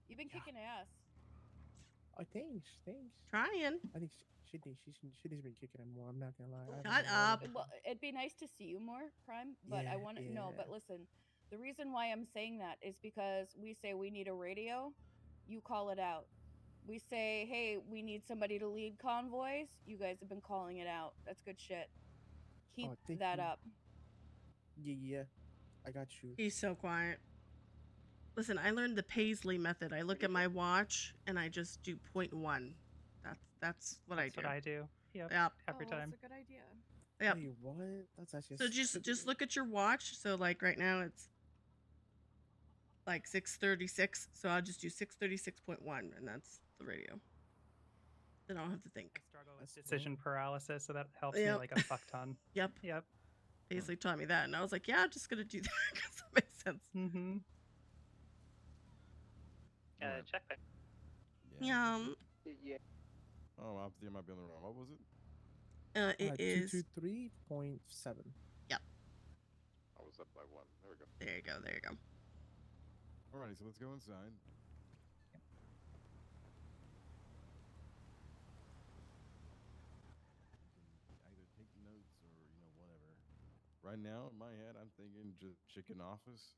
You've been kicking ass. Oh, thanks. Trying. I think she thinks she's been kicking him more. I'm not gonna lie. Shut up. Well, it'd be nice to see you more, Prime. But I want to know. But listen, the reason why I'm saying that is because we say we need a radio, you call it out. We say, hey, we need somebody to lead convoys. You guys have been calling it out. That's good shit. Keep that up. Yeah. I got you. He's so quiet. Listen, I learned the Paisley method. I look at my watch and I just do 0.1. That's what I do. That's what I do. Yep. Every time. That's a good idea. Yep. Wait, what? That's actually So just look at your watch. So like right now it's like 6:36. So I'll just do 6:36.1, and that's the radio. Then I don't have to think. I struggle with decision paralysis, so that helps me like a fuck ton. Yep. Paisley taught me that, and I was like, yeah, I'm just gonna do that because it makes sense. Mm-hmm. Check that. Yeah. Yeah. Oh, I think I might be on the wrong. What was it? It is 223.7. Yep. I was up by 1. There we go. There you go. Alrighty, so let's go inside. Either take notes or whatever. Right now, in my head, I'm thinking just chicken office.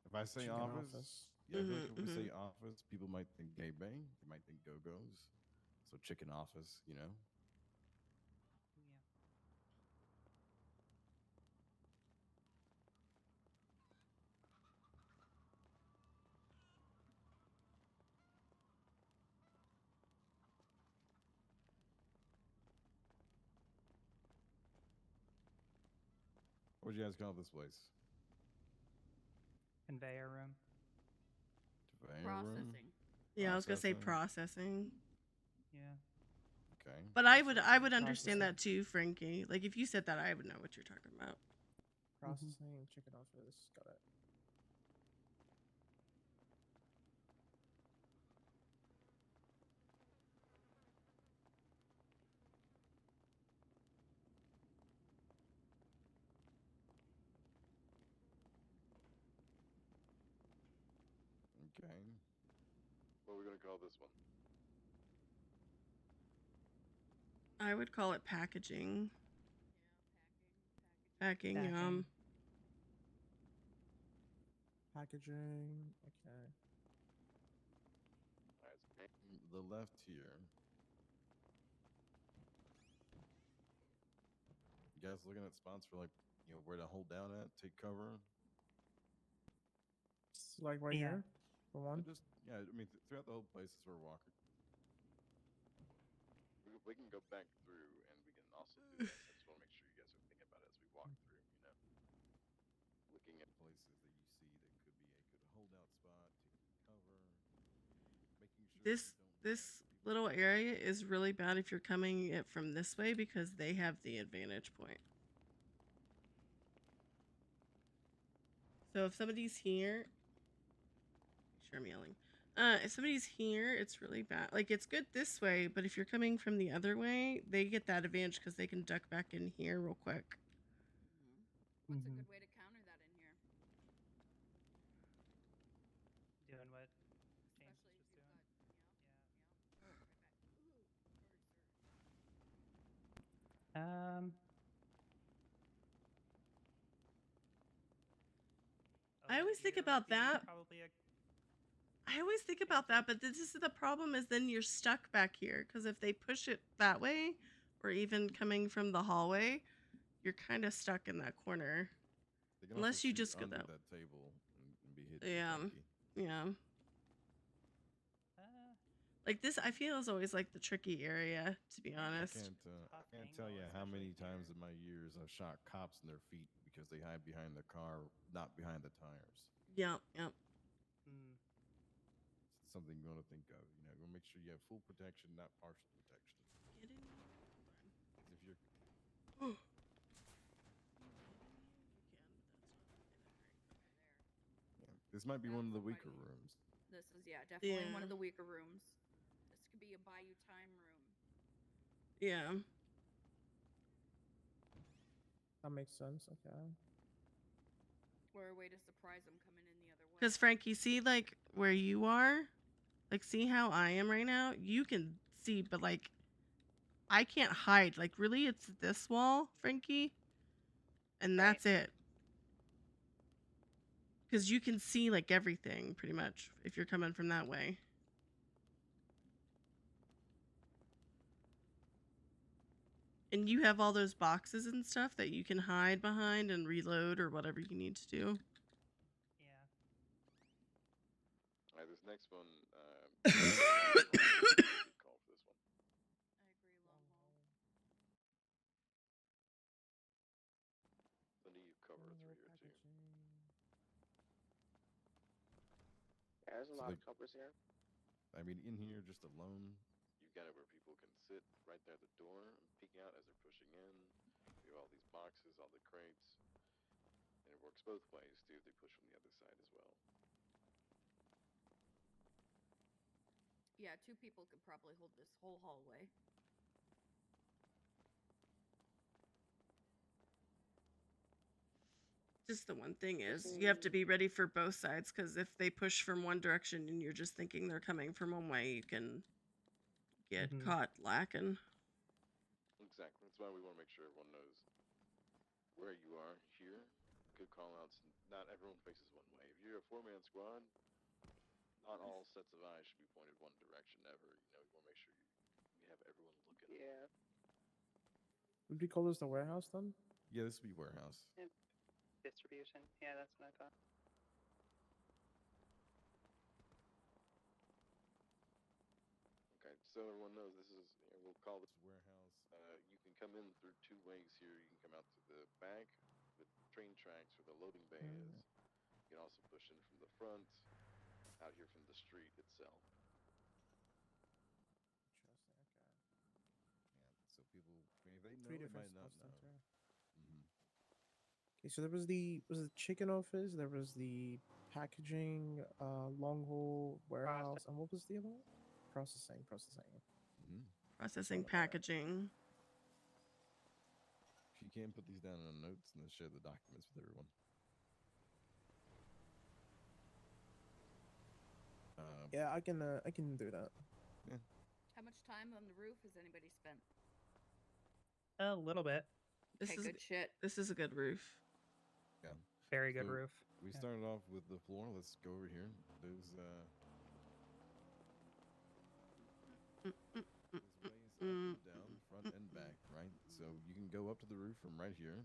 If I say Chicken office, office. yeah, I feel like if we say office, people might think gay bang. They might think go-go's. So chicken office, What would you guys call this place? Conveyor room. Processing. Yeah, I was gonna say processing. Yeah. Okay. But I would understand that too, Frankie. Like if you said that, I would know what you're talking about. Processing, chicken office. Got it. Okay. What are we gonna call this one? I would call it packaging. Packing. Packaging. Okay. Alright, so the left here. You guys looking at spots for where to hold down at, take cover? Like right here, for one. I mean throughout the whole place is where we're walking. We can go back through and we can also do that. I just want to make sure you guys are thinking about it as we walk through. Looking at places that you see that could be a good holdout spot, taking cover, making sure This little area is really bad if you're coming it from this way because they have the advantage point. So if somebody's here, sure I'm yelling. If somebody's here, it's really bad. Like, it's good this way, but if you're coming from the other way, they get that advantage because they can duck back in here real quick. What's a good way to counter that in here? Doing what James was just doing. I always think about that. I always think about that, but this is the problem is then you're stuck back here because if they push it that way or even coming from the hallway, you're kind of stuck in that corner. They can Unless also you shoot just go under that. that table and be hit. Yeah. Yeah. Like this, I feel is always like the tricky area, to be honest. I can't tell you how many times in my years I've shot cops in their feet because they hide behind the car, not behind the tires. Yep, yep. It's something you want to think of. You know, you want to make sure you have full protection, not partial protection. Get in here. If you're this might be one of the weaker rooms. This is definitely one of the weaker rooms. This could be a buy you time room. Yeah. That makes sense. Okay. Or a way to surprise them coming in the other way. Because Frankie, see like where you are, like see how I am right now. You can see, but like I can't hide. Like really, it's this wall, Frankie, and that's it. Because you can see like everything pretty much if you're coming from that way. And you have all those boxes and stuff that you can hide behind and reload or whatever you need to do. All right, this next one. Call for this one. Cindy, you cover through here too. Yeah, there's a lot of covers here. I mean, in here just alone, you've got it where people can sit right there at the door and peek out as they're pushing in. You have all these boxes, all the crates, and it works both ways too. They push from the other side as well. Yeah, 2 people could probably hold this whole hallway. Just the one thing is you have to be ready for both sides because if they push from one direction and you're just thinking they're coming from one way, you can get caught lacking. Exactly. That's why we want to make sure everyone knows where you are here. Good call outs. Not everyone faces one way. If you're a 4-man squad, not all sets of eyes should be pointed one direction ever. You know, you want to make sure you have everyone looking. Yeah. Would we call this the warehouse then? Yeah, this would be warehouse. And distribution. Yeah, that's what I thought. Okay, so everyone knows this is, we'll call this warehouse. You can come in through 2 ways here. You can come out to the back, the train tracks where the loading bay is. You can also push in from the front, out here from the street itself. Interesting. Okay. Yeah, so people, I mean, if they know, 3 they different might not spots know. then, too. Okay, so there was the chicken office, there was the packaging, long haul warehouse, and what was the other one? Processing. Processing, packaging. If you can, put these down in notes and then share the documents with everyone. Yeah, I can do that. Yeah. How much time on the roof has anybody spent? A little bit. This Okay, is good shit. This is a good roof. Yeah. Very good roof. We started off with the floor. Let's go over here. Those ways up and down, front and back, right? So you can go up to the roof from right here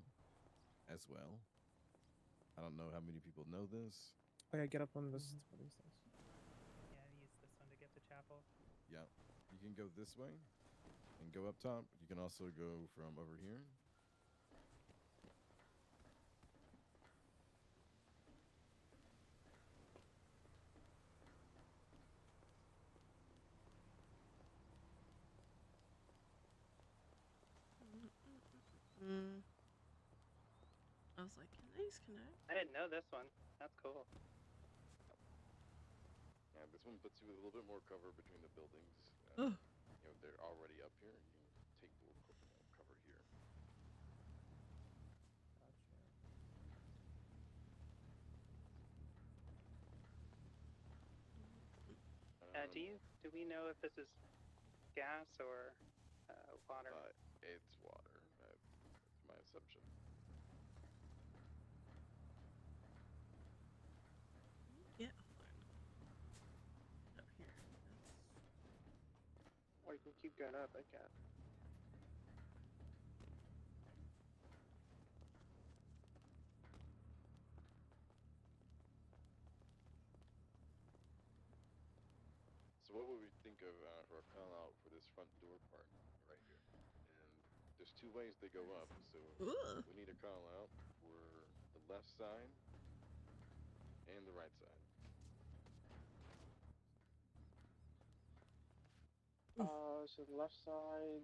as well. I don't know how many people know this. Okay, get up on this. What is this? Yeah, use this one to get to chapel. Yeah. You can go this way and go up top. You can also go from over here. I was like, can these connect? I didn't know this one. That's cool. Yeah, this This one puts you with a little bit more cover between the buildings. Oh. You know, they're already up here. You can take the little cover here. Do we know if this is gas or water? It's water. That's my assumption. Yeah, fine. Up here. Or you can keep going up, I guess. So what would we think of for a call out for this front door part right here? And there's two ways they go up. So we need a call out for the left side and the right side. So the left side.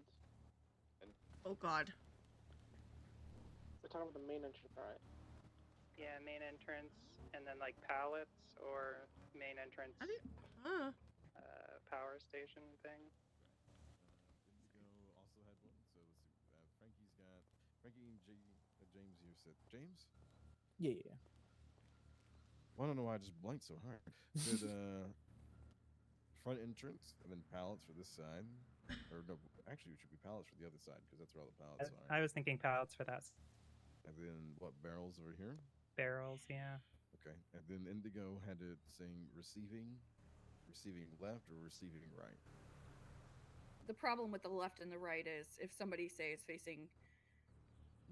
And oh God. We're talking about the main entrance, right? Yeah, main entrance, and then like pallets or main entrance. Power station thing. Indigo also had one. So let's see. Frankie's got Frankie and James here said James. Yeah. Well, I don't know why I just blanked so hard. Said front entrance and then pallets for this side. Or no, actually it should be pallets for the other side because that's where all the pallets are. I was thinking pallets for that. And then what, barrels over here? Barrels, yeah. Okay. And then Indigo had it saying receiving left or receiving right. The problem with the left and the right is if somebody say is facing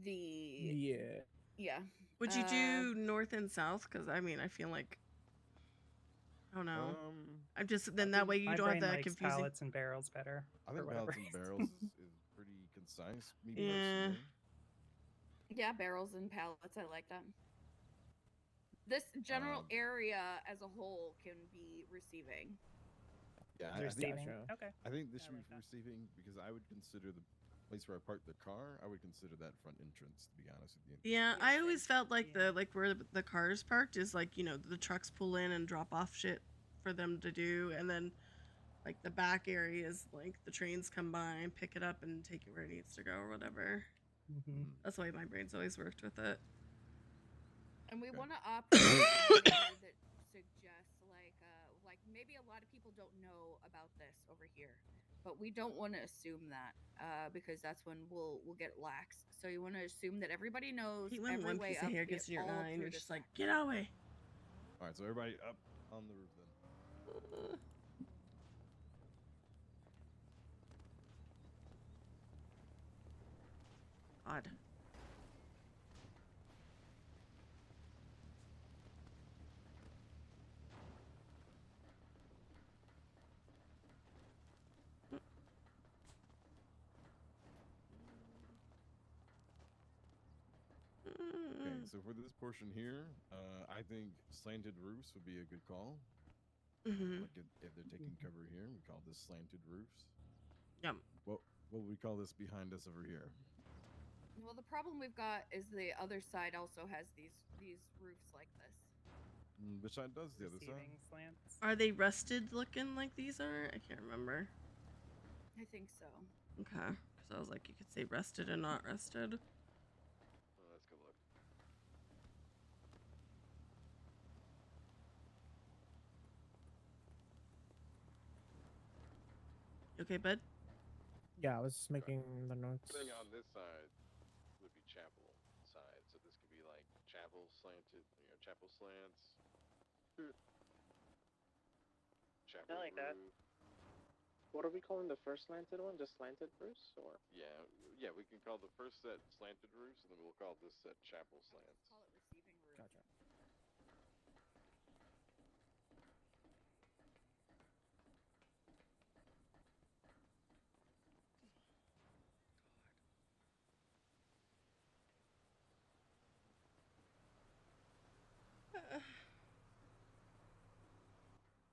the yeah. Would you do north and south? Because I mean, I feel like I don't know. I'm just then that way you My don't have brain that likes confusing. pallets and barrels better. I think pallets and barrels is pretty concise. Me Yeah. personally. Yeah, barrels and pallets. I like that. This general area as a whole can be receiving. Yeah, Receiving. Okay. I think this should be for receiving because I would consider the place where I parked the car. I would consider that front entrance. To be honest with you. Yeah, I always felt like the where the cars parked is like, you know, the trucks pull in and drop off shit for them to do, and then like the back area is like the trains come by and pick it up and take it where it needs to go or whatever. That's the way my brain's always worked with it. And we want to opt for something that suggests like maybe a lot of people don't know about this over here, but we don't want to assume that because that's when we'll get lax. So you want to assume that everybody knows When every one way piece up, of hair gets in your eye and you're just like, get get out of the way. All right, so everybody up on the roof then. Odd. Okay, so for this portion here, I think slanted roofs would be a good call. Like if they're taking cover here, we call this slanted roofs. Yep. What would we call this behind us over here? Well, the problem we've got is the other side also has these roofs like this. Which side does the other side? Slants. Are they rusted looking like these are? I can't remember. I think so. Okay, because I was like, you could say rusted and not rusted. Well, let's go look. You okay, bud? Yeah, I was making the notes. Thing on this side would be chapel side, so this could be like chapel slanted, you know, chapel slants. Chapel I like that. roof. What are we calling the first slanted one? Just slanted roofs, or? Yeah, we can call the first set slanted roofs, and then we'll call this set chapel slants. Call it receiving roof. Gotcha.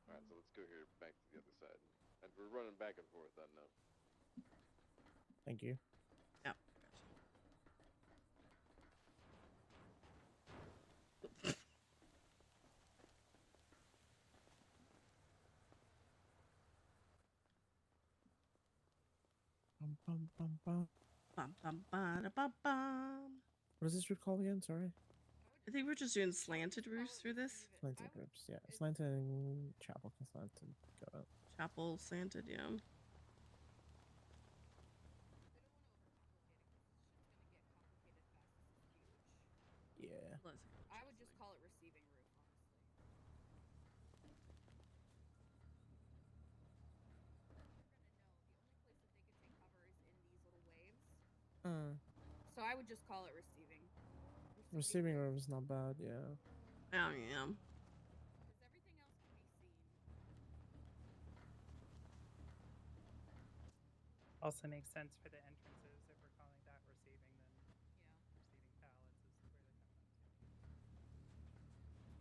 All right, so let's go here back to the other side, and we're running back and forth on them. Thank you. Yep. Bum, bum, bum, bum. Bum, bum, ba, bum, bum. What is this route called again? Sorry. I think we're just doing slanted roofs for this. Slanted roofs, yeah. Slanted and chapel can slanted. Got it. Chapel slanted, yeah. Yeah. I would just call it receiving roof, honestly. So I would just call it receiving. Receiving room is not bad, yeah. Oh, yeah. Also makes sense for the entrances if we're calling that receiving, then receiving pallets is where they're coming up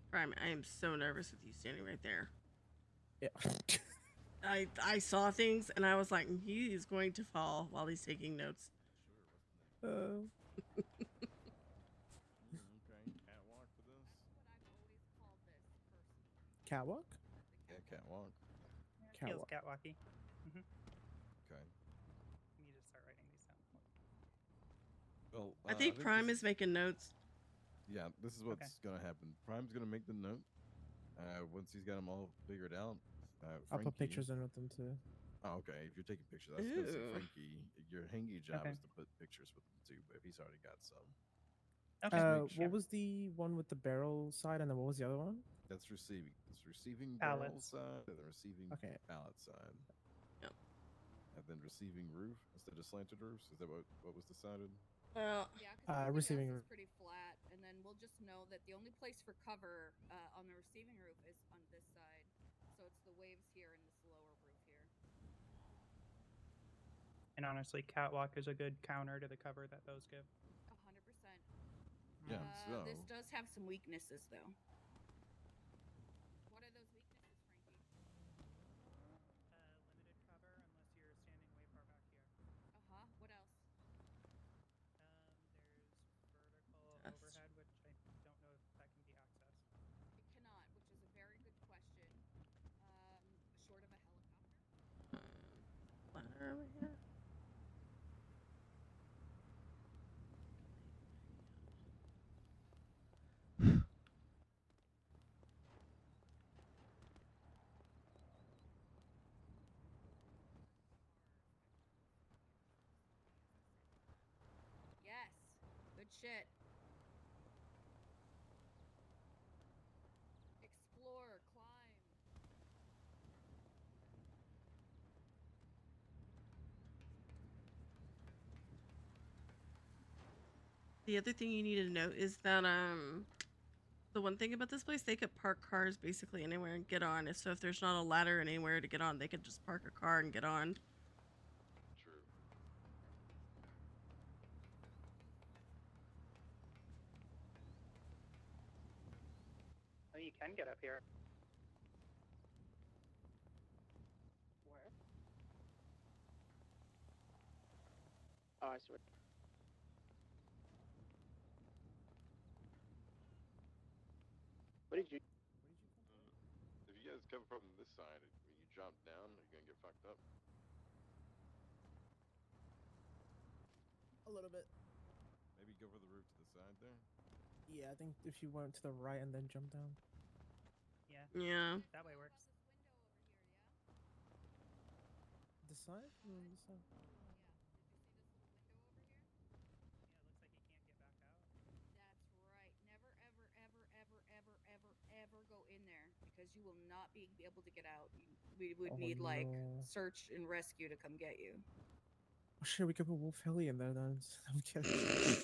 to. Prime, I am so nervous with you standing right there. Yeah. I saw things and I was like, he is going to fall while he's taking notes. Okay, catwalk for this. Catwalk? Yeah, catwalk. Yeah, feels catwalky. Okay. We need to start writing these down. Well, I think Prime is making notes. Yeah, this is what's gonna happen. Prime's gonna make the note. Once he's got them all figured out, I'll put pictures in with them too. Oh, okay. If you're taking pictures, I was gonna say Ooh. Frankie. Your hangy job Okay. is to put pictures with them too. But if he's already got some, What was the one with the barrel side, and then what was the other one? that's receiving. It's receiving barrel Pallets. side and then receiving Okay. pallet side. Yep. And then receiving roof instead of slanted roofs. Is that what was decided? Well, yeah, because receiving else roof. is pretty flat, and then we'll just know that the only place for cover on the receiving roof is on this side. So it's the waves here and this lower roof here. And honestly, catwalk is a good counter to the cover that those give. 100%. Yeah. So This does have some weaknesses, though. What are those weaknesses, Frankie? Limited cover unless you're standing way far back here. What else? There's vertical overhead, which I don't know if that can be accessed. It cannot, which is a very good question. Short of a helicopter? Ladder over here. Yes. Good shit. Explore, climb. The other thing you need to note is that the one thing about this place, they could park cars basically anywhere and get on. So if there's not a ladder anywhere to get on, they could just park a car and get on. True. Oh, you can get up here. Where? Oh, I see. What did you? If you guys come from this side, when you jump down, are you gonna get fucked up? A little bit. maybe go for the roof to the side there. Yeah, I think if you went to the right and then jump down. Yeah. Yeah. That way works. This side? This side. Yeah, it looks like he can't get back out. That's right. Never, ever, ever, ever, ever, ever, ever go in there because you will not be able to get out. We would need like search and rescue to come get you. Oh, shit, we could put Wolf Hilly in there then. I'm kidding.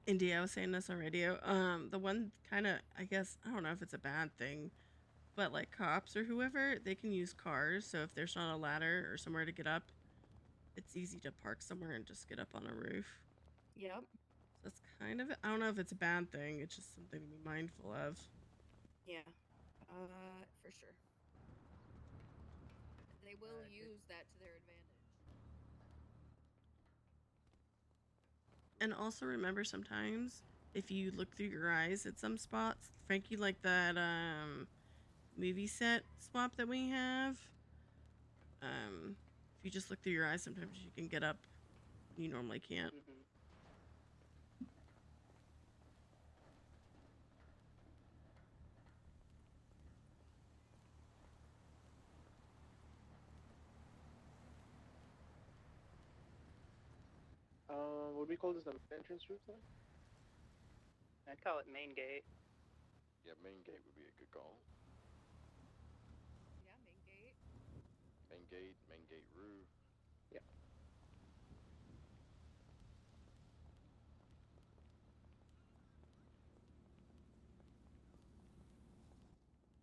India, I was saying this on radio. The one kind of, I guess, I don't know if it's a bad thing, but like cops or whoever, they can use cars. So if there's not a ladder or somewhere to get up, it's easy to park somewhere and just get up on a roof. Yep. So that's kind of, I don't know if it's a bad thing. It's just something to be mindful of. Yeah. For sure. They will use that to their advantage. And also remember sometimes if you look through your eyes at some spots, Frankie, like that movie set swap that we have, If you just look through your eyes, sometimes you can get up when you normally can't. What do we call this? The entrance route then? I'd call it main gate. Yeah, main gate would be a good call. Yeah, main gate. Main gate roof. Yeah.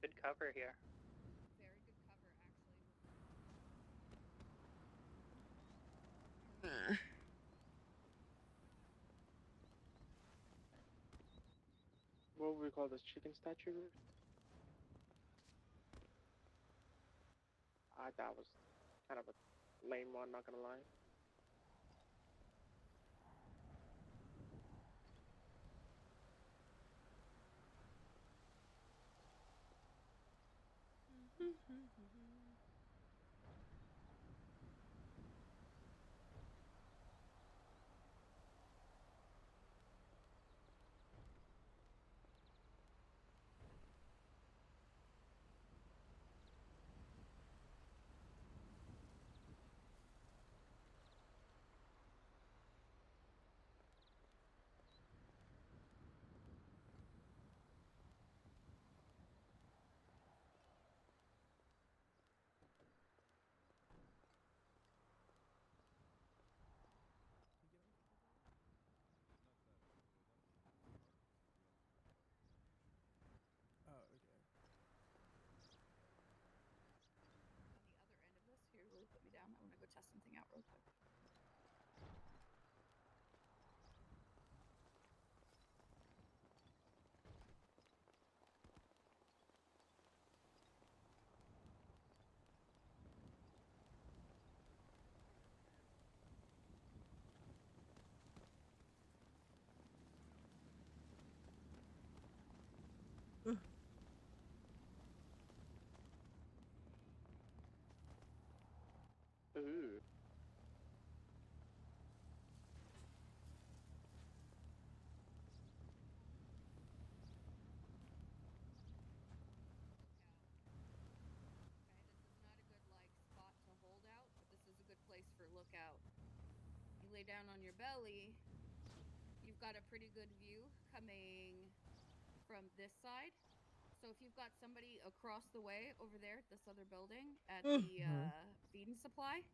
Good cover here. Very good cover, actually. What would we call this? Chicken statue route? That was kind of a lame one, not gonna lie. Oh, okay. On the other end of this, here, really put me down. I want to go test something out real quick. Ooh. Spot to hold out, but this is a good place for lookout. You lay down on your belly, you've got a pretty good view coming from this side. So if you've got somebody across the way over there at this other building at the feed and supply,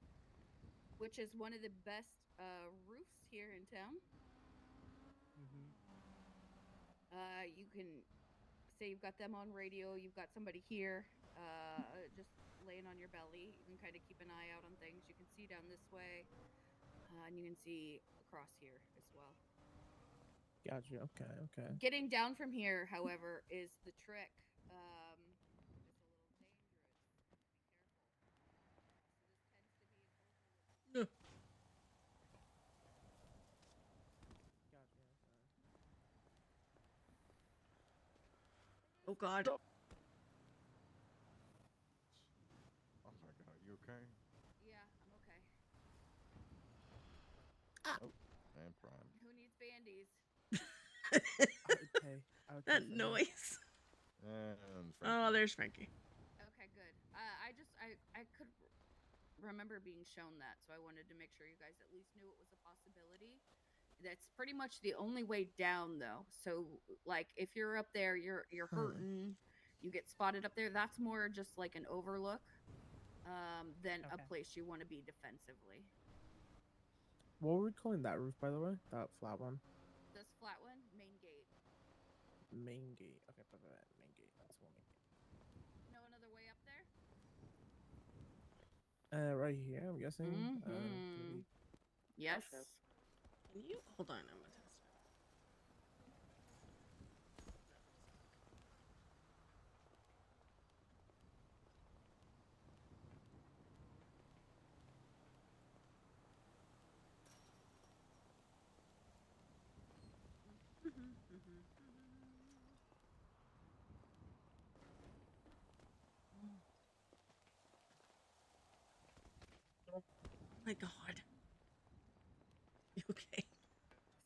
which is one of the best roofs here in town, you can say you've got them on radio, you've got somebody here, just laying on your belly. You can kind of keep an eye out on things. You can see down this way, and you can see across here as well. Gotcha. Okay. Okay. Getting down from here, however, is the trick. Oh God. Oh my God, you okay? Yeah, I'm okay. Oh, and Prime. Who needs bandies? Okay. That noise. And Frankie. Oh, there's Frankie. Okay, good. I could remember being shown that, so I wanted to make sure you guys at least knew it was a possibility. That's pretty much the only way down, though. So, like, if you're up there, you're hurting, you get spotted up there. That's more just like an overlook, than a place you want to be defensively. What were we calling that roof, by the way? That flat one? This flat one, main gate. Main gate. Okay, main gate. That's one main gate. Know another way up there? Right here, I'm guessing. Maybe. Yes. Can you hold on? I'm gonna test it. my god. You okay?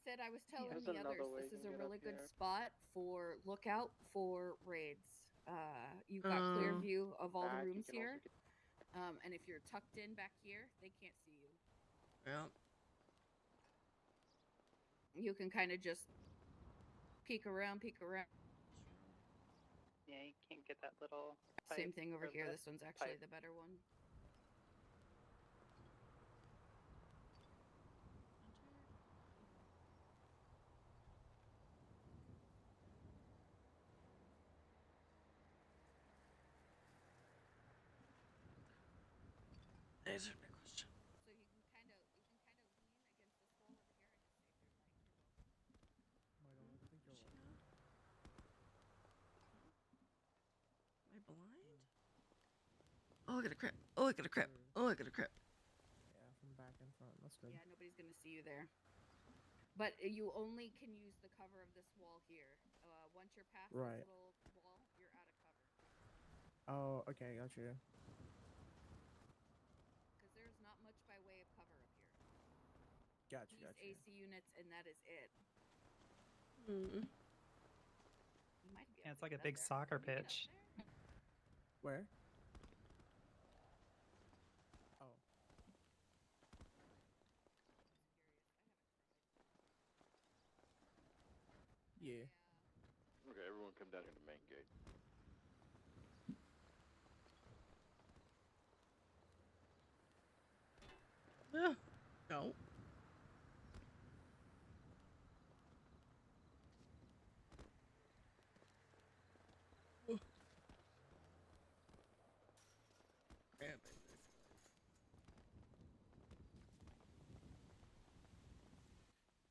Sid, I was telling There's the others another way this you is can a get up really good here. spot for lookout for raids. You've got clear view of all the Back, you rooms can also here. get And if you're tucked in back here, they can't see you. Yeah. You can kind of just peek around. Yeah, you can't get that little Same pipe thing over or here. the This one's actually pipe. the better one. Answer my question. So you can kind of lean against this wall over here and just say if you're like, Oh my god, I think you're right. Am I blind? Oh, look at a crip. Oh, look at a crip. Oh, look at a crip. Yeah, from back and front. That's good. Yeah, nobody's gonna see you there. But you only can use the cover of this wall here. Once you're past this little wall, you're out of cover. Oh, okay, got you. Because there's not much by way of cover up here. Gotcha, These gotcha. AC units, and that is it. Hmm. You might be Yeah, it's like a big soccer pitch. Where? Oh. Yeah. Okay, everyone come down here to the main gate. No.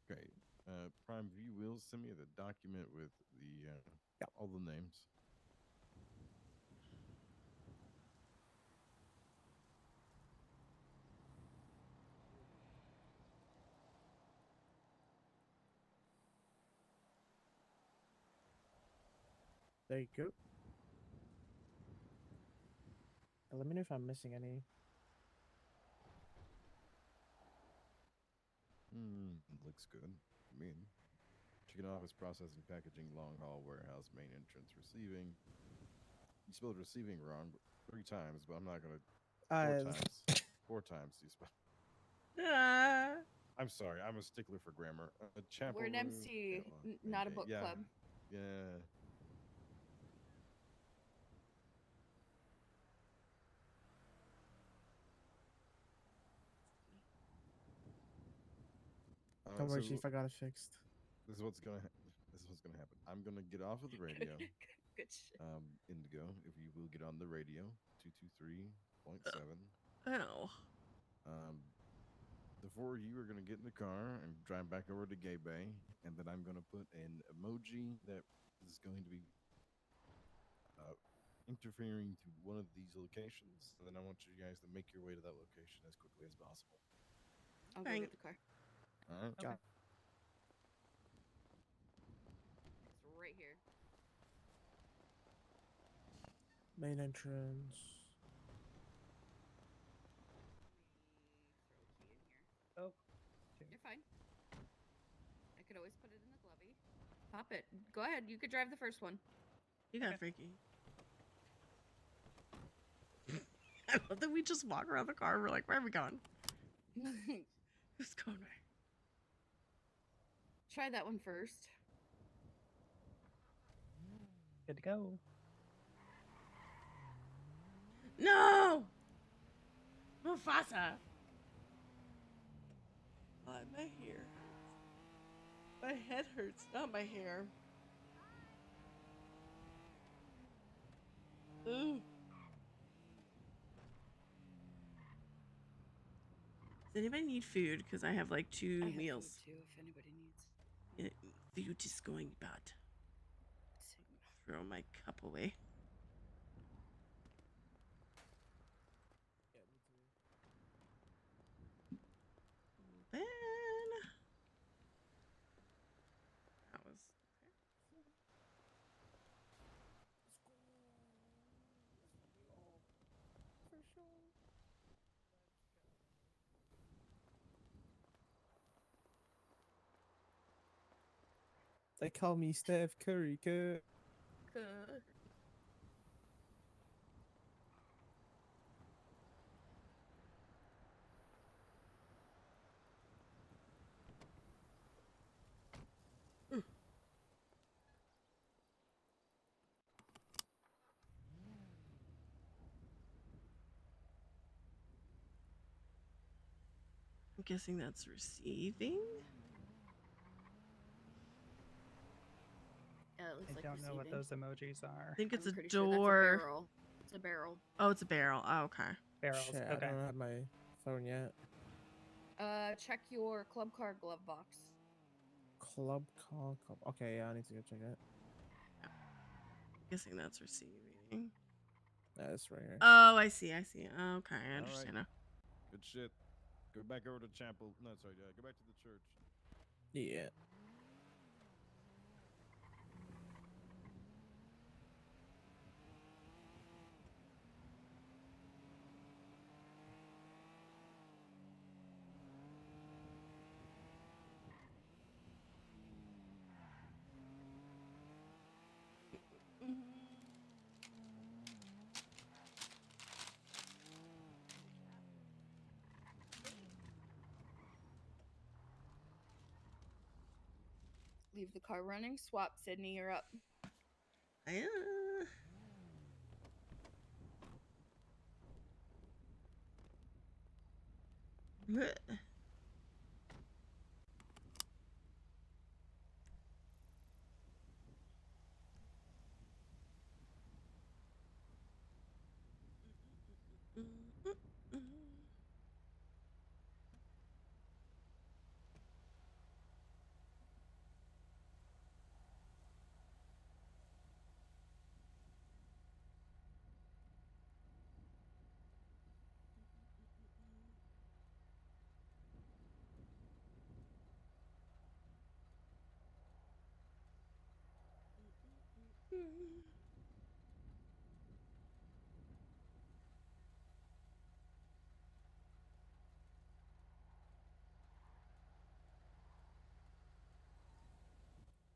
Great. Prime, if you will send me the document with the all the names. There you go. Let me know if I'm missing any. Looks good. I mean, chicken office processing, packaging, long haul, warehouse, main entrance, receiving. You spelled receiving wrong 3 times, but I'm not gonna. 4 times. 4 times you spelled. I'm sorry. I'm a stickler for grammar. Chapel We're an room, MC, well, not a okay, book yeah, club. Yeah. Don't worry, So Chief. I got it fixed. This is what's gonna happen. I'm gonna get off of the radio. Good shit. Indigo, if you will get on the radio, 223.7. Oh. The 4 of you are gonna get in the car and drive back over to Gay Bay, and then I'm gonna put an emoji that is going to be interfering to one of these locations, and then I want you guys to make your way to that location as quickly as possible. I'll go get the car. All right. Okay. It's right here. Main entrance. Throw a key in here. Oh. You're fine. I could always put it in the glovey. Pop it. Go ahead. You could drive the first one. You got freaky. I love that we just walk around the car. We're like, where are we going? Who's going where? Try that one first. Good to go. No! Mufasa! My hair hurts. My head hurts, not my hair. Ooh. Does anybody need food? Because I have like 2 I have meals. food too, if anybody needs. Food is going bad. Throw my cup away. Yeah, me too. Then that was Let's go. Let's fucking go. For sure. They call me Steph Curry. I'm guessing that's receiving. Yeah, it looks I like don't know what receiving. those emojis are. I think it's I'm a pretty door. sure that's a barrel. It's a barrel. Oh, it's a barrel. Oh, okay. Barrels. Shit, Okay. I don't have my phone yet. Check your club car glove box. Club call. Okay, yeah, I need to go check it. Guessing that's receiving. That's right here. Oh, I see. I see. Okay, I understand now. Good shit. Go back over to chapel. No, sorry. Go back to the church. Yeah. Leave the car running. Swap. Sydney, you're up.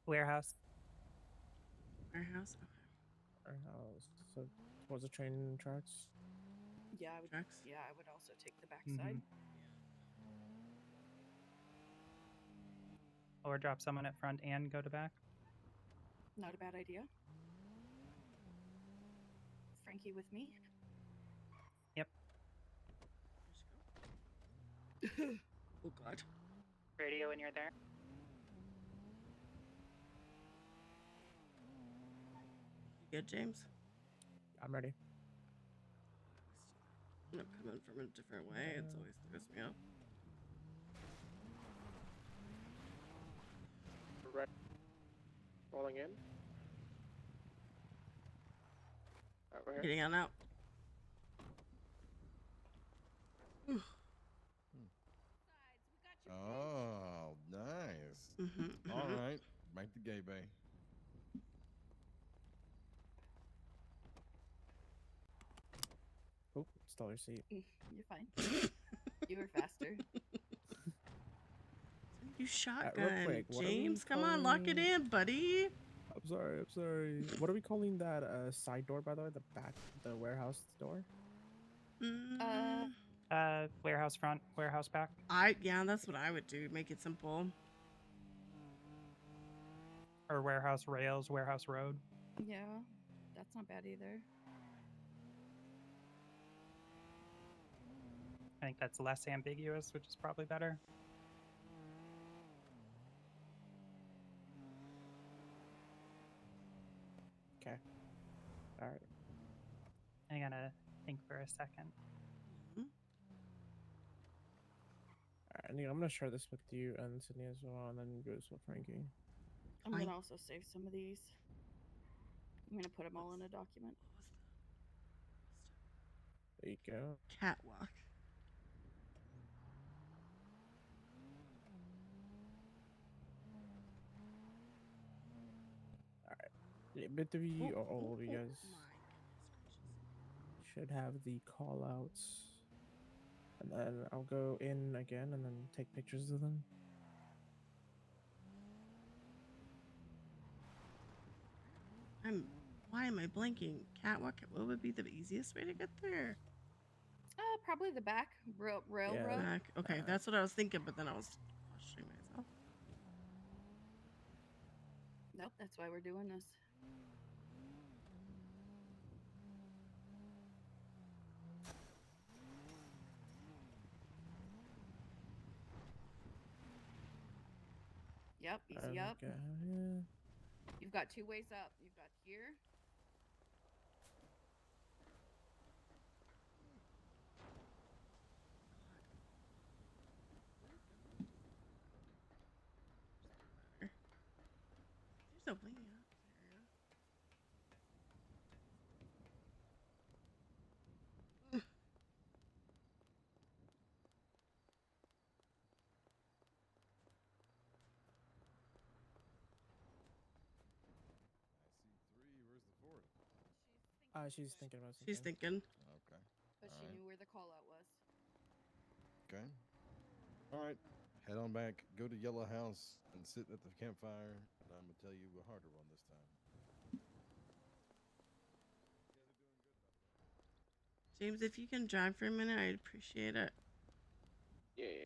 Warehouse. Warehouse. Okay. Warehouse. So towards the train tracks. Yeah, I would. Tracks. Yeah, I would also take the backside. Or drop someone at front and go to back. Not a bad idea. Frankie with me. Yep. Oh God. Radio when you're there. You good, James? I'm ready. I'm coming from a different way. It's always throws me off. Right. Rolling in. Right, we're here. Getting on out. Oh, nice. Mm-hmm, All right, back to Gay Bay. Oh, stole your seat. You're fine. You were faster. You shotgun, real quick, what are we James. Come on, lock it calling- in, buddy. I'm sorry. What are we calling that side door, by the way? The back, the warehouse door? Warehouse front, warehouse back. Yeah, that's what I would do. Make it simple. Or warehouse rails, warehouse road. Yeah, that's not bad either. I think that's less ambiguous, which is probably better. Okay. All right. I gotta think for a second. All right, I'm gonna share this with you and Sydney as well, and then go with Frankie. I'm gonna also save some of these. I'm gonna put them all in a document. There you go. Catwalk. All right. Yeah, both of you, or all of you guys, should have the call outs. And then I'll go in again and then take pictures of them. Why am I blanking? Catwalk. What would be the easiest way to get there? Probably the back railroad. Back. Okay, that's what I was thinking, but then I was questioning myself. Nope, that's why we're doing this. Yep, easy up. Okay. You've got 2 ways up. You've got here. There's no way up there. Where's the fourth? She's thinking about something. She's thinking. Okay. But she knew where the call out was. Okay. All right. Head on back. Go to Yellow House and sit at the campfire. And I'm gonna tell you a harder one this time. James, if you can drive for a minute, I'd appreciate it. Yeah.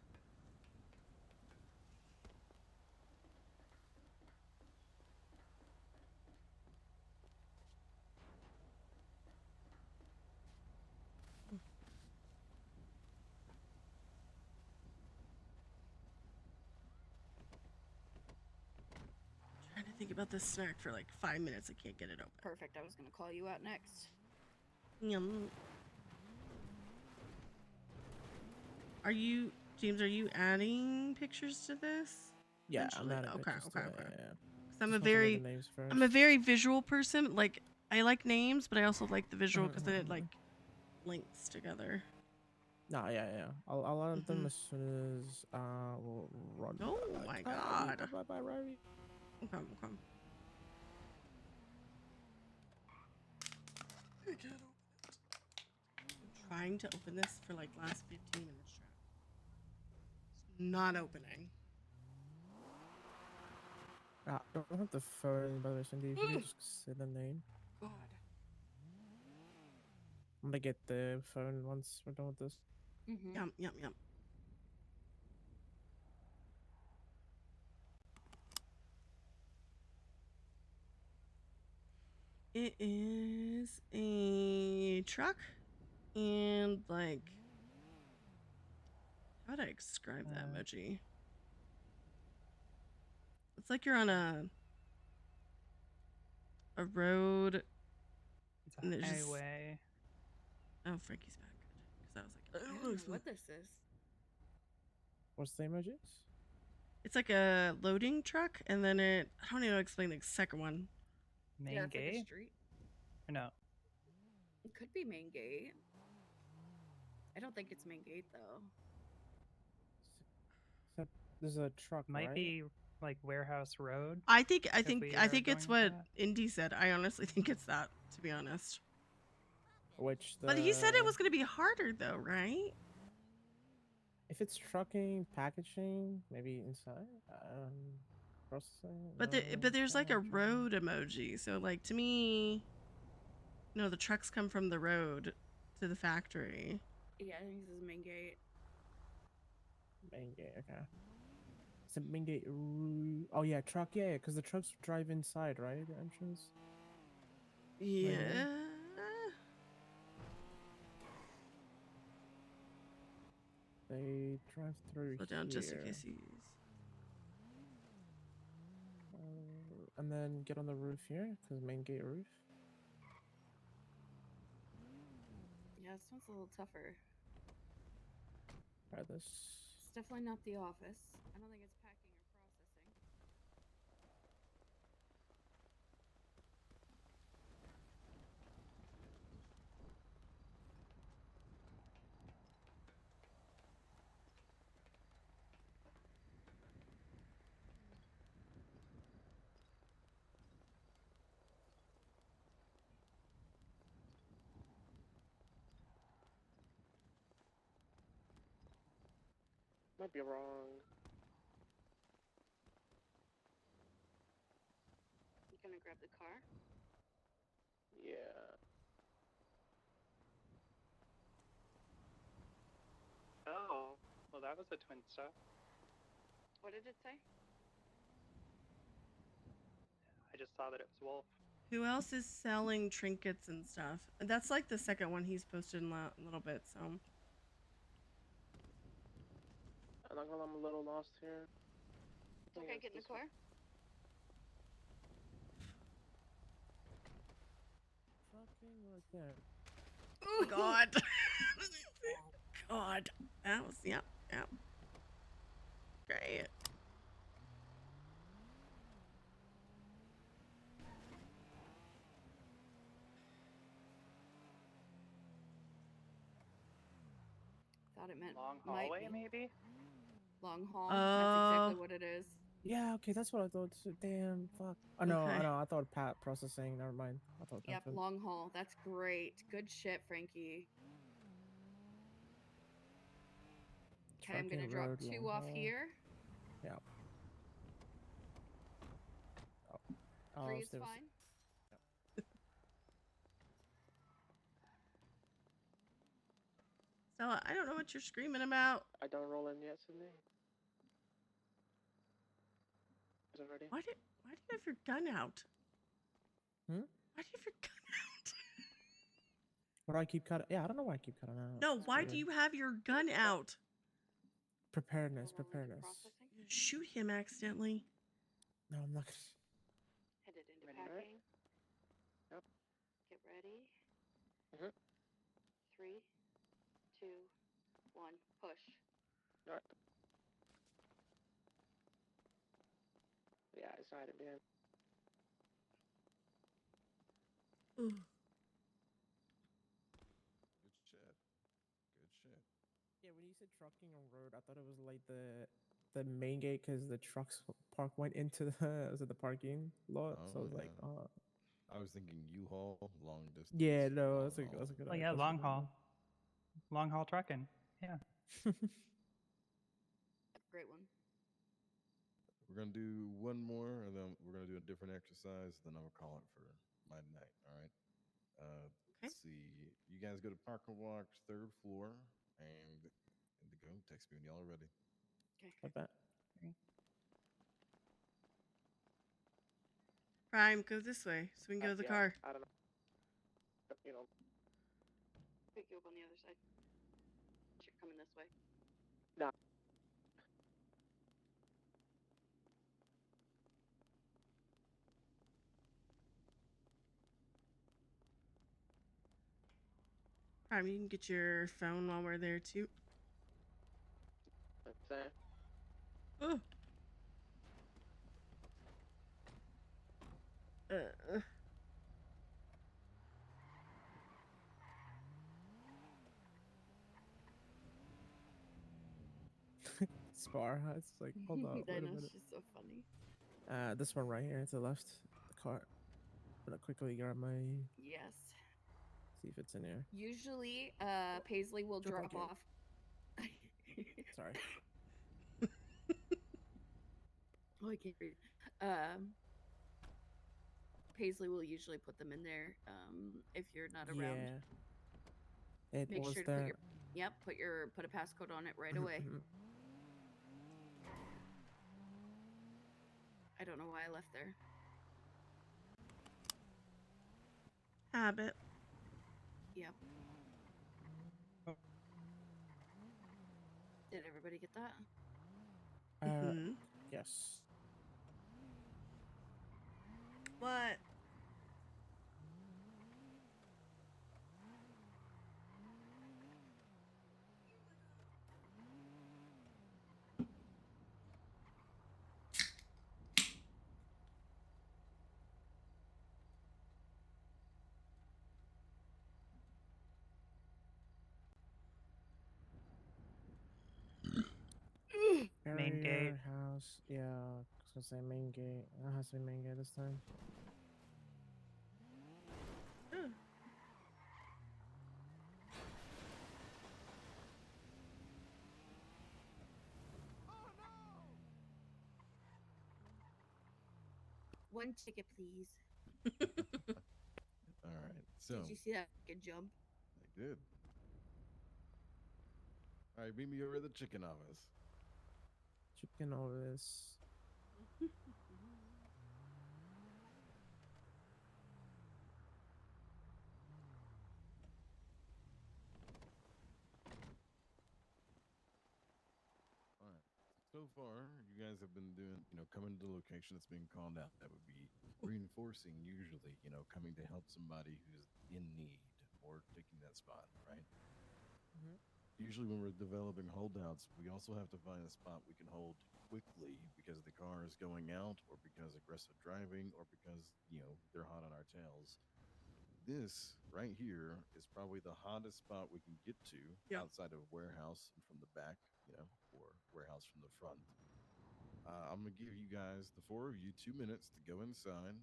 Trying to think about this snack for like 5 minutes. I can't get it open. Perfect. I was gonna call you out next. Yum. Are you, James? Are you adding pictures to this? Yeah, eventually? I'm adding Okay. pictures to it, yeah. Because I'm Just a have to know the very, names I'm a first. very visual person. Like I like names, but I also like the visual because then it like links together. No, yeah. I'll add them as soon as we'll run. Oh my god. Bye, Rory. Okay. I can't open it. I'm trying to open this for like last 15 minutes. It's not opening. I don't have the phone, by the way, Cindy. If you could just say the name. God. I'm gonna get the phone once we're done with this. Yum. It is a truck and like, how would I describe that emoji? It's like you're on a road. It's a highway. Oh, Frankie's back. Because I was like, I don't know what this is. What's the emojis? It's like a loading truck, and then I don't even know how to explain the second one. Main it's gate? like a street. Or no? It could be main gate. I don't think it's main gate though. So there's a truck, Might right? be like Warehouse Road. I think it's what Indy said. I honestly think it's that, to be honest. But he said it was going to be harder though, right? If it's trucking, packaging, maybe inside, processing. But there's like a road emoji, so like to me, no, the trucks come from the road to the factory. Yeah, I think this is main gate. Main gate, okay. It's a main gate. Oh yeah, truck. Yeah, because the trucks drive inside, right? The entrance. Yeah. They drive through Slow down here. just in case you use. And then get on the roof here, because main gate roof. Yeah, this one's a little tougher. Try this. It's definitely not the office. I don't think it's packing or processing. Might be wrong. You gonna grab the car? Yeah. Oh, well, that was a twin stuff. What did it say? I just saw that it was Wolf. Who else is selling trinkets and stuff? That's like the second one he's posted in a little bit, so. I'm not gonna lie, I'm a little lost here. Okay, get in the car. Fucking right there. Oh God. God. That was, yep. Great. Thought it meant long might hallway, be. maybe? Long haul. That's exactly what it is. Yeah, okay, that's what I thought. Damn, fuck. I know. I thought Pat processing. Never mind. I thought Yep, Pat. long haul. That's great. Good shit, Frankie. Okay, I'm gonna drop 2 off here. Yeah. 3 is fine. Stella, I don't know what you're screaming about. I don't roll in yet, Sydney. Is it ready? Why do you have your gun out? Hmm? Why do you have your gun out? What do I keep cutting? Yeah, I don't know why I keep cutting out. No, It's why weird. do you have your gun out? Preparedness. Shoot him accidentally. No, I'm not. Headed into Ready, packing. right? Yep. Get ready. Mhm. 3, 2, 1, push. All right. Yeah, I saw it again. Ooh. Good shit. Good shit. Yeah, when you said trucking on road, I thought it was like the main gate because the trucks park went into the was it the parking lot. So I was like, yeah. I was thinking U-Haul, long distance. yeah, no, that's a good. Oh yeah, that's a long good haul. Long haul trucking. Yeah. Great one. We're gonna do one more, and then we're gonna do a different exercise. Then I'll call it for my night. All right. Let's see. You guys go to Parker Walk's 3rd floor, and Indigo, text me when y'all are ready. Okay. I bet. Prime, go this way so we can go to the car. I don't know. You know. Pick you up on the other side. You're coming this way. No. Prime, you can get your phone while we're there too. Let's say. Oh. Spar. It's like, hold on, wait a minute. It's just so funny. This one right here to the left, the car. I'm gonna quickly grab my. Yes. See if it's in here. Usually, Paisley will Sure, drop thank you. off. Sorry. Oh, I can't read. Paisley will usually put them in there if you're not around. Yeah. It Make was sure to there. put a passcode on it right away. I don't know why I left there. Habit. Yep. Did everybody get that? Yes. What? Main gate. House. Yeah, I was gonna say main gate. It has to be main gate this time. One ticket, please. All right. So Did you see that fucking jump? I did. All right, meet me over at the chicken office. Chicken office. All right. So far, you guys have been doing, coming to the location that's being called out. That would be reinforcing, usually, coming to help somebody who's in need or taking that spot, right? Mhm. Usually, when we're developing holdouts, we also have to find a spot we can hold quickly because the car is going out, or because aggressive driving, or because, they're hot on our tails. This right here is probably the hottest spot we can get to outside of warehouse and from the back, or warehouse from the front. I'm gonna give you guys, the four of you, 2 minutes to go inside,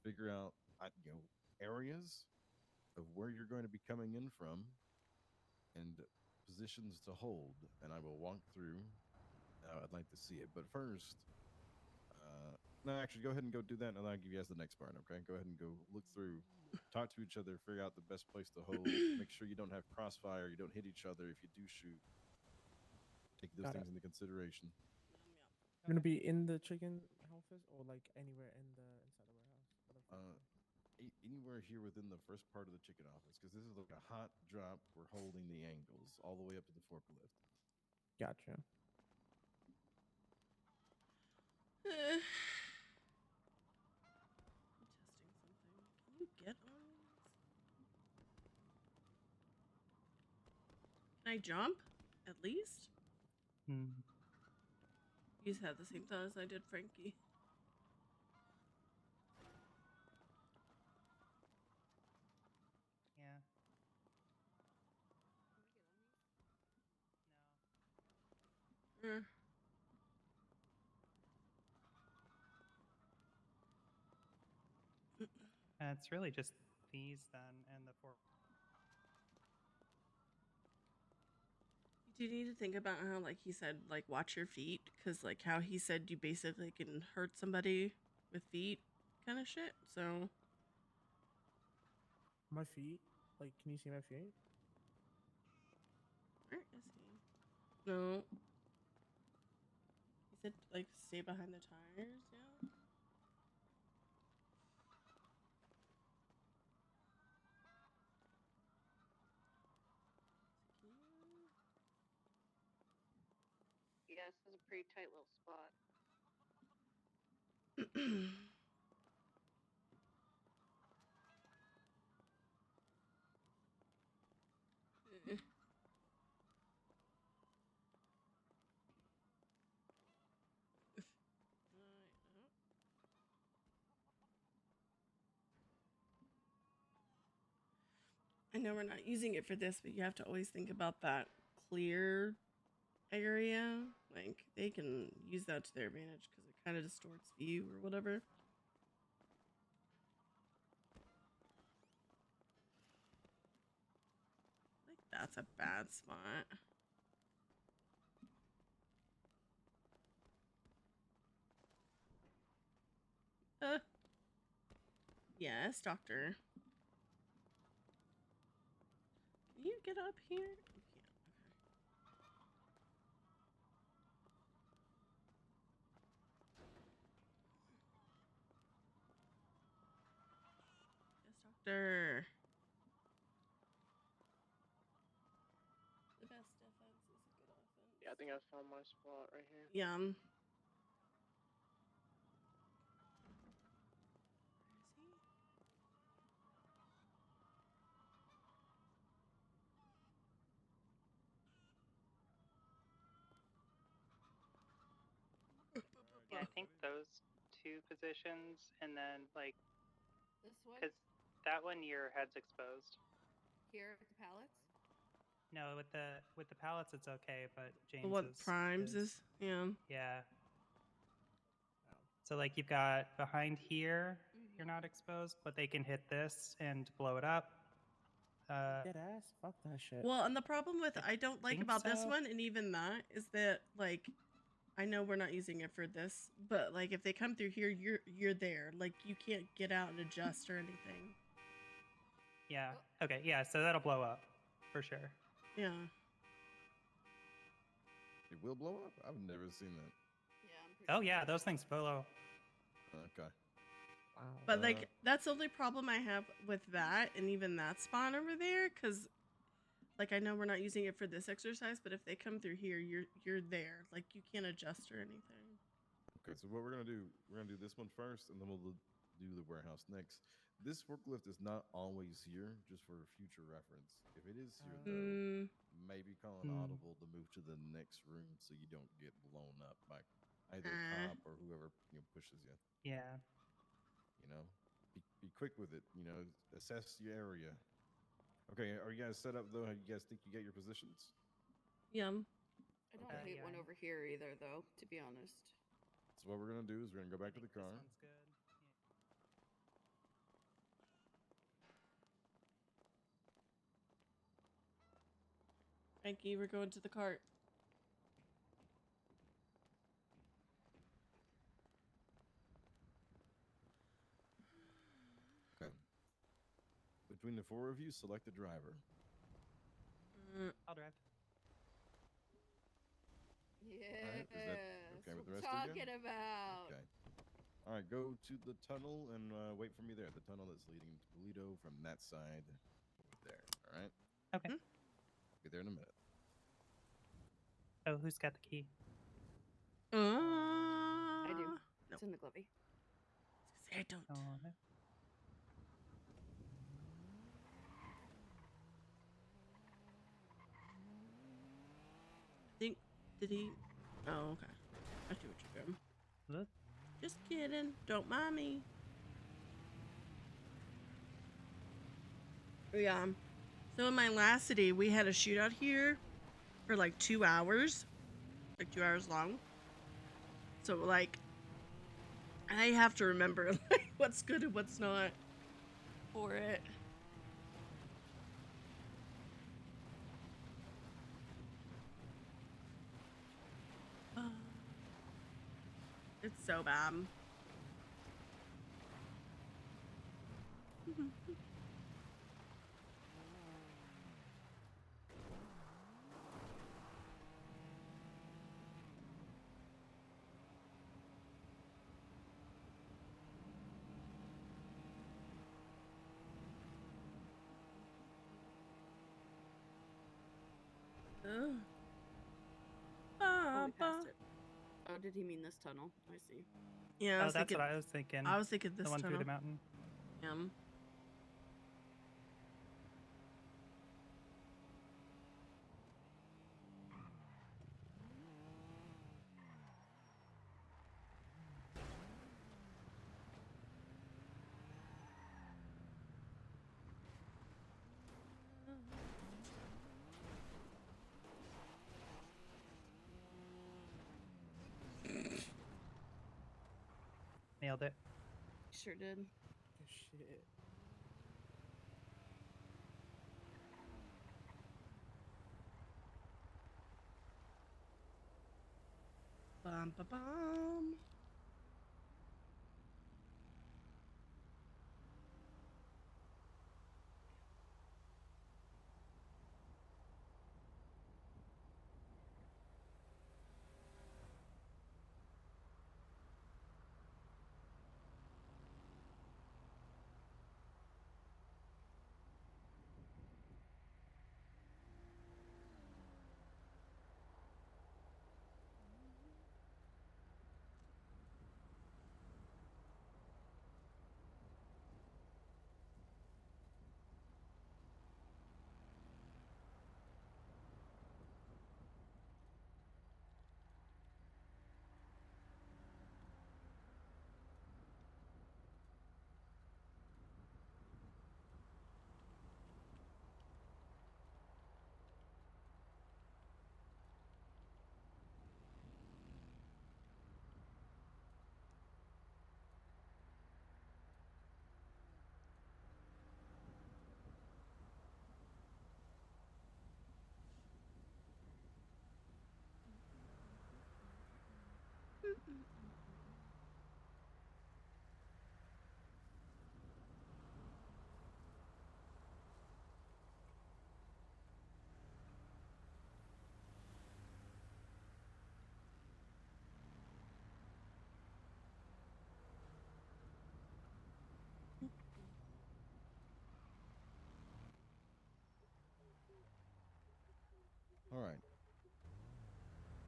figure out, areas of where you're going to be coming in from, and positions to hold. And I will walk through. I'd like to see it, but first, no, actually, go ahead and go do that, and I'll give you guys the next part. Okay, go ahead and go look through, talk to each other, figure out the best place to hold. Make sure you don't have crossfire, you don't hit each other. If you do shoot, take those Got it. things into consideration. I'm gonna be in the chicken office or like anywhere in the inside the warehouse. What the fuck? Anywhere here within the first part of the chicken office, because this is like a hot drop. We're holding the angles all the way up to the forklift. Gotcha. Testing something. Can you get on these? Can I jump? At least? Hmm. You just had the same thought as I did, Frankie. Yeah. No. It's really just these then, and the four. You do need to think about how, like he said, like watch your feet, because like how he said you basically can hurt somebody with feet, kind of shit. So My feet? Like, can you see my feet? where is he? No. He said like stay behind the tires. Yeah. Yeah, this is a pretty tight little spot. I know we're not using it for this, but you have to always think about that clear area. Like they can use that to their advantage because it kind of distorts view or whatever. Like that's a bad spot. Yes, doctor. Can you get up here? You can't. Okay. Yes, doctor. The best defense is a good offense. Yeah, I think I found my spot right here. Yum. Yeah, I think those two positions, and then like This one? because that one your head's exposed. Here at the pallets? No, with the pallets it's okay, but The what James's primes is yeah. Yeah. So like you've got behind here, you're not exposed, but they can hit this and blow it up. Dead ass? Fuck that shit. Well, and the problem with I don't like think about this so. one, and even that, is that like I know we're not using it for this, but like if they come through here, you're there. Like you can't get out and adjust or anything. Yeah. Okay. Yeah. So that'll blow up for sure. Yeah. It will blow up? I've never seen that. Oh yeah, those things blow. Okay. Wow. But like that's the only problem I have with that, and even that spawn over there, because like I know we're not using it for this exercise, but if they come through here, you're there. Like you can't adjust or anything. Okay, so what we're gonna do this one first, and then we'll do the warehouse next. This forklift is not always here, just for future reference. If it is here, though, maybe call an audible to move to the next room so you don't get blown up by either a cop or whoever pushes you. Yeah. You know, be quick with it. You know, assess your area. Okay, are you guys set up though? You guys think you get your positions? Yum. I don't hate one over here either, though. To be honest. So what we're gonna do is we're gonna go back to the car. This one's good. Frankie, we're going to the cart. Okay. Between the four of you, select a driver. I'll drive. Yeah. Right, is that okay with the rest talking of you? about. Okay. All right, go to the tunnel and wait for me there. The tunnel that's leading to Toledo from that side over there. All right? Okay. Be there in a minute. Oh, who's got the key? I do. It's in the glovey. I don't. Oh, no. Think did he? Oh, okay. I see what you're doing. What? Just kidding. Don't mind me. Yeah. So in my last city, we had a shootout here for like 2 hours, like 2 hours long. So like, I have to remember like what's good and what's not for it. It's so bad. Oh, we passed it. Oh, did he mean this tunnel? I see. Yeah, Oh, that's what I was thinking. I was thinking this the one tunnel. through the mountain. Nailed it. Sure did. Shit. Bum ba bum.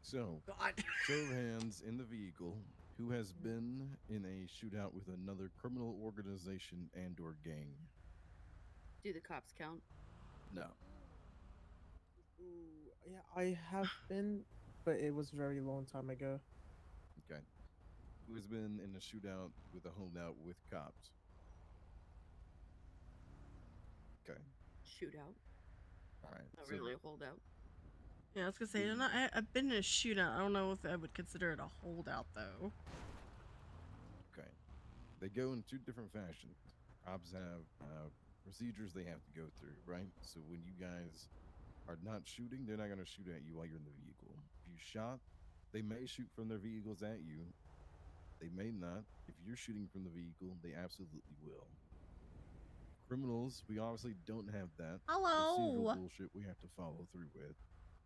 So, God. show of hands in the vehicle. Who has been in a shootout with another criminal organization and/or gang? Do the cops count? No. Ooh, yeah, I have been, but it was very long time ago. Okay. Who has been in a shootout with a holdout with cops? Okay. Shootout. All right. Not So really a holdout. Yeah, I was gonna say I've been in a shootout. I don't know if I would consider it a holdout though. okay. They go in two different fashions. Cops have procedures they have to go through, right? So when you guys are not shooting, they're not going to shoot at you while you're in the vehicle. If you shot, they may shoot from their vehicles at you. They may not. If you're shooting from the vehicle, they absolutely will. Criminals, we obviously don't have that procedural bullshit we have to follow through with.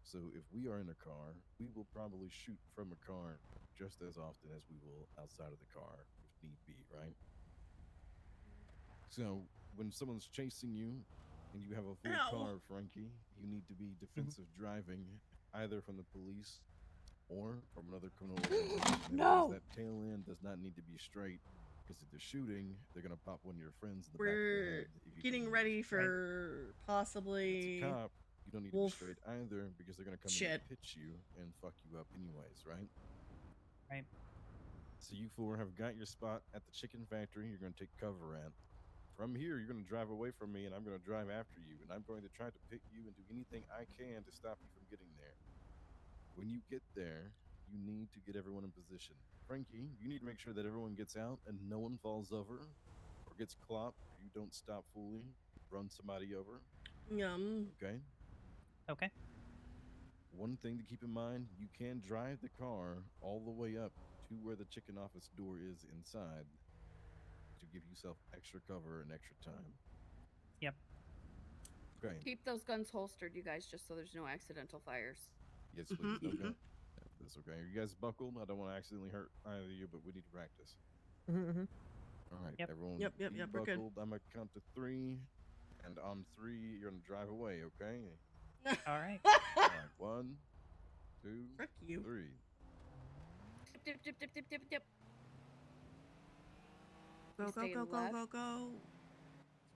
So if we are in a car, we will probably shoot from a car just as often as we will outside of the car, if need be, right? So when someone's chasing you and you have a full car, Frankie, you need to be defensive driving, either from the police or from another criminal organization. No. That tail end does not need to be straight, because if they're shooting, they're gonna pop one of your friends in the back of the We're head. If you getting ready for possibly it's a cop, you don't need to be wolf straight either, because they're gonna come in shit. and pitch you and fuck you up anyways, right? Right. So you four have got your spot at the chicken factory. You're gonna take cover at. From here, you're going to drive away from me, and I'm going to drive after you, and I'm going to try to pick you and do anything I can to stop you from getting there. When you get there, you need to get everyone in position. Frankie, you need to make sure that everyone gets out and no one falls over or gets clopped. You don't stop fully, run somebody over. Yum. Okay? Okay. One thing to keep in mind, you can drive the car all the way up to where the chicken office door is inside, to give yourself extra cover and extra time. Yep. Okay. Keep those guns holstered, you guys, just so there's no accidental fires. Yes, please. Okay. That's okay. Are you guys buckled? I don't want to accidentally hurt either of you, but we need to practice. All right, Yep. everyone. Yep. Be We're good. buckled. I'm gonna count to 3, and on 3, you're gonna drive away. Okay. All right. All right. 1, 2, Frick you. 3. Dip, dip, dip, dip, dip, dip. Go, go, go, go, go, go.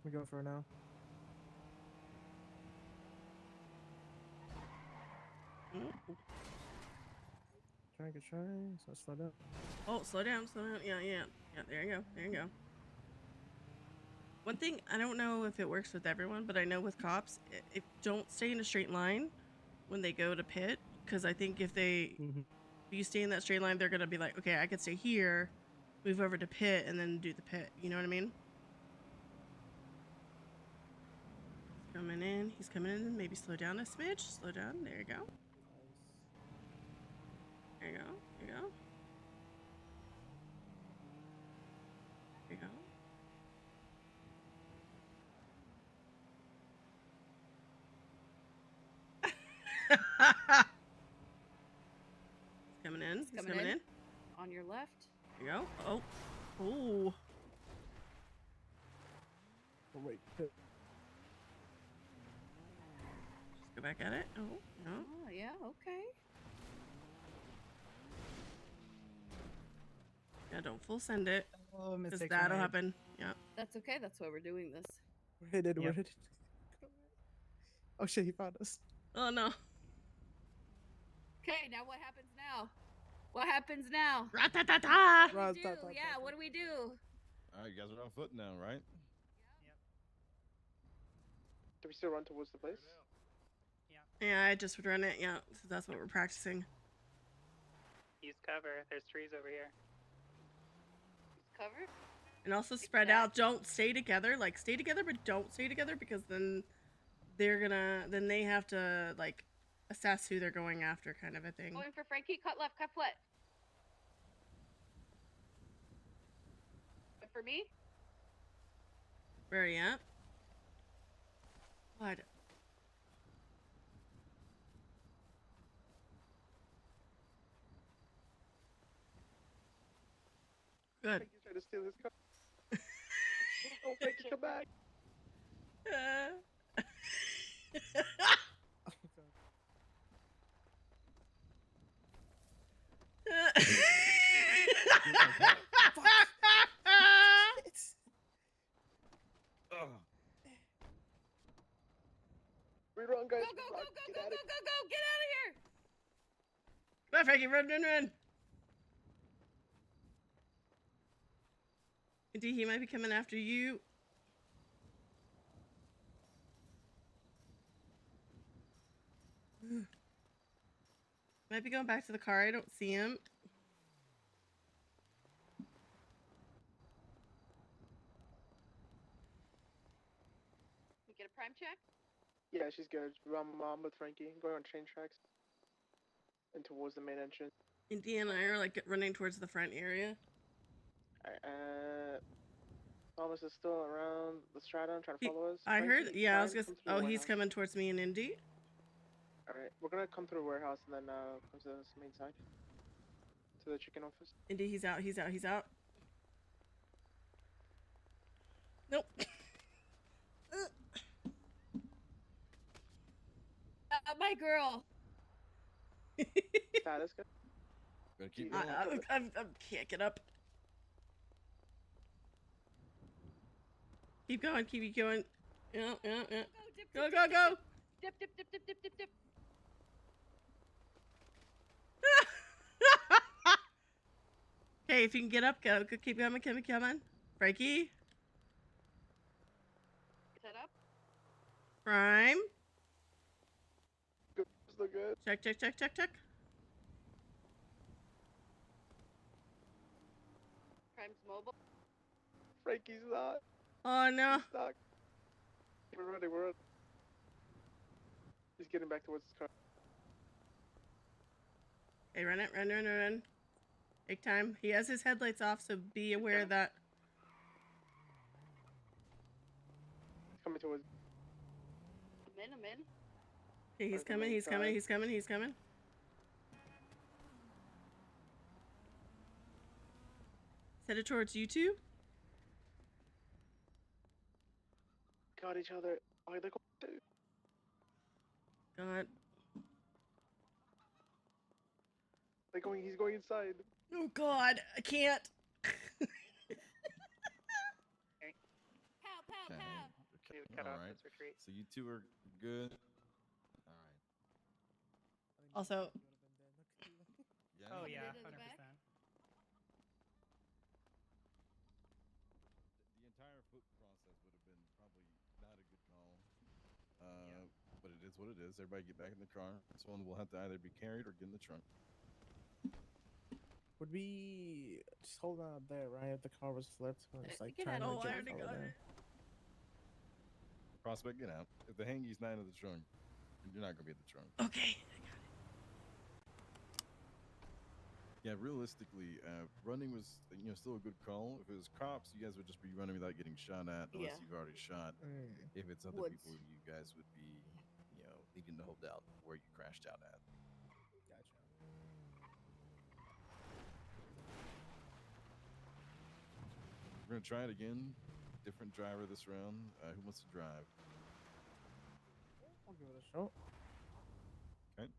We go for it now. Try. So slow down. Oh, slow down. Yeah. There you go. One thing, I don't know if it works with everyone, but I know with cops, if don't stay in a straight line when they go to pit, because I think if you stay in that straight line, they're gonna be like, okay, I could stay here, move over to pit, and then do the pit. You know what I mean? He's coming in. Maybe slow down a smidge. Slow down. There you go. There you go. He's coming in. On your left. There you go. Oh. Oh, wait. Just go back at it. Oh, no. Oh, yeah, okay. Yeah, don't full send it. Oh, Because mistakes that'll made. happen. Yeah. That's okay. That's why we're doing this. We're hidden. Yep. Oh shit, he found us. Oh, no. Okay, now what happens now? What happens now? Ra-ta-ta-ta! What do we do? Yeah, what do we do? All right, you guys are on foot now, right? Do we still run towards the place? Yeah, I just would run it. Yeah, so that's what we're practicing. Use cover. There's trees over here. Use cover? And also spread out. Don't stay together. Like, stay together, but don't stay together, because then they have to, like, assess who they're going after, kind of a thing. Going for Frankie. Cut left, cut foot. For me? Where are you at? What? Good. Frankie's trying to steal his car. Oh, Frankie, come back. Rerun, guys. Go, go, go, go, go, go, go, go! Get out of here! Come on, Frankie, run, run, run. Indeed, he might be coming after you. Might be going back to the car. I don't see him. You get a prime check? Yeah, she's good. I'm with Frankie. Going on train tracks. And towards the main entrance. Indy and I are like running towards the front area. Alright, Thomas is still around the Stratum trying to follow us. I heard, Frankie, yeah, I was Prime, gonna. come through the Oh, he's warehouse. coming towards me and Indy. Alright, we're gonna come through the warehouse and then come to the main side. To the chicken office. Indy, he's out, he's out, he's out. Nope. My girl. Status good? Gotta keep I can't get up. Keep going, keep going. Yeah. Go, go, go. Dip, dip, dip, dip, dip, dip, dip. Hey, if you can get up, go. Keep coming, coming. Frankie. Set up. Prime. Good. Look good. Check. Prime's mobile. Frankie's not. Oh no. He's stuck. We're running. He's getting back towards his car. Hey, run. Take time. He has his headlights off, so be aware of that. He's coming towards. I'm in. Okay, he's coming. Set it towards you two. Got each other. Oh, they're going to. God. He's going inside. Oh God, I can't. Pow. Okay. Cut off Alright. this retreat. So you two are good. Alright. Also. Yeah. Oh yeah, Into the 100%. back? The entire foot process would have been probably not a good call. But it is what it is. Everybody get back in the car. Someone will have to either be carried or get in the trunk. Would we just hold on up there, right? If the car was flipped, it's like trying to I get already over got there. it. Prospect, get out. If the hangy's not in the trunk, you're not gonna be in the trunk. Okay. Yeah, realistically, running was still a good call. If it was cops, you guys would just be running without getting shot at unless Yeah. you've already shot. If it's other Woods. people, you guys would be needing to hold out where you crashed out at. Gotcha. We're gonna try it again. Different driver this round. Who wants to drive? I'll give it a shot. Okay.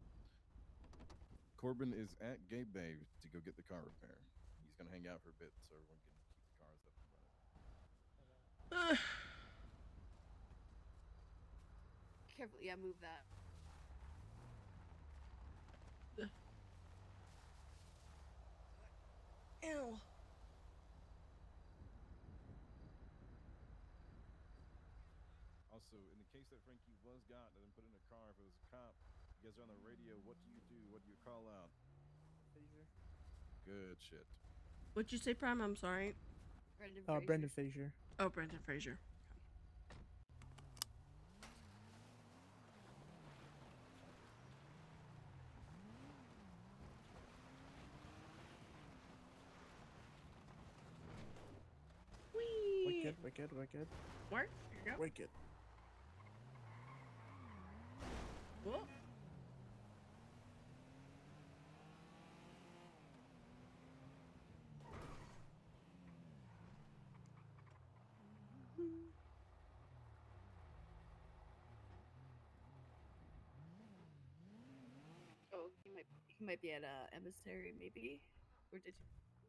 Corbin is at Gay Bay to go get the car repaired. He's gonna hang out for a bit so everyone can keep the cars up and running. Careful. Yeah, move that. Ew. Also, in the case that Frankie was got and then put in a car, if it was a cop, you guys are on the radio. What do you do? What do you call out? Good shit. What'd you say, Prime? I'm sorry. Brendan Fraser. Oh, Brendan Fraser. Whee! Wicked. Mark, here you go. Wicked. Whoa. Oh, he might be at emissary, maybe. Or did you?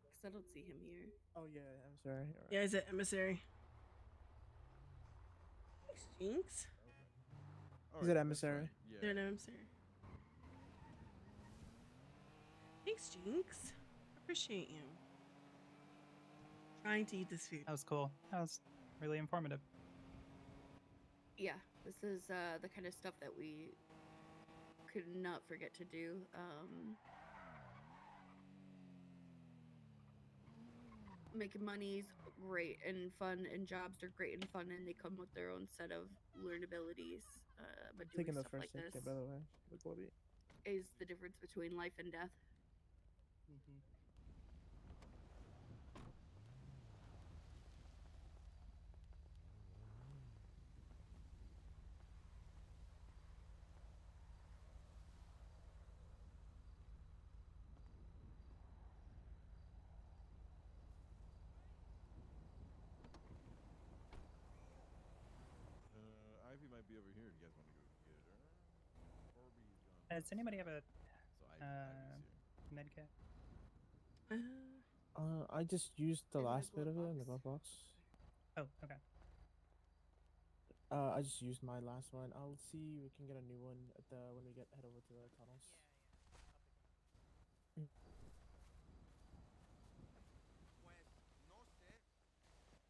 Because I don't see him here. Oh yeah, I'm sorry. Yeah, he's an emissary. Jinx? He's an emissary. They're an emissary. Thanks, Jinx. Appreciate you. Trying to eat this food. That was cool. That was really informative. Yeah, this is the kind of stuff that we could not forget to do. Making money's great and fun, and jobs are great and fun, and they come with their own set of learnabilities. But doing Taking the stuff first like aid this kit, by the way. Look what it. is the difference between life and death. Ivy might be over here. Do you guys want to go get her? Corby's gone. Does anybody have a So Ivy's here. med kit? I just used the last bit of it in the glove box. Oh, okay. I just used my last one. I'll see we can get a new one at the when we head over to the tunnels.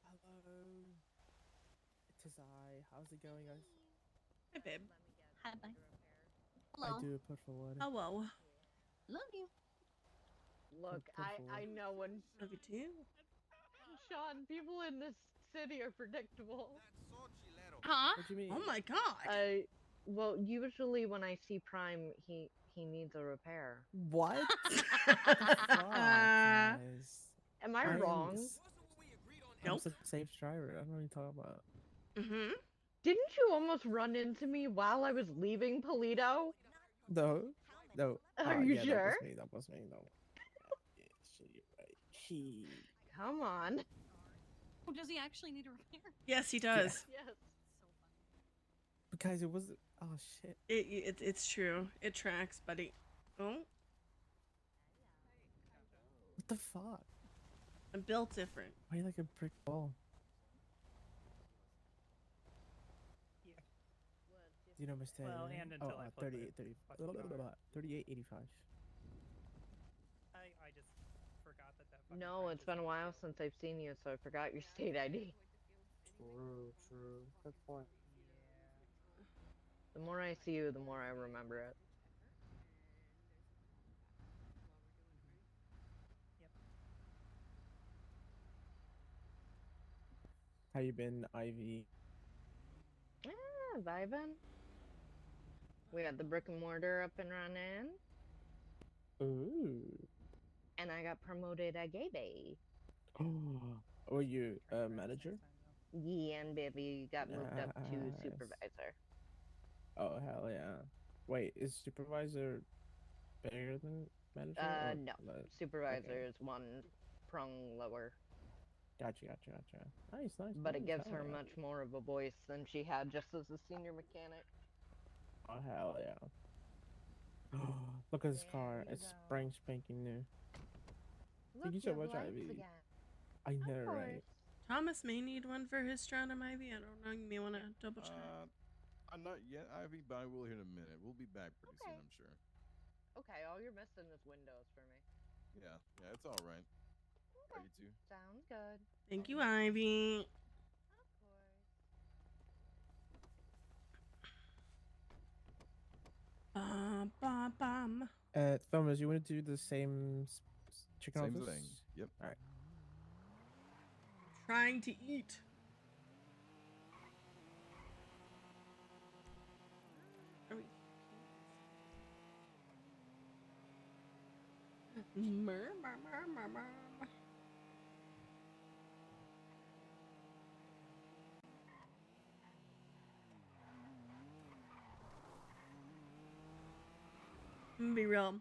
Hello. Tis I. How's it going, guys? Hi, babe. Hi, bye. I do put for water. Hello. Love you. Look, I know when. Love you too. Sean, people in this city are predictable. Huh? What do you mean? Oh my god. Well, usually when I see Prime, he needs a repair. What? Guys. Am I wrong? I'm a safe driver. I don't know what you're talking about. Mm-hmm. Didn't you almost run into me while I was leaving Polito? No. No. Are you yeah, sure? That was me. No. Yeah, shit, you're right. Come on. Oh, does he actually need a repair? Yes, he does. Yes. Guys, it was. Oh shit. It's true. It tracks, buddy. Oh. What the fuck? I'm built different. Why are you like a brick wall? Do you know my standard? Well, and until I flip 38, it, 30, fuck you are. 38.85. I just forgot that fucking No, it's been a while since I've seen you, so I forgot your state ID. True. Good point. The more I see you, the more I remember it. How you been, Ivy? Vibin'. We got the brick and mortar up and running. Ooh. And I got promoted a gay bay. Oh, were you a manager? Yeah, and baby got moved up to Nice. supervisor. Oh, hell yeah. Wait, is supervisor bigger than manager? or No. less? Supervisor Okay. is one prong lower. Gotcha. Nice. But it nice, gives hell her yeah. much more of a voice than she had just as a senior mechanic. Oh, hell yeah. Look at this car. It's spring spanking new. Thank you so much, Ivy. I know, right? Thomas may need one for his Stronum Ivy. I don't know. You may want to double check. I'm not yet, Ivy, but I will here in a minute. We'll be back pretty soon, I'm sure. Okay, all you're missing is windows for me. Yeah, it's all right. Are you too? Sounds good. Thank you, Ivy. Bum. Thomas, you want to do the same chicken Same office? thing. Yep. All right. Trying to eat. Are we? I'm gonna be real.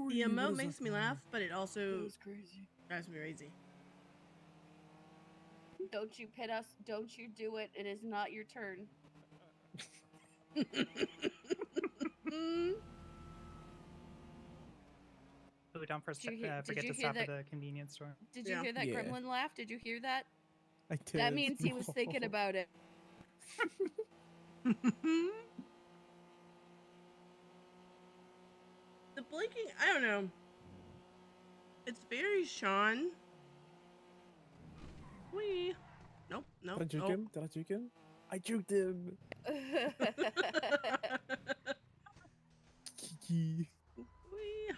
The emote makes me laugh, but it also drives me crazy. Don't you pit us. Don't you do it. It is not your turn. Oh, don't forget did you to hear stop at that- the convenience store. Did you hear that Yeah. gremlin laugh? Did you hear that? I did. That means he was thinking No. about it. The blinking, I don't know. It's very Sean. Wee. Nope, nope. Did I juke Oh. him? Did I juke him? I juked him. Kiki. Wee.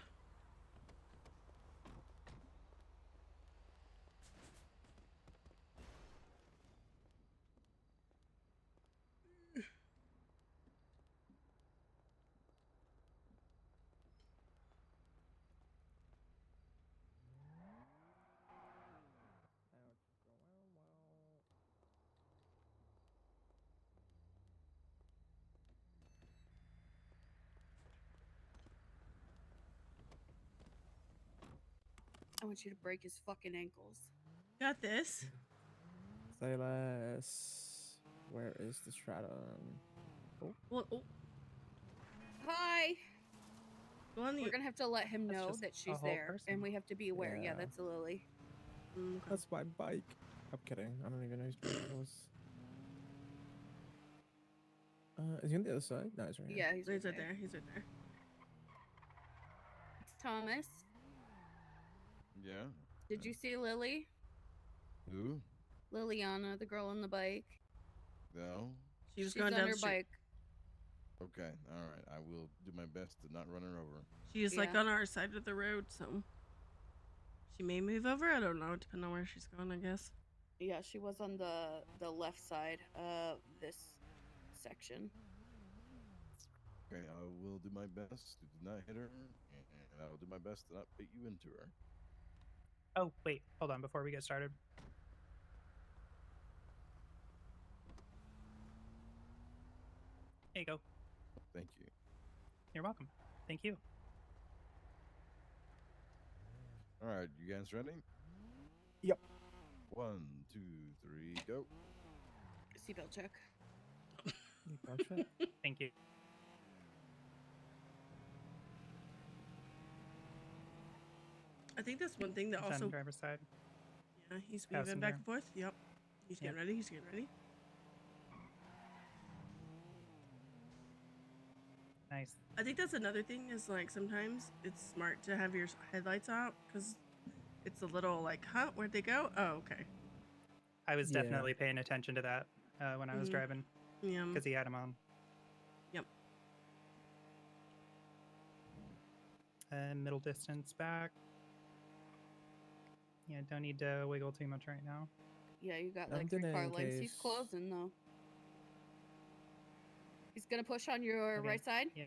I want you to break his fucking ankles. Got this. Say less. Where is the stratum? Oh. Well, oh. Hi. Go on We're gonna have to let him That's know just that a she's whole there, and person. we have to be aware. Yeah, Yeah. that's Lily. That's my bike. I'm kidding. I don't even know whose bike it was. Is he on the other side? No, he's right here. Yeah, he's right there. He's right there. Thomas, Yeah. did you see Lily? Who? Liliana, the girl on the bike. No. She's going down on the her street. bike. Okay. All right. I will do my best to not run her over. She's like on our side of the road, so she may move over. I don't know, depending on where she's going, I guess. Yeah, she was on the left side of this section. Okay, I will do my best to not hit her, and I will do my best to not put you into her. Oh, wait, hold on before we get started. There you go. Thank you. You're welcome. Thank you. All right, you guys ready? Yep. 1, 2, 3, go. Seatbelt check. Thank you. I think that's one thing that It's on also. driver's side. Yeah, he's moving Passenger. back and forth. Yep. He's getting Yep. ready. He's getting ready. Nice. I think that's another thing is like sometimes it's smart to have your headlights out because it's a little like, huh, where'd they go? Oh, okay. I was Yeah. definitely paying attention to that when I was Mhm. driving. Yeah. Because he had him on. Yep. And middle distance back. Yeah, don't need to wiggle too much right now. Yeah, you got I'm like 3 doing it car in lengths. He's case- closing though. He's gonna push on your Okay. right side. Yeah.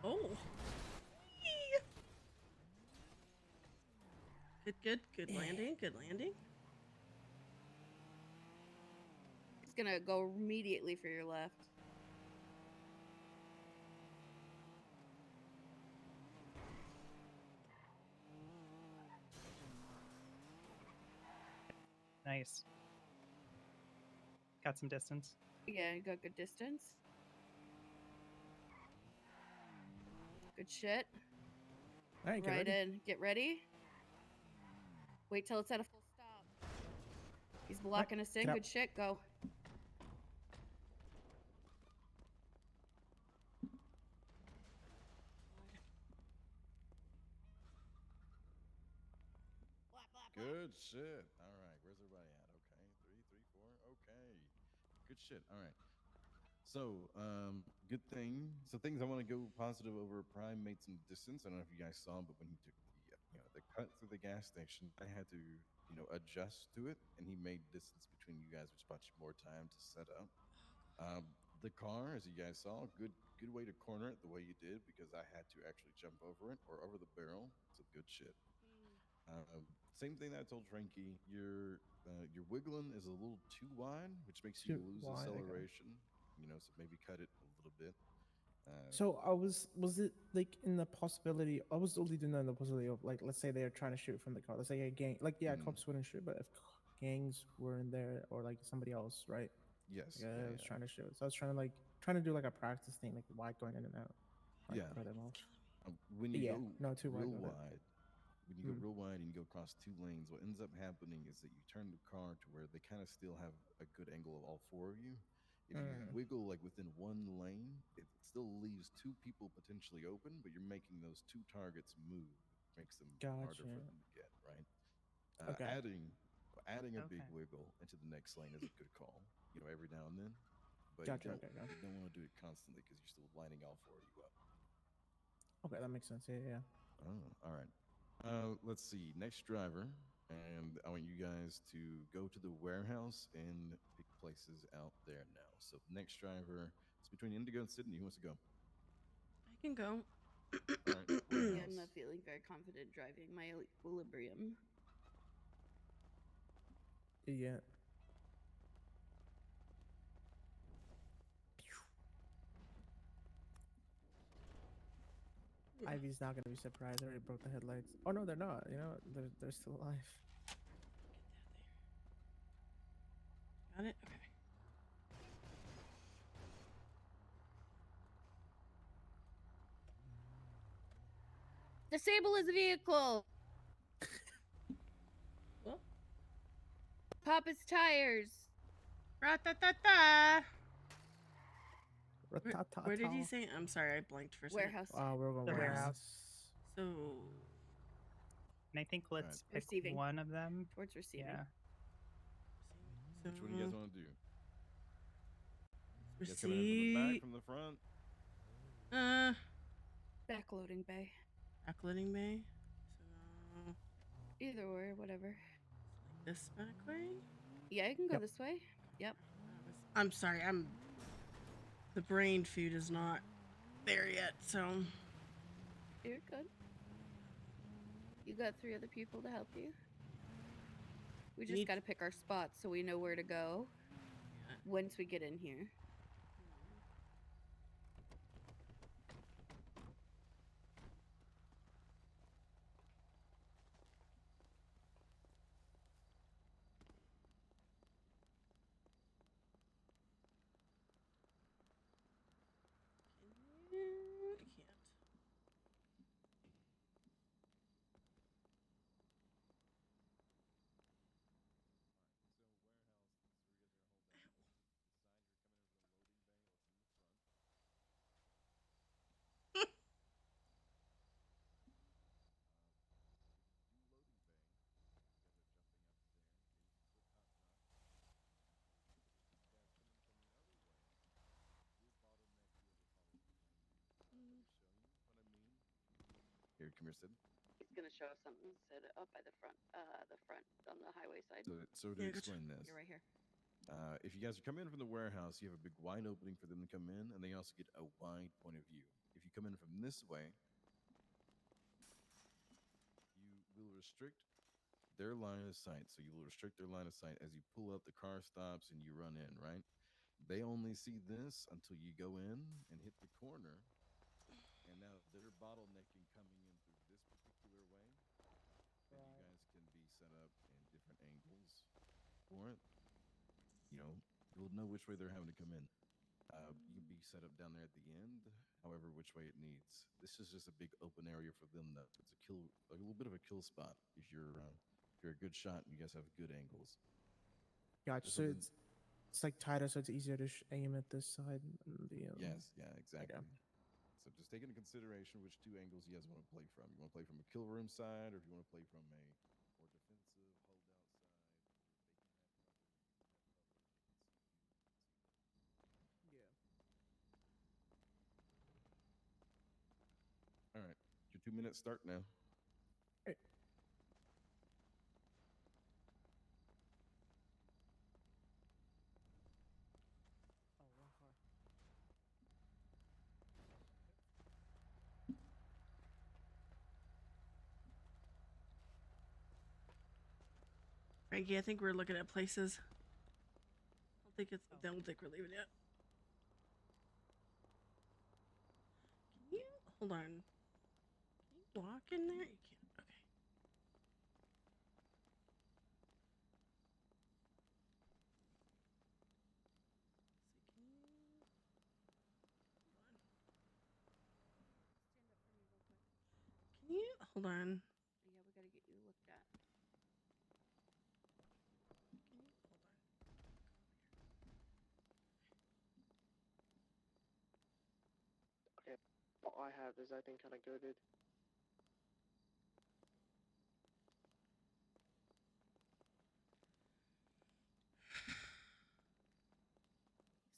Oh. Good landing. Good landing. He's gonna go immediately for your left. Nice. Got some distance. Yeah, you got good distance. Good shit. All right, get Right ready. in. Get ready. Wait till it's at a full stop. He's blocking us in. Get out. Good shit. Go. Good shit. All right, where's everybody at? Okay, 3, 3, 4. Okay, good shit. All right. So, good thing. So things I want to go positive over. Prime made some distance. I don't know if you guys saw, but when he took the cut through the gas station, I had to adjust to it, and he made distance between you guys, which bought you more time to set up. The car, as you guys saw, good way to corner it the way you did because I had to actually jump over it or over the barrel. So good shit. Same thing that I told Frankie. Your wiggling is a little too wide, which makes you Too lose wide, okay. acceleration. So maybe cut it a little bit. So was it like in the possibility? I was only doing that in the possibility of like, let's say they're trying to shoot from the car. Let's say a gang, like cops wouldn't shoot, but if gangs were in there or like somebody else, right? Yes. Like, yeah, I was yeah. trying to shoot. So I was trying to do like a practice thing, like wide going in and out. Like, Yeah. throw them off. When you Yeah, go no, too wide, real got it. wide, when you go real wide and you go across 2 lanes, what ends up happening is that you turn the car to where they kind of still have a good angle of all 4 of you. If you wiggle like within 1 lane, it still leaves 2 people potentially open, but you're making those 2 targets move, which makes them harder for them to get, right? Okay. Adding a big Okay. wiggle into the next lane is a good call, every now and then. But Gotcha, you okay. don't want to do it constantly because you're still lining all 4 of you up. Okay, that makes sense. Yeah. Oh, all right. Let's see. Next driver, and I want you guys to go to the warehouse and pick places out there now. So next driver, it's between Indigo and Sydney. Who wants to go? I can go. All right, Yeah, warehouse. I'm not feeling very confident driving my equilibrium. Yeah. Ivy's not gonna be surprised. I already broke the headlights. Oh no, they're not. They're still alive. Got it? Okay. Disable his vehicle. What? Pop his tires. Ra-ta-ta-ta. Where did you say? I'm sorry, I blanked for a second. Warehouse. We're going The warehouse. So. And I think let's pick Receiving. one of them. Towards receiving. Yeah. Which one do you guys want to do? You guys Receive. coming in from the back, from the front? Backloading bay. Backloading bay. So. Either or, whatever. This back way? Yeah, you can go this way. Yep. I'm sorry, the brain food is not there yet, so. You're good. You got 3 other people to help you. We just got to pick our spots so we know where to go once we get in here. I can't. Here, come here, Sid. He's gonna show us something set up by the front on the highway side. So to explain this, You're right here. if you guys are coming in from the warehouse, you have a big wide opening for them to come in, and they also get a wide point of view. If you come in from this way, you will restrict their line of sight. So you will restrict their line of sight as you pull up, the car stops, and you run in, right? They only see this until you go in and hit the corner, and now they're bottlenecking coming in through this particular way. And you guys can be set up in different angles for it. You'll know which way they're having to come in. You can be set up down there at the end, however, which way it needs. This is just a big open area for them, though. It's a little bit of a kill spot if you're a good shot and you guys have good angles. Gotcha. So it's like tighter, so it's easier to aim at this side. Yes, yeah, exactly. Okay. So just take into consideration which 2 angles you guys want to play from. You want to play from a kill room side, or if you want to play from a more defensive holdout side. Yeah. All right, your 2 minutes start now. Hey. Oh, wrong car. Frankie, I think we're looking at places. I don't think we're leaving yet. Can you hold on? Can you walk in there? You can't. Okay. Can you hold on? Yeah, we all I have is, I think, kind of goaded.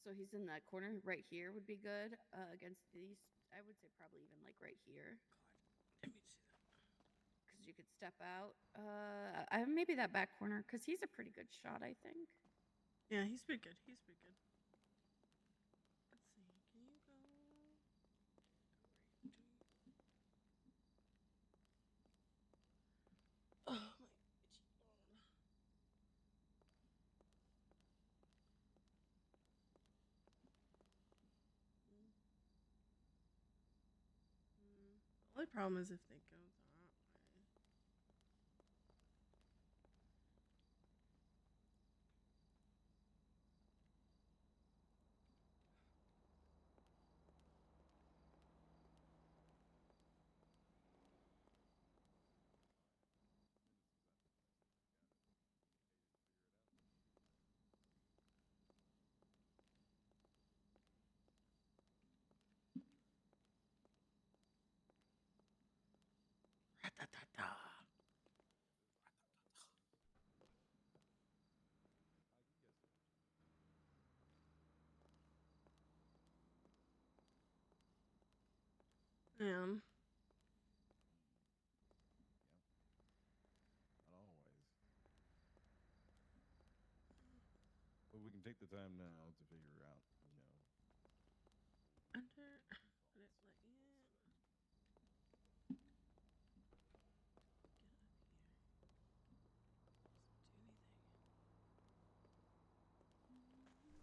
So he's in that corner right here would be good against these. I would say probably even like right here. Let me see that. Because you could step out. Maybe that back corner because he's a pretty good shot, I think. Yeah, he's pretty good. He's pretty good. Let's see. Can you go? Oh my itchy arm. The only problem is if they go that way. Ra-ta-ta-ta. Yeah. Not always. But we can take the time now to figure out, Under. Would it let you? Get up here. Doesn't do anything.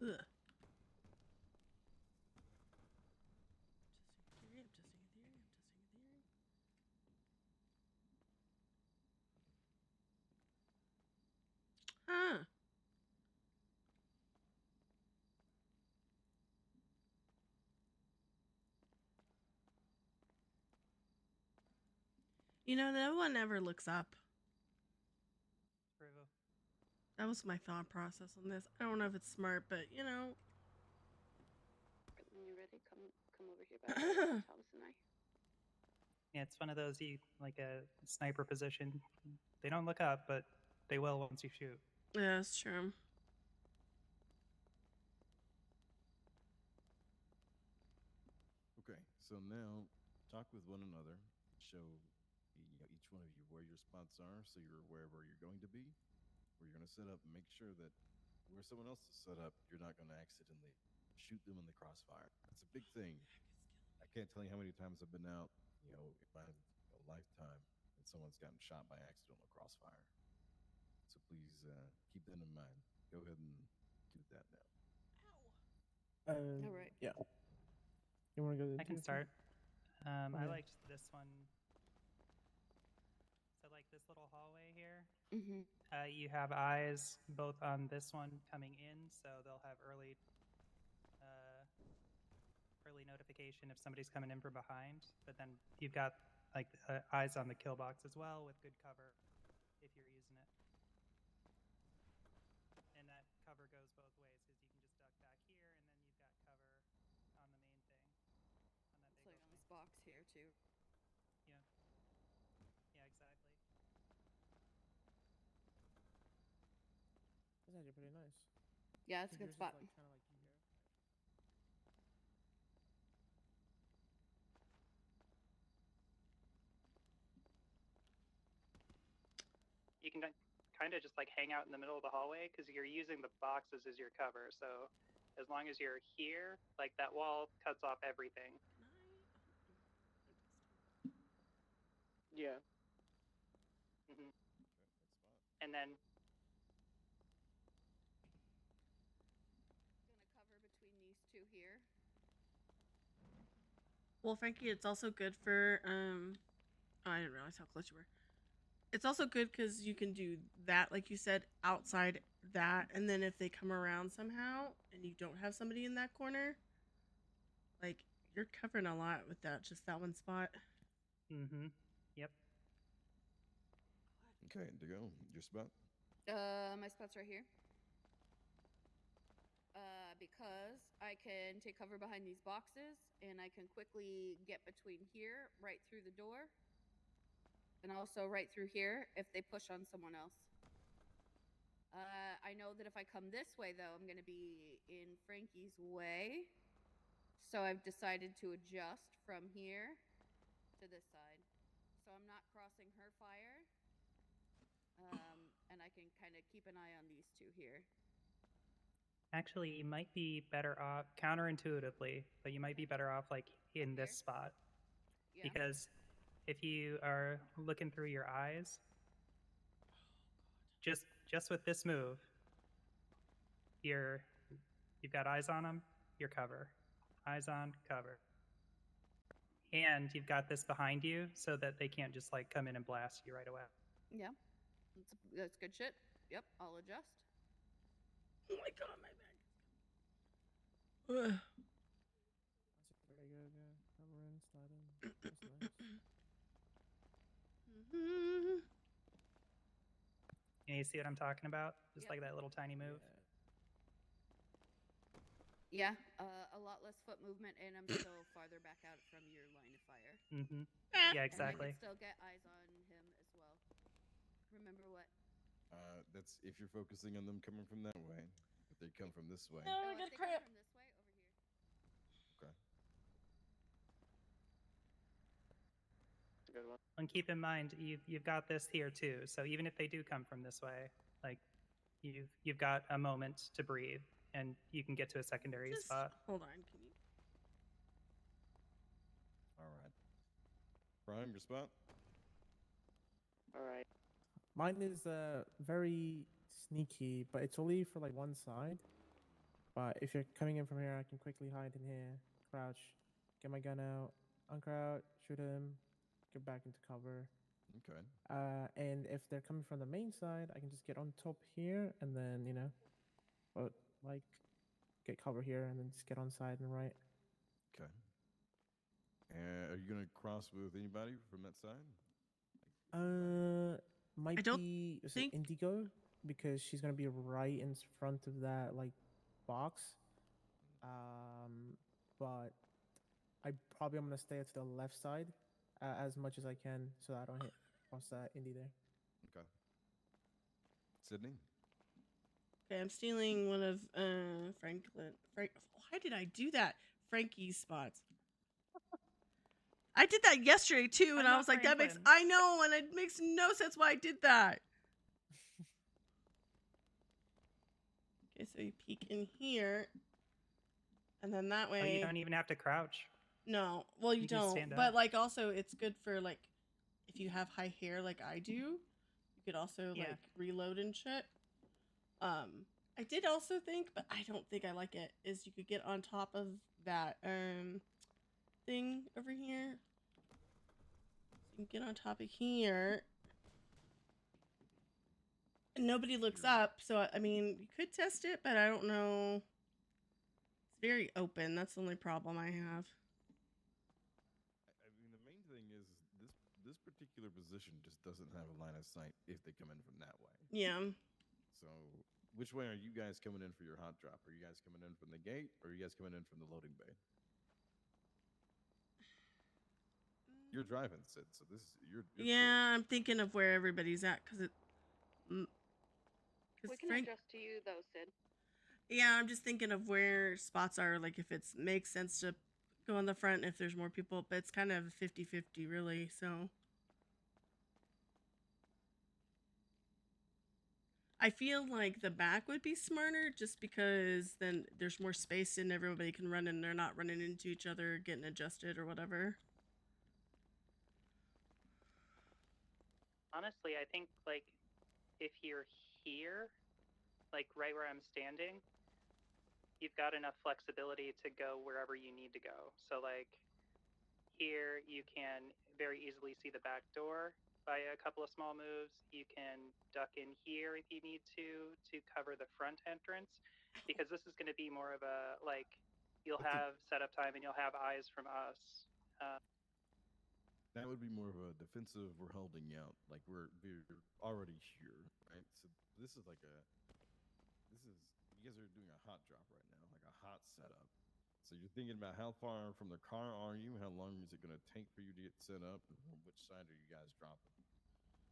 Ugh. I'm testing a theory. I'm testing a theory. Huh. You know, no one ever looks up. True. That was my thought process on this. I don't know if it's smart, but you know. When you're ready, come over here back Thomas and I. Yeah, it's one of those like a sniper position. They don't look up, but they will once you shoot. Yeah, that's true. Okay, so now talk with one another. Show each one of you where your spots are, so you're aware of where you're going to be, where you're going to set up, and make sure that where someone else is set up, you're not going to accidentally shoot them in the crossfire. That's a big thing. I can't tell you how many times I've been out, in my lifetime, and someone's gotten shot by accident on a crossfire. So please keep that in mind. Go ahead and do that now. All right. Yeah. You want to go? I can start. I Okay. liked this one. So like this little hallway here. Mm-hmm. You have eyes both on this one coming in, so they'll have early notification if somebody's coming in from behind. But then you've got like eyes on the kill box as well with good cover if you're using it. And that cover goes both ways because you can just duck back here, and then you've got cover on the main thing. On that It's like on this box here too. Yeah. Yeah, exactly. That's actually pretty nice. Yeah, it's a good Yours is, spot. like, kind of like here. You can kind of just like hang out in the middle of the hallway because you're using the boxes as your cover. So as long as you're here, like that wall cuts off everything. Yeah. Mm-hmm. Okay, next spot. And then Gonna cover between these two here. Well, Frankie, it's also good for Oh, I didn't realize how close you were. It's also good because you can do that, like you said, outside that, and then if they come around somehow and you don't have somebody in that corner, like you're covering a lot with that, just that one spot. Mm-hmm. Yep. Okay, to go. Your spot. My spot's right here. because I can take cover behind these boxes and I can quickly get between here, right through the door, and also right through here if they push on someone else. I know that if I come this way, though, I'm going to be in Frankie's way. So I've decided to adjust from here to this side. So I'm not crossing her fire. And I can kind of keep an eye on these two here. Actually, you might be better off counterintuitively, but you might be better off like in this spot. Yeah. Because if you are looking through your eyes, just with this move, you've got eyes on them, you're cover. Eyes on, cover. And you've got this behind you so that they can't just like come in and blast you right away. Yeah. That's good shit. Yep, I'll adjust. Oh my god, my bag. That's very good, yeah. Cover in, slide in. That's nice. And you see what I'm talking about? Just like that little tiny move. Yeah, a lot less foot movement, and I'm still farther back out from your line of fire. Mm-hmm. And Yeah, I exactly. can still get eyes on him as well. Remember what? That's if you're focusing on them coming from that way. If they come from this way. No, Oh, I if got they crap. come from this way, over here. Okay. That's a good one. And keep in mind, you've got this here too. So even if they do come from this way, like you've got a moment to breathe, and you can get to a secondary spot. Hold on, can you? All right. Prime, your spot. All right. Mine is very sneaky, but it's only for like one side. But if you're coming in from here, I can quickly hide in here, crouch, get my gun out, uncrouch, shoot him, get back into cover. Okay. And if they're coming from the main side, I can just get on top here and then, but like get cover here and then just get on side and right. Okay. And are you gonna cross with anybody from that side? Might I don't be think- Indigo because she's gonna be right in front of that like box. But I probably am gonna stay to the left side as much as I can so I don't hit cross Indy there. Okay. Sydney. Okay, I'm stealing one of Frank. Why did I do that? Frankie's spots. I did that yesterday too, and I was like, "That makes." I know, and it makes no sense why I did that. Okay, so you peek in here, and then that way. Oh, you don't even have to crouch. No, well, you can just don't. stand But up. like, also, it's good for like, if you have high hair like I do, you could also Yeah. like reload and shit. I did also think, but I don't think I like it, is you could get on top of that thing over here. So you can get on top of here. And nobody looks up, so I mean, you could test it, but I don't know. It's very open. That's the only problem I have. I mean, the main thing is this particular position just doesn't have a line of sight if they come in from that way. Yeah. So, which way are you guys coming in for your hot drop? Are you guys coming in from the gate, or are you guys coming in from the loading bay? You're driving, Sid. So this is your Yeah, I'm thinking of where everybody's at because it. We can adjust to you though, Sid. Yeah, I'm just thinking of where spots are, like if it makes sense to go in the front if there's more people, but it's kind of 50-50 really, so. I feel like the back would be smarter just because then there's more space and everybody can run and they're not running into each other, getting adjusted or whatever. Honestly, I think like if you're here, like right where I'm standing, you've got enough flexibility to go wherever you need to go. So like here, you can very easily see the back door by a couple of small moves. You can duck in here if you need to cover the front entrance, because this is going to be more of a like you'll have setup time and you'll have eyes from us. That would be more of a defensive. We're holding out, like we're already here, right? So this is like this is, you guys are doing a hot drop right now, like a hot setup. So you're thinking about how far from the car are you? How long is it going to take for you to get set up? And on which side are you guys dropping?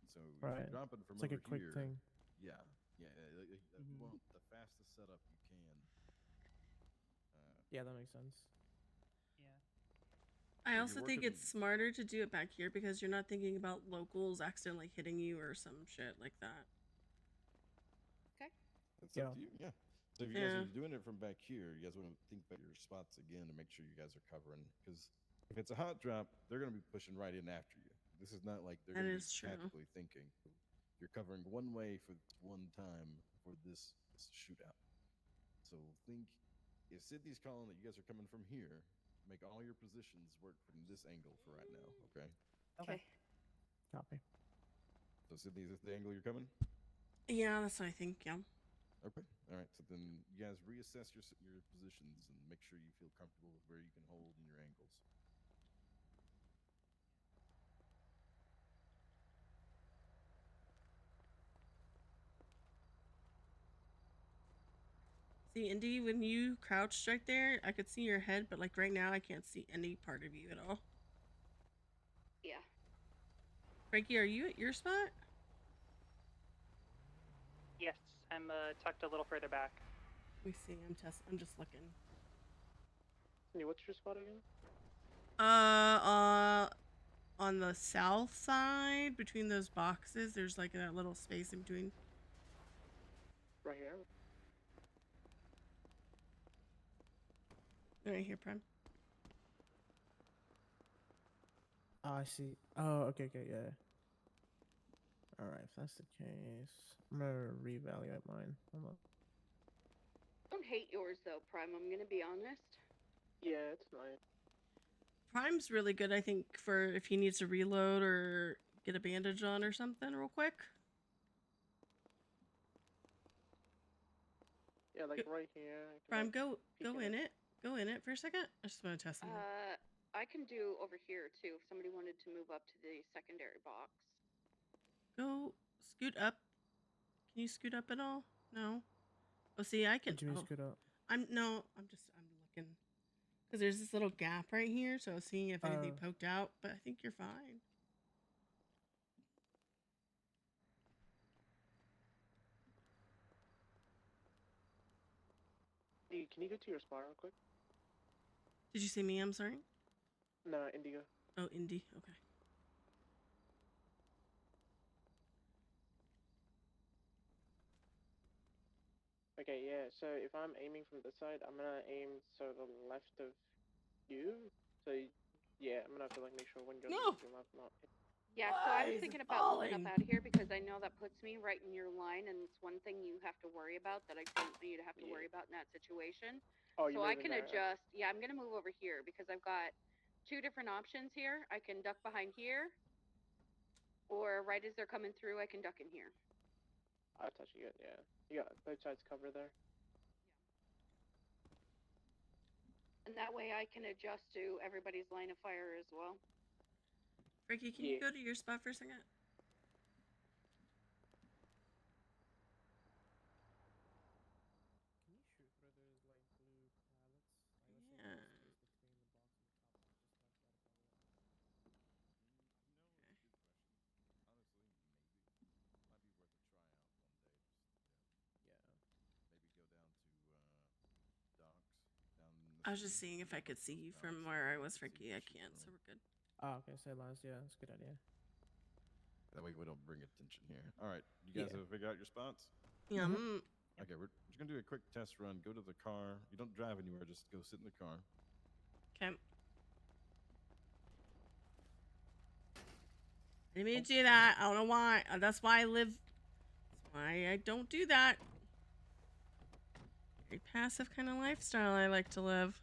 So if Right. you're dropping from It's like over a quick here, thing. yeah, you want the fastest setup you can. Yeah, that makes sense. Yeah. I So also you're think working- it's smarter to do it back here because you're not thinking about locals accidentally hitting you or some shit like that. Okay. That's up to you. Yeah. So if you guys Yeah. are doing it from back here, you guys want to think about your spots again to make sure you guys are covering. Because if it's a hot drop, they're going to be pushing right in after you. This is not like they're That going to be is true. tactically thinking. You're covering one way for one time for this shootout. So think, if Sydney's calling that you guys are coming from here, make all your positions work from this angle for right now. Okay. Okay. Copy. So Sydney, is this the angle you're coming? Yeah, that's what I think. Yeah. Okay. All right. So then you guys reassess your positions and make sure you feel comfortable with where you can hold in your angles. See, Indy, when you crouched right there, I could see your head, but like right now, I can't see any part of you at all. Yeah. Frankie, are you at your spot? Yes, I'm tucked a little further back. Let me see. I'm just looking. Hey, what's your spot again? On the south side, between those boxes, there's like that little space in between. Right here. Right here, Prime. Oh, I see. Oh, okay, yeah. All right, if that's the case, I'm gonna reevaluate mine. Hold on. Don't hate yours though, Prime. I'm gonna be honest. Yeah, it's nice. Prime's really good, I think, for if he needs to reload or get a bandage on or something real quick. Yeah, like right here. Prime, go in it. Go in it for a second. I just want to test something. I can do over here too if somebody wanted to move up to the secondary box. Go scoot up. Can you scoot up at all? No. Oh, see, I can. What do you mean Oh, scoot up? I'm looking because there's this little gap right here, so I was seeing if anything poked out. But I think you're fine. Hey, can you go to your spot real quick? Did you say me? I'm sorry. No, Indigo. Oh, Indy. Okay. Okay, yeah. So if I'm aiming from this side, I'm gonna aim so the left of you. So yeah, I'm gonna have to like make sure one goes left and left, not. Yeah, so I was thinking about moving up out of here because I know that puts me right in your line, and it's one thing you have to worry about that I don't want you to have to worry about in that situation. Oh, so I can adjust. Yeah, I'm gonna move over here because I've got two different options here. I can duck behind here, or right as they're coming through, I can duck in here. I'll touch you. Yeah, you got both sides covered there. And that way I can adjust to everybody's line of fire as well. Frankie, can you go to your spot for a second? Can you shoot through those like blue pallets? Like, let's say Yeah. there's space between the box and the top box, just like right above it. No, it's a good question. Honestly, maybe. Might be worth a tryout one day. Just, Yeah. maybe go down to docks down in the I was just city, seeing if I could see you from where I was, Frankie. I can't, so we're good. Oh, okay, say less. Yeah, that's a good idea. That way we don't bring attention here. All right, you guys have figured out your spots? Yeah. Okay, we're just gonna do a quick test run. Go to the car. You don't drive anywhere. Just go sit in the car. Okay. I didn't mean to do that. I don't know why. That's why I live. That's why I don't do that. Very passive kind of lifestyle I like to live.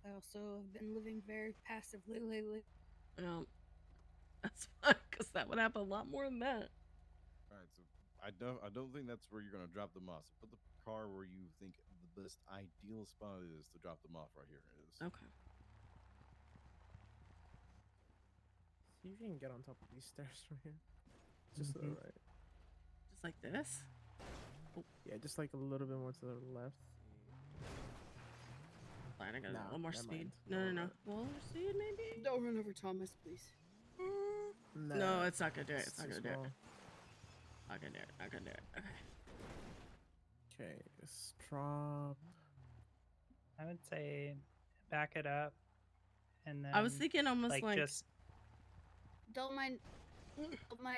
I also have been living very passively lately. Well, that's fine, because that would happen a lot more than that. All right, so I don't think that's where you're gonna drop them off. So put the car where you think the best ideal spot is to drop them off. Right here it is. Okay. See if you can get on top of these stairs from here. Just to the right. Just like this? Yeah, just like a little bit more to the left. Fine, I got a Nah, little more never speed. mind. No. More speed, maybe? Don't run over Thomas, please. No, it's not gonna do it. It's not too gonna do it. small. Not gonna do it. Not gonna do it. Okay. Okay, stop. I would say back it up, and then I was thinking almost like just Don't mind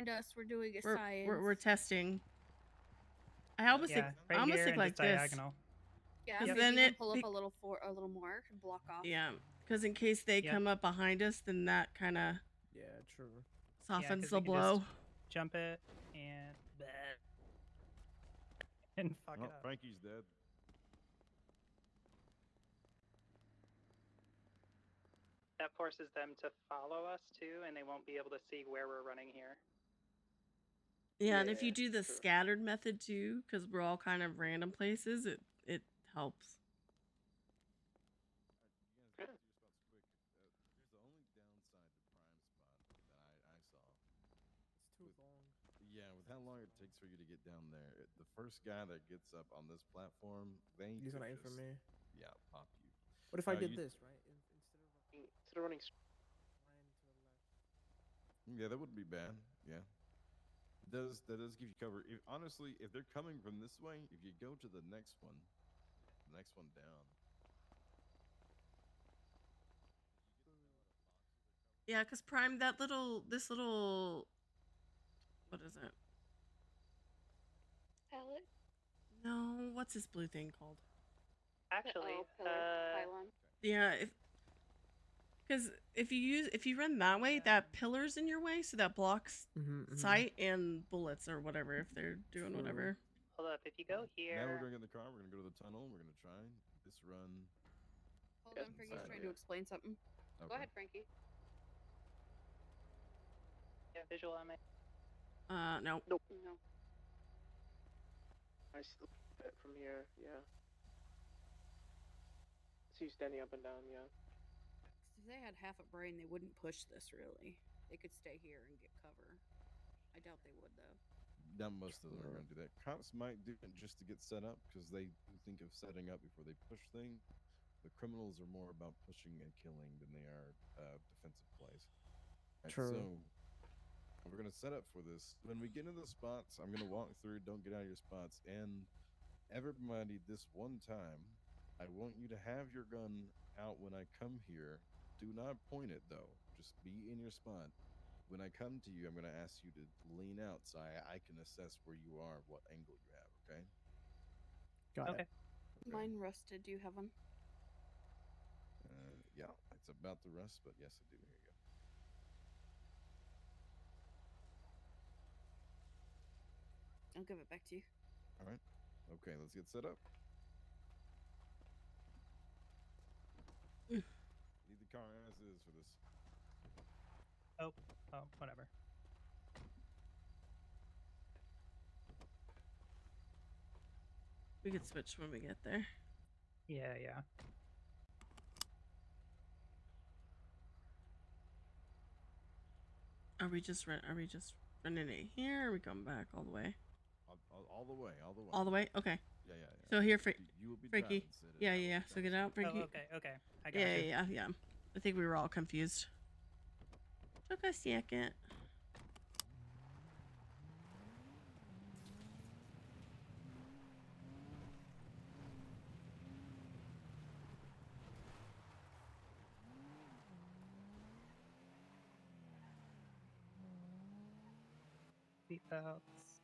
us. We're doing a we're, science. we're testing. I almost think right I almost here think and like just this. Yeah, diagonal. because Yep. then Then you it can pull up a little more and block off. Yeah, because in case they come up behind us, then that kind of true. softens 'cause the we can blow. just jump it and fuck Oh, it up. Frankie's dead. That forces them to follow us too, and they won't be able to see where we're running here. Yeah, and if you do the scattered method too, because we're all kind of random places, it helps. Here's the only downside to Prime Spot that I saw. It's too long. Yeah, with how long it takes for you to get down there, the first guy that gets up on this platform, they He's could gonna aim for just, me. yeah, pop you. What if I did this, right? Instead of running line to the left. Yeah, that wouldn't be bad. Yeah. That does give you cover. Honestly, if they're coming from this way, if you go to the next one down. Yeah, because Prime, this little, what is it? Pallet? No, what's this blue thing called? Actually, pylon. Yeah, because if you run that way, that pillar's in your way, so that blocks sight and bullets or whatever if they're doing whatever. hold up. If you go here, Now we're gonna get in the car. We're gonna go to the tunnel. We're gonna try this run. Hold on, Frankie's trying to explain something. Go Okay. ahead, Frankie. yeah, visual on me. No. Nope. No. I still it from here. Yeah. See you standing up and down. Yeah. If they had half a brain, they wouldn't push this really. They could stay here and get cover. I doubt they would though. Not most of them are gonna do that. Cops might do it just to get set up because they do think of setting up before they push things. The criminals are more about pushing and killing than they are defensive plays. Right, True. So we're gonna set up for this. When we get into the spots, I'm gonna walk through. Don't get out of your spots. And everybody, this one time, I want you to have your gun out when I come here. Do not point it though. Just be in your spot. When I come to you, I'm going to ask you to lean out so I can assess where you are, what angle you have. Okay. Got it. Mine rusted. Do you have one? Yeah, it's about to rust, but yes, I do. Here you go. I'll give it back to you. All right. Okay, let's get set up. Leave the car as is for this. Oh, whatever. We could switch when we get there. Yeah. Are we just running it here? Or are we coming back all the way? All the way. All the way? Okay. Yeah. So here, you will be Frankie. driving, Yeah. So get out, Frankie. Oh, okay. I got you. Yeah. I think we were all confused. Took a second. Seatbelts.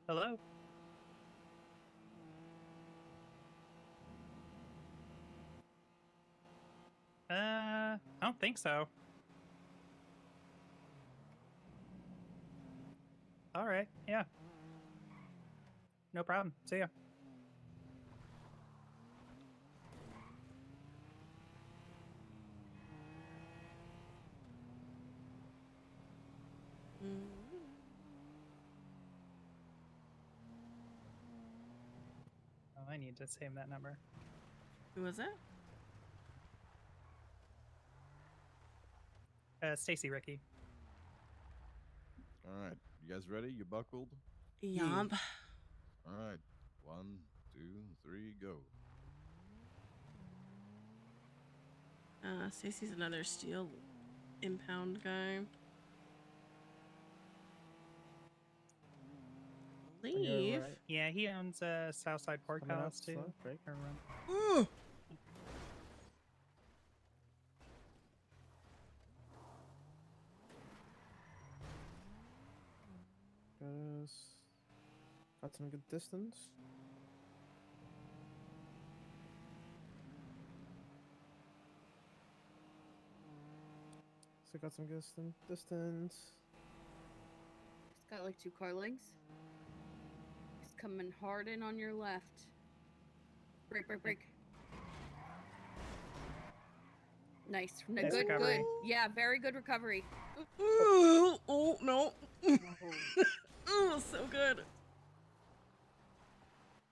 Hello? I don't think so. All right. Yeah. No problem. See ya. Oh, I need to save that number. Who was it? Stacy Ricky. All right, you guys ready? You buckled? Yomp. All right, 1, 2, 3, go. Stacy's another steel impound guy. Leave. Right. Yeah, he owns Southside Pork Coming Palace out too. slow, break. Ooh. Got some good distance. So got some good distance. He's got like 2 car lengths. He's coming hard in on your left. Break, break, break. Nice. Nice Good, recovery. good. Yeah, very good recovery. Ooh, oh no. Oh, so good.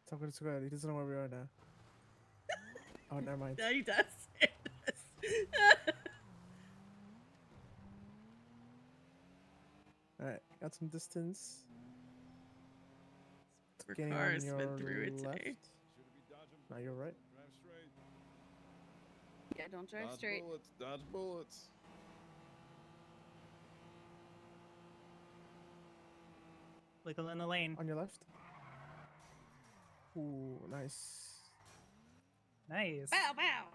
So good, so good. He doesn't know where we are now. Oh, never mind. Yeah, he does. Alright, got some distance. Our Getting car on has your been through it left. today. Now you're right. Drive straight. Yeah, don't drive Dodge straight. bullets. Dodge bullets. Wiggle in the lane. On your left. Ooh, nice. Nice. Bow, bow.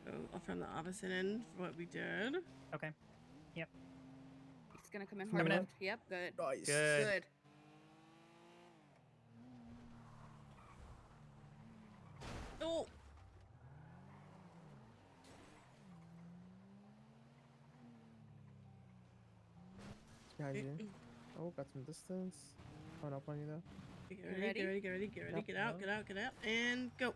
Go from the opposite end for what we did. Okay. Yep. He's gonna come in Coming hard in. left. Yep, good. Nice. Good. Good. Oh. Behind you. Oh, got some distance. Coming up on you though. Get ready, get ready, get ready, get ready, Yep, get out, go. get out, get out, and go.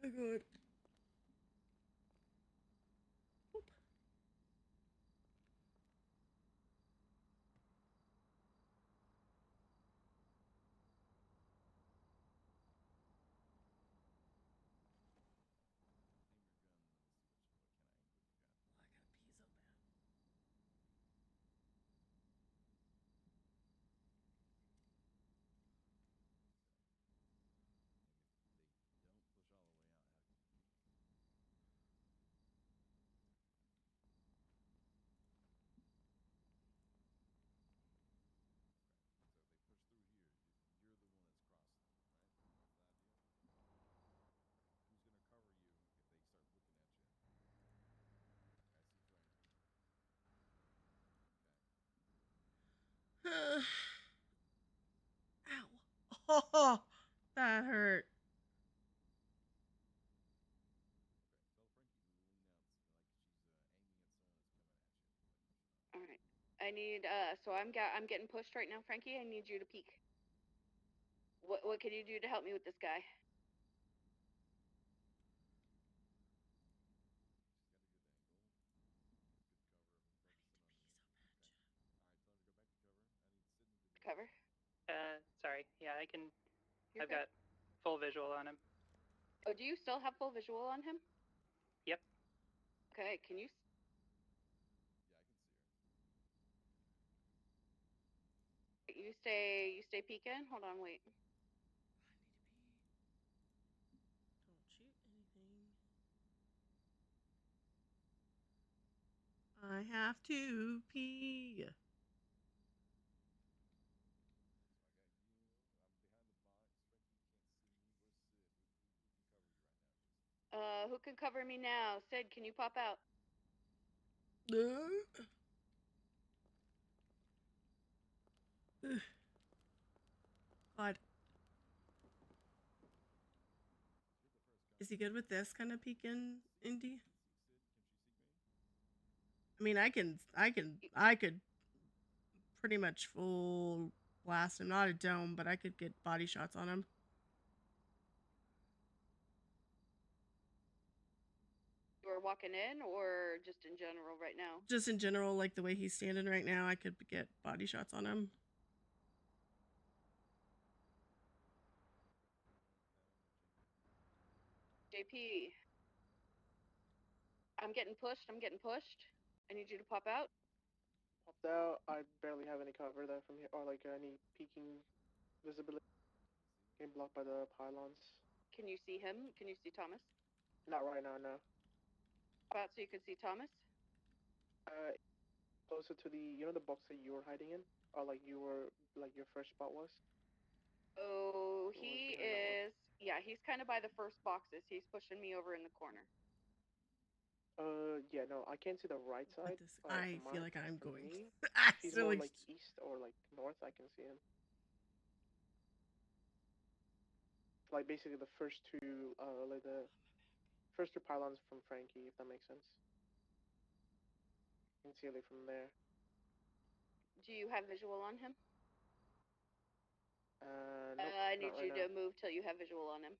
Oh, good. Ow. Oh, that hurt. All right. I need so I'm getting pushed right now, Frankie. I need you to peek. What can you do to help me with this guy? Cover. Sorry. Yeah, I can. You're I've good. got full visual on him. Oh, do you still have full visual on him? Yep. Okay, can you? You stay peeking. Hold on, wait. Don't shoot anything. I have to pee. Who can cover me now? Sid, can you pop out? God. Is he good with this kind of peeking, Indy? I mean, I could pretty much full blast him. Not a dome, but I could get body shots on him. You are walking in, or just in general right now? Just in general, like the way he's standing right now, I could get body shots on him. JP, I'm getting pushed. I need you to pop out. Popped out. I barely have any cover there from here, or like any peeking visibility. Getting blocked by the pylons. Can you see him? Can you see Thomas? Not right now, no. Pop out so you can see Thomas. Closer to the box that you were hiding in, or like your first spot was. Oh, he is. Yeah, he's kind of by the first boxes. He's pushing me over in the corner. Yeah, no, I can't see the right side. I feel like I'm going. If he's more like east or like north, I can see him. Like basically the first two, like the first two pylons from Frankie, if that makes sense. You can see it from there. Do you have visual on him? Nope, I need not you right to move till you have visual on him.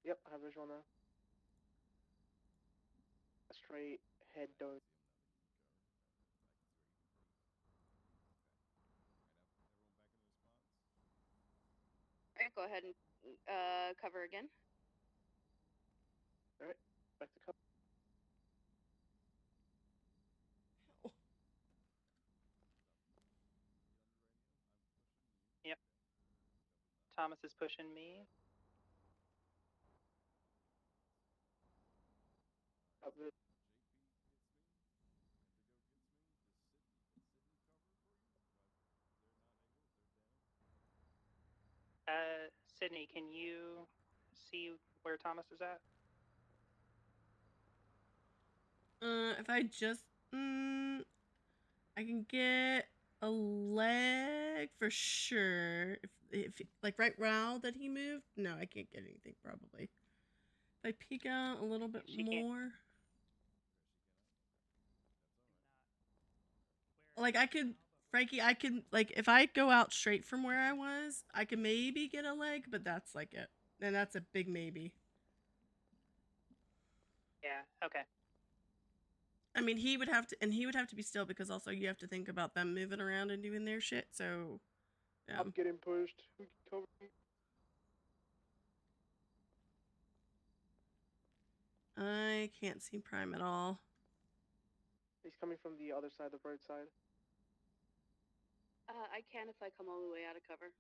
Yep, I have visual now. A straight head dome. All right, go ahead and cover again. All right, back to cover. Yep. Thomas is pushing me. Sydney, can you see where Thomas is at? If I just, I can get a leg for sure. If like right now that he moved, no, I can't get anything probably. If I peek out a little bit more, like I could, Frankie, I can like if I go out straight from where I was, I can maybe get a leg, but that's like it, and that's a big maybe. Yeah. Okay. I mean, he would have to be still because also you have to think about them moving around and doing their shit. So, I'm getting pushed. Who can cover me? I can't see Prime at all. He's coming from the other side, the bird side. I can if I come all the way out of cover.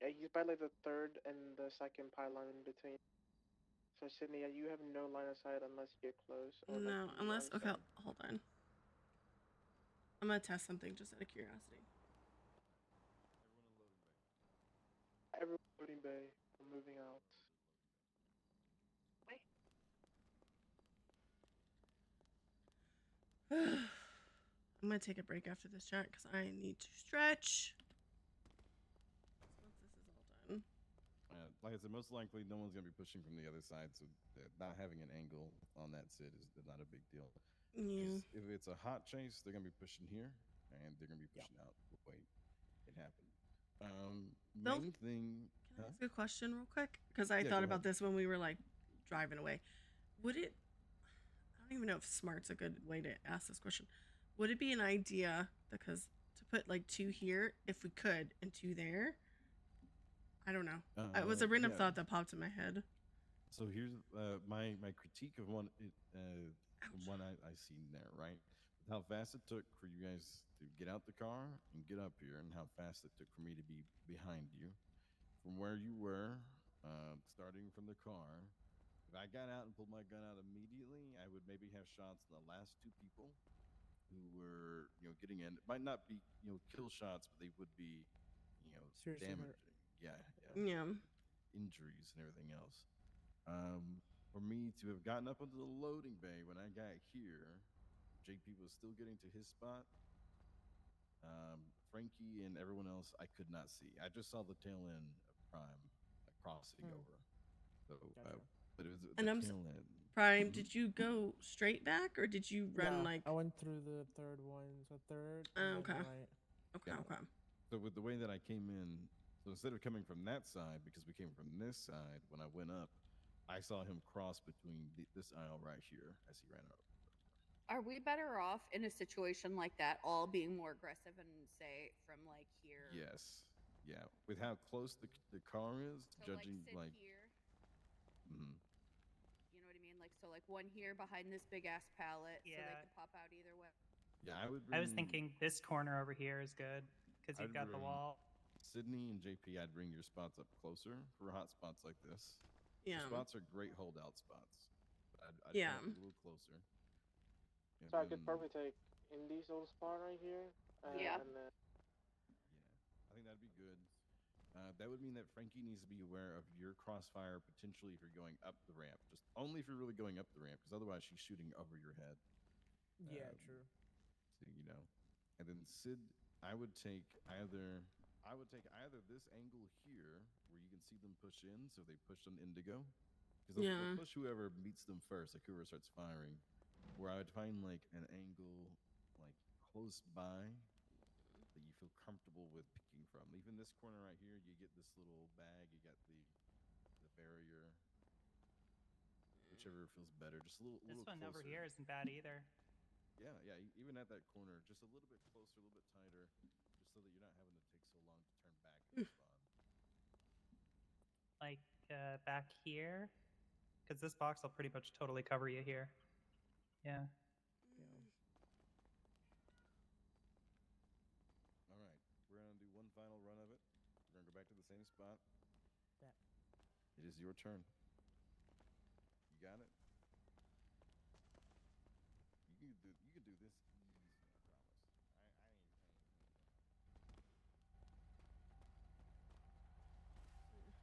Yeah, he's by like the third and the second pylon in between. So Sydney, you have no line of sight unless you get close. Or No, like unless okay, hold on. I'm gonna test something just out of curiosity. Everyone loading bay. I'm moving out. Wait. I'm gonna take a break after this chat because I need to stretch. Once this is all done. Like I said, most likely no one's gonna be pushing from the other side, so not having an angle on that sit is not a big deal. Yeah. If it's a hot chase, they're gonna be pushing here, and they're gonna be pushing out the way it happened. Main thing. Can I ask a question real quick? Because I Yeah, thought go about ahead. this when we were like driving away. Would it? I don't even know if smart's a good way to ask this question. Would it be an idea because to put like 2 here if we could and 2 there? I don't know. It was a random thought that popped in my head. So here's my critique of one I seen there, right? With how fast it took for you guys to get out the car and get up here, and how fast it took for me to be behind you, from where you were, starting from the car. If I got out and pulled my gun out immediately, I would maybe have shots on the last 2 people who were, getting in. It might not be, kill shots, but they would be, Seriously hurt. damaging. Yeah. Yeah. injuries and everything else. For me to have gotten up into the loading bay when I got here, JP was still getting to his spot. Frankie and everyone else, I could not see. I just saw the tail end of Prime crossing over. So, but it was the tail end. Prime, did you go straight back or did you run like? I went through the third one, so third. And Okay. then right. Okay. Yeah. Okay. So with the way that I came in, so instead of coming from that side, because we came from this side, when I went up, I saw him cross between this aisle right here as he ran up. Are we better off in a situation like that, all being more aggressive and say from like here? Yes. Yeah. With how close the car is, So judging like, sit here. Mhm. You know what I mean? Like, so like one here behind this big ass pallet, so they Yeah. can pop out either way. Yeah, I would. I was thinking this corner over here is good because you've got the wall. Sydney and JP, I'd bring your spots up closer for hot spots like this. Yeah. The spots are great holdout spots. But I'd Yeah. try to be a little closer. And So I could probably take Indy's little spot right here. Yeah. And then... I think that'd be good. That would mean that Frankie needs to be aware of your crossfire potentially if you're going up the ramp. Just only if you're really going up the ramp, because otherwise she's shooting over your head. Yeah, true. So, you know, and then Sid, I would take either this angle here where you can see them push in, so they push on Indigo, because they'll push whoever meets them first, like whoever starts firing. Where I would find like an angle like close by that you feel comfortable with picking from. Even this corner right here, you get this little bag, you got the barrier. Whichever feels better. Just a little This one closer. over here isn't bad either. Yeah, even at that corner, just a little bit closer, a little bit tighter, just so that you're not having to take so long to turn back and respond. Like back here, because this box will pretty much totally cover you here. Yeah. All right, we're gonna do one final run of it. We're gonna go back to the same spot. Yeah. It is your turn. You got it. You can do this easy, I promise. I ain't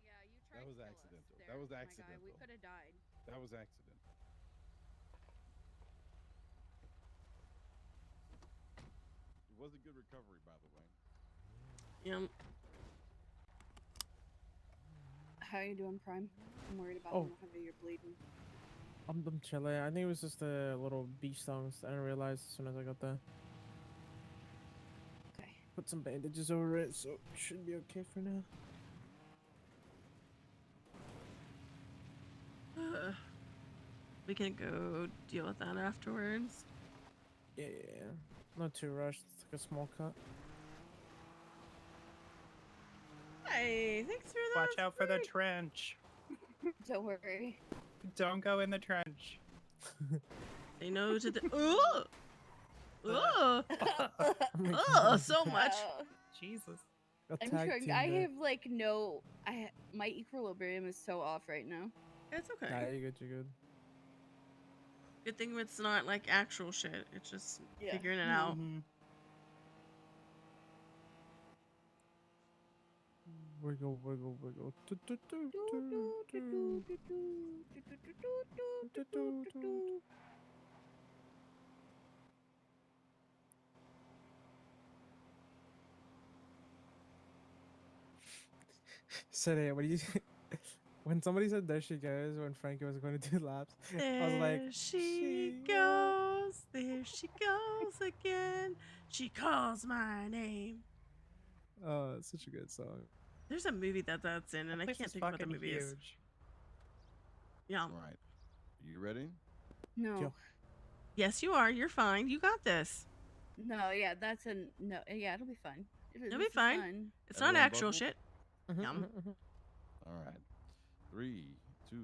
Yeah, you tried. That was to kill accidental. Us That was there, accidental. My guy. We could have died. That was accidental. It was a good recovery, by the way. Yep. How you doing, Prime? I'm worried about Oh. how you're bleeding. I'm chilling. I think it was just the little beach songs. I didn't realize as soon as I got there. Okay. Put some bandages over it, so it should be okay for now. We can go deal with that afterwards. Yeah. Not too rushed. It's like a small cut. Hey, thanks for that. Watch out for the trench. Don't worry. Don't go in the trench. They know to the. Ooh! Oh, so much. Jesus. I'm trying. I have like no. My equilibrium is so off right now. It's okay. Nah, you're good. You're good. Good thing it's not like actual shit. It's just figuring it Mm-hmm. out. Wiggle. So what do you? When somebody said "there she goes" when Frankie was going to do laps, I was like, There she goes. There she goes again. She calls my name. Oh, it's such a good song. There's a movie that's in, and I This can't is think of what the fucking movie is. huge. Yeah. All right. You ready? No. Yes, you are. You're fine. You got this. No. Yeah, that's a no. Yeah, it'll be fine. It'll be fine. It's not actual shit. Yum. All right. 3, 2,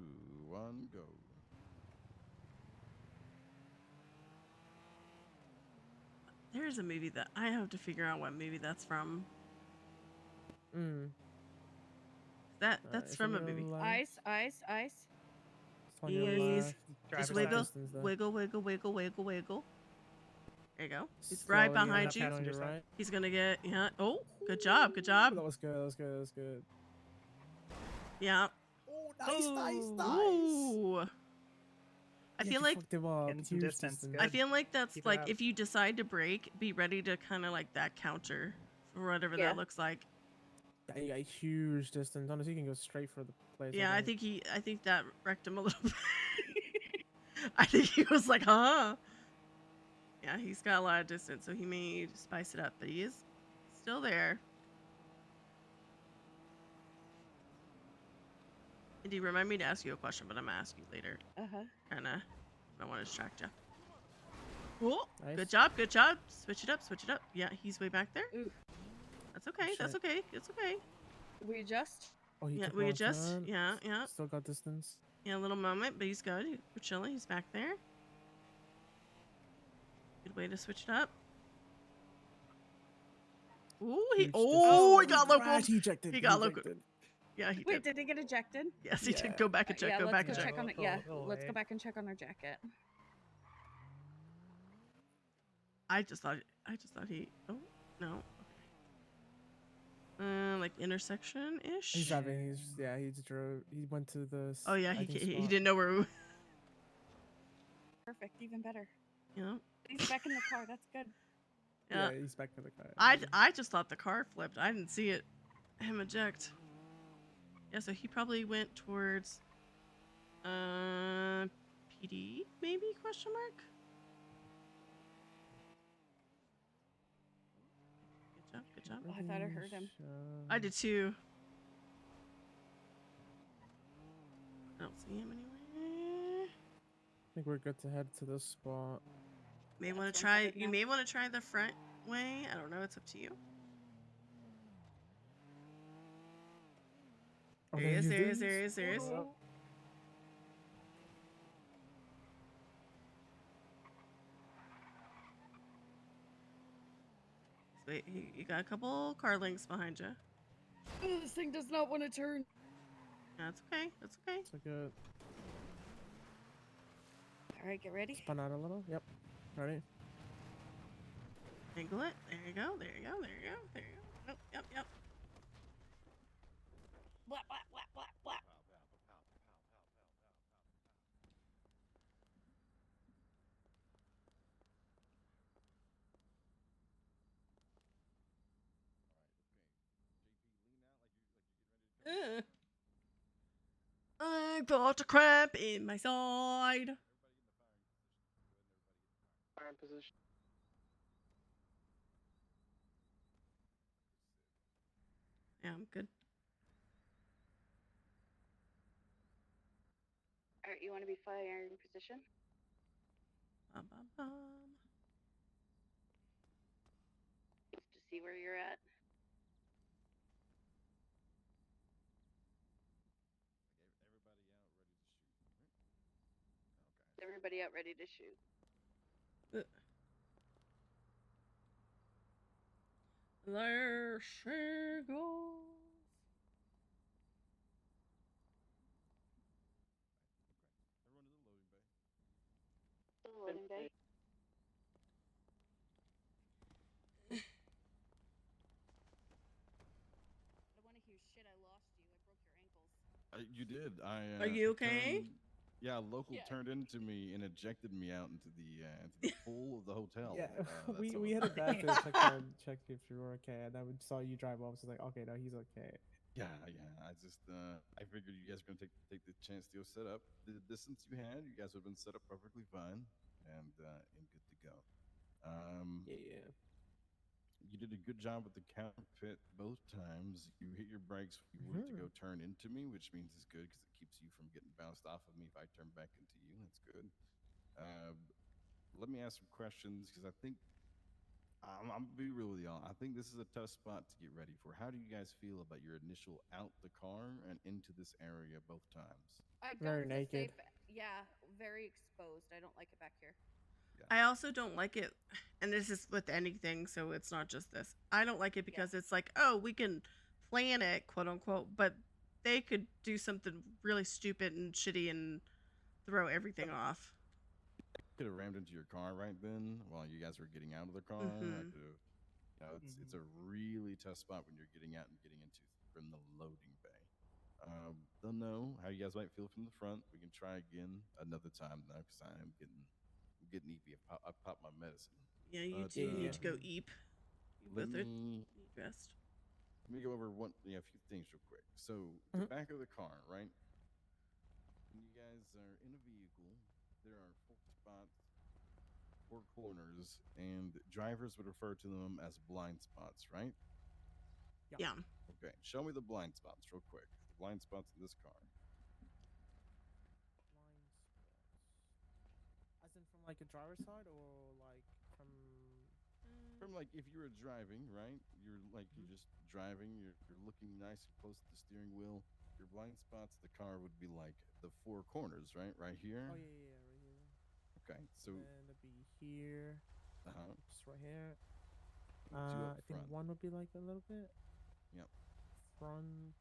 1, go. There's a movie that I have to figure out what movie that's from. That's from a movie. Ice. on your Ease. left. Just Got wiggle, distance there. wiggle, wiggle, wiggle, wiggle, wiggle. There you go. He's Slowly right on behind the you. on your right. He's gonna get, yeah. Oh, good job, good job. That was good. That was good. That was good. Yeah. Oh, nice, nice, nice. Ooh. I Yeah, feel you like fucked him up. Getting some Huge distance, I good. feel like that's Keep it like up. if you decide to break, be ready to kind of like that counter for whatever Yeah. that looks like. Yeah, you got huge distance. Honestly, you can go straight for the place. Yeah, I think that wrecked him a little bit. I think he was like, huh? Yeah, he's got a lot of distance, so he may spice it up, but he is still there. Indy, remind me to ask you a question, but I'm gonna ask you later. Kinda, I don't want to distract you. Cool. Nice. Good job. Good job. Switch it up. Switch it up. Yeah, he's way back there. Ooh. That's okay. Shit. That's okay. It's okay. We adjust. Oh, he Yeah, took we long adjust. turn. Yeah, yeah. Still got distance. Yeah, a little moment, but he's good. We're chilling. He's back there. Good way to switch it up. Ooh, he got local. He ejected. He got local. Yeah, he Wait, did. did he get ejected? Yes, he did. Go back and check. Yeah, Go let's back go and check. check on it. Yeah, let's go back and check on our jacket. I just thought he. Oh no. Like intersection ish. He's driving. He drove. He went to the. Oh yeah, he spot. didn't know where. Perfect, even better. Yeah. He's back in the car. That's good. Yeah, he's back to the car. I just thought the car flipped. I didn't see him eject. Yeah, so he probably went towards PD maybe question mark. Good job. Oh, I thought I heard him. I did too. I don't see him anywhere. I think we're good to head to this spot. May want to try. You may want to try the front way. I don't know. It's up to you. Oh, There he is. Wait, you got a couple car links behind you. Oh, this thing does not want to turn. That's okay. That's okay. It's good. All right, get ready. Spun out a little. Yep. Ready. Angle it. There you go. There you go. There you go. There you go. Nope. Yep. Blah, blah, blah, blah, blah. I got a cramp in my side. Fire in position. Yeah, I'm good. All right, you want to be fire in position? Bum, bum, bum. Just to see where you're at. Everybody out ready to shoot. There she goes. Loading bay. I don't want to hear shit. I lost you. I broke your ankles. You did. Are you okay? Yeah, local turned into me and ejected me out into the pool of the hotel. Yeah, That's we all. headed back to check if you were okay, and then we saw you drive off. So like, okay, no, he's okay. Yeah. I just I figured you guys were gonna take the chance to go set up. The distance you had, you guys would have been set up perfectly fine and good to go. Yeah. You did a good job with the cockpit both times. You hit your brakes when you wanted to go turn into me, which means it's good because it keeps you from getting bounced off of me if I turn back into you. That's good. Let me ask some questions because I think I'm gonna be real with y'all. I think this is a tough spot to get ready for. How do you guys feel about your initial out the car and into this area both times? I don't Very feel naked. safe. Yeah, very exposed. I don't like it back here. I also don't like it, and this is with anything, so it's not just this. I don't like it because it's like, oh, we can plan it, quote unquote, but they could do something really stupid and shitty and throw everything off. Could have rammed into your car right then while you guys were getting out of the car. I could have. You know, it's a really tough spot when you're getting out and getting into from the loading bay. Don't know how you guys might feel from the front. We can try again another time though, because I'm getting eepy. I popped my medicine. Yeah, you two need to go eep. You Let both me need rest. let me go over a few things real quick. So the back of the car, right? When you guys are in a vehicle, there are 4 spots, 4 corners, and drivers would refer to them as blind spots, right? Yeah. Okay, show me the blind spots real quick. The blind spots in this car. Blind spots. As in from like a driver's side or like From like if you were driving, right? You're like you're just driving. You're looking nice and close to the steering wheel. Your blind spots, the car would be like the 4 corners, right? Right here. Oh yeah, right here. Okay, so then it'd be here. Just right here. And 2 up I think front. one would be like a little bit. Yep. Front.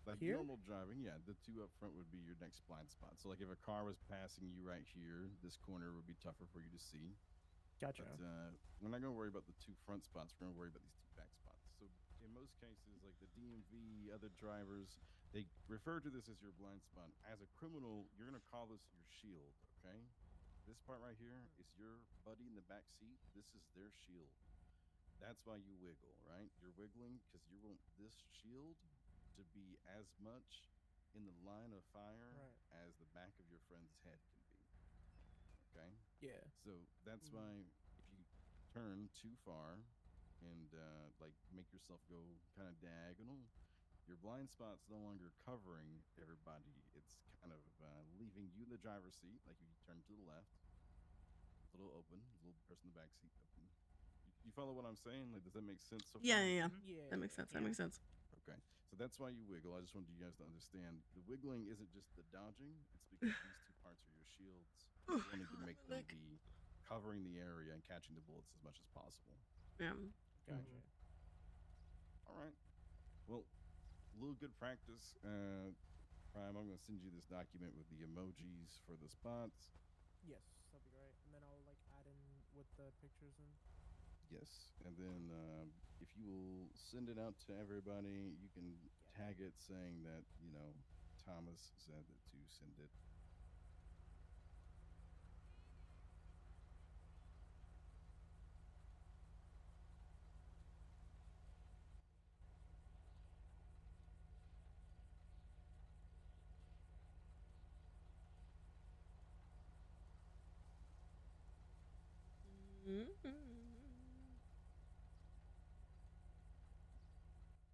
Like Here? normal driving, yeah, the 2 up front would be your next blind spot. So like if a car was passing you right here, this corner would be tougher for you to see. Gotcha. But we're not going to worry about the 2 front spots. We're going to worry about these 2 back spots. So in most cases, like the DMV, other drivers, they refer to this as your blind spot. As a criminal, you're going to call this your shield, okay? This part right here is your buddy in the back seat. This is their shield. That's why you wiggle, right? You're wiggling because you want this shield to be as much in the line of fire as the back of your friend's head can be. Okay? Yeah. So that's why if you turn too far and like make yourself go kind of diagonal, your blind spot's no longer covering everybody. It's kind of leaving you in the driver's seat. Like if you turn to the left, it's a little open, a little person in the back seat open. You follow what I'm saying? Like, does that make sense so Yeah, far? yeah. That makes sense. That makes sense. Okay, so that's why you wiggle. I just wanted you guys to understand the wiggling isn't just the dodging; it's because these 2 parts are your shields. You wanted to make them be covering the area and catching the bullets as much as possible. Yeah. Gotcha. All right. Well, a little good practice. Prime, I'm going to send you this document with the emojis for the spots. Yes, that'd be great. And then I'll like add in with the pictures and. Yes, and then if you will send it out to everybody, you can tag it saying that Thomas said that to send it.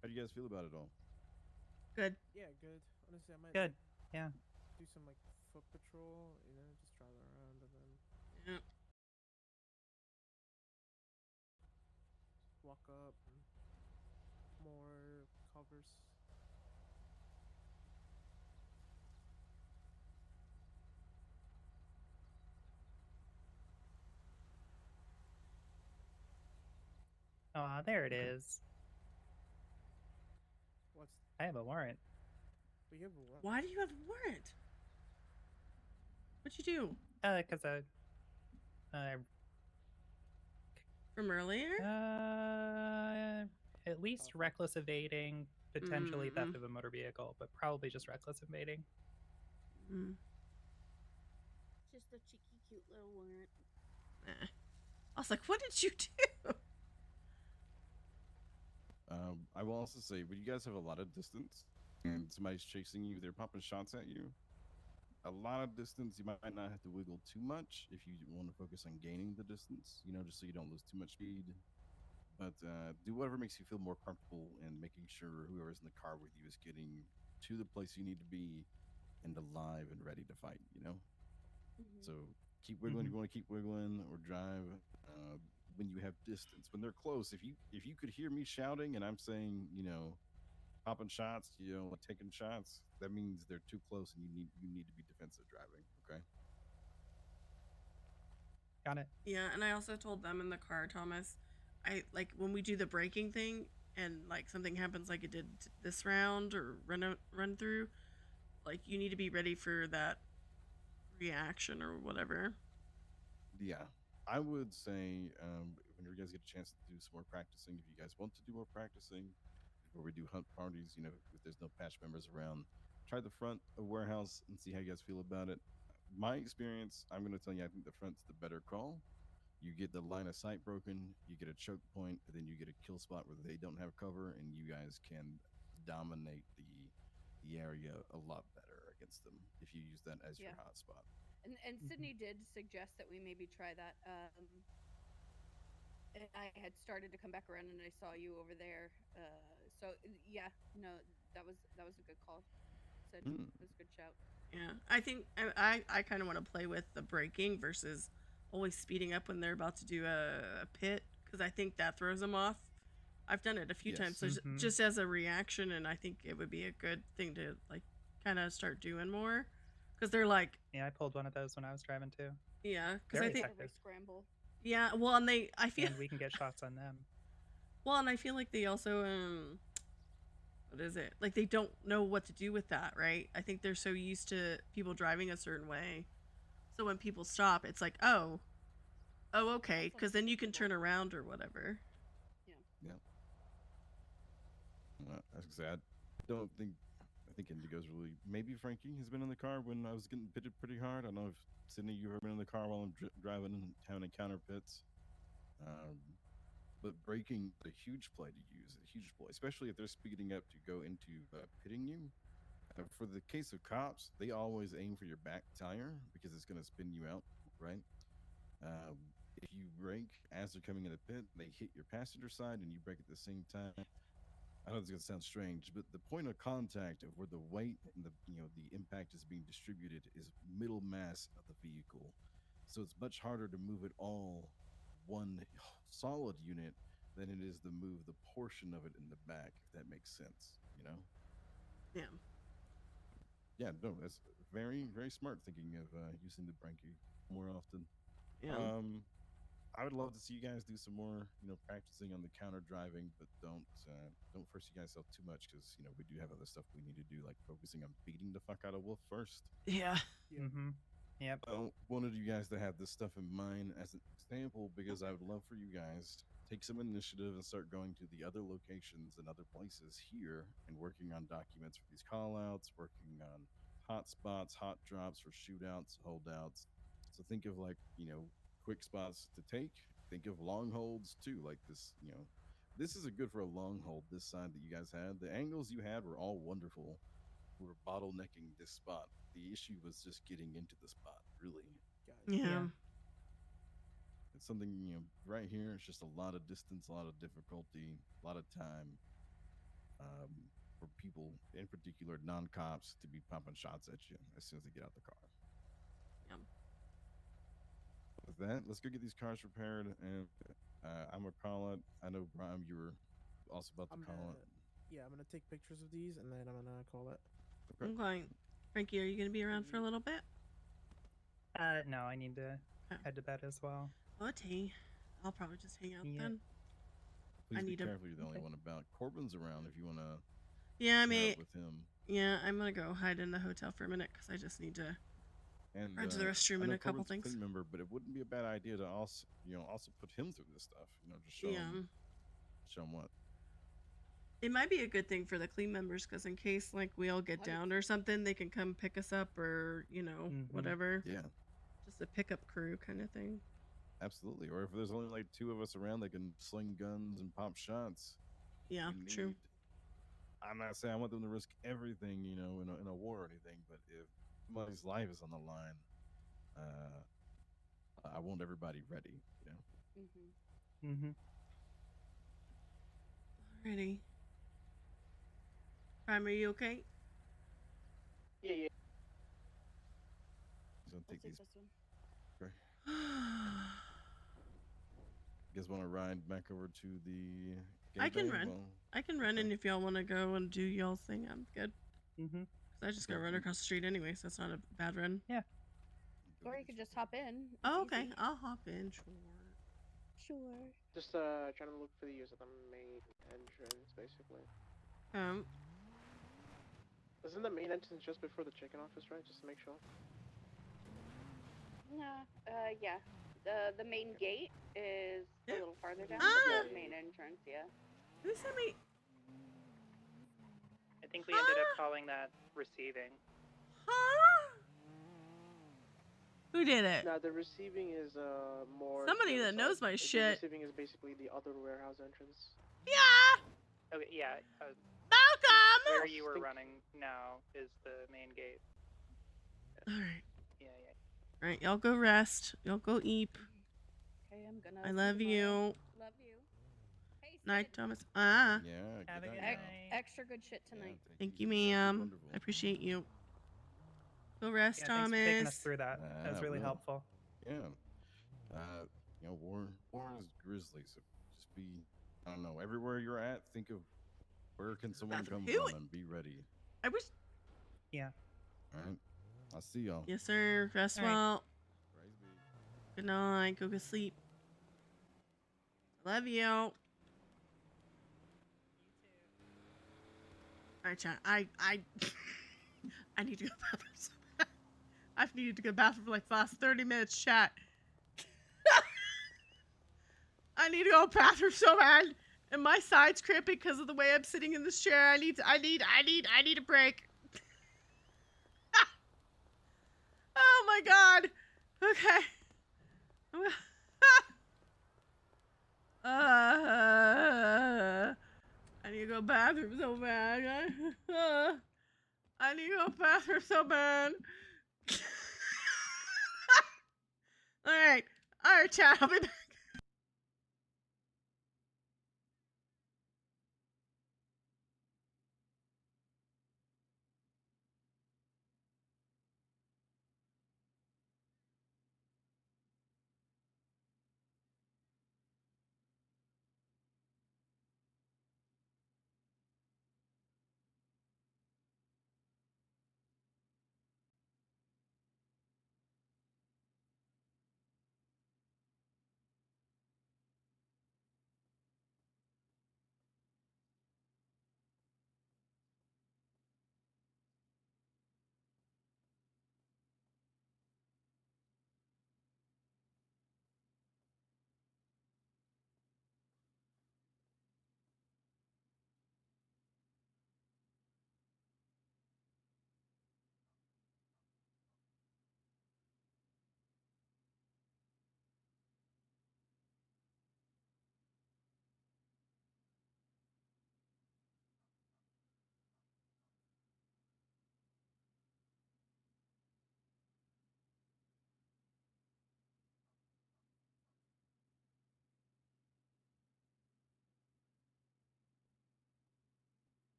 How do you guys feel about it all? Good. Yeah, good. Honestly, I might. Good. Like, yeah. Do some like foot patrol, just drive around and then. Yeah. Walk up and more covers. There it is. What's? I have a warrant. But you have a what? Why do you have a warrant? What'd you do? Because from earlier? At least reckless evading, potentially theft of a motor vehicle, but probably just reckless evading. Just a cheeky, cute little warrant. I was like, what did you do? I will also say, when you guys have a lot of distance and somebody's chasing you, they're popping shots at you. A lot of distance, you might not have to wiggle too much if you want to focus on gaining the distance, just so you don't lose too much speed. But do whatever makes you feel more comfortable in making sure whoever's in the car with you is getting to the place you need to be and alive and ready to fight, So keep wiggling if you want to keep wiggling, or drive when you have distance. When they're close, if you could hear me shouting and I'm saying, popping shots, like taking shots, that means they're too close and you need to be defensive driving. Okay. Got it. Yeah, and I also told them in the car, Thomas, I like when we do the braking thing and like something happens like it did this round or run through, like you need to be ready for that reaction or whatever. Yeah, I would say when you guys get a chance to do some more practicing, if you guys want to do more practicing before we do hunt parties, you know, if there's no patch members around, try the front of warehouse and see how you guys feel about it. My experience, I'm going to tell you, I think the front's the better call. You get the line of sight broken, you get a choke point, and then you get a kill spot where they don't have cover, and you guys can dominate the area a lot better against them if you use that as your hot spot. And Sydney did suggest that we maybe try that. And I had started to come back around, and I saw you over there. So yeah, no, that was a good call. Sid, that was a good shout. Yeah, I think I kind of want to play with the braking versus always speeding up when they're about to do a pit because I think that throws them off. I've done it a few times, so just as a reaction, and I think it would be a good thing to like kind of start doing more because they're like, yeah, I pulled one of those when I was driving too. Yeah, because I think scramble. Yeah, well, and I feel and we can get shots on them. Well, and I feel like they also what is it? Like they don't know what to do with that, right? I think they're so used to people driving a certain way. So when people stop, it's like, oh, okay, because then you can turn around or whatever. Yeah. As I said, don't think. I think Indigo's really. Maybe Frankie has been in the car when I was getting pitted pretty hard. I don't know if Sydney, you've ever been in the car while I'm driving and having encounter pits. But braking is a huge play to use, a huge play, especially if they're speeding up to go into pitting you. For the case of cops, they always aim for your back tire because it's going to spin you out, right? If you brake as they're coming in the pit, they hit your passenger side and you brake at the same time. I know it's going to sound strange, but the point of contact of where the weight and the impact is being distributed is middle mass of the vehicle. So it's much harder to move it all one solid unit than it is to move the portion of it in the back, if that makes sense, you know? Yeah. Yeah, no, that's very, very smart thinking of using the Branky more often. Yeah. I would love to see you guys do some more, practicing on the counter driving, but don't force you guys out too much because we do have other stuff we need to do, like focusing on beating the fuck out of Wolf first. Yeah. Mm-hmm. Yep. I wanted you guys to have this stuff in mind as an example because I would love for you guys to take some initiative and start going to the other locations and other places here and working on documents for these callouts, working on hot spots, hot drops for shootouts, holdouts. So think of quick spots to take. Think of long holds too, like this. This is a good for a long hold. This side that you guys had, the angles you had were all wonderful. We were bottlenecking this spot. The issue was just getting into the spot, really. Yeah. It's something, right here, it's just a lot of distance, a lot of difficulty, a lot of time for people, in particular non-cops, to be pumping shots at you as soon as they get out the car. Yep. With that, let's go get these cars repaired, and I'm going to call it. I know, Brian, you were also about to call it. Yeah, I'm going to take pictures of these, and then I'm going to call it. Okay. Frankie, are you going to be around for a little bit? No, I need to head to bed as well. Okay. I'll probably just hang out then. Please be careful. You're the only one about. Corbin's around if you want to. Yeah, I may. With him. Yeah, I'm gonna go hide in the hotel for a minute because I just need to run to the restroom and a couple things. Clean member, but it wouldn't be a bad idea to also put him through this stuff. Just show him. Show him what. It might be a good thing for the clean members because in case like we all get down or something, they can come pick us up or whatever. Yeah. Just a pickup crew kind of thing. Absolutely. Or if there's only like two of us around that can sling guns and pop shots. Yeah, true. I'm not saying I want them to risk everything, in a war or anything, but if somebody's life is on the line, I want everybody ready, Mm-hmm. Alrighty. Prime, are you okay? Yeah. So take these. This one. Okay. You guys want to ride back over to the I can run. I can run, and if y'all want to go and do y'all's thing, I'm good. Mm-hmm. I just gotta run across the street anyway, so it's not a bad run. Yeah. Or you could just hop in. Oh, okay. I'll hop in. Sure. Just trying to look for the use of the main entrance, basically. Isn't the main entrance just before the chicken office, right? Just to make sure. No, yeah. The main gate is a little farther down, Ah! but the main entrance, yeah. Who sent me? I think we ended up calling that receiving. Huh? Who did it? No, the receiving is more. Somebody to the that knows side. my The shit. receiving is basically the other warehouse entrance. Yeah. Okay, yeah. Malcolm. Where you were running now is the main gate. All right. Yeah. All right, y'all go rest. Y'all go eat. Okay, I'm gonna. I love you. Love you. Hey, Night, Sid. Thomas. Ah. Yeah. Have a good good night, night. Extra good shit tonight. Thank you, guys are ma'am. wonderful. I appreciate you. Go rest, Yeah, Thomas. thanks for taking us through that. That was I really will. helpful. Yeah. War is grisly, so just be. I don't know. Everywhere you're at, think of where can someone come from and be ready. I wish. Yeah. All right. I'll see y'all. Yes, sir. Rest All right. well. Praise be. Good night. Go to sleep. Love you. All right, chat. I need to go to the bathroom so bad. I've needed to go to the bathroom for like the last 30 minutes, chat. I need to go to the bathroom so bad. And my side's cramping because of the way I'm sitting in this chair. I need a break. Oh my god. Okay. I need to go to the bathroom so bad. I need to go to the bathroom so bad. Alright, chat. I'll be back.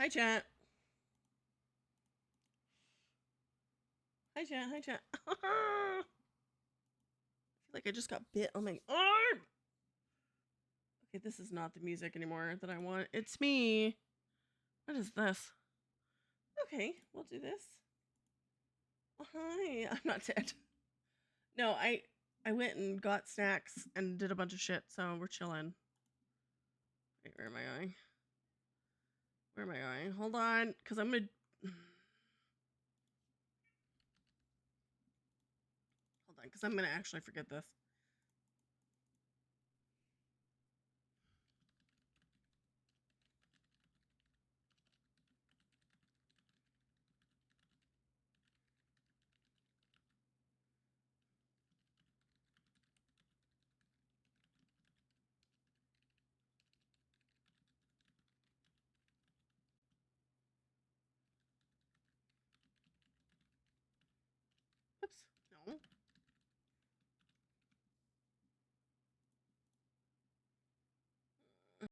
Hi, chat. Hi, chat. Hi, chat. I feel like I just got bit on my arm. Okay, this is not the music anymore that I want. It's me. What is this? Okay, we'll do this. Oh, hi. I'm not dead. No, I went and got snacks and did a bunch of shit, so we're chilling. Wait, where am I going? Where am I going? Hold on, because I'm gonna... Hold on, because I'm gonna actually forget this.